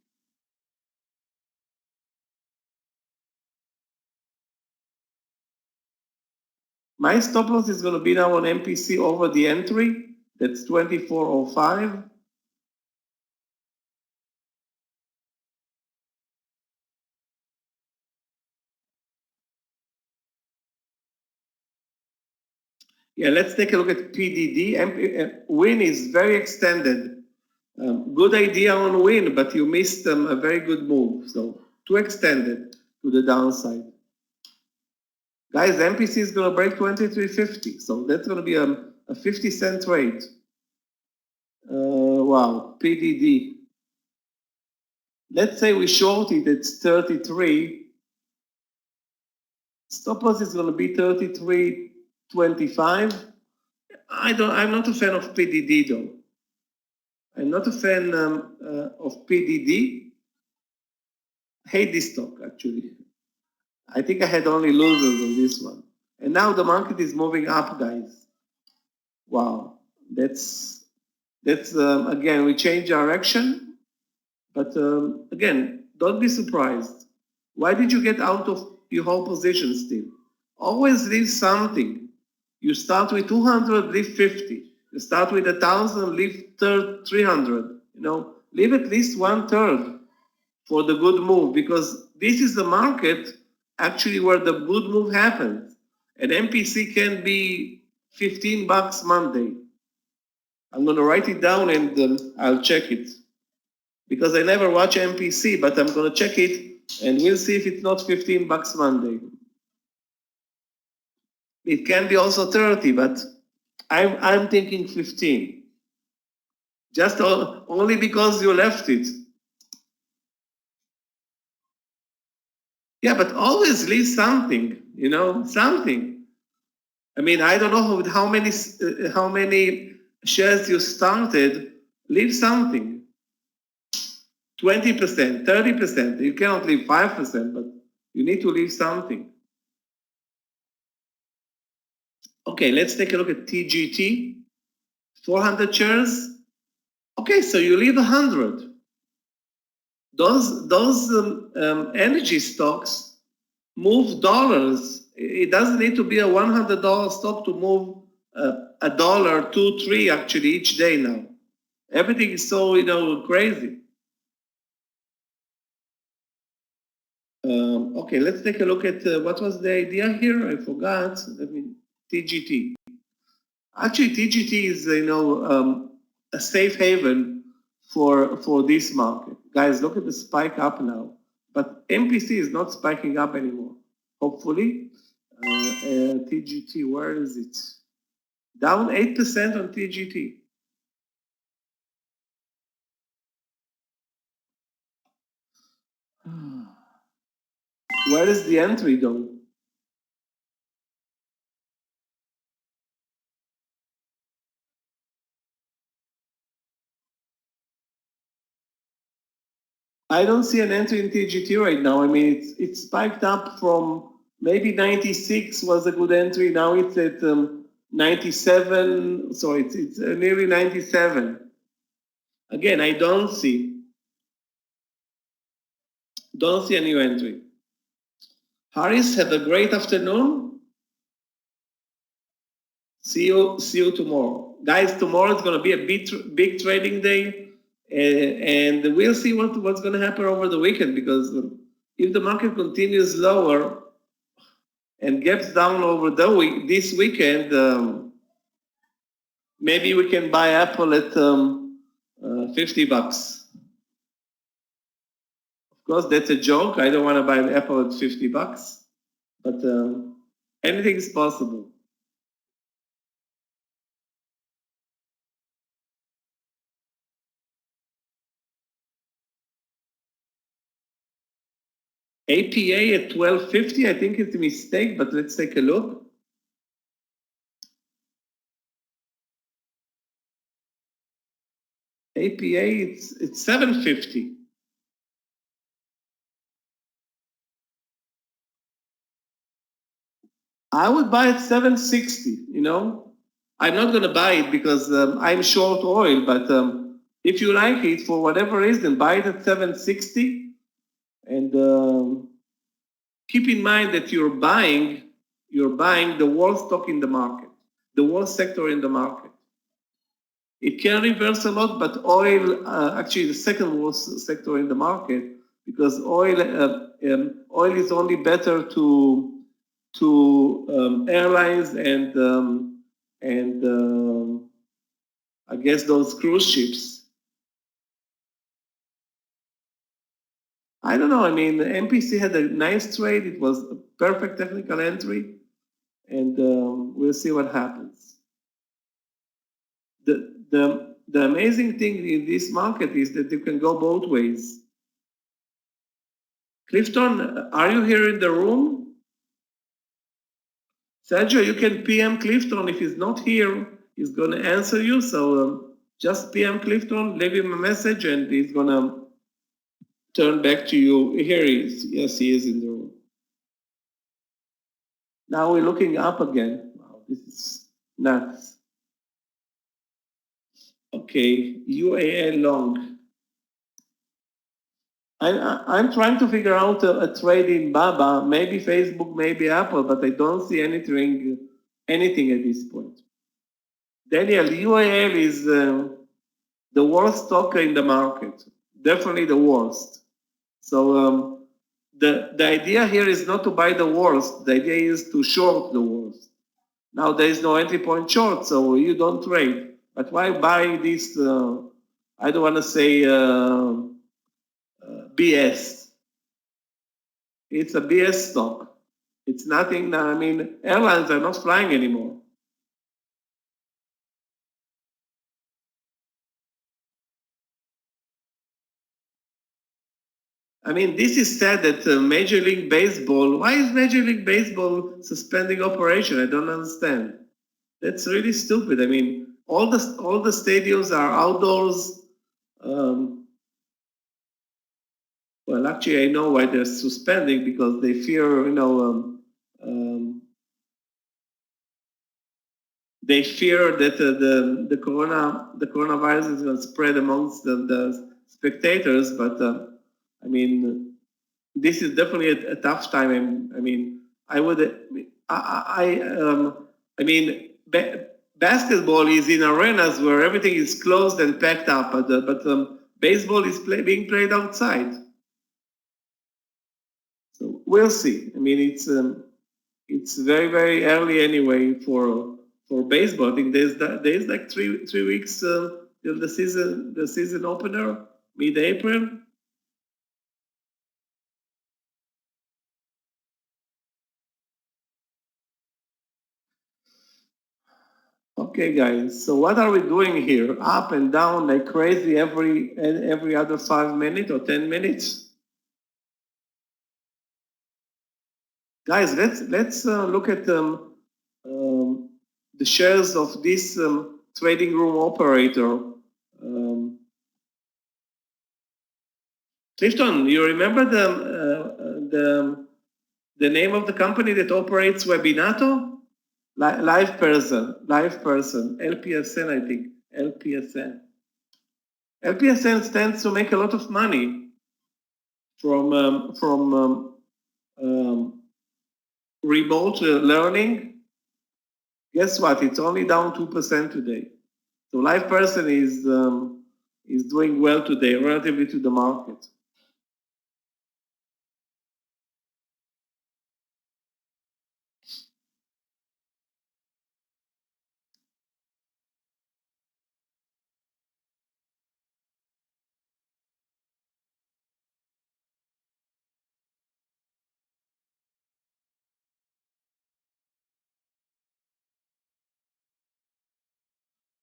My stop loss is going to be now on MPC over the entry. That's 24.05. Yeah, let's take a look at PDD. Win is very extended. Good idea on win, but you missed a very good move. So too extended to the downside. Guys, MPC is going to break 23.50. So that's going to be a 50-cent trade. Wow, PDD. Let's say we short it at 33. Stop loss is going to be 33.25. I'm not a fan of PDD though. I'm not a fan of PDD. Hate this stock actually. I think I had only losers on this one. And now the market is moving up, guys. Wow, that's again, we change direction. But again, don't be surprised. Why did you get out of your whole position still? Always leave something. You start with 200, leave 50. You start with 1,000, leave 300. You know, leave at least 1/3 for the good move, because this is the market actually where the good move happens. And MPC can be $15 Monday. I'm going to write it down and I'll check it, because I never watch MPC, but I'm going to check it and we'll see if it's not $15 Monday. It can be also 30, but I'm thinking 15. Just only because you left it. Yeah, but always leave something, you know, something. I mean, I don't know how many shares you started. Leave something. 20%, 30%. You cannot leave 5%, but you need to leave something. Okay, let's take a look at TGT. 400 shares. Okay, so you leave 100. Those energy stocks move dollars. It doesn't need to be a $100 stock to move $1, $2, $3 actually each day now. Everything is so, you know, crazy. Okay, let's take a look at what was the idea here. I forgot. TGT. Actually, TGT is, you know, a safe haven for this market. Guys, look at the spike up now. But MPC is not spiking up anymore. Hopefully. TGT, where is it? Down 8% on TGT. Where is the entry though? I don't see an entry in TGT right now. I mean, it's spiked up from maybe 96 was a good entry. Now it's at 97. So it's nearly 97. Again, I don't see a new entry. Harris, have a great afternoon. See you tomorrow. Guys, tomorrow is going to be a big trading day. And we'll see what's going to happen over the weekend, because if the market continues lower and gaps down over this weekend, maybe we can buy Apple at $50. Of course, that's a joke. I don't want to buy an Apple at $50, but anything is possible. APA at 12.50, I think it's a mistake, but let's take a look. APA, it's 7.50. I would buy at 7.60, you know. I'm not going to buy it because I'm short oil, but if you like it for whatever reason, buy it at 7.60. And keep in mind that you're buying the worst stock in the market, the worst sector in the market. It can reverse a lot, but oil, actually the second worst sector in the market, because oil is only better to airlines and and I guess those cruise ships. I don't know. I mean, MPC had a nice trade. It was a perfect technical entry, and we'll see what happens. The amazing thing in this market is that you can go both ways. Clifton, are you here in the room? Sergio, you can PM Clifton. If he's not here, he's going to answer you. So just PM Clifton, leave him a message, and he's going to turn back to you. Here he is. Yes, he is in the room. Now we're looking up again. Wow, this is nuts. Okay, UAL long. I'm trying to figure out a trade in Baba, maybe Facebook, maybe Apple, but I don't see anything at this point. Daniel, UAL is the worst stock in the market, definitely the worst. So the idea here is not to buy the worst, the idea is to short the worst. Now there is no entry point short, so you don't trade. But why buy this, I don't want to say BS. It's a BS stock. It's nothing, I mean, airlines are not flying anymore. I mean, this is said that Major League Baseball, why is Major League Baseball suspending operation? I don't understand. That's really stupid. I mean, all the stadiums are outdoors. Well, actually, I know why they're suspending, because they fear, they fear that the coronavirus is going to spread amongst the spectators. But I mean, this is definitely a tough time. I mean, basketball is in arenas where everything is closed and packed up, but baseball is being played outside. So we'll see. I mean, it's very, very early anyway for baseball. I think there's like three weeks till the season opener, mid-April. Okay, guys. So what are we doing here? Up and down like crazy every other 5 minutes or 10 minutes? Guys, let's look at the shares of this trading room operator. Clifton, you remember the name of the company that operates Webinato? Live person, LPSN, I think, LPSN. LPSN stands to make a lot of money from remote learning. Guess what? It's only down 2% today. So live person is doing well today relatively to the market.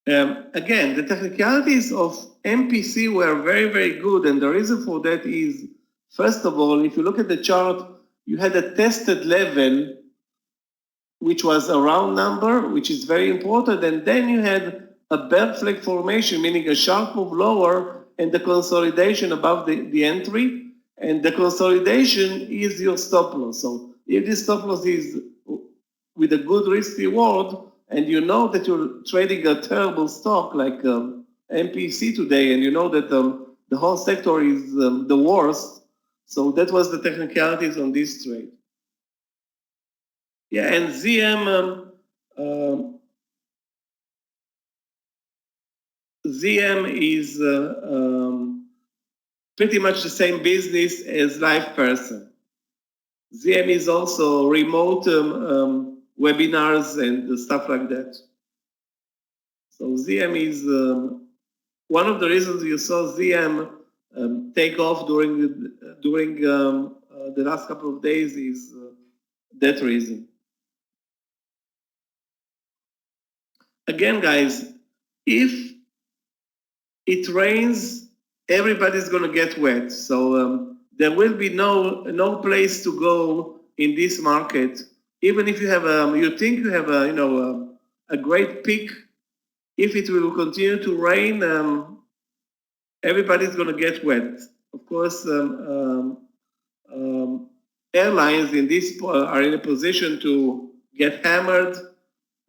Again, the technicalities of MPC were very, very good, and the reason for that is, first of all, if you look at the chart, you had a tested level, which was a round number, which is very important, and then you had a bear flag formation, meaning a sharp move lower, and the consolidation above the entry, and the consolidation is your stop loss. So if this stop loss is with a good risk reward, and you know that you're trading a terrible stock like MPC today, and you know that the whole sector is the worst. So that was the technicalities on this trade. Yeah, and ZM is pretty much the same business as Live Person. ZM is also remote webinars and stuff like that. So ZM is one of the reasons you saw ZM take off during the last couple of days is that reason. Again, guys, if it rains, everybody's going to get wet. So there will be no place to go in this market. Even if you have you think you have a great peak, if it will continue to rain, everybody's going to get wet. Of course, airlines in this are in a position to get hammered.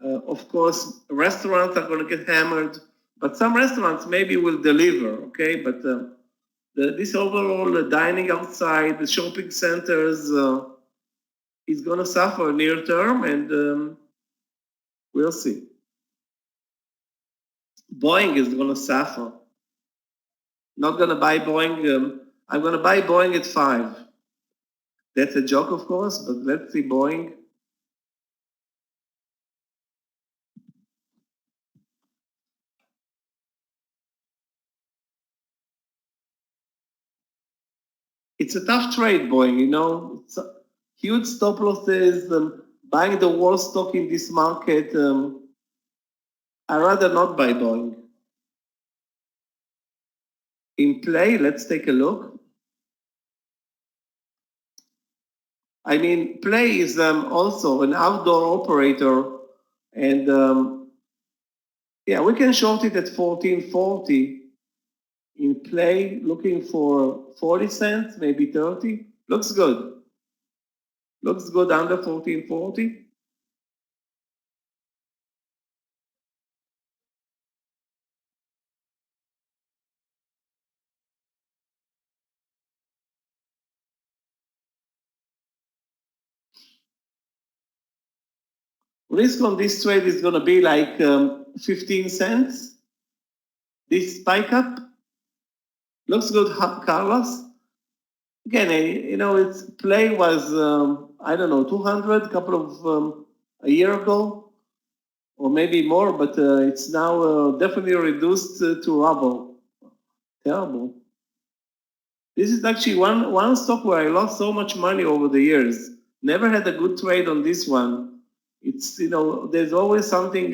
Of course, restaurants are going to get hammered, but some restaurants maybe will deliver, okay? But this overall dining outside, the shopping centers is going to suffer near term, and we'll see. Boeing is going to suffer. Not going to buy Boeing. I'm going to buy Boeing at 5. That's a joke, of course, but let's see Boeing. It's a tough trade, Boeing, you know. It's huge stop losses, buying the worst stock in this market. I'd rather not buy Boeing. In play, let's take a look. I mean, Play is also an outdoor operator, and yeah, we can short it at 14.40. In Play, looking for 40 cents, maybe 30. Looks good. Looks good under 14.40. Risk on this trade is going to be like 15 cents. This spike up looks good, Carlos. Again, you know, its play was, I don't know, 200 a couple of a year ago, or maybe more, but it's now definitely reduced to rubble. Terrible. This is actually one stock where I lost so much money over the years. Never had a good trade on this one. It's, you know, there's always something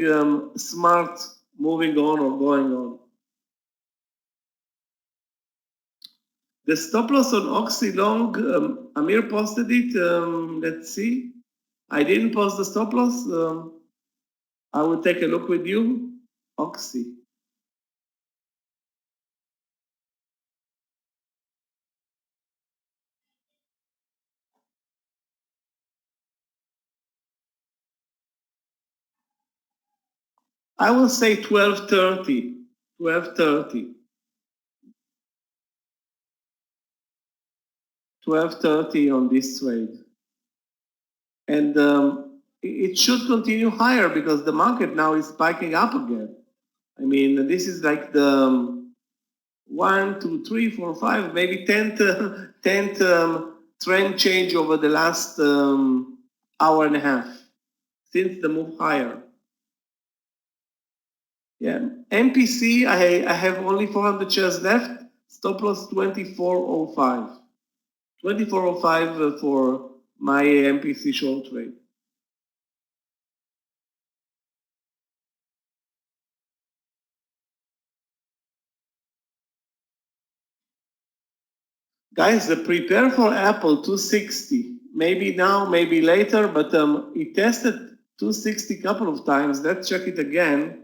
smart moving on or going on. The stop loss on Oxy Long, Amir posted it. Let's see. I didn't post the stop loss. I will take a look with you. Oxy. I will say 12.30. 12.30. 12.30 on this trade. And it should continue higher because the market now is spiking up again. I mean, this is like the 1, 2, 3, 4, 5, maybe 10th trend change over the last hour and a half since the move higher. Yeah, MPC, I have only 400 shares left. Stop loss 24.05. 24.05 for my MPC short trade. Guys, prepare for Apple 260. Maybe now, maybe later, but it tested 260 a couple of times. Let's check it again.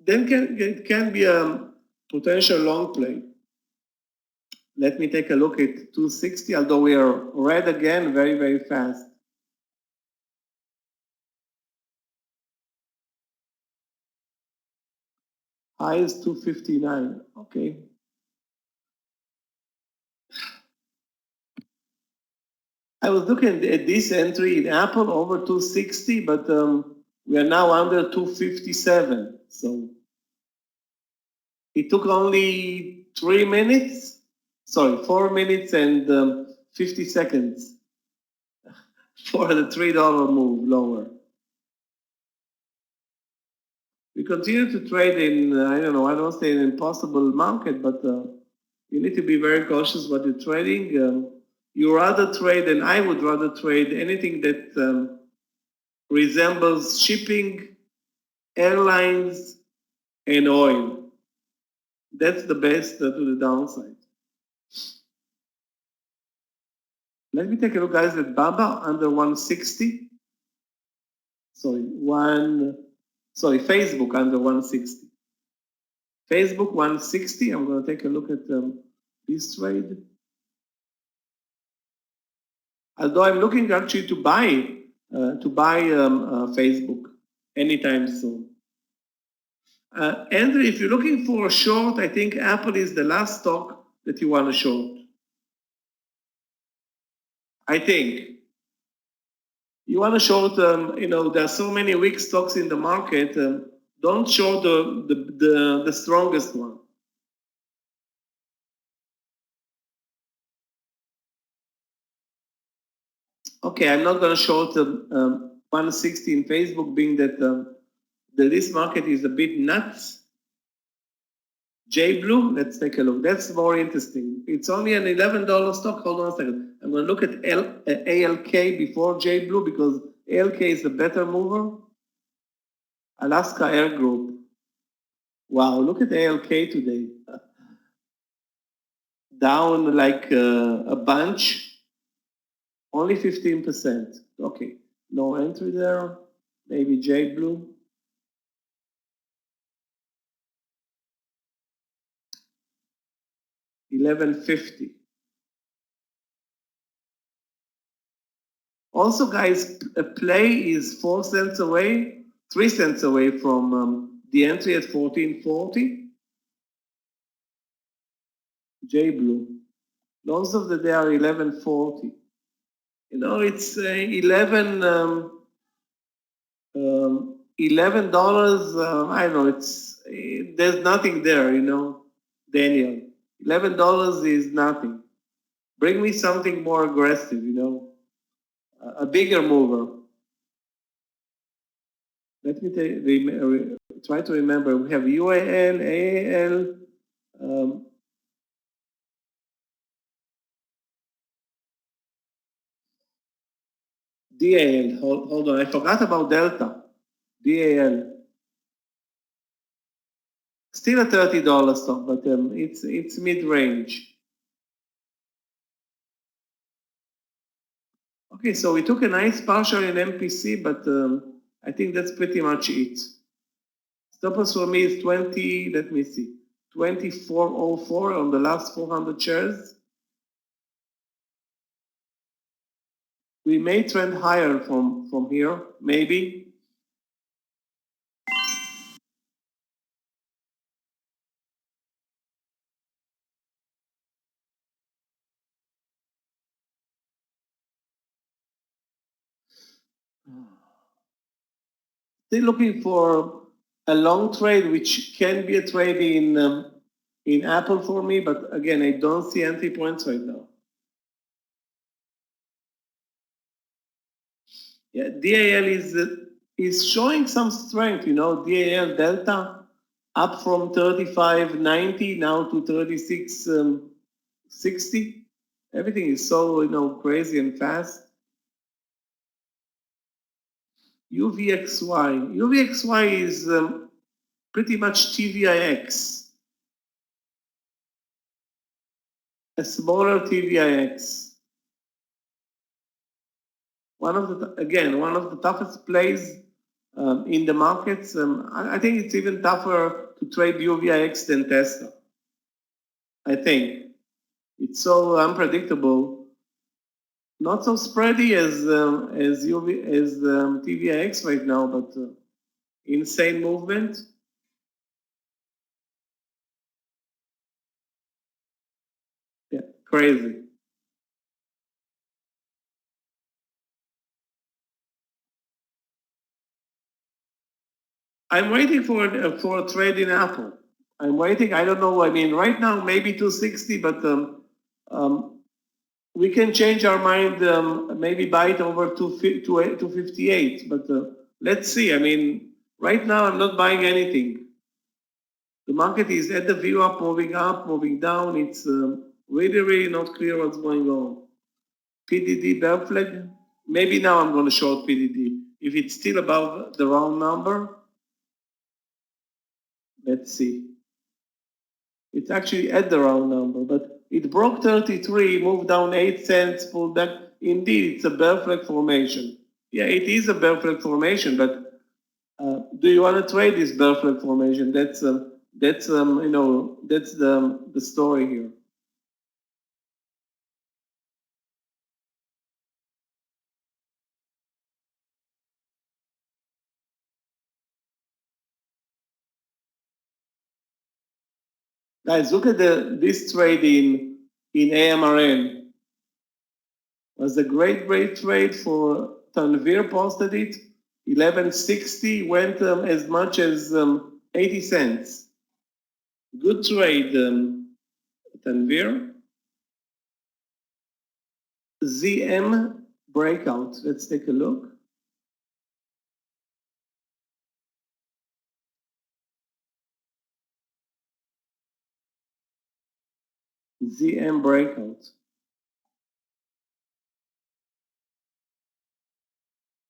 Then it can be a potential long play. Let me take a look at 260, although we are red again very, very fast. High is 259. Okay. I was looking at this entry in Apple over 260, but we are now under 257. So it took only 4 minutes and 50 seconds for the $3 move lower. We continue to trade in, I don't know, I don't say an impossible market, but you need to be very cautious what you're trading. You rather trade, and I would rather trade anything that resembles shipping, airlines, and oil. That's the best to the downside. Let me take a look, guys, at Baba under 160. Facebook under 160. Facebook 160. I'm going to take a look at this trade. Although I'm looking actually to buy Facebook anytime soon. Andrew, if you're looking for a short, I think Apple is the last stock that you want to short. I think. You want to short, there are so many weak stocks in the market. Don't short the strongest one. Okay, I'm not going to short 160 in Facebook, being that the list market is a bit nuts. JBlue, let's take a look. That's more interesting. It's only an $11 stock. Hold on a second. I'm going to look at ALK before JBlue because ALK is the better mover. Alaska Air Group. Wow, look at ALK today. Down like a bunch. Only 15%. Okay, no entry there. Maybe JBlue. $11.50. Also, guys, a play is 4 cents away, 3 cents away from the entry at 14.40. JBlue. Lows of the day are 11.40. You know, it's $11. I don't know. There's nothing there. You know, Daniel. $11 is nothing. Bring me something more aggressive. You know, a bigger mover. Let me try to remember. We have UAL, AAL. DAL, hold on, I forgot about Delta. DAL. Still a $30 stock, but it's mid-range. Okay, so we took a nice partial in MPC, but I think that's pretty much it. Stop loss for me is 20, let me see, 24.04 on the last 400 shares. We may trend higher from here, maybe. Still looking for a long trade, which can be a trade in Apple for me, but again, I don't see entry points right now. Yeah, DAL is showing some strength, you know, DAL Delta up from 35.90 now to 36.60. Everything is so, you know, crazy and fast. UVXY is pretty much TVIX, a smaller TVIX. One of the toughest plays in the markets. I think it's even tougher to trade UVIX than Tesla. I think it's so unpredictable, not so spready as TVIX right now, but insane movement. Yeah, crazy. I'm waiting for a trade in Apple. I'm waiting. I don't know. I mean, right now maybe 260, but we can change our mind. Maybe buy it over 258. But let's see. I mean, Right now, I'm not buying anything. The market is at the view up, moving down. It's really, really not clear what's going on. PDD bear flag. Maybe now I'm going to short PDD. If it's still above the round number, let's see. It's actually at the round number, but it broke 33, moved down 8 cents, pulled back. Indeed, it's a bear flag formation. Yeah, it is a bear flag formation, but do you want to trade this bear flag formation? That's you know, that's the story here. Guys, look at this trade in AMRN. It was a great trade for Tanvir posted it. 1160 went as much as 80 cents. Good trade, Tanvir. ZM breakout. Let's take a look. ZM breakout.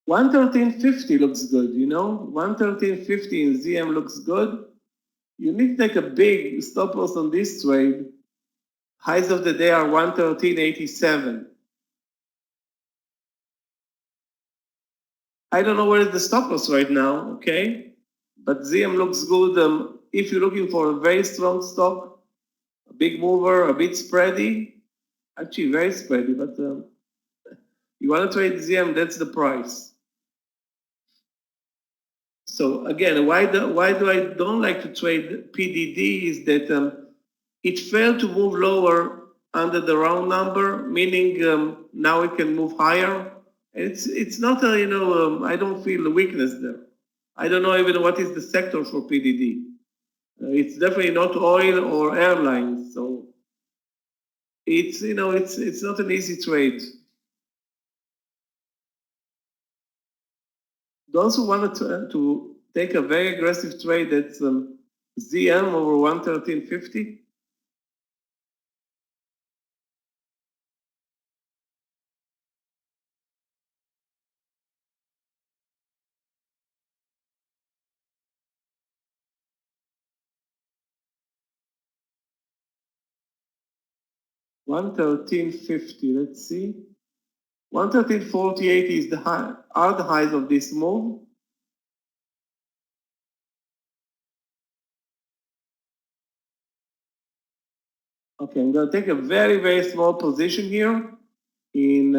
113.50 looks good, you know? 113.50 in ZM looks good. You need to take a big stop loss on this trade. Highs of the day are 113.87. I don't know where is the stop loss right now, okay? But ZM looks good. If you're looking for a very strong stock, a big mover, a bit spready, actually very spready, but you want to trade ZM, that's the price. So again, why do I don't like to trade PDD is that it failed to move lower under the round number, meaning now it can move higher. It's not a, you know, I don't feel a weakness there. I don't know even what is the sector for PDD. It's definitely not oil or airlines, so it's, you know, it's not an easy trade. Those who wanted to take a very aggressive trade, that's ZM over 113.50. $113.50, let's see. 113.48 is the high, are the highs of this move. Okay, I'm going to take a very small position here in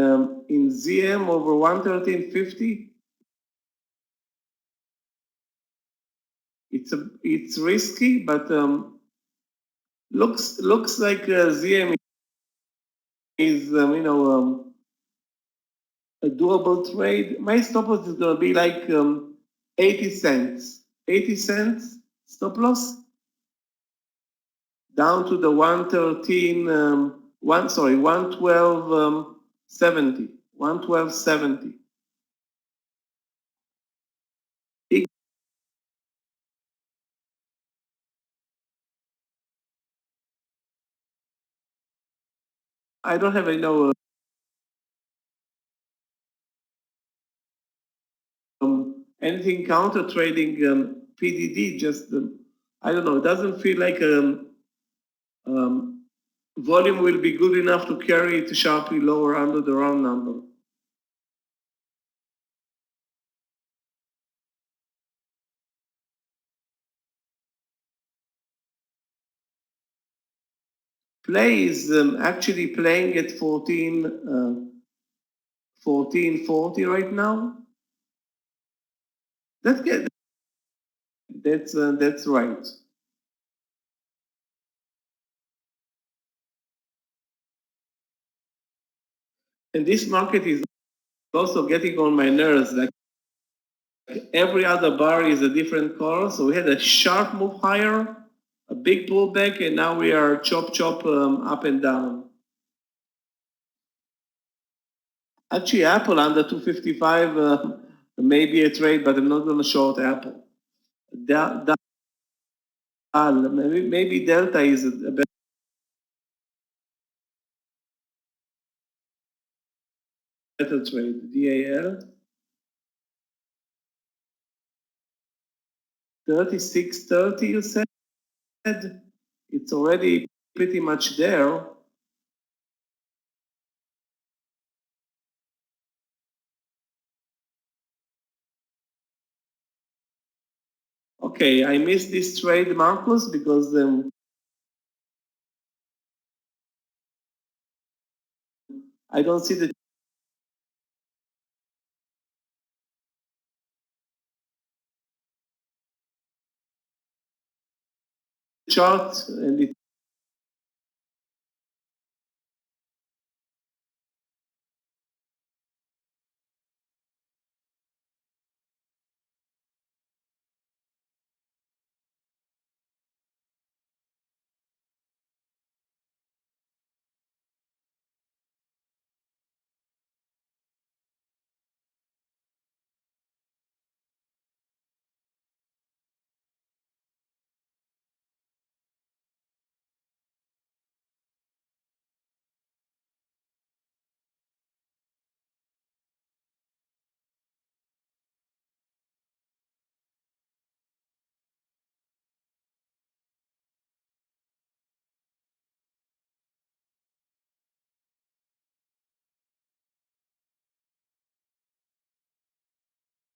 ZM over 113.50. It's risky, but looks like ZM is you know, a doable trade. My stop loss is going to be like 80 cents. 80 cents stop loss down to the 113 112 70. 112.70. I don't have anything counter trading PDD. Just I don't know. It doesn't feel like volume will be good enough to carry it sharply lower under the round number. Play is actually playing at 1440 right now. That's right. And this market is also getting on my nerves. Like every other bar is a different color. So we had a sharp move higher, a big pullback, and now we are chop up and down. Actually, Apple under 255 may be a trade, but I'm not going to short Apple. maybe delta is a better trade. DAL 36.30. You said it's already pretty much there. Okay, I missed this trade, Marcus, because I don't see the chart, and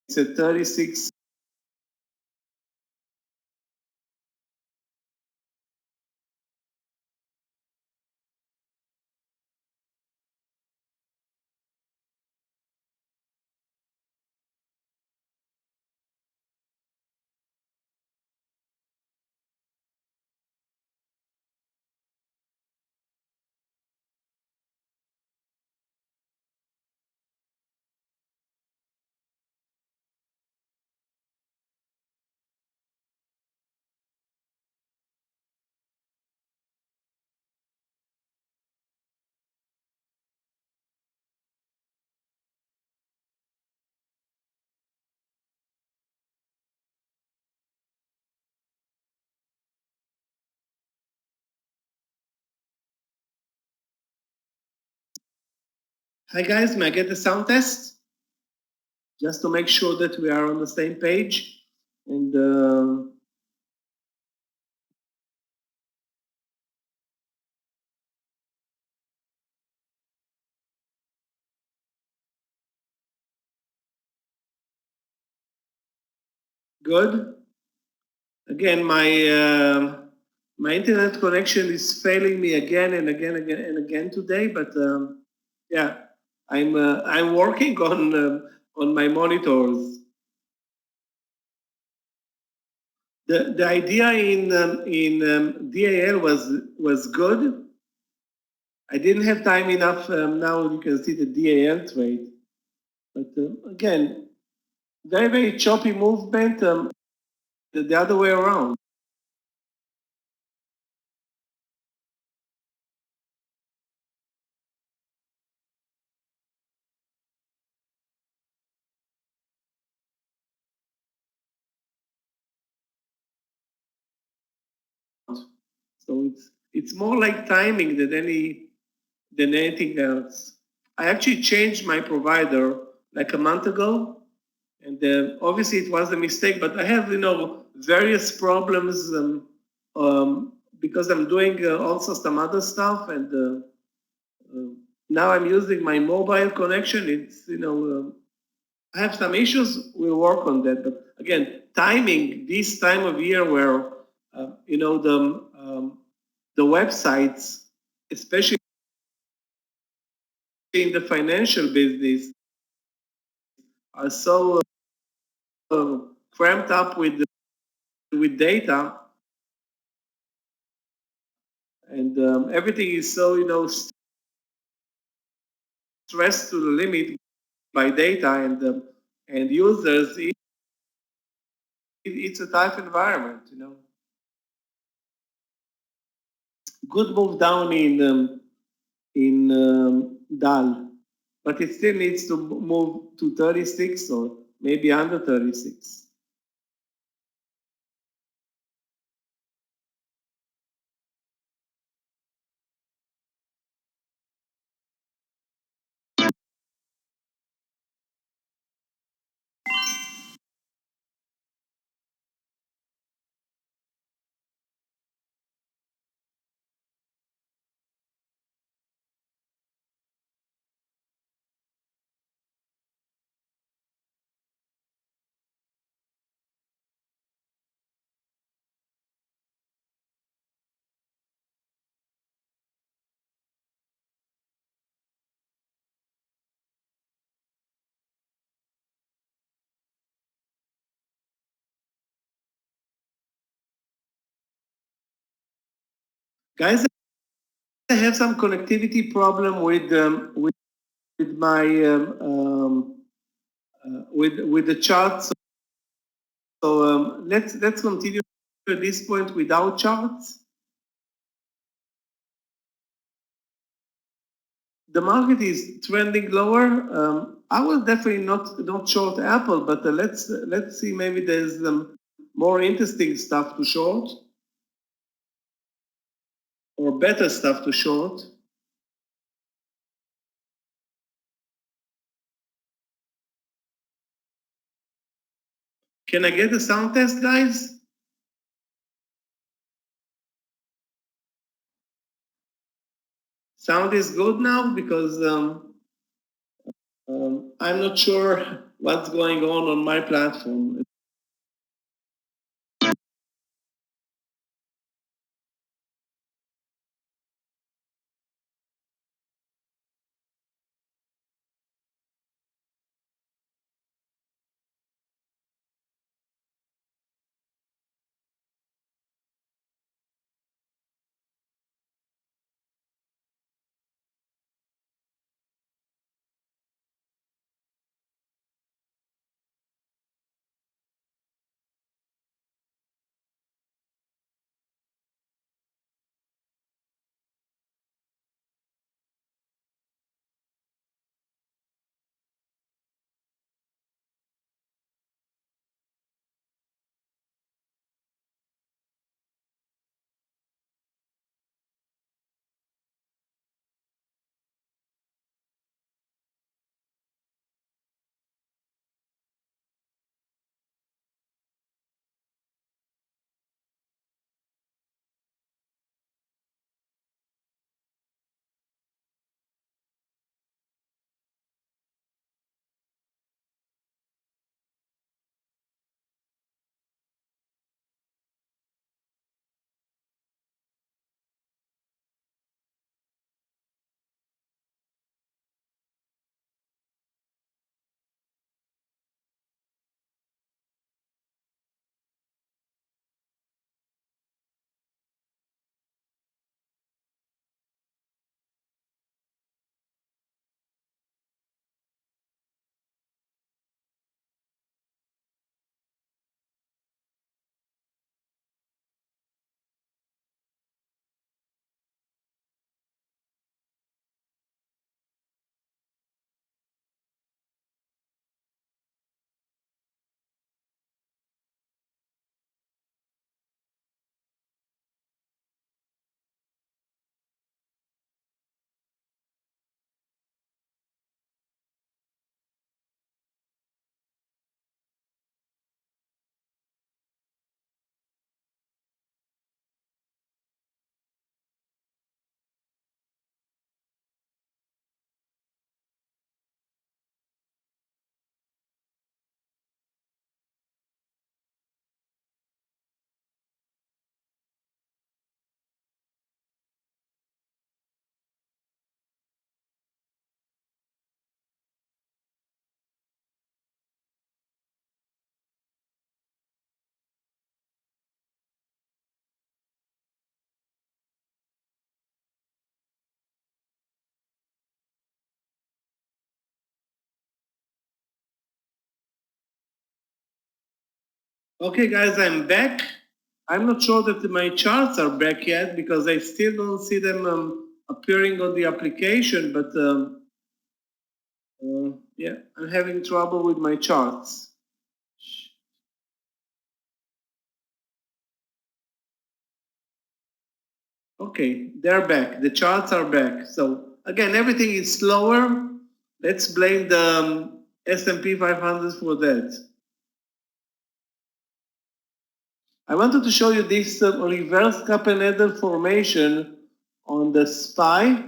it's at 36. Hi guys, may I get the sound test? Just to make sure that we are on the same page. And good. Again, my internet connection is failing me again and again today. But yeah, I'm working on my monitors. The idea in DAL was good. I didn't have time enough. Now you can see the DAL trade, but again, very choppy movement. The other way around. So it's more like timing than anything else. I actually changed my provider like a month ago, and obviously it was a mistake. But I have various problems because I'm doing also some other stuff, and now I'm using my mobile connection. It's I have some issues. We'll work on that. But again, timing this time of year where the websites, especially in the financial business, are so cramped up with data, and everything is so stressed to the limit by data and users. It's a tough environment. Good move down in DAL, but it still needs to move to 36 or maybe under 36. Guys, I have some connectivity problem with my with the charts. So let's continue at this point without charts. The market is trending lower. I will definitely not short Apple, but let's see. Maybe there's more interesting stuff to short or better stuff to short. Can I get a sound test, guys? Sound is good now because I'm not sure what's going on my platform. Okay, guys, I'm back. I'm not sure that my charts are back yet because I still don't see them appearing on the application, but yeah, I'm having trouble with my charts. Okay, they're back. The charts are back. So again, everything is slower. Let's blame the S&P 500 for that. I wanted to show you this reverse cup and handle formation on the SPY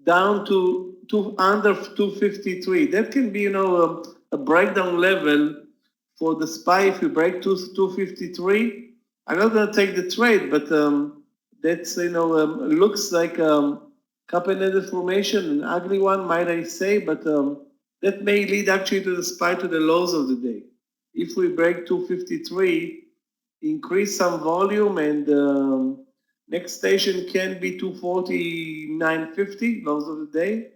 down to under 253. That can be, a breakdown level for the SPY. If you break 253, I'm not going to take the trade, but that's, looks like cup and handle formation, an ugly one, might I say, but that may lead actually to the SPY to the lows of the day. If we break 253, increase some volume and Next station can be 249.50, lows of the day.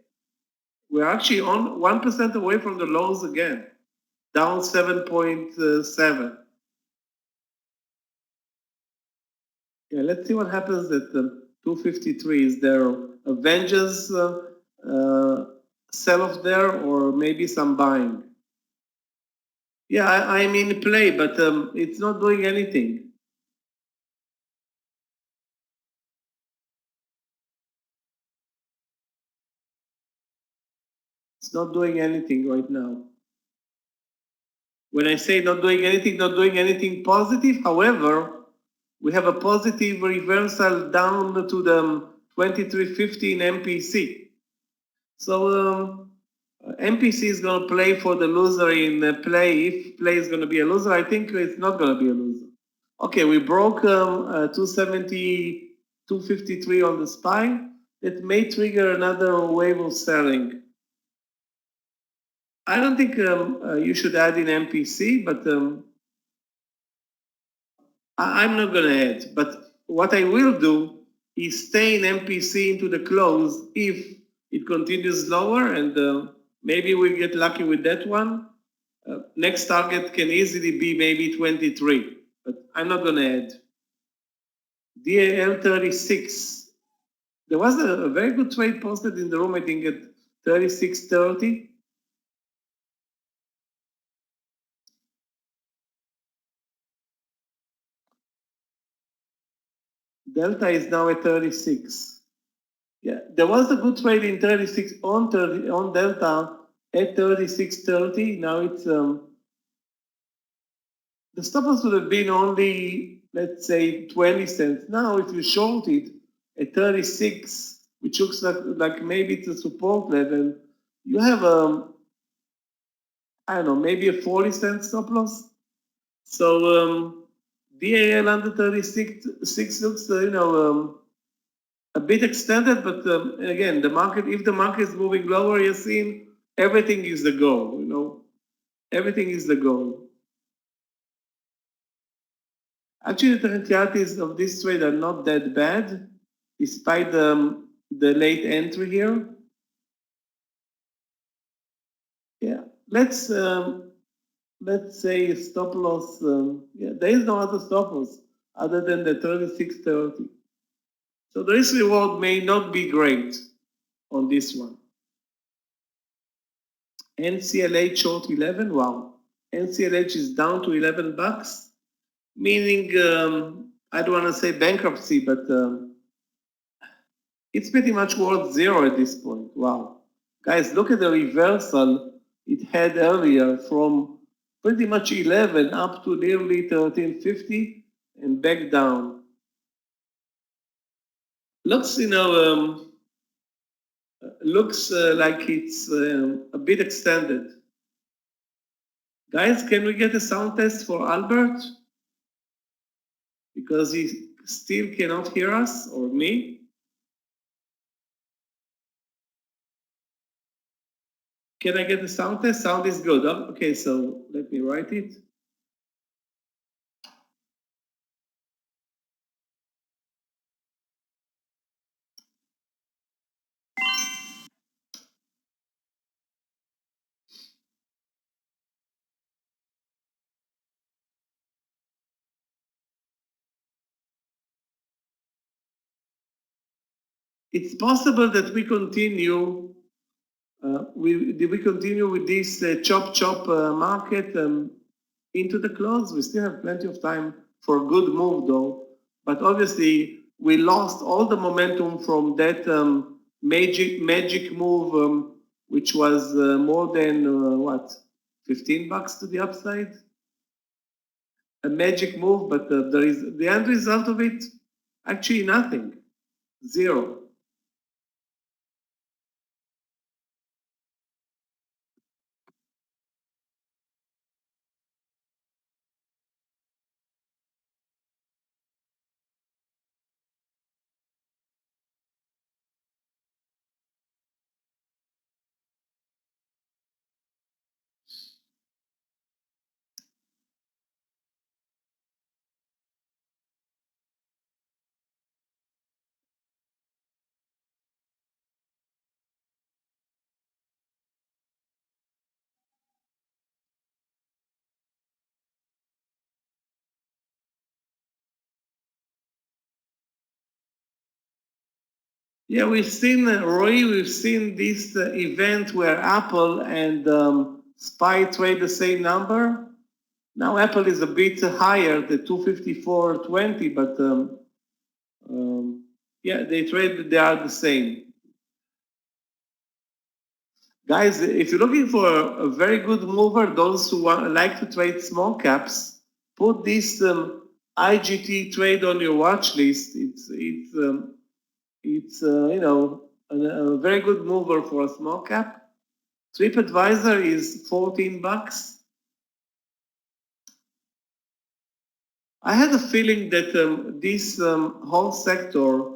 We're actually on 1% away from the lows again, down 7.7. Yeah, let's see what happens at 253. Is there a vengeance sell-off there, or maybe some buying? Yeah, I'm in play, but it's not doing anything. It's not doing anything right now. When I say not doing anything positive, however, we have a positive reversal down to the 2350 in MPC. So MPC is going to play for the loser in play. If play is going to be a loser, I think it's not going to be a loser. Okay, we broke 270, 253 on the SPY. It may trigger another wave of selling. I don't think you should add in MPC, but I'm not going to add. But what I will do is stay in MPC into the close if it continues lower, and maybe we get lucky with that one. Next target can easily be maybe 23, but I'm not going to add. DAL 36. There was a very good trade posted in the room, I think at 36.30. Delta is now at 36. Yeah, there was a good trade in 36 on Delta at 36.30. Now it's the stop loss would have been only, let's say, 20 cents. Now if you short it at 36, which looks like maybe it's a support level, you have I don't know, maybe a 40-cent stop loss. So DAL under 36 looks a bit extended, but again, the market, if the market is moving lower, you're seeing everything is the go, everything is the go. Actually, the technicalities of this trade are not that bad, despite the late entry here. Yeah, let's say stop loss. Yeah, there is no other stop loss other than the 36.30. So the risk reward may not be great on this one. NCLH short 11. Wow, NCLH is down to $11, meaning I don't want to say bankruptcy, but it's pretty much worth zero at this point. Wow. Guys, look at the reversal it had earlier from pretty much 11 up to nearly 1350 and back down. Looks, looks like it's a bit extended. Guys, can we get a sound test for Albert? Because he still cannot hear us, or me. Can I get a sound test? Sound is good. Huh? Okay, so let me write it. It's possible that we continue. We continue with this chop market into the close. We still have plenty of time for a good move, though. But obviously, we lost all the momentum from that magic move, which was more than what, $15 to the upside. A magic move, but there is the end result of it. Actually, nothing. Zero. Yeah, we've seen, Roy, we've seen this event where Apple and SPY trade the same number. Now Apple is a bit higher, the 254.20, but yeah, they are the same. Guys, if you're looking for a very good mover, those who like to trade small caps, put this IGT trade on your watch list. It's you know, a very good mover for a small cap. TripAdvisor is 14 bucks. I had a feeling that this whole sector,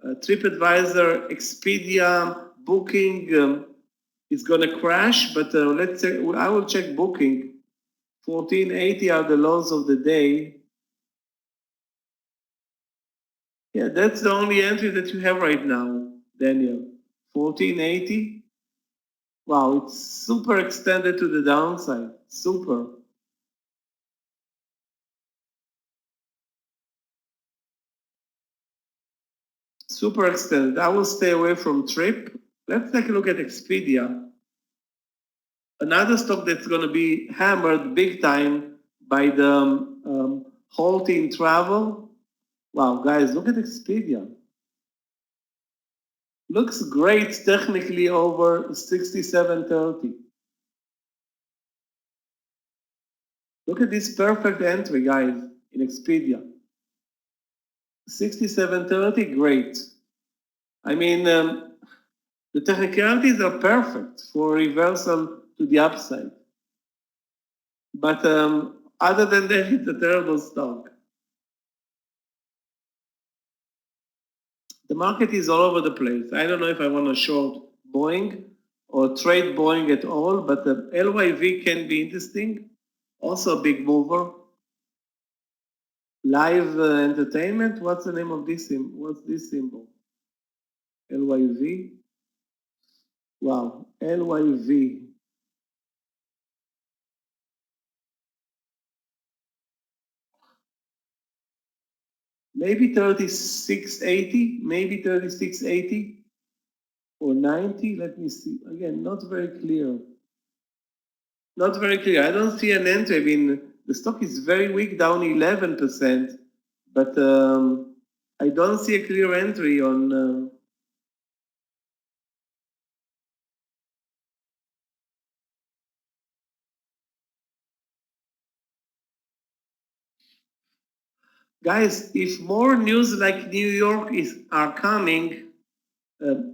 TripAdvisor, Expedia, Booking, is going to crash, but let's say I will check Booking. 1480 are the lows of the day. Yeah, that's the only entry that you have right now, Daniel. 1480. Wow, it's super extended to the downside. Super. Super extended. I will stay away from Trip. Let's take a look at Expedia. Another stock that's going to be hammered big time by the halt in travel. Wow, guys, look at Expedia. Looks great technically over 67.30. Look at this perfect entry, guys, in Expedia. 67.30, great. I mean, the technicalities are perfect for reversal to the upside. But other than that, it's a terrible stock. The market is all over the place. I don't know if I want to short Boeing or trade Boeing at all, but the LYV can be interesting. Also a big mover. Live entertainment. What's the name of this symbol? What's this symbol? LYV. Wow, LYV. Maybe 3680, maybe 3680 or 90. Let me see. Again, not very clear. Not very clear. I don't see an entry. I mean, the stock is very weak, down 11%, but I don't see a clear entry on. Guys, if more news like New York are coming,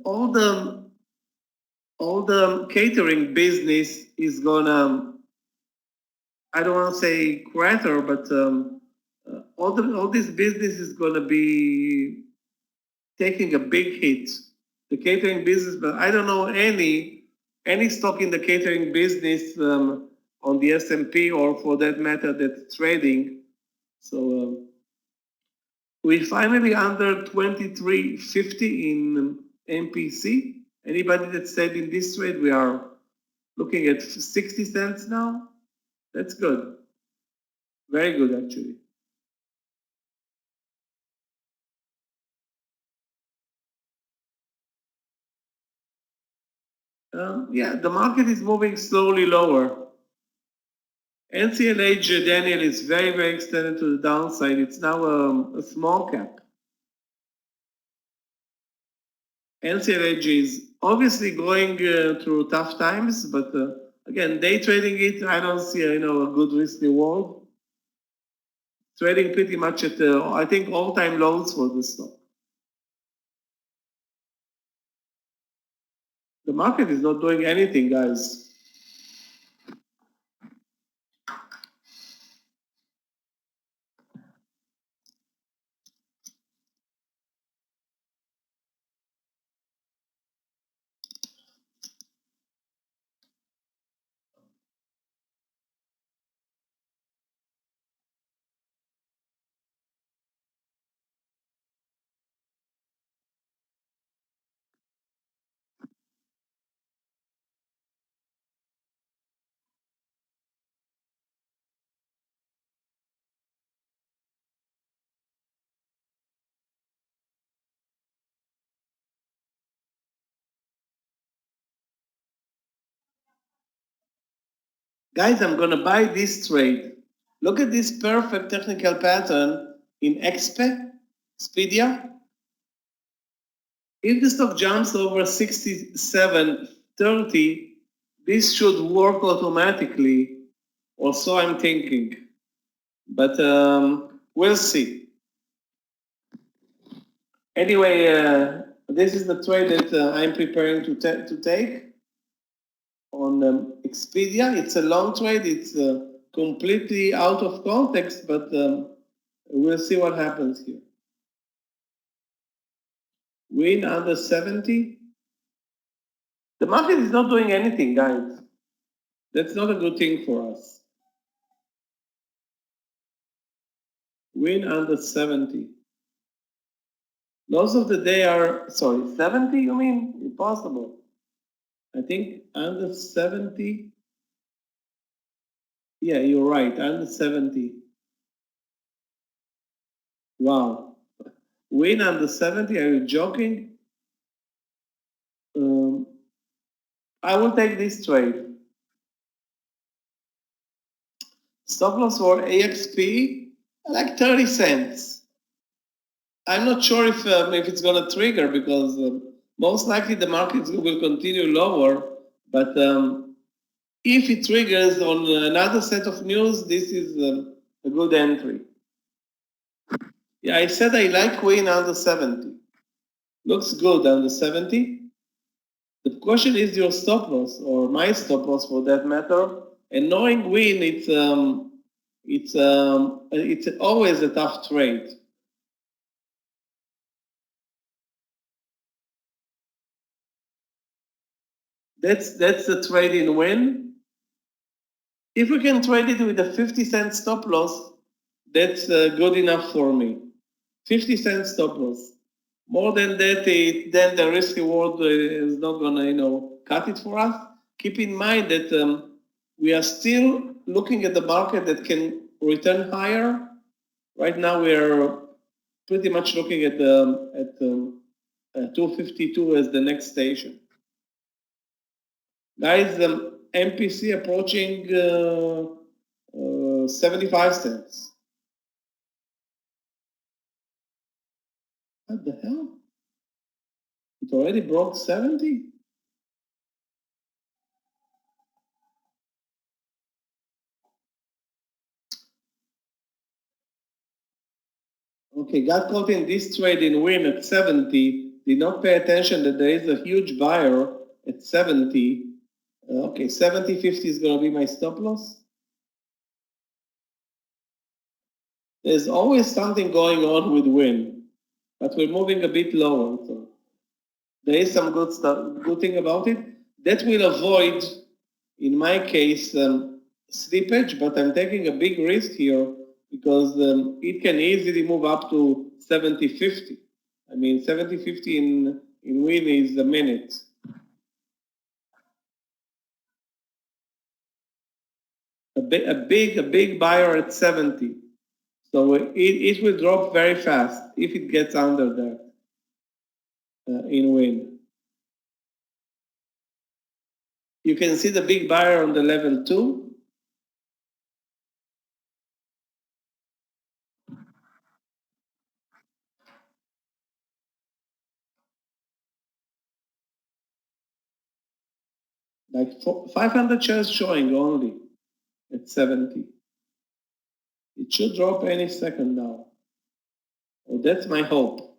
all the catering business is gonna, I don't want to say crater, but all this business is gonna be taking a big hit. The catering business, but I don't know any stock in the catering business on the S&P or for that matter that's trading. So we finally under 23.50 in MPC. Anybody that stayed in this trade, we are looking at 60 cents now. That's good. Very good, actually. Yeah, the market is moving slowly lower. NCLH, Daniel, is very, very extended to the downside. It's now a small cap. NCLH is obviously going through tough times, but again, day trading it, I don't see a good risk reward. Trading pretty much at I think all-time lows for this stock. The market is not doing anything, guys. Guys, I'm going to buy this trade. Look at this perfect technical pattern in XP, Expedia. If the stock jumps over 67.30, this should work automatically, or so I'm thinking. But we'll see. Anyway, this is the trade that I'm preparing to take on Expedia. It's a long trade. It's completely out of context, but we'll see what happens here. Win under 70. The market is not doing anything, guys. That's not a good thing for us. Win under 70. Lows of the day are, sorry, 70 you mean? Impossible. I think under 70. Yeah, you're right, under 70. Wow. Win under 70, are you joking? I will take this trade. Stop loss for AXP, like 30 cents. I'm not sure if it's going to trigger because most likely the markets will continue lower. But if it triggers on another set of news, this is a good entry. Yeah, I said I like Win under 70. Looks good under 70. The question is your stop loss, or my stop loss for that matter. And knowing Win, it's always a tough trade. That's the trade in Win. If we can trade it with a 50-cent stop loss, that's good enough for me. 50-cent stop loss. More than that, then the risk reward is not gonna, cut it for us. Keep in mind that we are still looking at the market that can return higher. Right now, we are pretty much looking at 252 as the next station. Guys, MPC approaching 75 cents. What the hell? It already broke 70? Okay, got caught in this trade in Win at 70. Did not pay attention that there is a huge buyer at 70. Okay, 70.50 is going to be my stop loss. There's always something going on with Win, but we're moving a bit lower. So there is some good thing about it. That will avoid, in my case, slippage, but I'm taking a big risk here because it can easily move up to 70.50. I mean, 70.50 in Win is a minute. A big buyer at 70. So it will drop very fast if it gets under that in Win. You can see the big buyer on the level 2. Like 500 shares showing only at 70. It should drop any second now. Oh, that's my hope.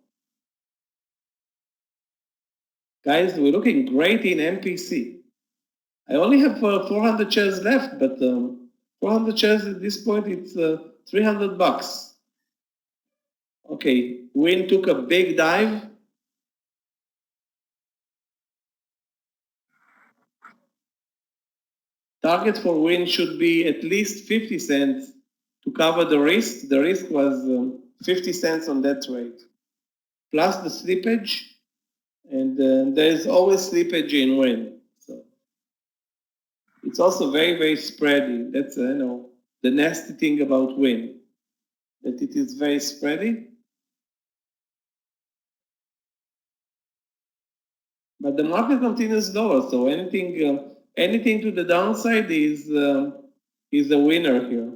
Guys, we're looking great in MPC. I only have 400 shares left, but 400 shares at this point, it's $300. Okay, Win took a big dive. Target for Win should be at least 50 cents to cover the risk. The risk was 50 cents on that trade, plus the slippage, and there is always slippage in Win. So it's also very, very spready. That's the nasty thing about Win, that it is very spready. But the market continues lower, so anything to the downside is is the winner here.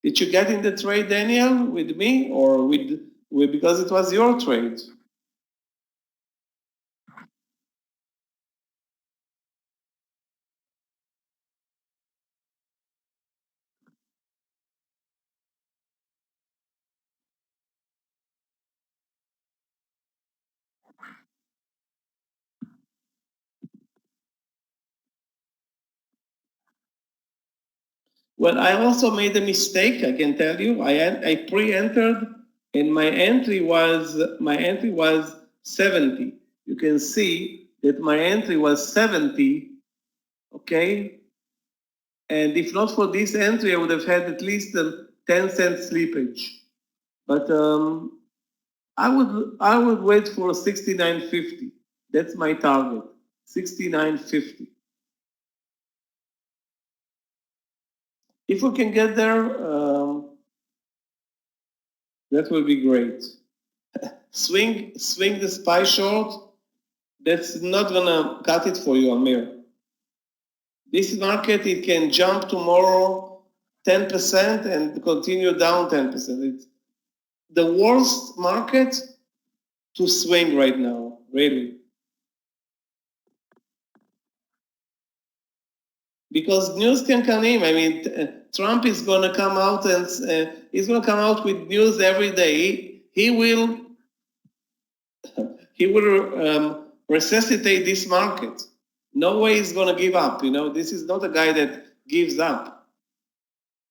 Did you get in the trade, Daniel, with me, or with because it was your trade? Well, I also made a mistake. I can tell you. I pre-entered, and my entry was 70. You can see that my entry was 70. Okay, and if not for this entry, I would have had at least a 10-cent slippage. But I would wait for 69.50. That's my target. 69.50. If we can get there, that will be great. Swing the SPY short. That's not gonna cut it for you, Amir. This market, it can jump tomorrow 10% and continue down 10%. It's the worst market to swing right now, really. Because news can come in. I mean, Trump is going to come out and he's going to come out with news every day. He will resuscitate this market. No way he's going to give up. You know, this is not a guy that gives up.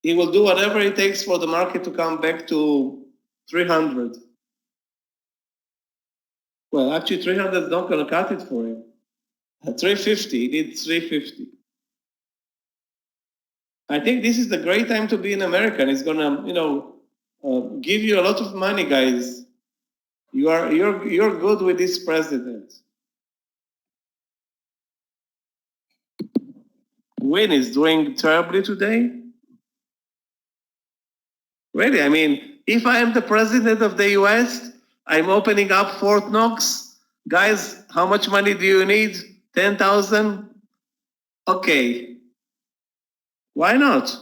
He will do whatever it takes for the market to come back to 300. Well, actually, 300 is not going to cut it for him. 350. He needs 350. I think this is the great time to be an American. It's going to, give you a lot of money, guys. You're good with this president. Win is doing terribly today. Really, I mean, if I am the president of the US, I'm opening up Fort Knox. Guys, how much money do you need? 10,000? Okay. Why not?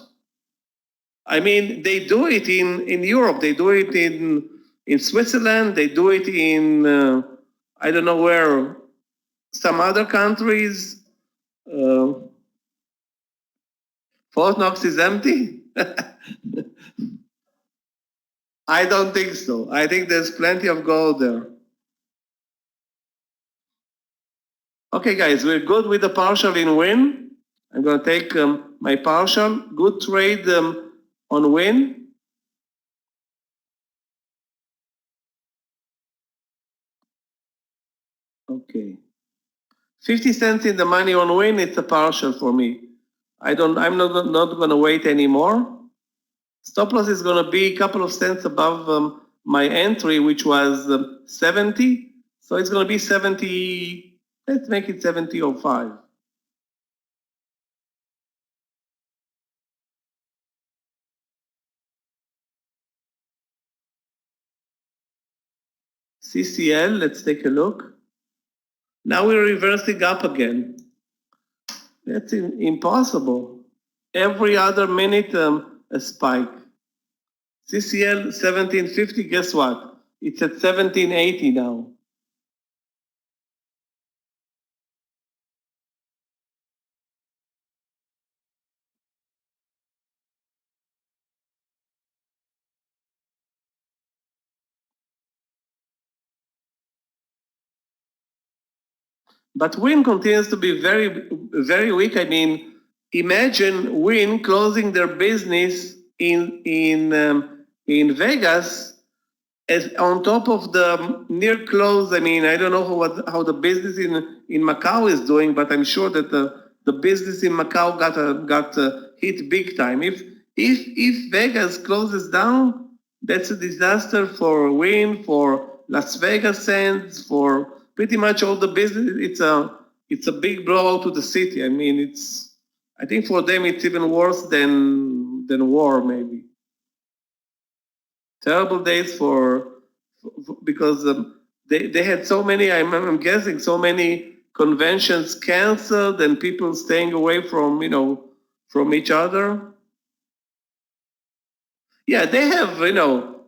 I mean, they do it in Europe. They do it in Switzerland. They do it in, I don't know where, some other countries. Fort Knox is empty? I don't think so. I think there's plenty of gold there. Okay, guys, we're good with the partial in win. I'm going to take my partial. Good trade on win. Okay. 50 cents in the money on win, it's a partial for me. I'm not going to wait anymore. Stop loss is going to be a couple of cents above my entry, which was 70. So it's going to be 70, let's make it 70.05. CCL, let's take a look. Now we're reversing up again. That's impossible. Every other minute, a spike. CCL 1750, guess what? It's at 1780 now. But Win continues to be very, very weak. I mean, imagine Win closing their business in Vegas as on top of the near close. I mean, I don't know how the business in Macau is doing, but I'm sure that the business in Macau got hit big time. If Vegas closes down, that's a disaster for Win, for Las Vegas Sands, for pretty much all the business. It's a big blow to the city. I mean, I think for them it's even worse than war, maybe. Terrible days because they had so many. I'm guessing so many conventions canceled and people staying away from from each other. Yeah, they have,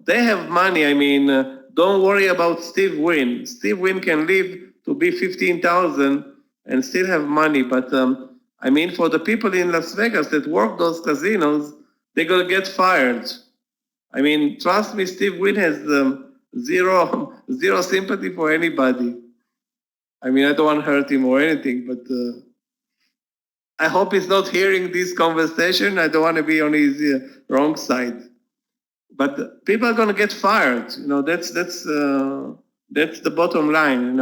they have money. I mean, don't worry about Steve Wynn. Steve Wynn can live to be 15,000 and still have money. But I mean, for the people in Las Vegas that work those casinos, they're gonna get fired. I mean, trust me, Steve Wynn has zero sympathy for anybody. I mean, I don't want to hurt him or anything, but I hope he's not hearing this conversation. I don't want to be on his wrong side. But people are going to get fired. That's the bottom line.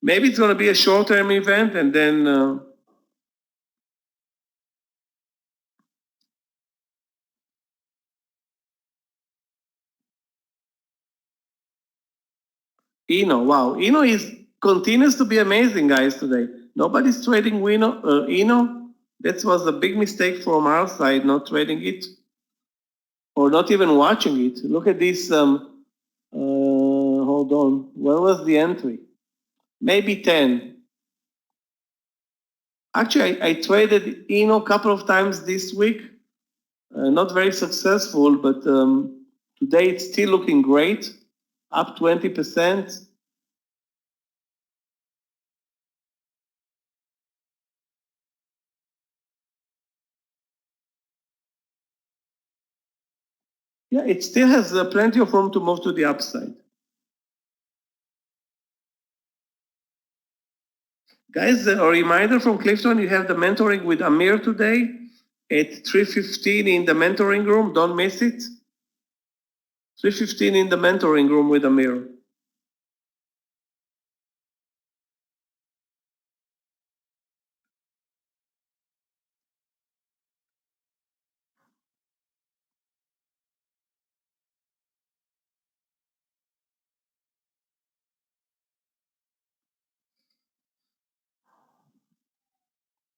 Maybe it's going to be a short-term event, and then wow, continues to be amazing, guys. Today, nobody's trading Eno. That was a big mistake from our side, not trading it or not even watching it. Look at this. Hold on. Where was the entry? Maybe 10. Actually, I traded Eno a couple of times this week. Not very successful, but today it's still looking great, up 20%. Yeah, it still has plenty of room to move to the upside. Guys, a reminder from Clifton, you have the mentoring with Amir today at 3:15 in the mentoring room. Don't miss it. 3:15 in the mentoring room with Amir.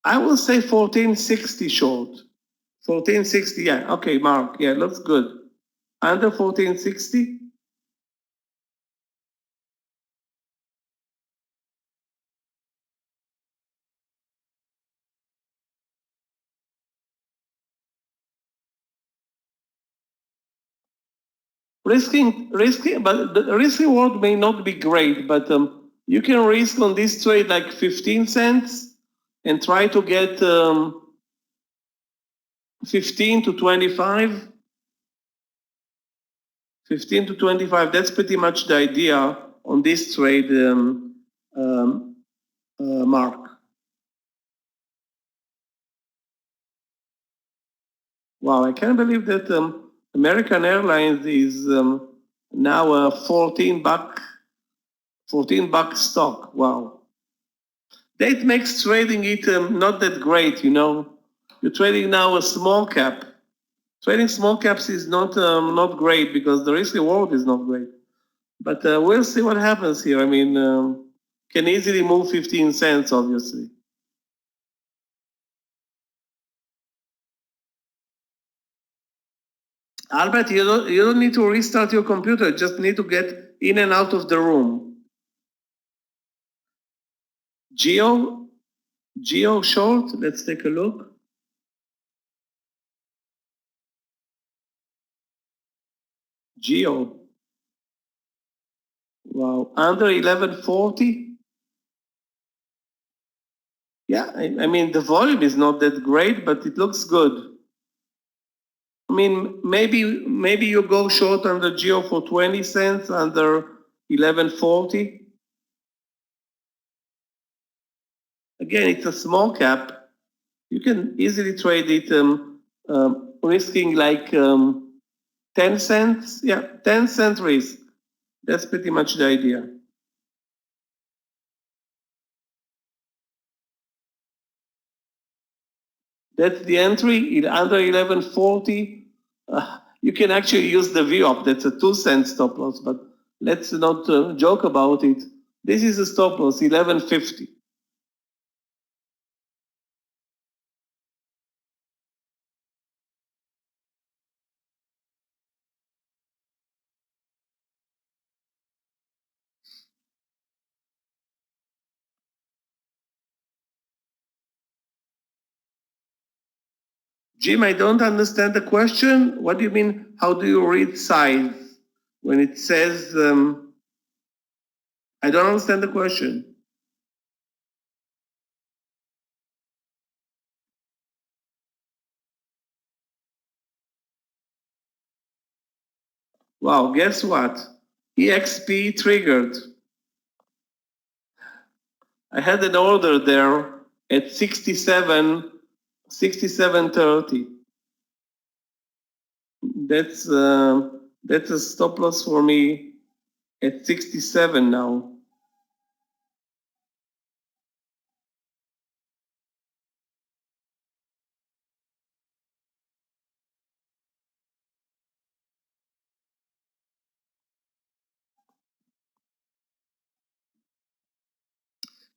I will say 1460 short. 1460, yeah. Okay, Mark, yeah, looks good. Under 1460? Risking, but the risk reward may not be great, but you can risk on this trade like 15 cents and try to get 15 to 25. 15 to 25, that's pretty much the idea on this trade, Mark. Wow, I can't believe that American Airlines is now a $14 stock. Wow. That makes trading it not that great, You're trading now a small cap. Trading small caps is not great because the risk reward is not great. But we'll see what happens here. I mean, can easily move 15 cents, obviously. Albert, you don't need to restart your computer. You just need to get in and out of the room. Geo short. Let's take a look. Geo. Wow, under 1140. Yeah, I mean the volume is not that great, but it looks good. I mean, maybe you go short on the Geo for 20 cents under 1140. Again, it's a small cap. You can easily trade it, risking like 10 cents. Yeah, 10-cent risk. That's pretty much the idea. That's the entry under 1140. You can actually use the VWAP. That's a 2-cent stop loss, but let's not joke about it. This is a stop loss, 1150. Jim, I don't understand the question. What do you mean? How do you read size when it says? I don't understand the question. Wow, guess what? EXP triggered. I had an order there at 67.30. That's a stop loss for me at 67 now.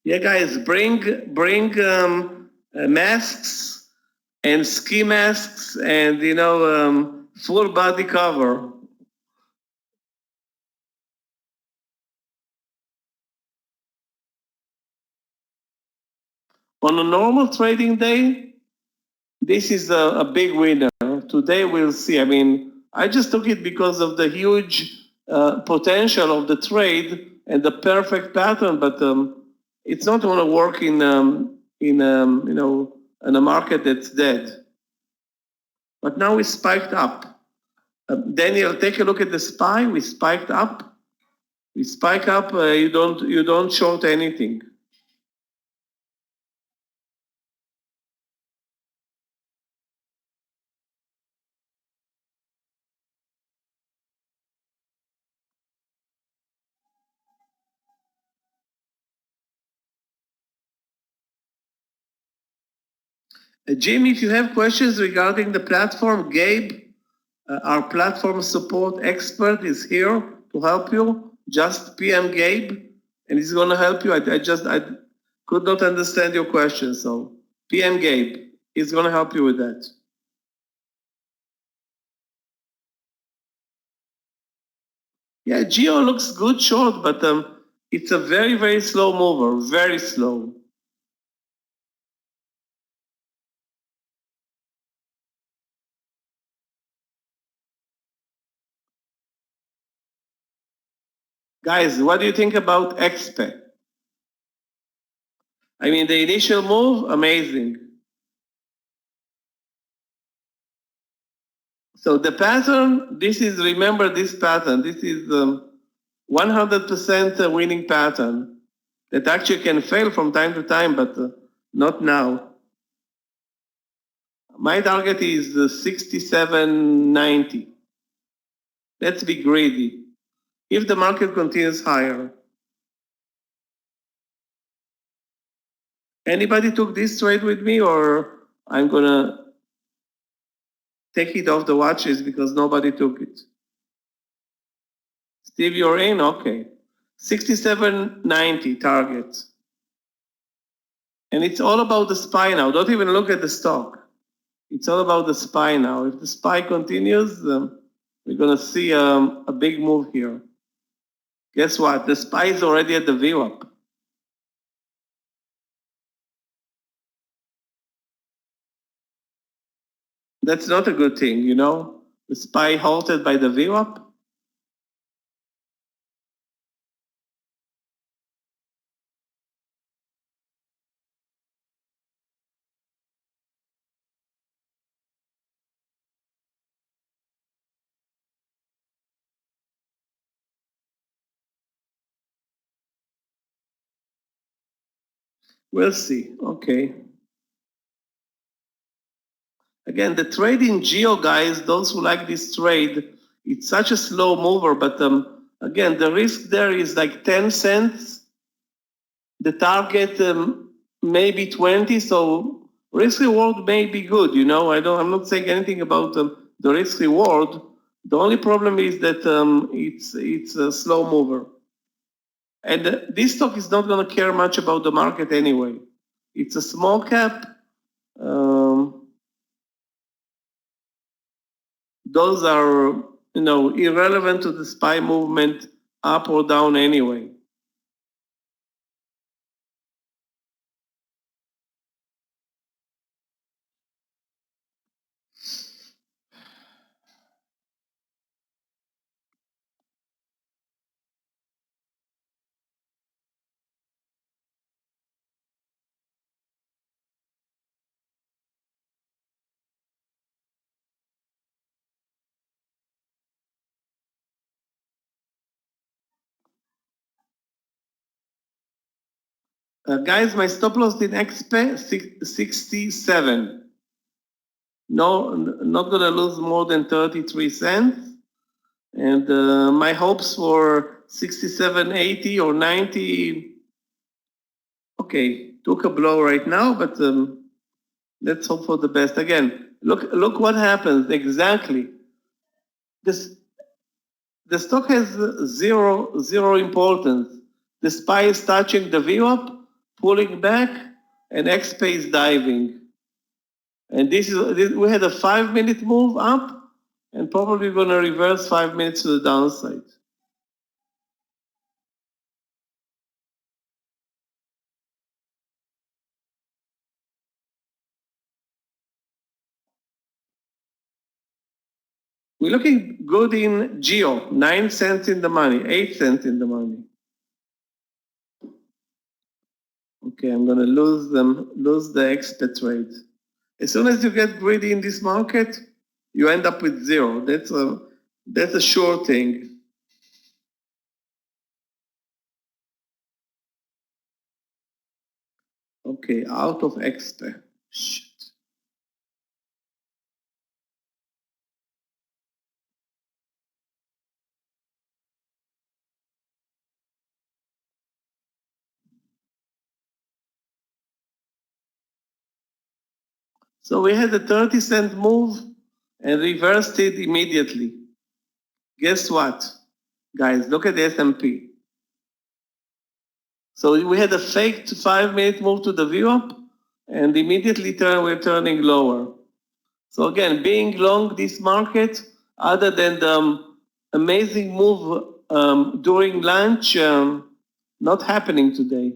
Yeah, guys, bring masks and ski masks and full body cover. On a normal trading day, this is a big winner. Today we'll see. I mean, I just took it because of the huge potential of the trade and the perfect pattern, but it's not going to work in a market that's dead. But now we spiked up. Daniel, take a look at the SPY. We spiked up. We spike up. You don't short anything. Jim, if you have questions regarding the platform, Gabe, our platform support expert, is here to help you. Just PM Gabe, and he's going to help you. I could not understand your question, so PM Gabe, he's going to help you with that. Yeah, Geo looks good short, but it's a very, very slow mover, very slow. Guys, what do you think about XP? I mean, the initial move, amazing. So the pattern, remember this pattern, this is 100% winning pattern that actually can fail from time to time, but not now. My target is 67.90. Let's be greedy. If the market continues higher. Anybody took this trade with me, or I'm gonna take it off the watches because nobody took it? Steve, you're in? Okay. 67.90 target. And it's all about the SPY now. Don't even look at the stock. It's all about the SPY now. If the SPY continues, we're going to see a big move here. Guess what? The SPY is already at the VWAP. That's not a good thing, you know? The SPY halted by the VWAP. We'll see. Okay. Again, the trade in Geo, guys, those who like this trade, it's such a slow mover, but again, the risk there is like 10 cents. The target maybe 20, so risk reward may be good, you know. I'm not saying anything about the risk reward. The only problem is that it's a slow mover. And this stock is not going to care much about the market anyway. It's a small cap. Those are, irrelevant to the SPY movement up or down anyway. Guys, my stop loss in XP 67. No, not gonna lose more than 33 cents. And my hopes for 67.80 or 90. Okay, took a blow right now, but let's hope for the best. Again, look what happens exactly. The stock has zero importance. The SPY is touching the VWAP, pulling back, and XP is diving. And we had a 5-minute move up, and probably going to reverse 5 minutes to the downside. We're looking good in Geo, 9 cents in the money, 8 cents in the money. Okay, I'm gonna lose the XP trade. As soon as you get greedy in this market, you end up with zero. That's a sure thing. Okay, out of XP. Shit. So we had a 30-cent move and reversed it immediately. Guess what, guys? Look at the S&P. So we had a fake 5-minute move to the VWAP, and immediately we're turning lower. So again, being long this market, other than the amazing move during lunch, not happening today.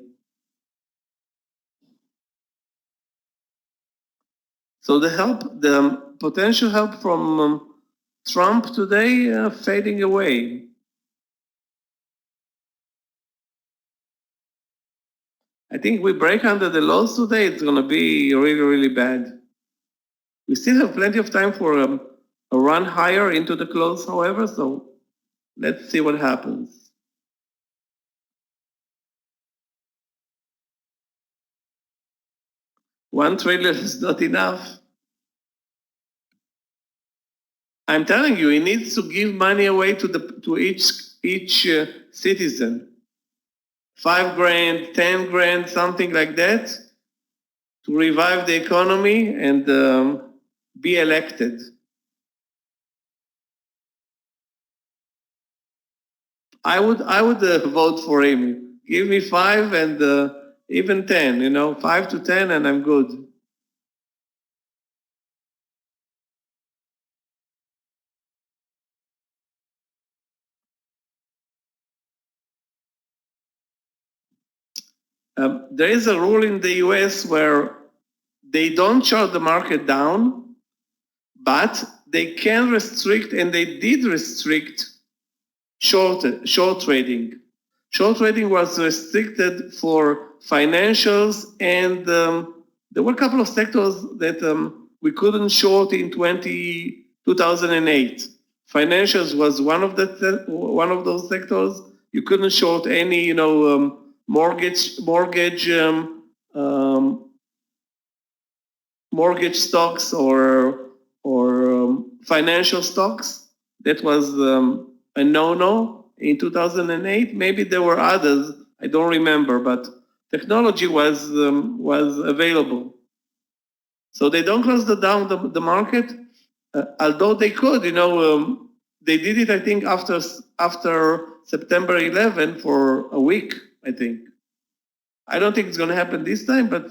So the potential help from Trump today fading away. I think we break under the lows today, it's going to be really, really bad. We still have plenty of time for a run higher into the close, however, so let's see what happens. One trailer is not enough. I'm telling you, he needs to give money away to each citizen. 5 grand, 10 grand, something like that, to revive the economy and be elected. I would vote for him. Give me 5 and even 10. 5 to 10, and I'm good. There is a rule in the US where they don't shut the market down, but they can restrict, and they did restrict short trading. Short trading was restricted for financials, and there were a couple of sectors that we couldn't short in 2008. Financials was one of those sectors. You couldn't short any, mortgage stocks or financial stocks. That was a no-no in 2008. Maybe there were others, I don't remember, but technology was available. So they don't close down the market, although they could. They did it, I think, after September 11 for a week, I think. I don't think it's going to happen this time, but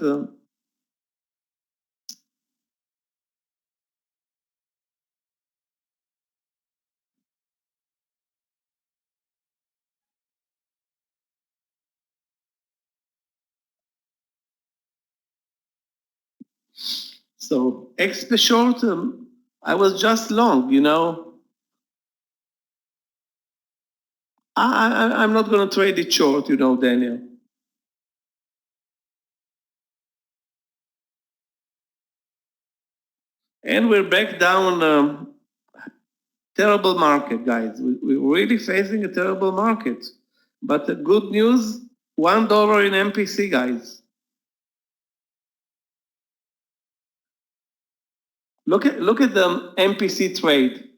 so XP short, I was just long, I'm not going to trade it short, Daniel. And we're back down. Terrible market, guys. We're really facing a terrible market. But the good news, $1 in MPC, guys. Look at the MPC trade,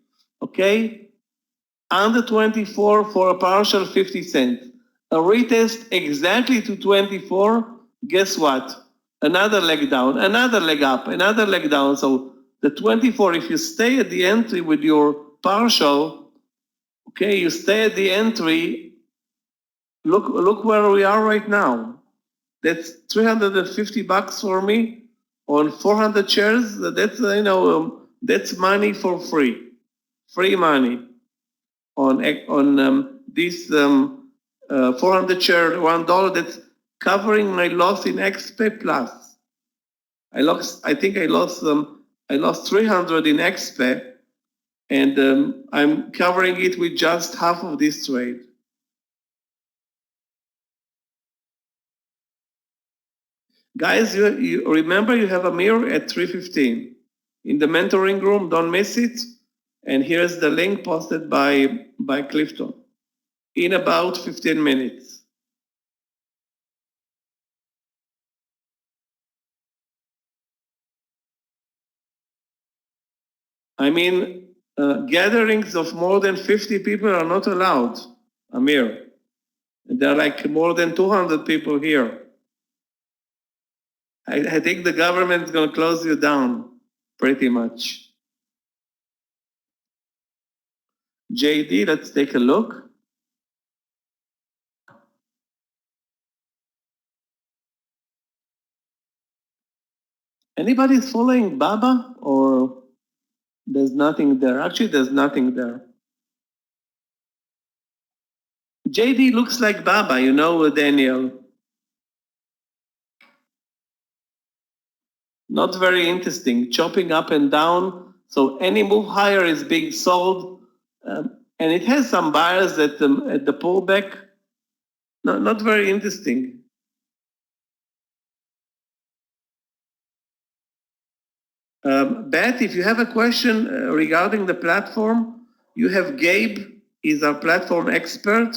okay? Under 24 for a partial 50 cents. A retest exactly to 24, guess what? Another leg down, another leg up, another leg down. So the 24, if you stay at the entry with your partial, okay, you stay at the entry, look where we are right now. That's $350 for me on 400 shares. That's that's money for free money on this 400 share $1. That's covering my loss in XP plus. I think I lost 300 in XP, and I'm covering it with just half of this trade. Guys, you remember you have a Meir at 3:15 in the mentoring room. Don't miss it. And here's the link posted by Clifton in about 15 minutes. I mean, gatherings of more than 50 people are not allowed, Amir. There are like more than 200 people here. I think the government is going to close you down, pretty much. JD, let's take a look. Anybody following Baba, or there's nothing there? Actually, there's nothing there. JD looks like Baba, you know, Daniel. Not very interesting, chopping up and down. So any move higher is being sold. And it has some buyers at the pullback. Not very interesting. Beth, if you have a question regarding the platform, you have Gabe, he's our platform expert.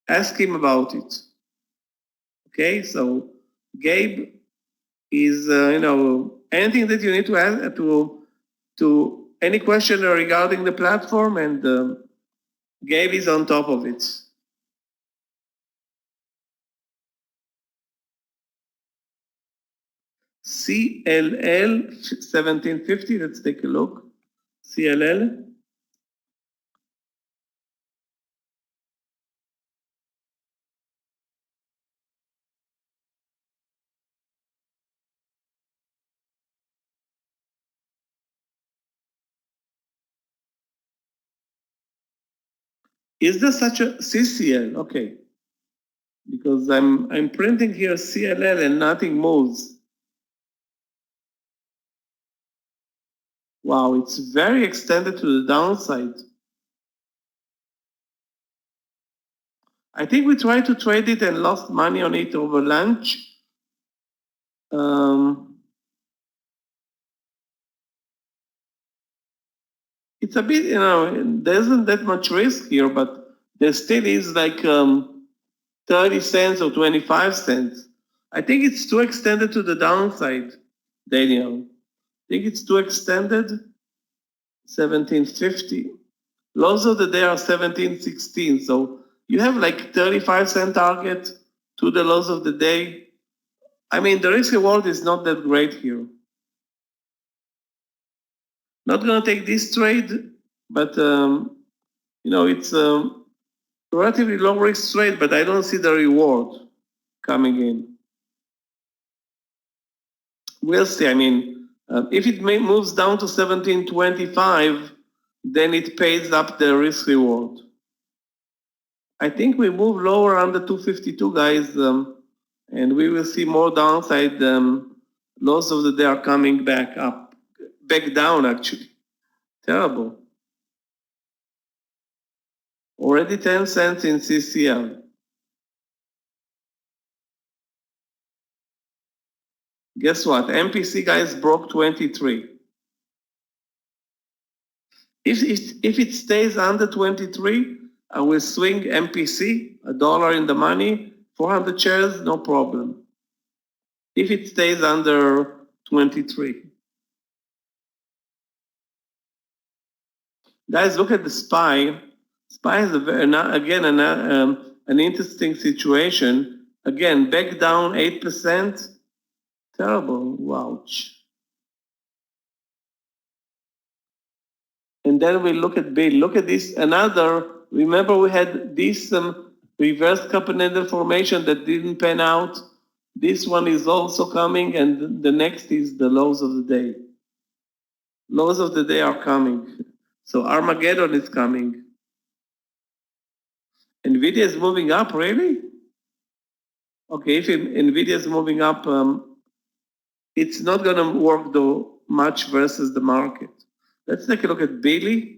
Ask him about it. Okay, so Gabe is, anything that you need to ask to any question regarding the platform, and Gabe is on top of it. CLL 1750, let's take a look. CLL. Is there such a CCL? Okay. Because I'm printing here CLL and nothing moves. Wow, it's very extended to the downside. I think we tried to trade it and lost money on it over lunch. It's a bit, there isn't that much risk here, but there still is like 30 cents or 25 cents. I think it's too extended to the downside, Daniel. I think it's too extended. 1750. Lows of the day are 1716. So you have like 35-cent target to the lows of the day. I mean, the risk reward is not that great here. Not going to take this trade, but it's a relatively low risk trade, but I don't see the reward coming in. We'll see. I mean, if it moves down to 1725, then it pays up the risk reward. I think we move lower under 252, guys, and we will see more downside. Lows of the day are coming back up, back down actually. Terrible. Already 10 cents in CCL. Guess what? MPC, guys, broke 23. If it stays under 23, I will swing MPC, $1 in the money, 400 shares, no problem. If it stays under 23. Guys, look at the SPY. SPY is again an interesting situation. Again, back down 8%. Terrible. Ouch. And then we look at Bill. Look at this. Another. Remember, we had this reverse cup-and-handle formation that didn't pan out. This one is also coming, and the next is the lows of the day. Lows of the day are coming. So Armageddon is coming. NVIDIA is moving up, really? Okay, if NVIDIA is moving up, it's not going to work though much versus the market. Let's take a look at Bailey.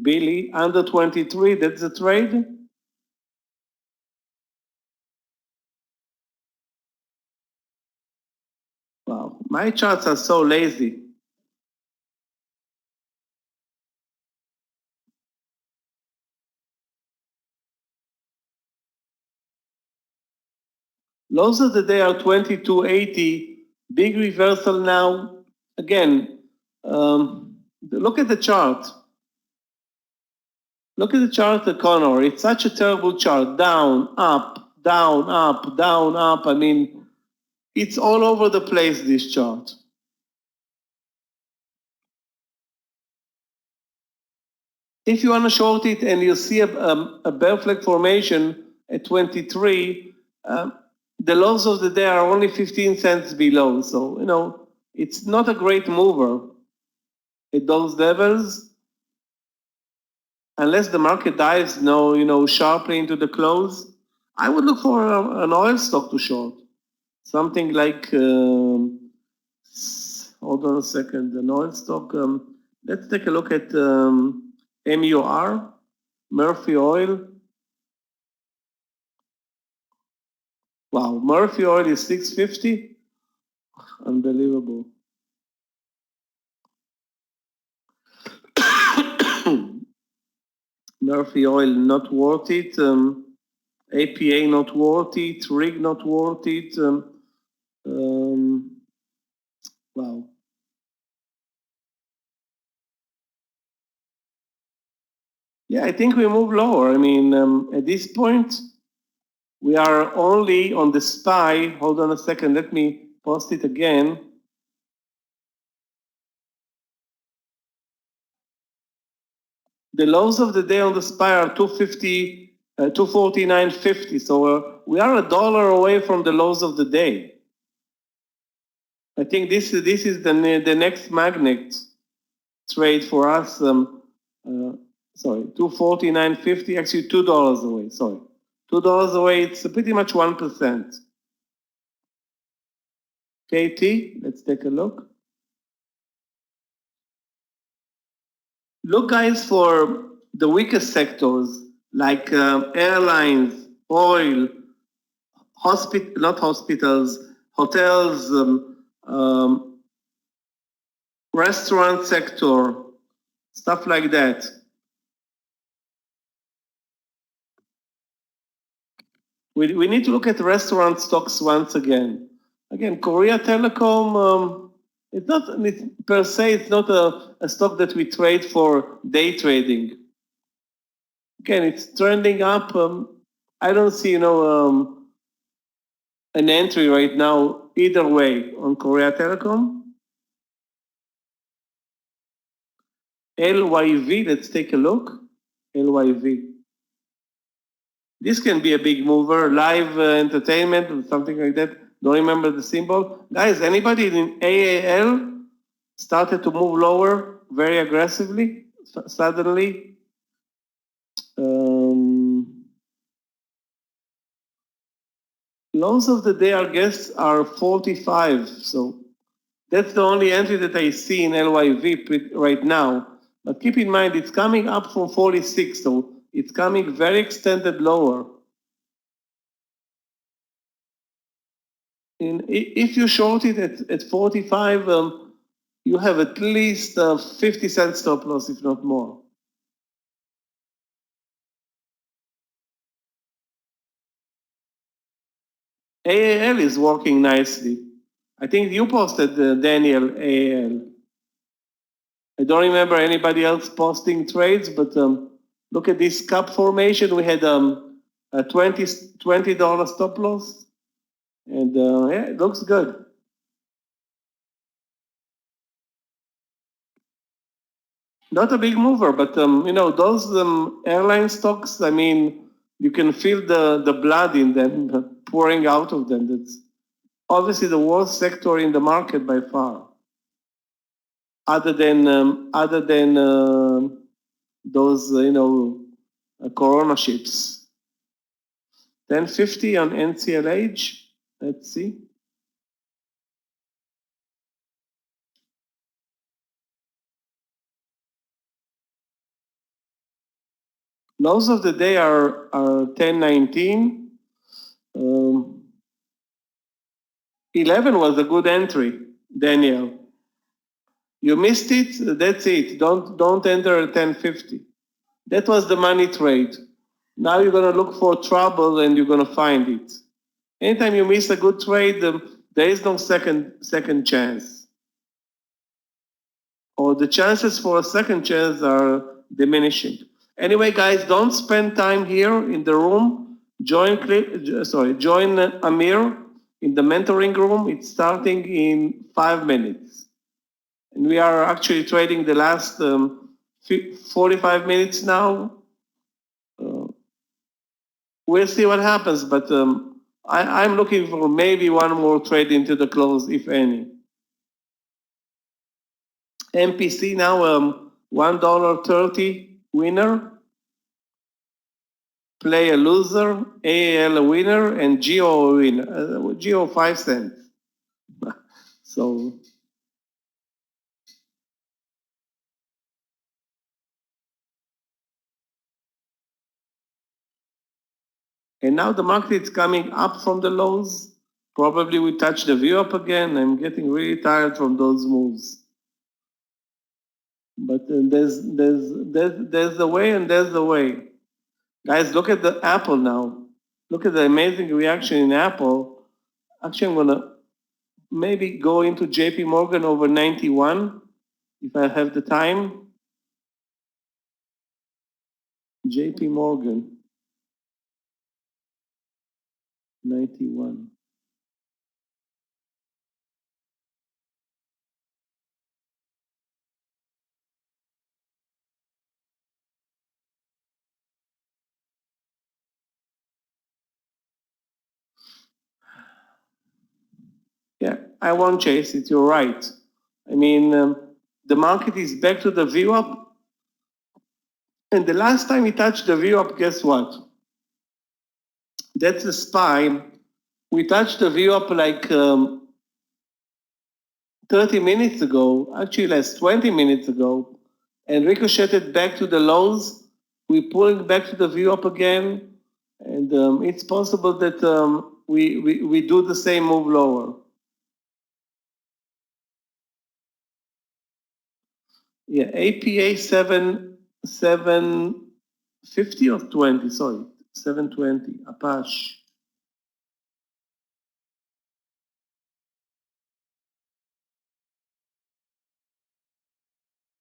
Bailey under 23, that's the trade. Wow, my charts are so lazy. Lows of the day are 22.80, big reversal now. Again, look at the chart. Look at the chart, Connor. It's such a terrible chart. Down, up, down, up, down, up. I mean, it's all over the place, this chart. If you want to short it and you see a bear flag formation at 23, the lows of the day are only 15 cents below. So, you know, it's not a great mover at those levels. Unless the market dives sharply into the close, I would look for an oil stock to short. Something like, hold on a second, an oil stock. Let's take a look at MUR, Murphy Oil. Wow, Murphy Oil is 650. Unbelievable. Murphy Oil not worth it. APA not worth it. Rig not worth it. Wow. Yeah, I think we move lower. I mean, at this point, we are only on the SPY. Hold on a second. Let me post it again. The lows of the day on the SPY are 250, 249.50. So we are $1 away from the lows of the day. I think this is the next magnet trade for us. Sorry, 249.50. Actually, $2 away. Sorry, $2 away. It's pretty much 1%. KT, let's take a look. Look, guys, for the weakest sectors like airlines, oil, not hospitals, hotels, restaurant sector, stuff like that. We need to look at restaurant stocks once again. Again, Korea Telecom, per se, it's not a stock that we trade for day trading. Again, it's trending up. I don't see, an entry right now either way on Korea Telecom. LYV, let's take a look. LYV. This can be a big mover, live entertainment or something like that. Don't remember the symbol. Guys, anybody in AAL started to move lower very aggressively, suddenly? Lows of the day, I guess, are 45. So that's the only entry that I see in LYV right now. But keep in mind, it's coming up from 46. So it's coming very extended lower. If you short it at 45, you have at least 50-cent stop loss, if not more. AAL is working nicely. I think you posted, Daniel, AAL. I don't remember anybody else posting trades, but look at this cup formation. We had a $20 stop loss, and yeah, it looks good. Not a big mover, but those airline stocks. I mean, you can feel the blood in them pouring out of them. That's obviously the worst sector in the market by far, other than those Corona ships. 1050 on NCLH. Let's see. Lows of the day are 1019. 11 was a good entry, Daniel. You missed it, that's it. Don't enter at 1050. That was the money trade. Now you're gonna look for trouble and you're gonna find it. Anytime you miss a good trade, there is no second chance. Or the chances for a second chance are diminishing. Anyway, guys, don't spend time here in the room. Join Amir in the mentoring room. It's starting in 5 minutes. And we are actually trading the last 45 minutes now. We'll see what happens, but I'm looking for maybe one more trade into the close, if any. MPC now $1.30 winner. Play a loser, AAL a winner, and Geo a winner. Geo 5 cents. So and now the market is coming up from the lows. Probably we touch the view up again. I'm getting really tired from those moves. But there's the way and there's the way. Guys, look at the Apple now. Look at the amazing reaction in Apple. Actually, I'm gonna maybe go into JP Morgan over 91 if I have the time. JP Morgan 91. Yeah, I won't chase it. You're right. I mean, the market is back to the view up. And the last time we touched the view up, guess what? That's the spine. We touched the view up like 30 minutes ago, actually less, 20 minutes ago, and ricocheted back to the lows. We're pulling back to the view up again. And it's possible that we do the same move lower. Yeah, APA 750 or 20, sorry, 720, Apache.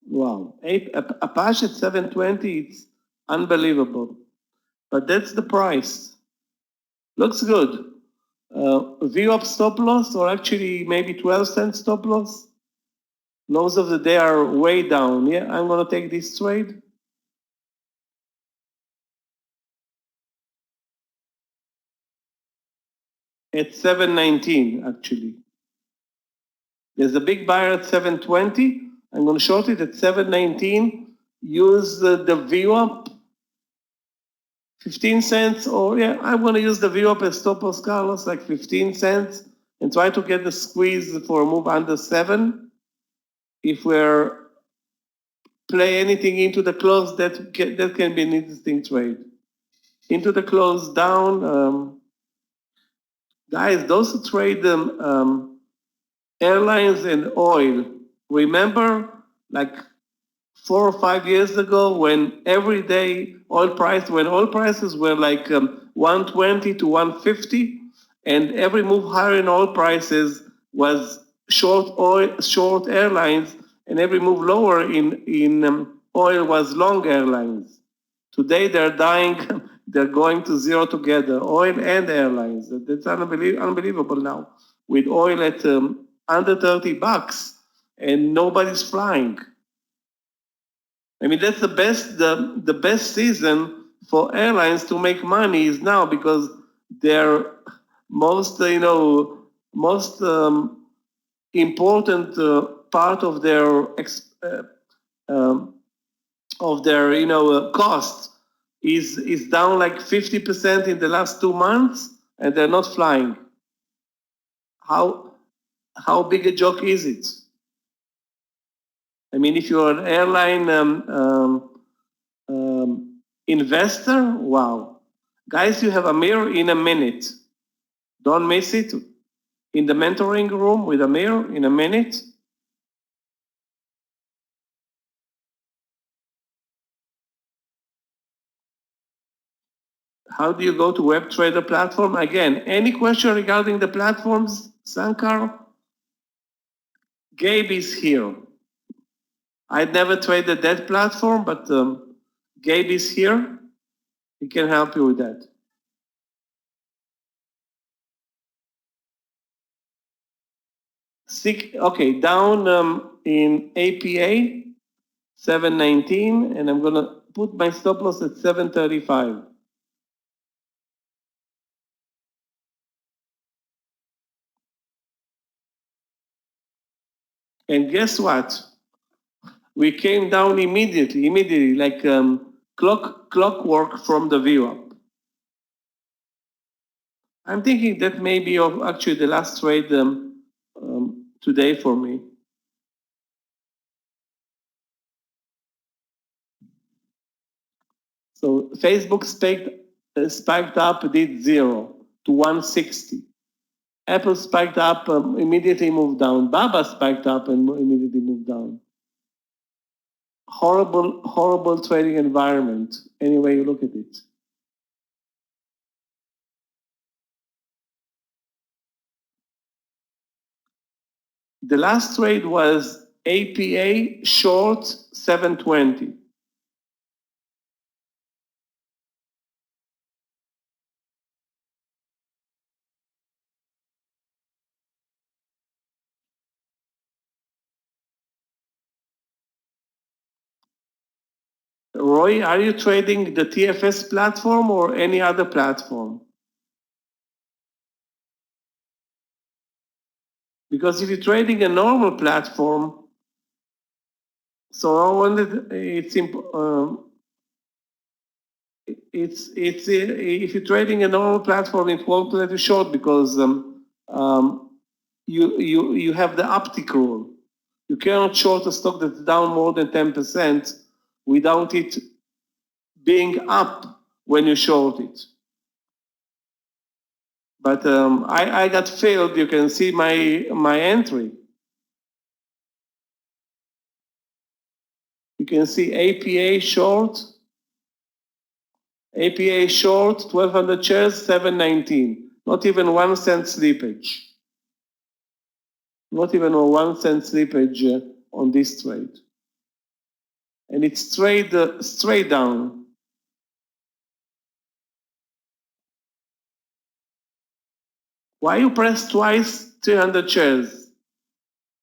Wow, Apache at 720, it's unbelievable. But that's the price. Looks good. View up stop loss, or actually maybe 12 cent stop loss. Lows of the day are way down. Yeah, I'm gonna take this trade. At 719, actually. There's a big buyer at 720. I'm going to short it at 719. Use the VWAP, 15 cents, or yeah, I'm going to use the VWAP as stop loss, Carlos, like 15 cents, and try to get the squeeze for a move under 7. If we're play anything into the close, that can be an interesting trade. Into the close down, Guys, those who trade airlines and oil, remember like 4 or 5 years ago when every day oil prices were like 120 to 150, and every move higher in oil prices was short airlines, and every move lower in oil was long airlines. Today they're dying, they're going to zero together, oil and airlines. That's unbelievable now. With oil at under $30 and nobody's flying. I mean, that's the best season for airlines to make money is now because their most, most important part of their cost is down like 50% in the last 2 months, and they're not flying. How big a joke is it? I mean, if you're an airline investor, wow. Guys, you have Amir in a minute. Don't miss it. In the mentoring room with Amir in a minute. How do you go to Web Trader platform? Again, any question regarding the platforms, Sankar? Gabe is here. I'd never traded that platform, but Gabe is here. He can help you with that. Okay, down in APA, 719, and I'm gonna put my stop loss at 735. And guess what? We came down immediately, like clockwork from the view up. I'm thinking that may be actually the last trade today for me. So Facebook spiked up, did 0 to 160. Apple spiked up, immediately moved down. Baba spiked up and immediately moved down. Horrible trading environment, any way you look at it. The last trade was APA short 720. Roy, are you trading the TFS platform or any other platform? Because if you're trading a normal platform, so I wanted if you're trading a normal platform, it won't let you short because you have the uptick rule. You cannot short a stock that's down more than 10% without it being up when you short it. But I got failed. You can see my entry. You can see APA short, 1,200 shares, 719. Not even 1 cent slippage. Not even a 1 cent slippage on this trade. And it's straight down. Why you press twice 300 shares?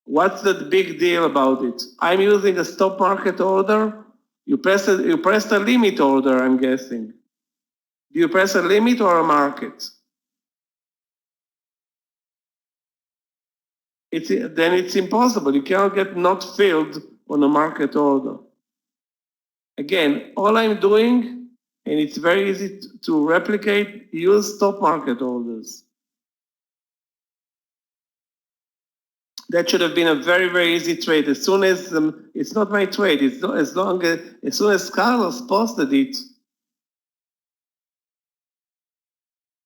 What's the big deal about it? I'm using a stop market order. You pressed a limit order, I'm guessing. Do you press a limit or a market? Then it's impossible. You cannot get not filled on a market order. Again, all I'm doing, and it's very easy to replicate, use stop market orders. That should have been a very easy trade. As soon as it's not my trade, it's not, as soon as Carlos posted it,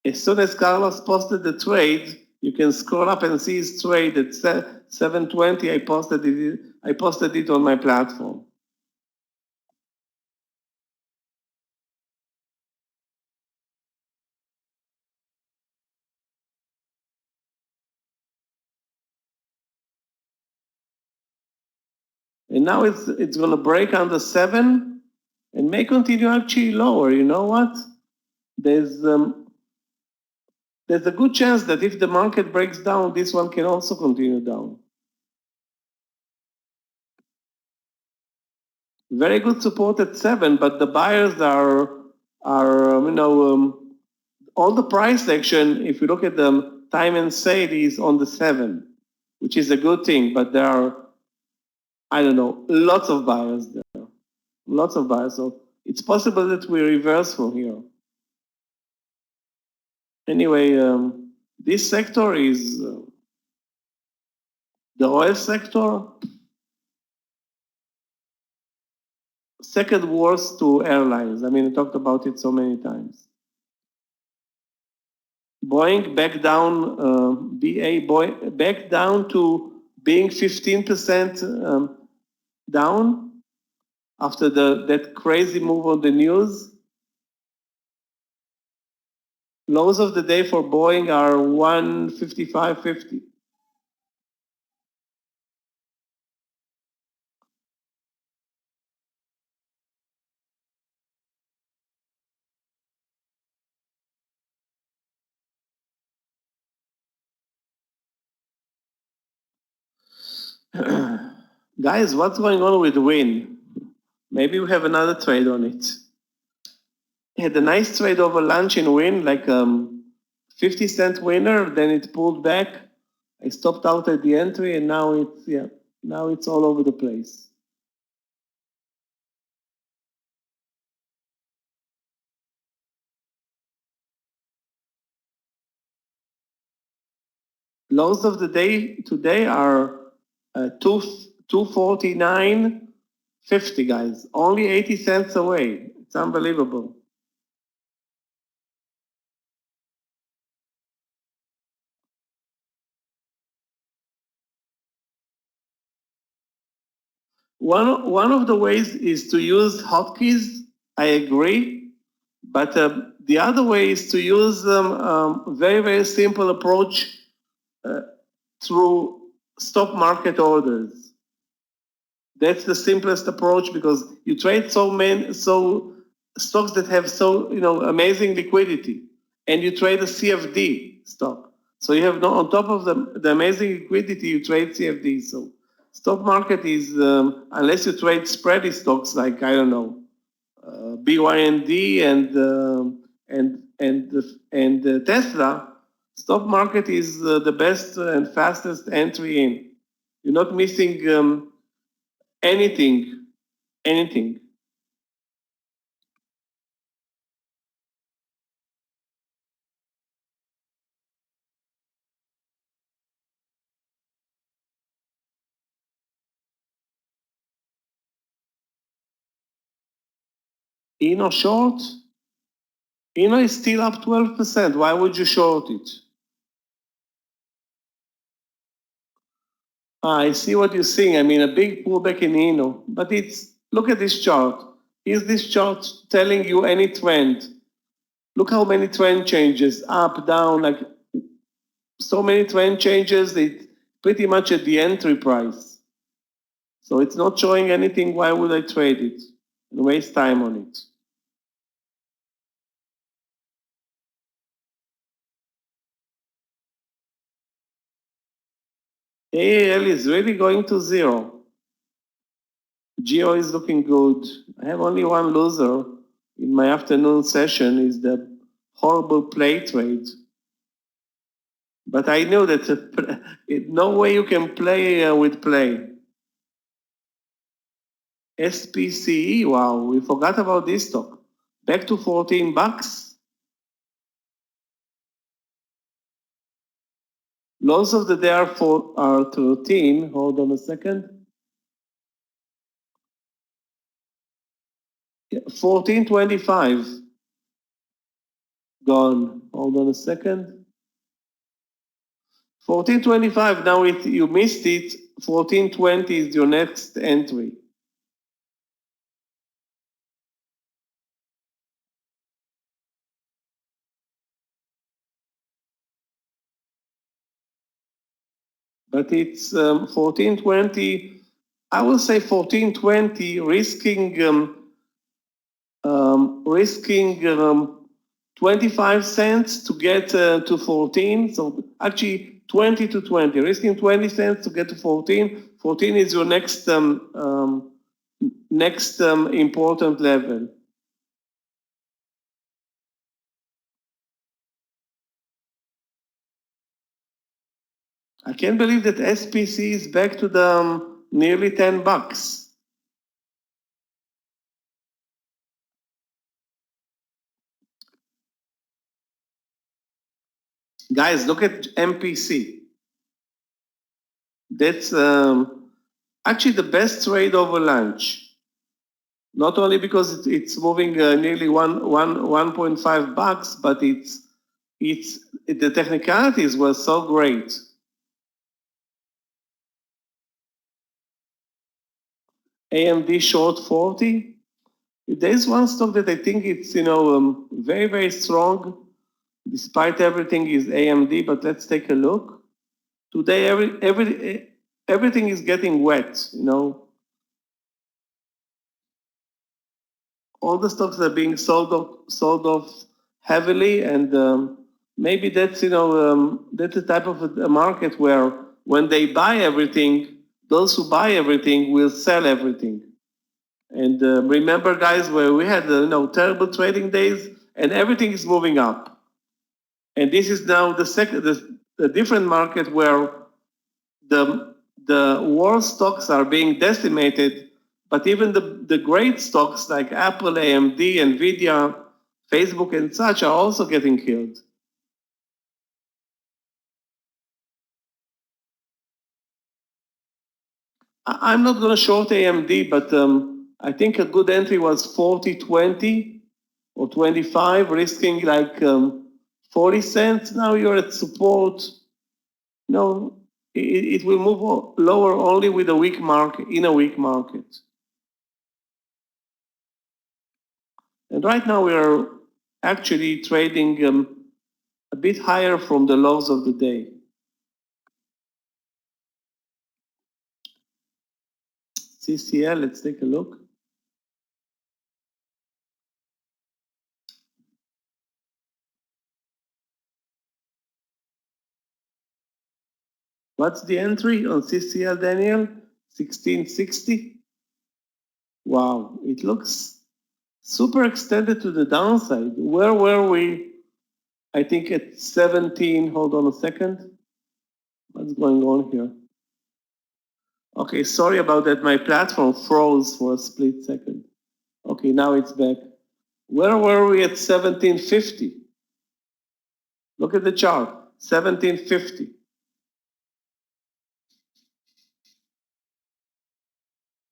As soon as Carlos posted the trade, you can scroll up and see his trade at 7:20. I posted it on my platform. And now it's going to break under 7 and may continue actually lower. You know what? There's a good chance that if the market breaks down, this one can also continue down. Very good support at 7, but the buyers are all the price action, if you look at them, time and sale is on the 7, which is a good thing, but there are, I don't know, lots of buyers there. Lots of buyers. So it's possible that we reverse from here. Anyway, this sector is the oil sector, second worst to airlines. I mean, I talked about it so many times. Boeing back down, Boeing back down to being 15% down after that crazy move on the news. Lows of the day for Boeing are 155.50. Guys, what's going on with Win? Maybe we have another trade on it. Had a nice trade over lunch in Win, like 50-cent winner, then it pulled back. I stopped out at the entry and now it's all over the place. Lows of the day today are 249.50, guys. Only 80 cents away. It's unbelievable. One of the ways is to use hotkeys. I agree, but the other way is to use very, very simple approach through stock market orders. That's the simplest approach because you trade so stocks that have amazing liquidity, and you trade a CFD stock. So you have on top of the amazing liquidity, you trade CFD. So stock market is unless you trade spready stocks like I don't know BYND and Tesla. Stock market is the best and fastest entry in. You're not missing anything. In or short? Ino is still up 12%. Why would you short it? I see what you're saying. I mean, a big pullback in Ino. But look at this chart. Is this chart telling you any trend? Look how many trend changes, up, down, like so many trend changes, it's pretty much at the entry price. So it's not showing anything. Why would I trade it and waste time on it? AAL is really going to zero. Geo is looking good. I have only one loser in my afternoon session is the horrible play trade. But I knew that no way you can play with play. SPCE, wow, we forgot about this stock. Back to $14. Lows of the day are 13. Hold on a second. 14.25. Gone. hold on a second. 1425, now you missed it. 1420 is your next entry. But it's 1420, I will say 1420, risking 25 cents to get to 14. So actually 20 to 20, risking 20 cents to get to 14. 14 is your next important level. I can't believe that SPC is back to the nearly $10. Guys, look at MPC. That's actually the best trade over lunch. Not only because it's moving nearly $1.5, but the technicalities were so great. AMD short 40. There's one stock that I think it's very, very strong, despite everything is AMD. But let's take a look. Today, everything is getting wet. All the stocks are being sold off heavily, and maybe that's that's a type of a market where when they buy everything, those who buy everything will sell everything. And remember, guys, where we had terrible trading days, and everything is moving up. And this is now the different market where the worst stocks are being decimated, but even the great stocks like Apple, AMD, Nvidia, Facebook, and such are also getting killed. I'm not going to short AMD, but I think a good entry was 40.20 or 25, risking like 40 cents. Now you're at support. No, it will move lower only with a weak market, in a weak market. And right now we are actually trading a bit higher from the lows of the day. CCL, let's take a look. What's the entry on CCL, Daniel? 1660? Wow, it looks super extended to the downside. Where were we? I think at 17, hold on a second. What's going on here? Okay, sorry about that. My platform froze for a split second. Okay, now it's back. Where were we at 1750? Look at the chart, 1750.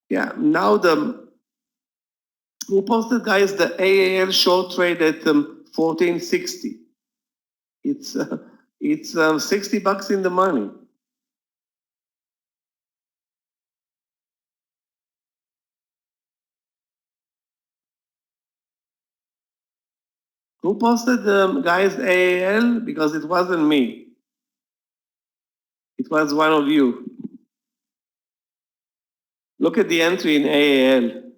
Yeah, now who posted, guys, the AAL short trade at 1460. It's $60 in the money. Who posted, guys, AAL? Because it wasn't me. It was one of you. Look at the entry in AAL.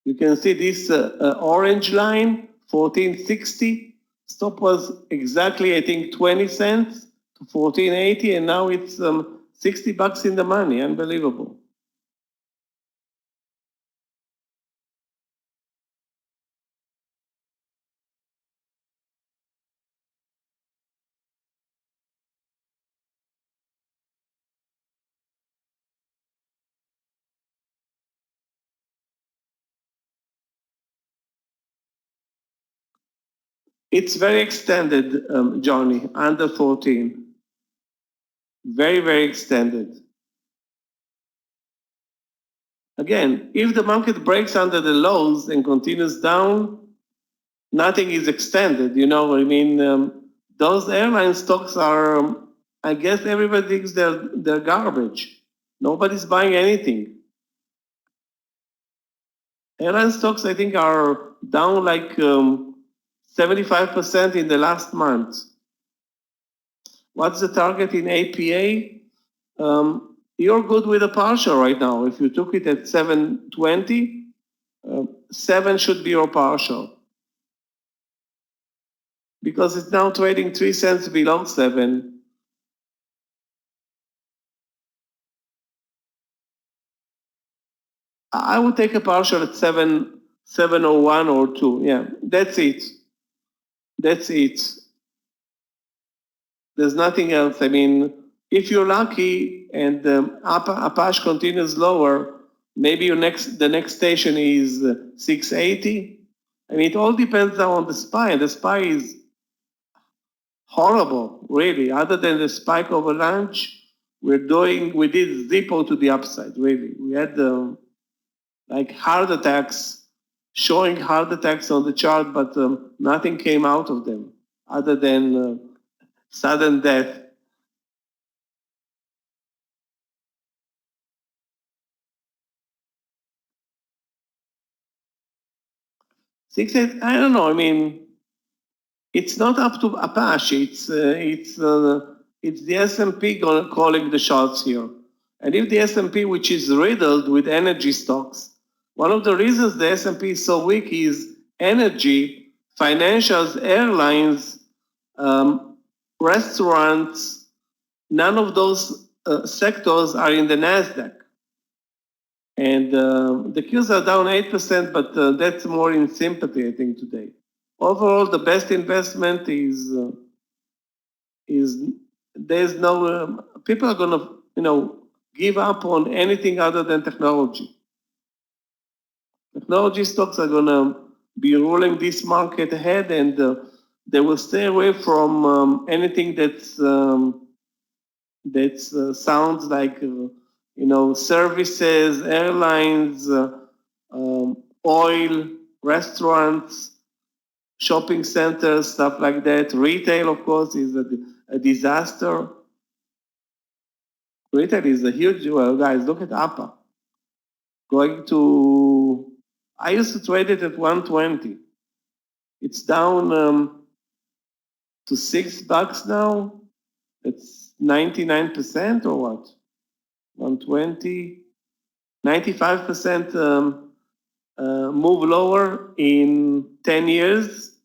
You can see this orange line, 1460. Stop was exactly, I think, 20 cents to 1480, and now it's $60 in the money. Unbelievable. It's very extended, Johnny, under 14. Very, very extended. Again, if the market breaks under the lows and continues down, nothing is extended. I mean, those airline stocks are, I guess everybody thinks they're garbage. Nobody's buying anything. Airline stocks, I think, are down like 75% in the last month. What's the target in APA? You're good with a partial right now. If you took it at 720, 7 should be your partial. Because it's now trading 3 cents below 7. I would take a partial at 701 or 2. Yeah, that's it. That's it. There's nothing else. I mean, if you're lucky and Apache continues lower, maybe the next station is 680. I mean, it all depends now on the SPY. The SPY is horrible, really. Other than the spike over lunch, we did Zippo to the upside, really. We had like heart attacks, showing heart attacks on the chart, but nothing came out of them other than sudden death. I don't know. I mean, it's not up to Apache. It's the S&P calling the shots here. And if the S&P, which is riddled with energy stocks, one of the reasons the S&P is so weak is energy, financials, airlines, restaurants. None of those sectors are in the Nasdaq. And the Qs are down 8%, but that's more in sympathy, I think, today. Overall, the best investment is there's no people are gonna give up on anything other than technology. Technology stocks are gonna be ruling this market ahead, and they will stay away from anything that sounds like services, airlines, oil, restaurants, shopping centers, stuff like that. Retail, of course, is a disaster. Retail is a huge, guys, look at APA. I used to trade it at 120. It's down to $6 now. It's 99% or what? 120, 95% move lower in 10 years.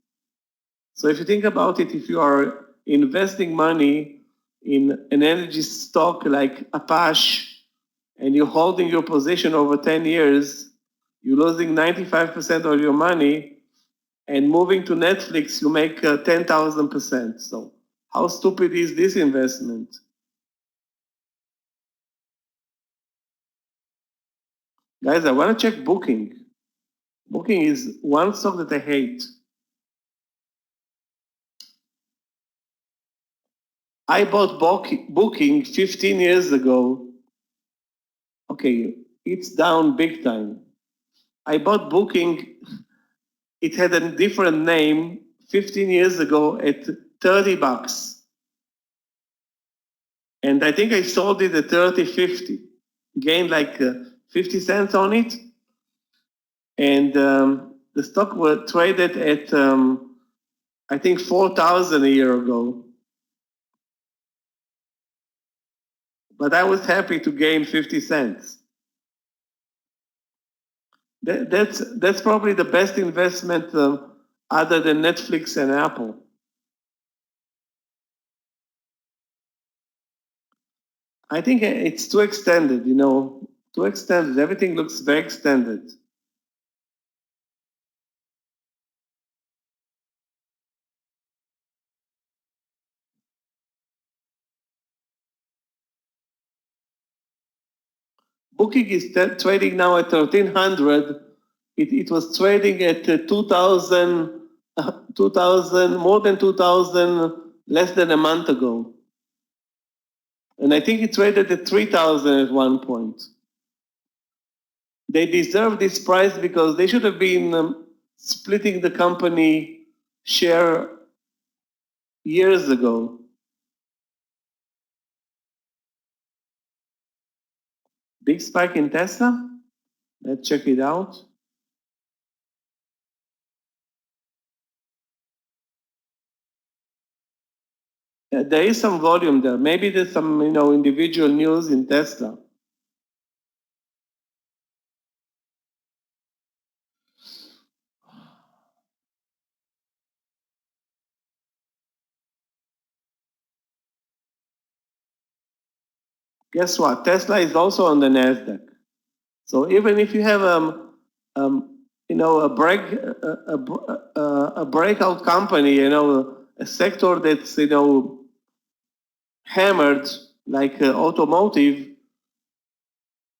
So if you think about it, if you are investing money in an energy stock like Apache and you're holding your position over 10 years, you're losing 95% of your money, and moving to Netflix, you make 10,000%. So how stupid is this investment? Guys, I want to check Booking. Booking is one stock that I hate. I bought Booking 15 years ago. Okay, it's down big time. I bought Booking, it had a different name 15 years ago at $30. And I think I sold it at 30.50, gained like 50 cents on it. And the stock was traded at, I think, 4,000 a year ago. But I was happy to gain 50 cents. That's probably the best investment other than Netflix and Apple. I think it's too extended, too extended. Everything looks very extended. Booking is trading now at 1,300. It was trading at 2,000, more than 2,000 less than a month ago. And I think it traded at 3,000 at one point. they deserve this price because they should have been splitting the company share years ago. Big spike in Tesla? Let's check it out. There is some volume there. Maybe there's some, individual news in Tesla. Guess what? Tesla is also on the Nasdaq. So even if you have a breakout company, a sector that's hammered like automotive,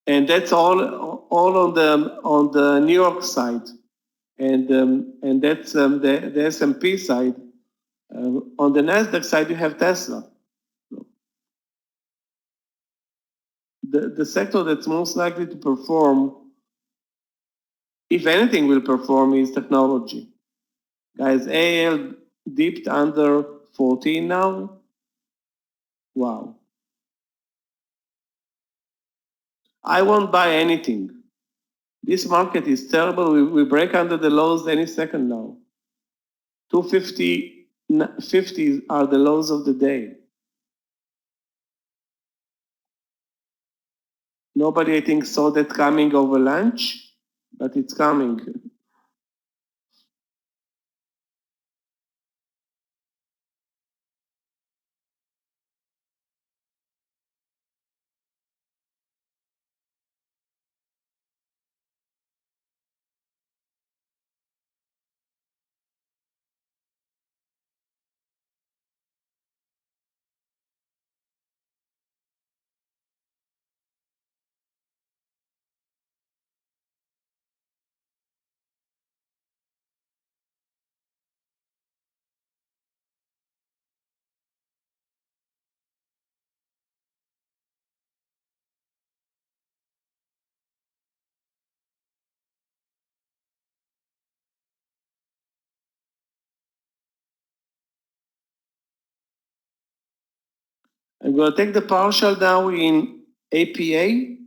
and that's all on the New York side, and that's the S&P side. On the Nasdaq side, you have Tesla. The sector that's most likely to perform, if anything will perform, is technology. Guys, AL dipped under 14 now. Wow. I won't buy anything. This market is terrible. We break under the lows any second now. 250 are the lows of the day. Nobody, I think, saw that coming over lunch, but it's coming. I'm going to take the partial now in APA.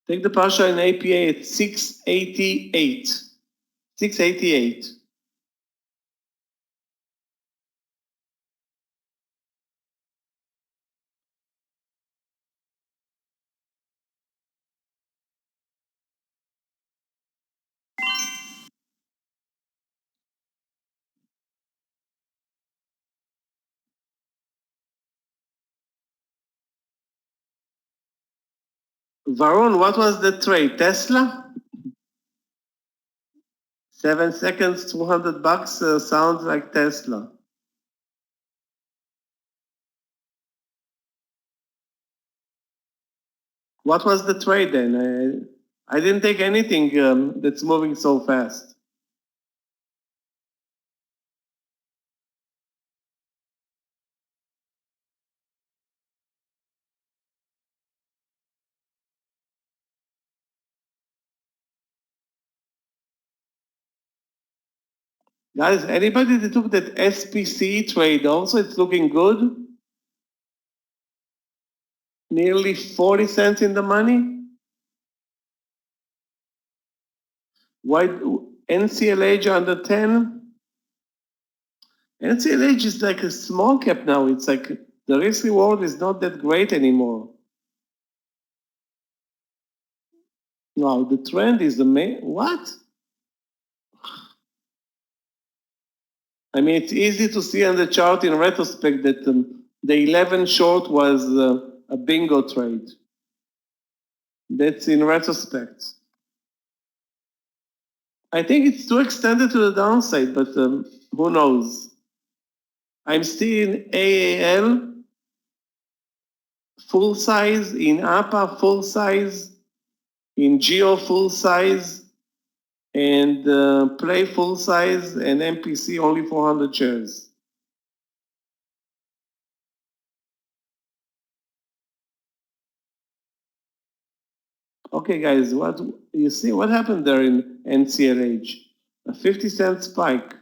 Take the partial in APA at 688. 688. Varun, what was the trade? Tesla? 7 seconds, $200 sounds like Tesla. What was the trade then? I didn't take anything that's moving so fast. Guys, anybody that took that SPC trade also, it's looking good. Nearly 40 cents in the money. Why NCLH under 10? NCLH is like a small cap now. It's like the risk reward is not that great anymore. Wow, the trend is the main, what? I mean, it's easy to see on the chart in retrospect that the 11 short was a bingo trade. That's in retrospect. I think it's too extended to the downside, but who knows? I'm still in AAL, full size, in APA, full size, in Geo, full size, and Play, full size, and MPC, only 400 shares. Okay, guys, what you see? What happened there in NCLH? A 50-cent spike.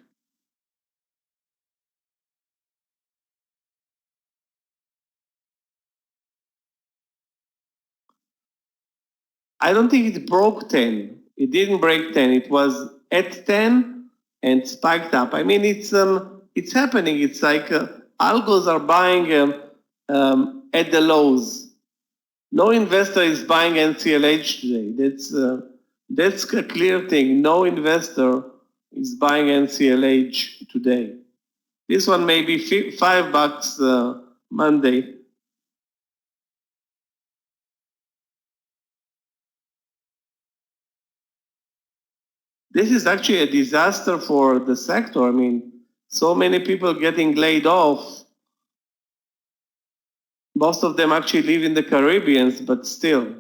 I don't think it broke 10. It didn't break 10. It was at 10 and spiked up. I mean, it's happening. It's like algos are buying at the lows. No investor is buying NCLH today. That's a clear thing. No investor is buying NCLH today. This one may be $5 Monday. This is actually a disaster for the sector. I mean, so many people getting laid off. Most of them actually live in the Caribbean, but still.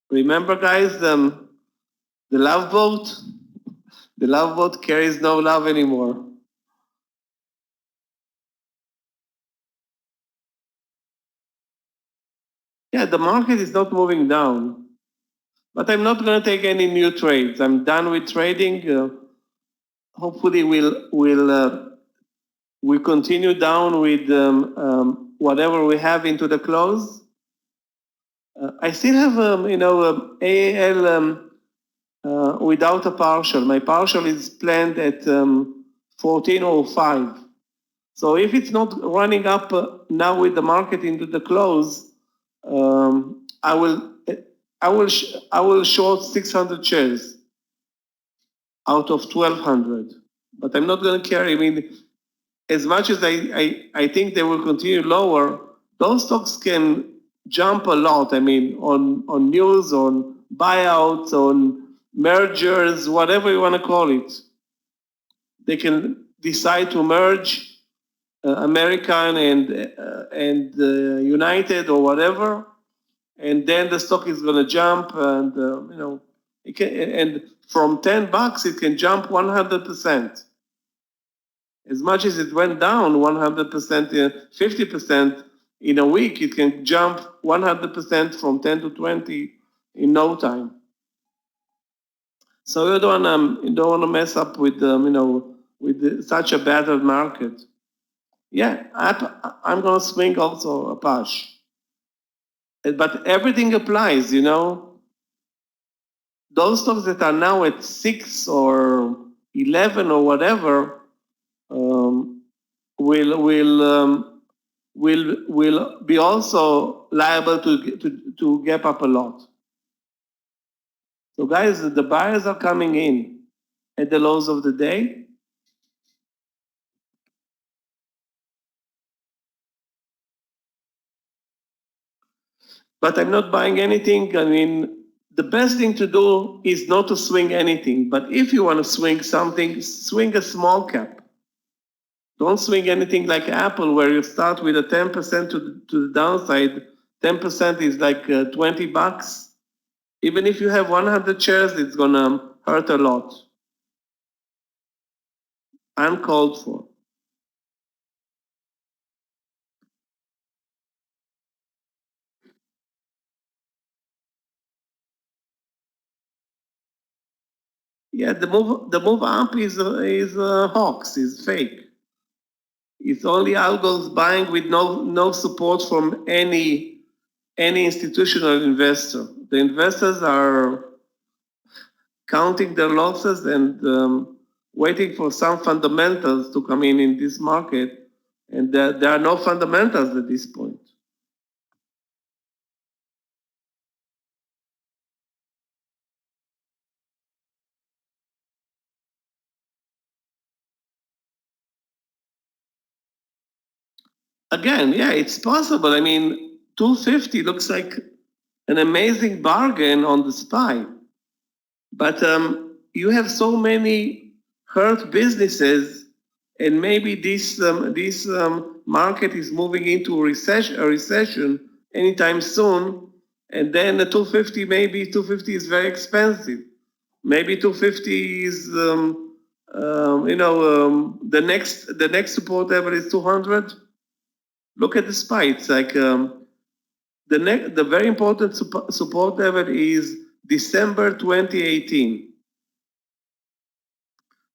Remember, guys, the love boat? The love boat carries no love anymore. Yeah, the market is not moving down. But I'm not going to take any new trades. I'm done with trading. Hopefully, we'll continue down with whatever we have into the close. I still have AAL without a partial. My partial is planned at 1405. So if it's not running up now with the market into the close, I will short 600 shares out of 1200. But I'm not going to carry. I mean, as much as I think they will continue lower, those stocks can jump a lot. I mean, on news, on buyouts, on mergers, whatever you want to call it. They can decide to merge American and United or whatever, and then the stock is going to jump, and it can, and from $10 it can jump 100%. As much as it went down 100%, 50% in a week, it can jump 100% from 10 to 20 in no time. So you don't want to mess up with with such a battered market. Yeah, I'm going to swing also a push. But everything applies, Those stocks that are now at 6 or 11 or whatever will be also liable to gap up a lot. So guys, the buyers are coming in at the lows of the day. But I'm not buying anything. I mean, the best thing to do is not to swing anything. But if you want to swing something, swing a small cap. Don't swing anything like Apple, where you start with a 10% to the downside. 10% is like $20. Even if you have 100 shares, it's going to hurt a lot. Uncalled for. Yeah, the move up is a hoax, is fake. It's only algos buying with no support from any institutional investor. The investors are counting their losses and waiting for some fundamentals to come in this market, and there are no fundamentals at this point. Again, yeah, it's possible. I mean, 250 looks like an amazing bargain on the SPY. But you have so many hurt businesses, and maybe this market is moving into a recession anytime soon. And then the 250, maybe 250 is very expensive. Maybe 250 is, the next support level is 200. Look at the SPY. It's like the very important support level is December 2018.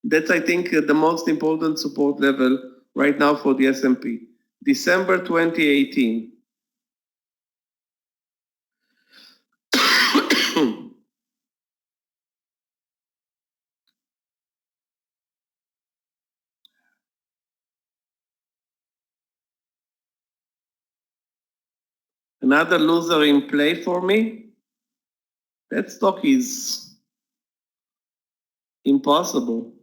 That's, I think, the most important support level right now for the S&P. December 2018. Another loser in play for me. That stock is impossible.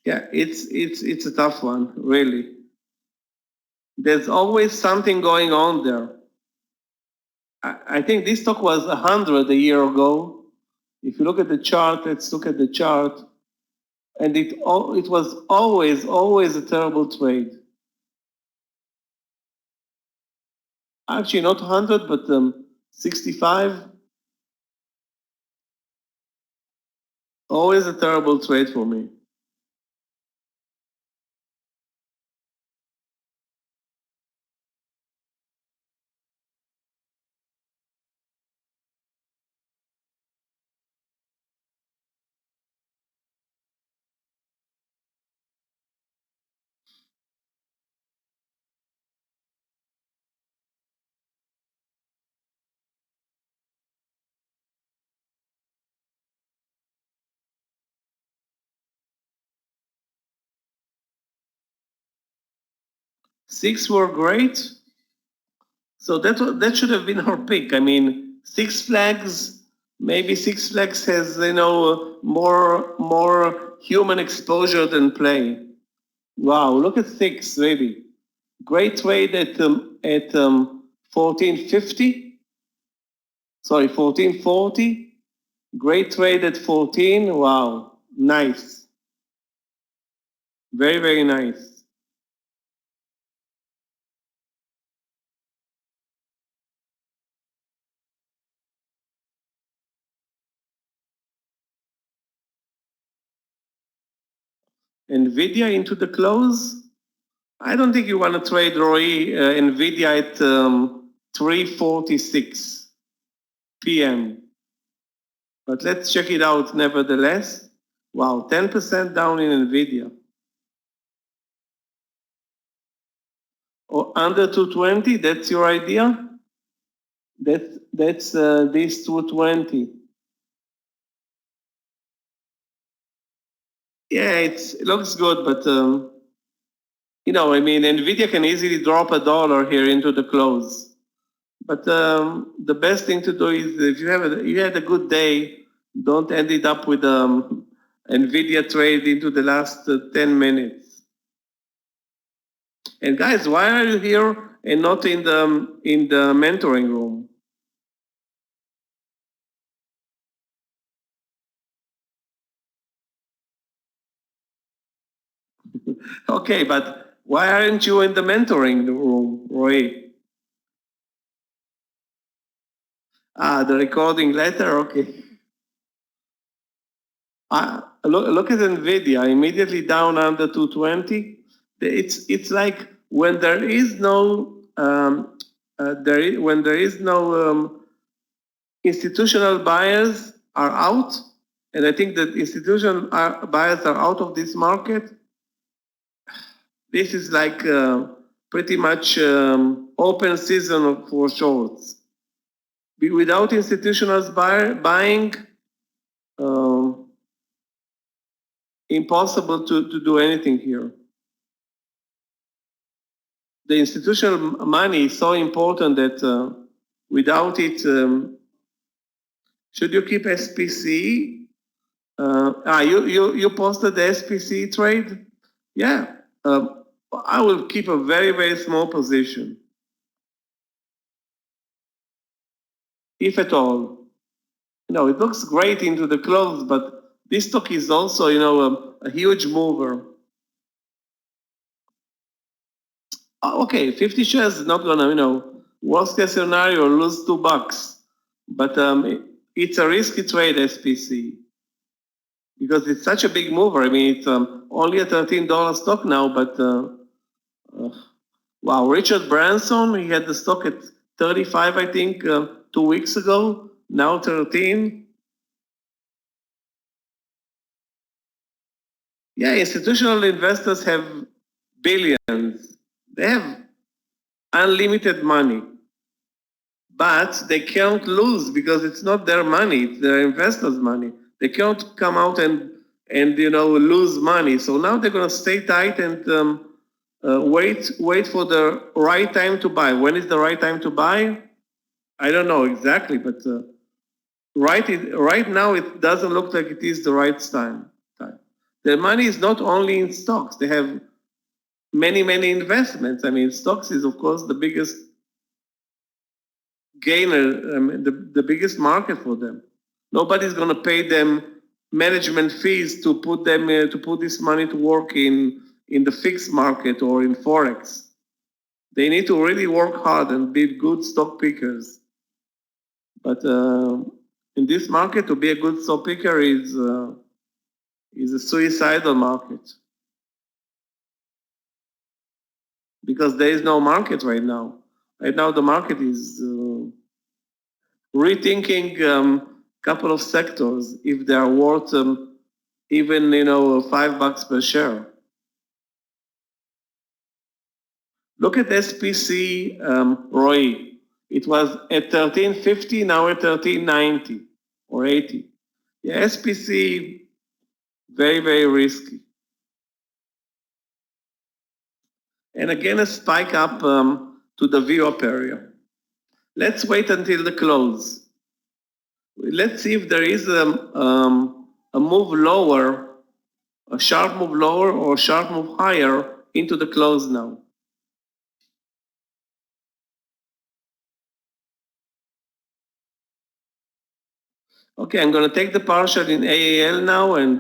Yeah, it's a tough one, really. There's always something going on there. I think this stock was 100 a year ago. If you look at the chart, let's look at the chart. And it was always a terrible trade. Actually, not 100, but 65. Always a terrible trade for me. Six were great. So that should have been our pick. I mean, Six Flags, maybe Six Flags has, more human exposure than play. Wow, look at Six, really. Great trade at 1450. Sorry, 1440. Great trade at 14. Wow, nice. Very, very nice. NVIDIA into the close. I don't think you want to trade NVIDIA at 3:46 p.m. But let's check it out nevertheless. Wow, 10% down in NVIDIA. Or under 220, that's your idea? That's this 220. Yeah, it looks good, but I mean, NVIDIA can easily drop $1 here into the close. But the best thing to do is if you had a good day, don't end it up with NVIDIA trade into the last 10 minutes. And guys, why are you here and not in the mentoring room? Okay, but why aren't you in the mentoring room, Roy? The recording letter, okay. Look at NVIDIA, immediately down under 220. It's like when there is no institutional buyers are out, and I think that institutional buyers are out of this market. This is like pretty much open season for shorts. Without institutional buying, impossible to do anything here. The institutional money is so important that without it, Should you keep SPC? You posted the SPC trade? Yeah. I will keep a very, very small position, if at all. It looks great into the close, but this stock is also, a huge mover. Okay, 50 shares is not gonna, worst case scenario, lose $2. But it's a risky trade, SPC, because it's such a big mover. I mean, it's only a $13 stock now, but wow, Richard Branson, he had the stock at 35, I think, 2 weeks ago, now 13. Yeah, institutional investors have billions. They have unlimited money, but they can't lose because it's not their money, it's their investors' money. They can't come out and lose money. So now they're going to stay tight and wait for the right time to buy. When is the right time to buy? I don't know exactly, but right now it doesn't look like it is the right time. Their money is not only in stocks. They have many, many investments. I mean, stocks is, of course, the biggest gainer, the biggest market for them. Nobody's going to pay them management fees to put them to put this money to work in the fixed market or in forex. They need to really work hard and be good stock pickers. But in this market, to be a good stock picker is a suicidal market, because there is no market right now. Right now, the market is rethinking a couple of sectors if they are worth even $5 per share. Look at SPC ROI. It was at 1350, now at 1390 or 80. Yeah, SPC, very, very risky. And again, a spike up to the VWAP area. Let's wait until the close. Let's see if there is a move lower, a sharp move lower or sharp move higher into the close now. Okay, I'm going to take the partial in AAL now, and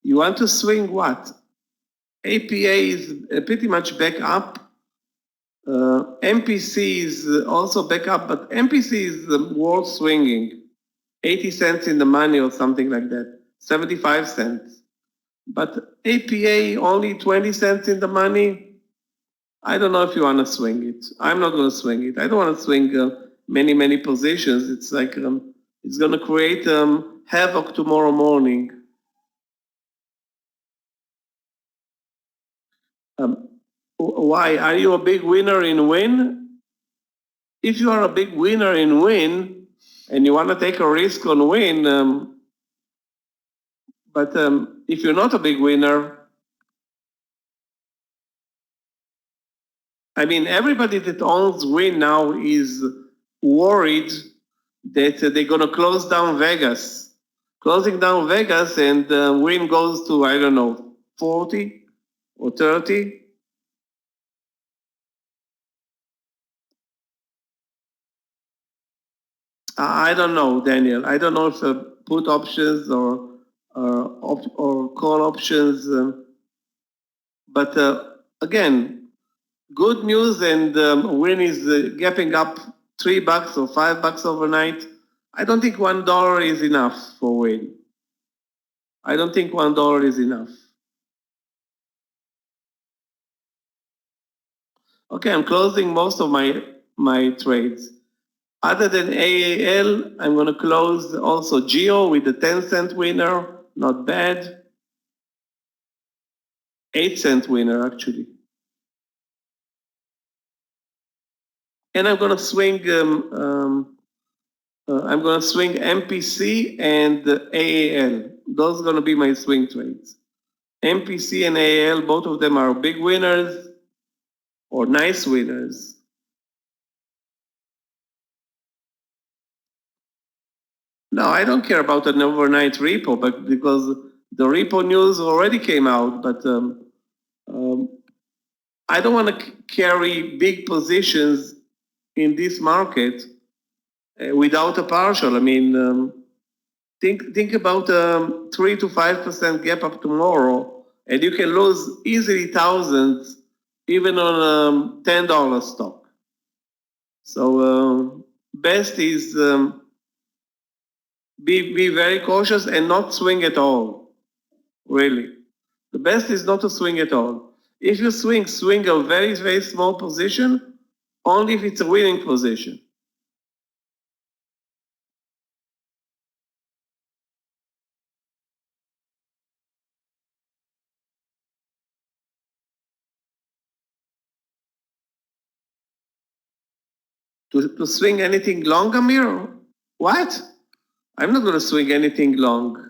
you want to swing what? APA is pretty much back up. MPC is also back up, but MPC is worth swinging. 80 cents in the money or something like that, 75 cents. But APA only 20 cents in the money. I don't know if you want to swing it. I'm not going to swing it. I don't want to swing many, many positions. It's like it's going to create havoc tomorrow morning. Why? Are you a big winner in win? If you are a big winner in win and you want to take a risk on win, but if you're not a big winner, I mean, everybody that owns win now is worried that they're going to close down Vegas. Closing down Vegas and win goes to, I don't know, 40 or 30. I don't know, Daniel. I don't know if put options or call options. But again, good news, and win is gapping up $3 or $5 overnight. I don't think $1 is enough for win. I don't think $1 is enough. Okay, I'm closing most of my trades. Other than AAL, I'm going to close also Geo with the 10-cent winner. Not bad. 8-cent winner actually. And I'm gonna swing MPC and AAL. Those are gonna be my swing trades. MPC and AAL, both of them are big winners or nice winners. No, I don't care about an overnight repo, but because the repo news already came out, but I don't want to carry big positions in this market without a partial. I mean, think about 3 to 5% gap up tomorrow, and you can lose easily thousands, even on $10 stock. So best is be very cautious and not swing at all. Really, the best is not to swing at all. If you swing a very, very small position, only if it's a winning position. To swing anything long, Amir? What? I'm not going to swing anything long.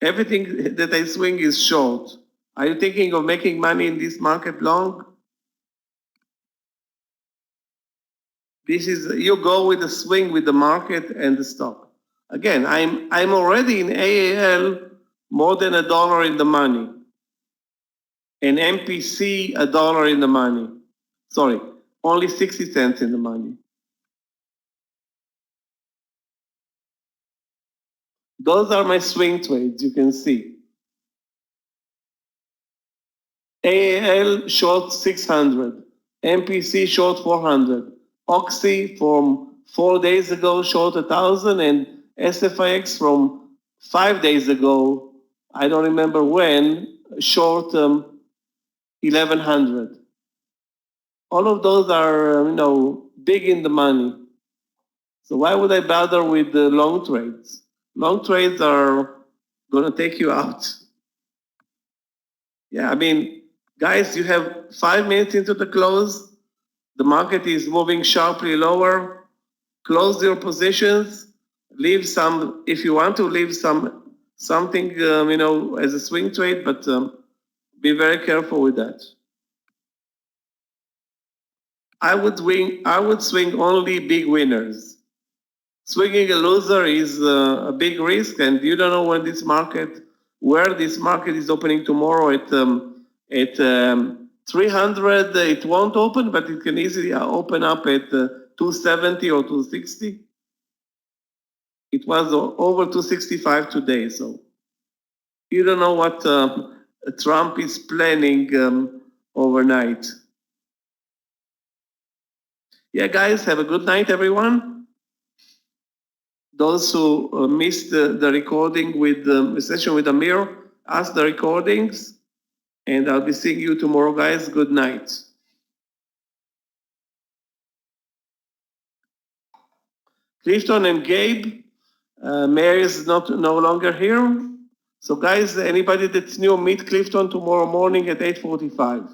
Everything that I swing is short. Are you thinking of making money in this market long? This is, you go with the swing with the market and the stock. Again, I'm already in AAL more than $1 in the money. And MPC $1 in the money. Sorry, only 60 cents in the money. Those are my swing trades, you can see. AAL short 600, MPC short 400, Oxy from 4 days ago short 1,000, and SFIX from 5 days ago, I don't remember when, short 1,100. All of those are, big in the money. So why would I bother with the long trades? Long trades are going to take you out. Yeah, I mean, guys, you have 5 minutes into the close. The market is moving sharply lower. Close your positions. Leave some, if you want to leave something, as a swing trade, but be very careful with that. I would swing only big winners. Swinging a loser is a big risk, and you don't know where this market is opening tomorrow at 300. It won't open, but it can easily open up at 270 or 260. It was over 265 today, so you don't know what Trump is planning overnight. Yeah, guys, have a good night, everyone. Those who missed the recording with the session with Amir, ask the recordings, and I'll be seeing you tomorrow, guys. Good night. Clifton and Gabe, Meir is no longer here. So guys, anybody that's new, meet Clifton tomorrow morning at 8:45.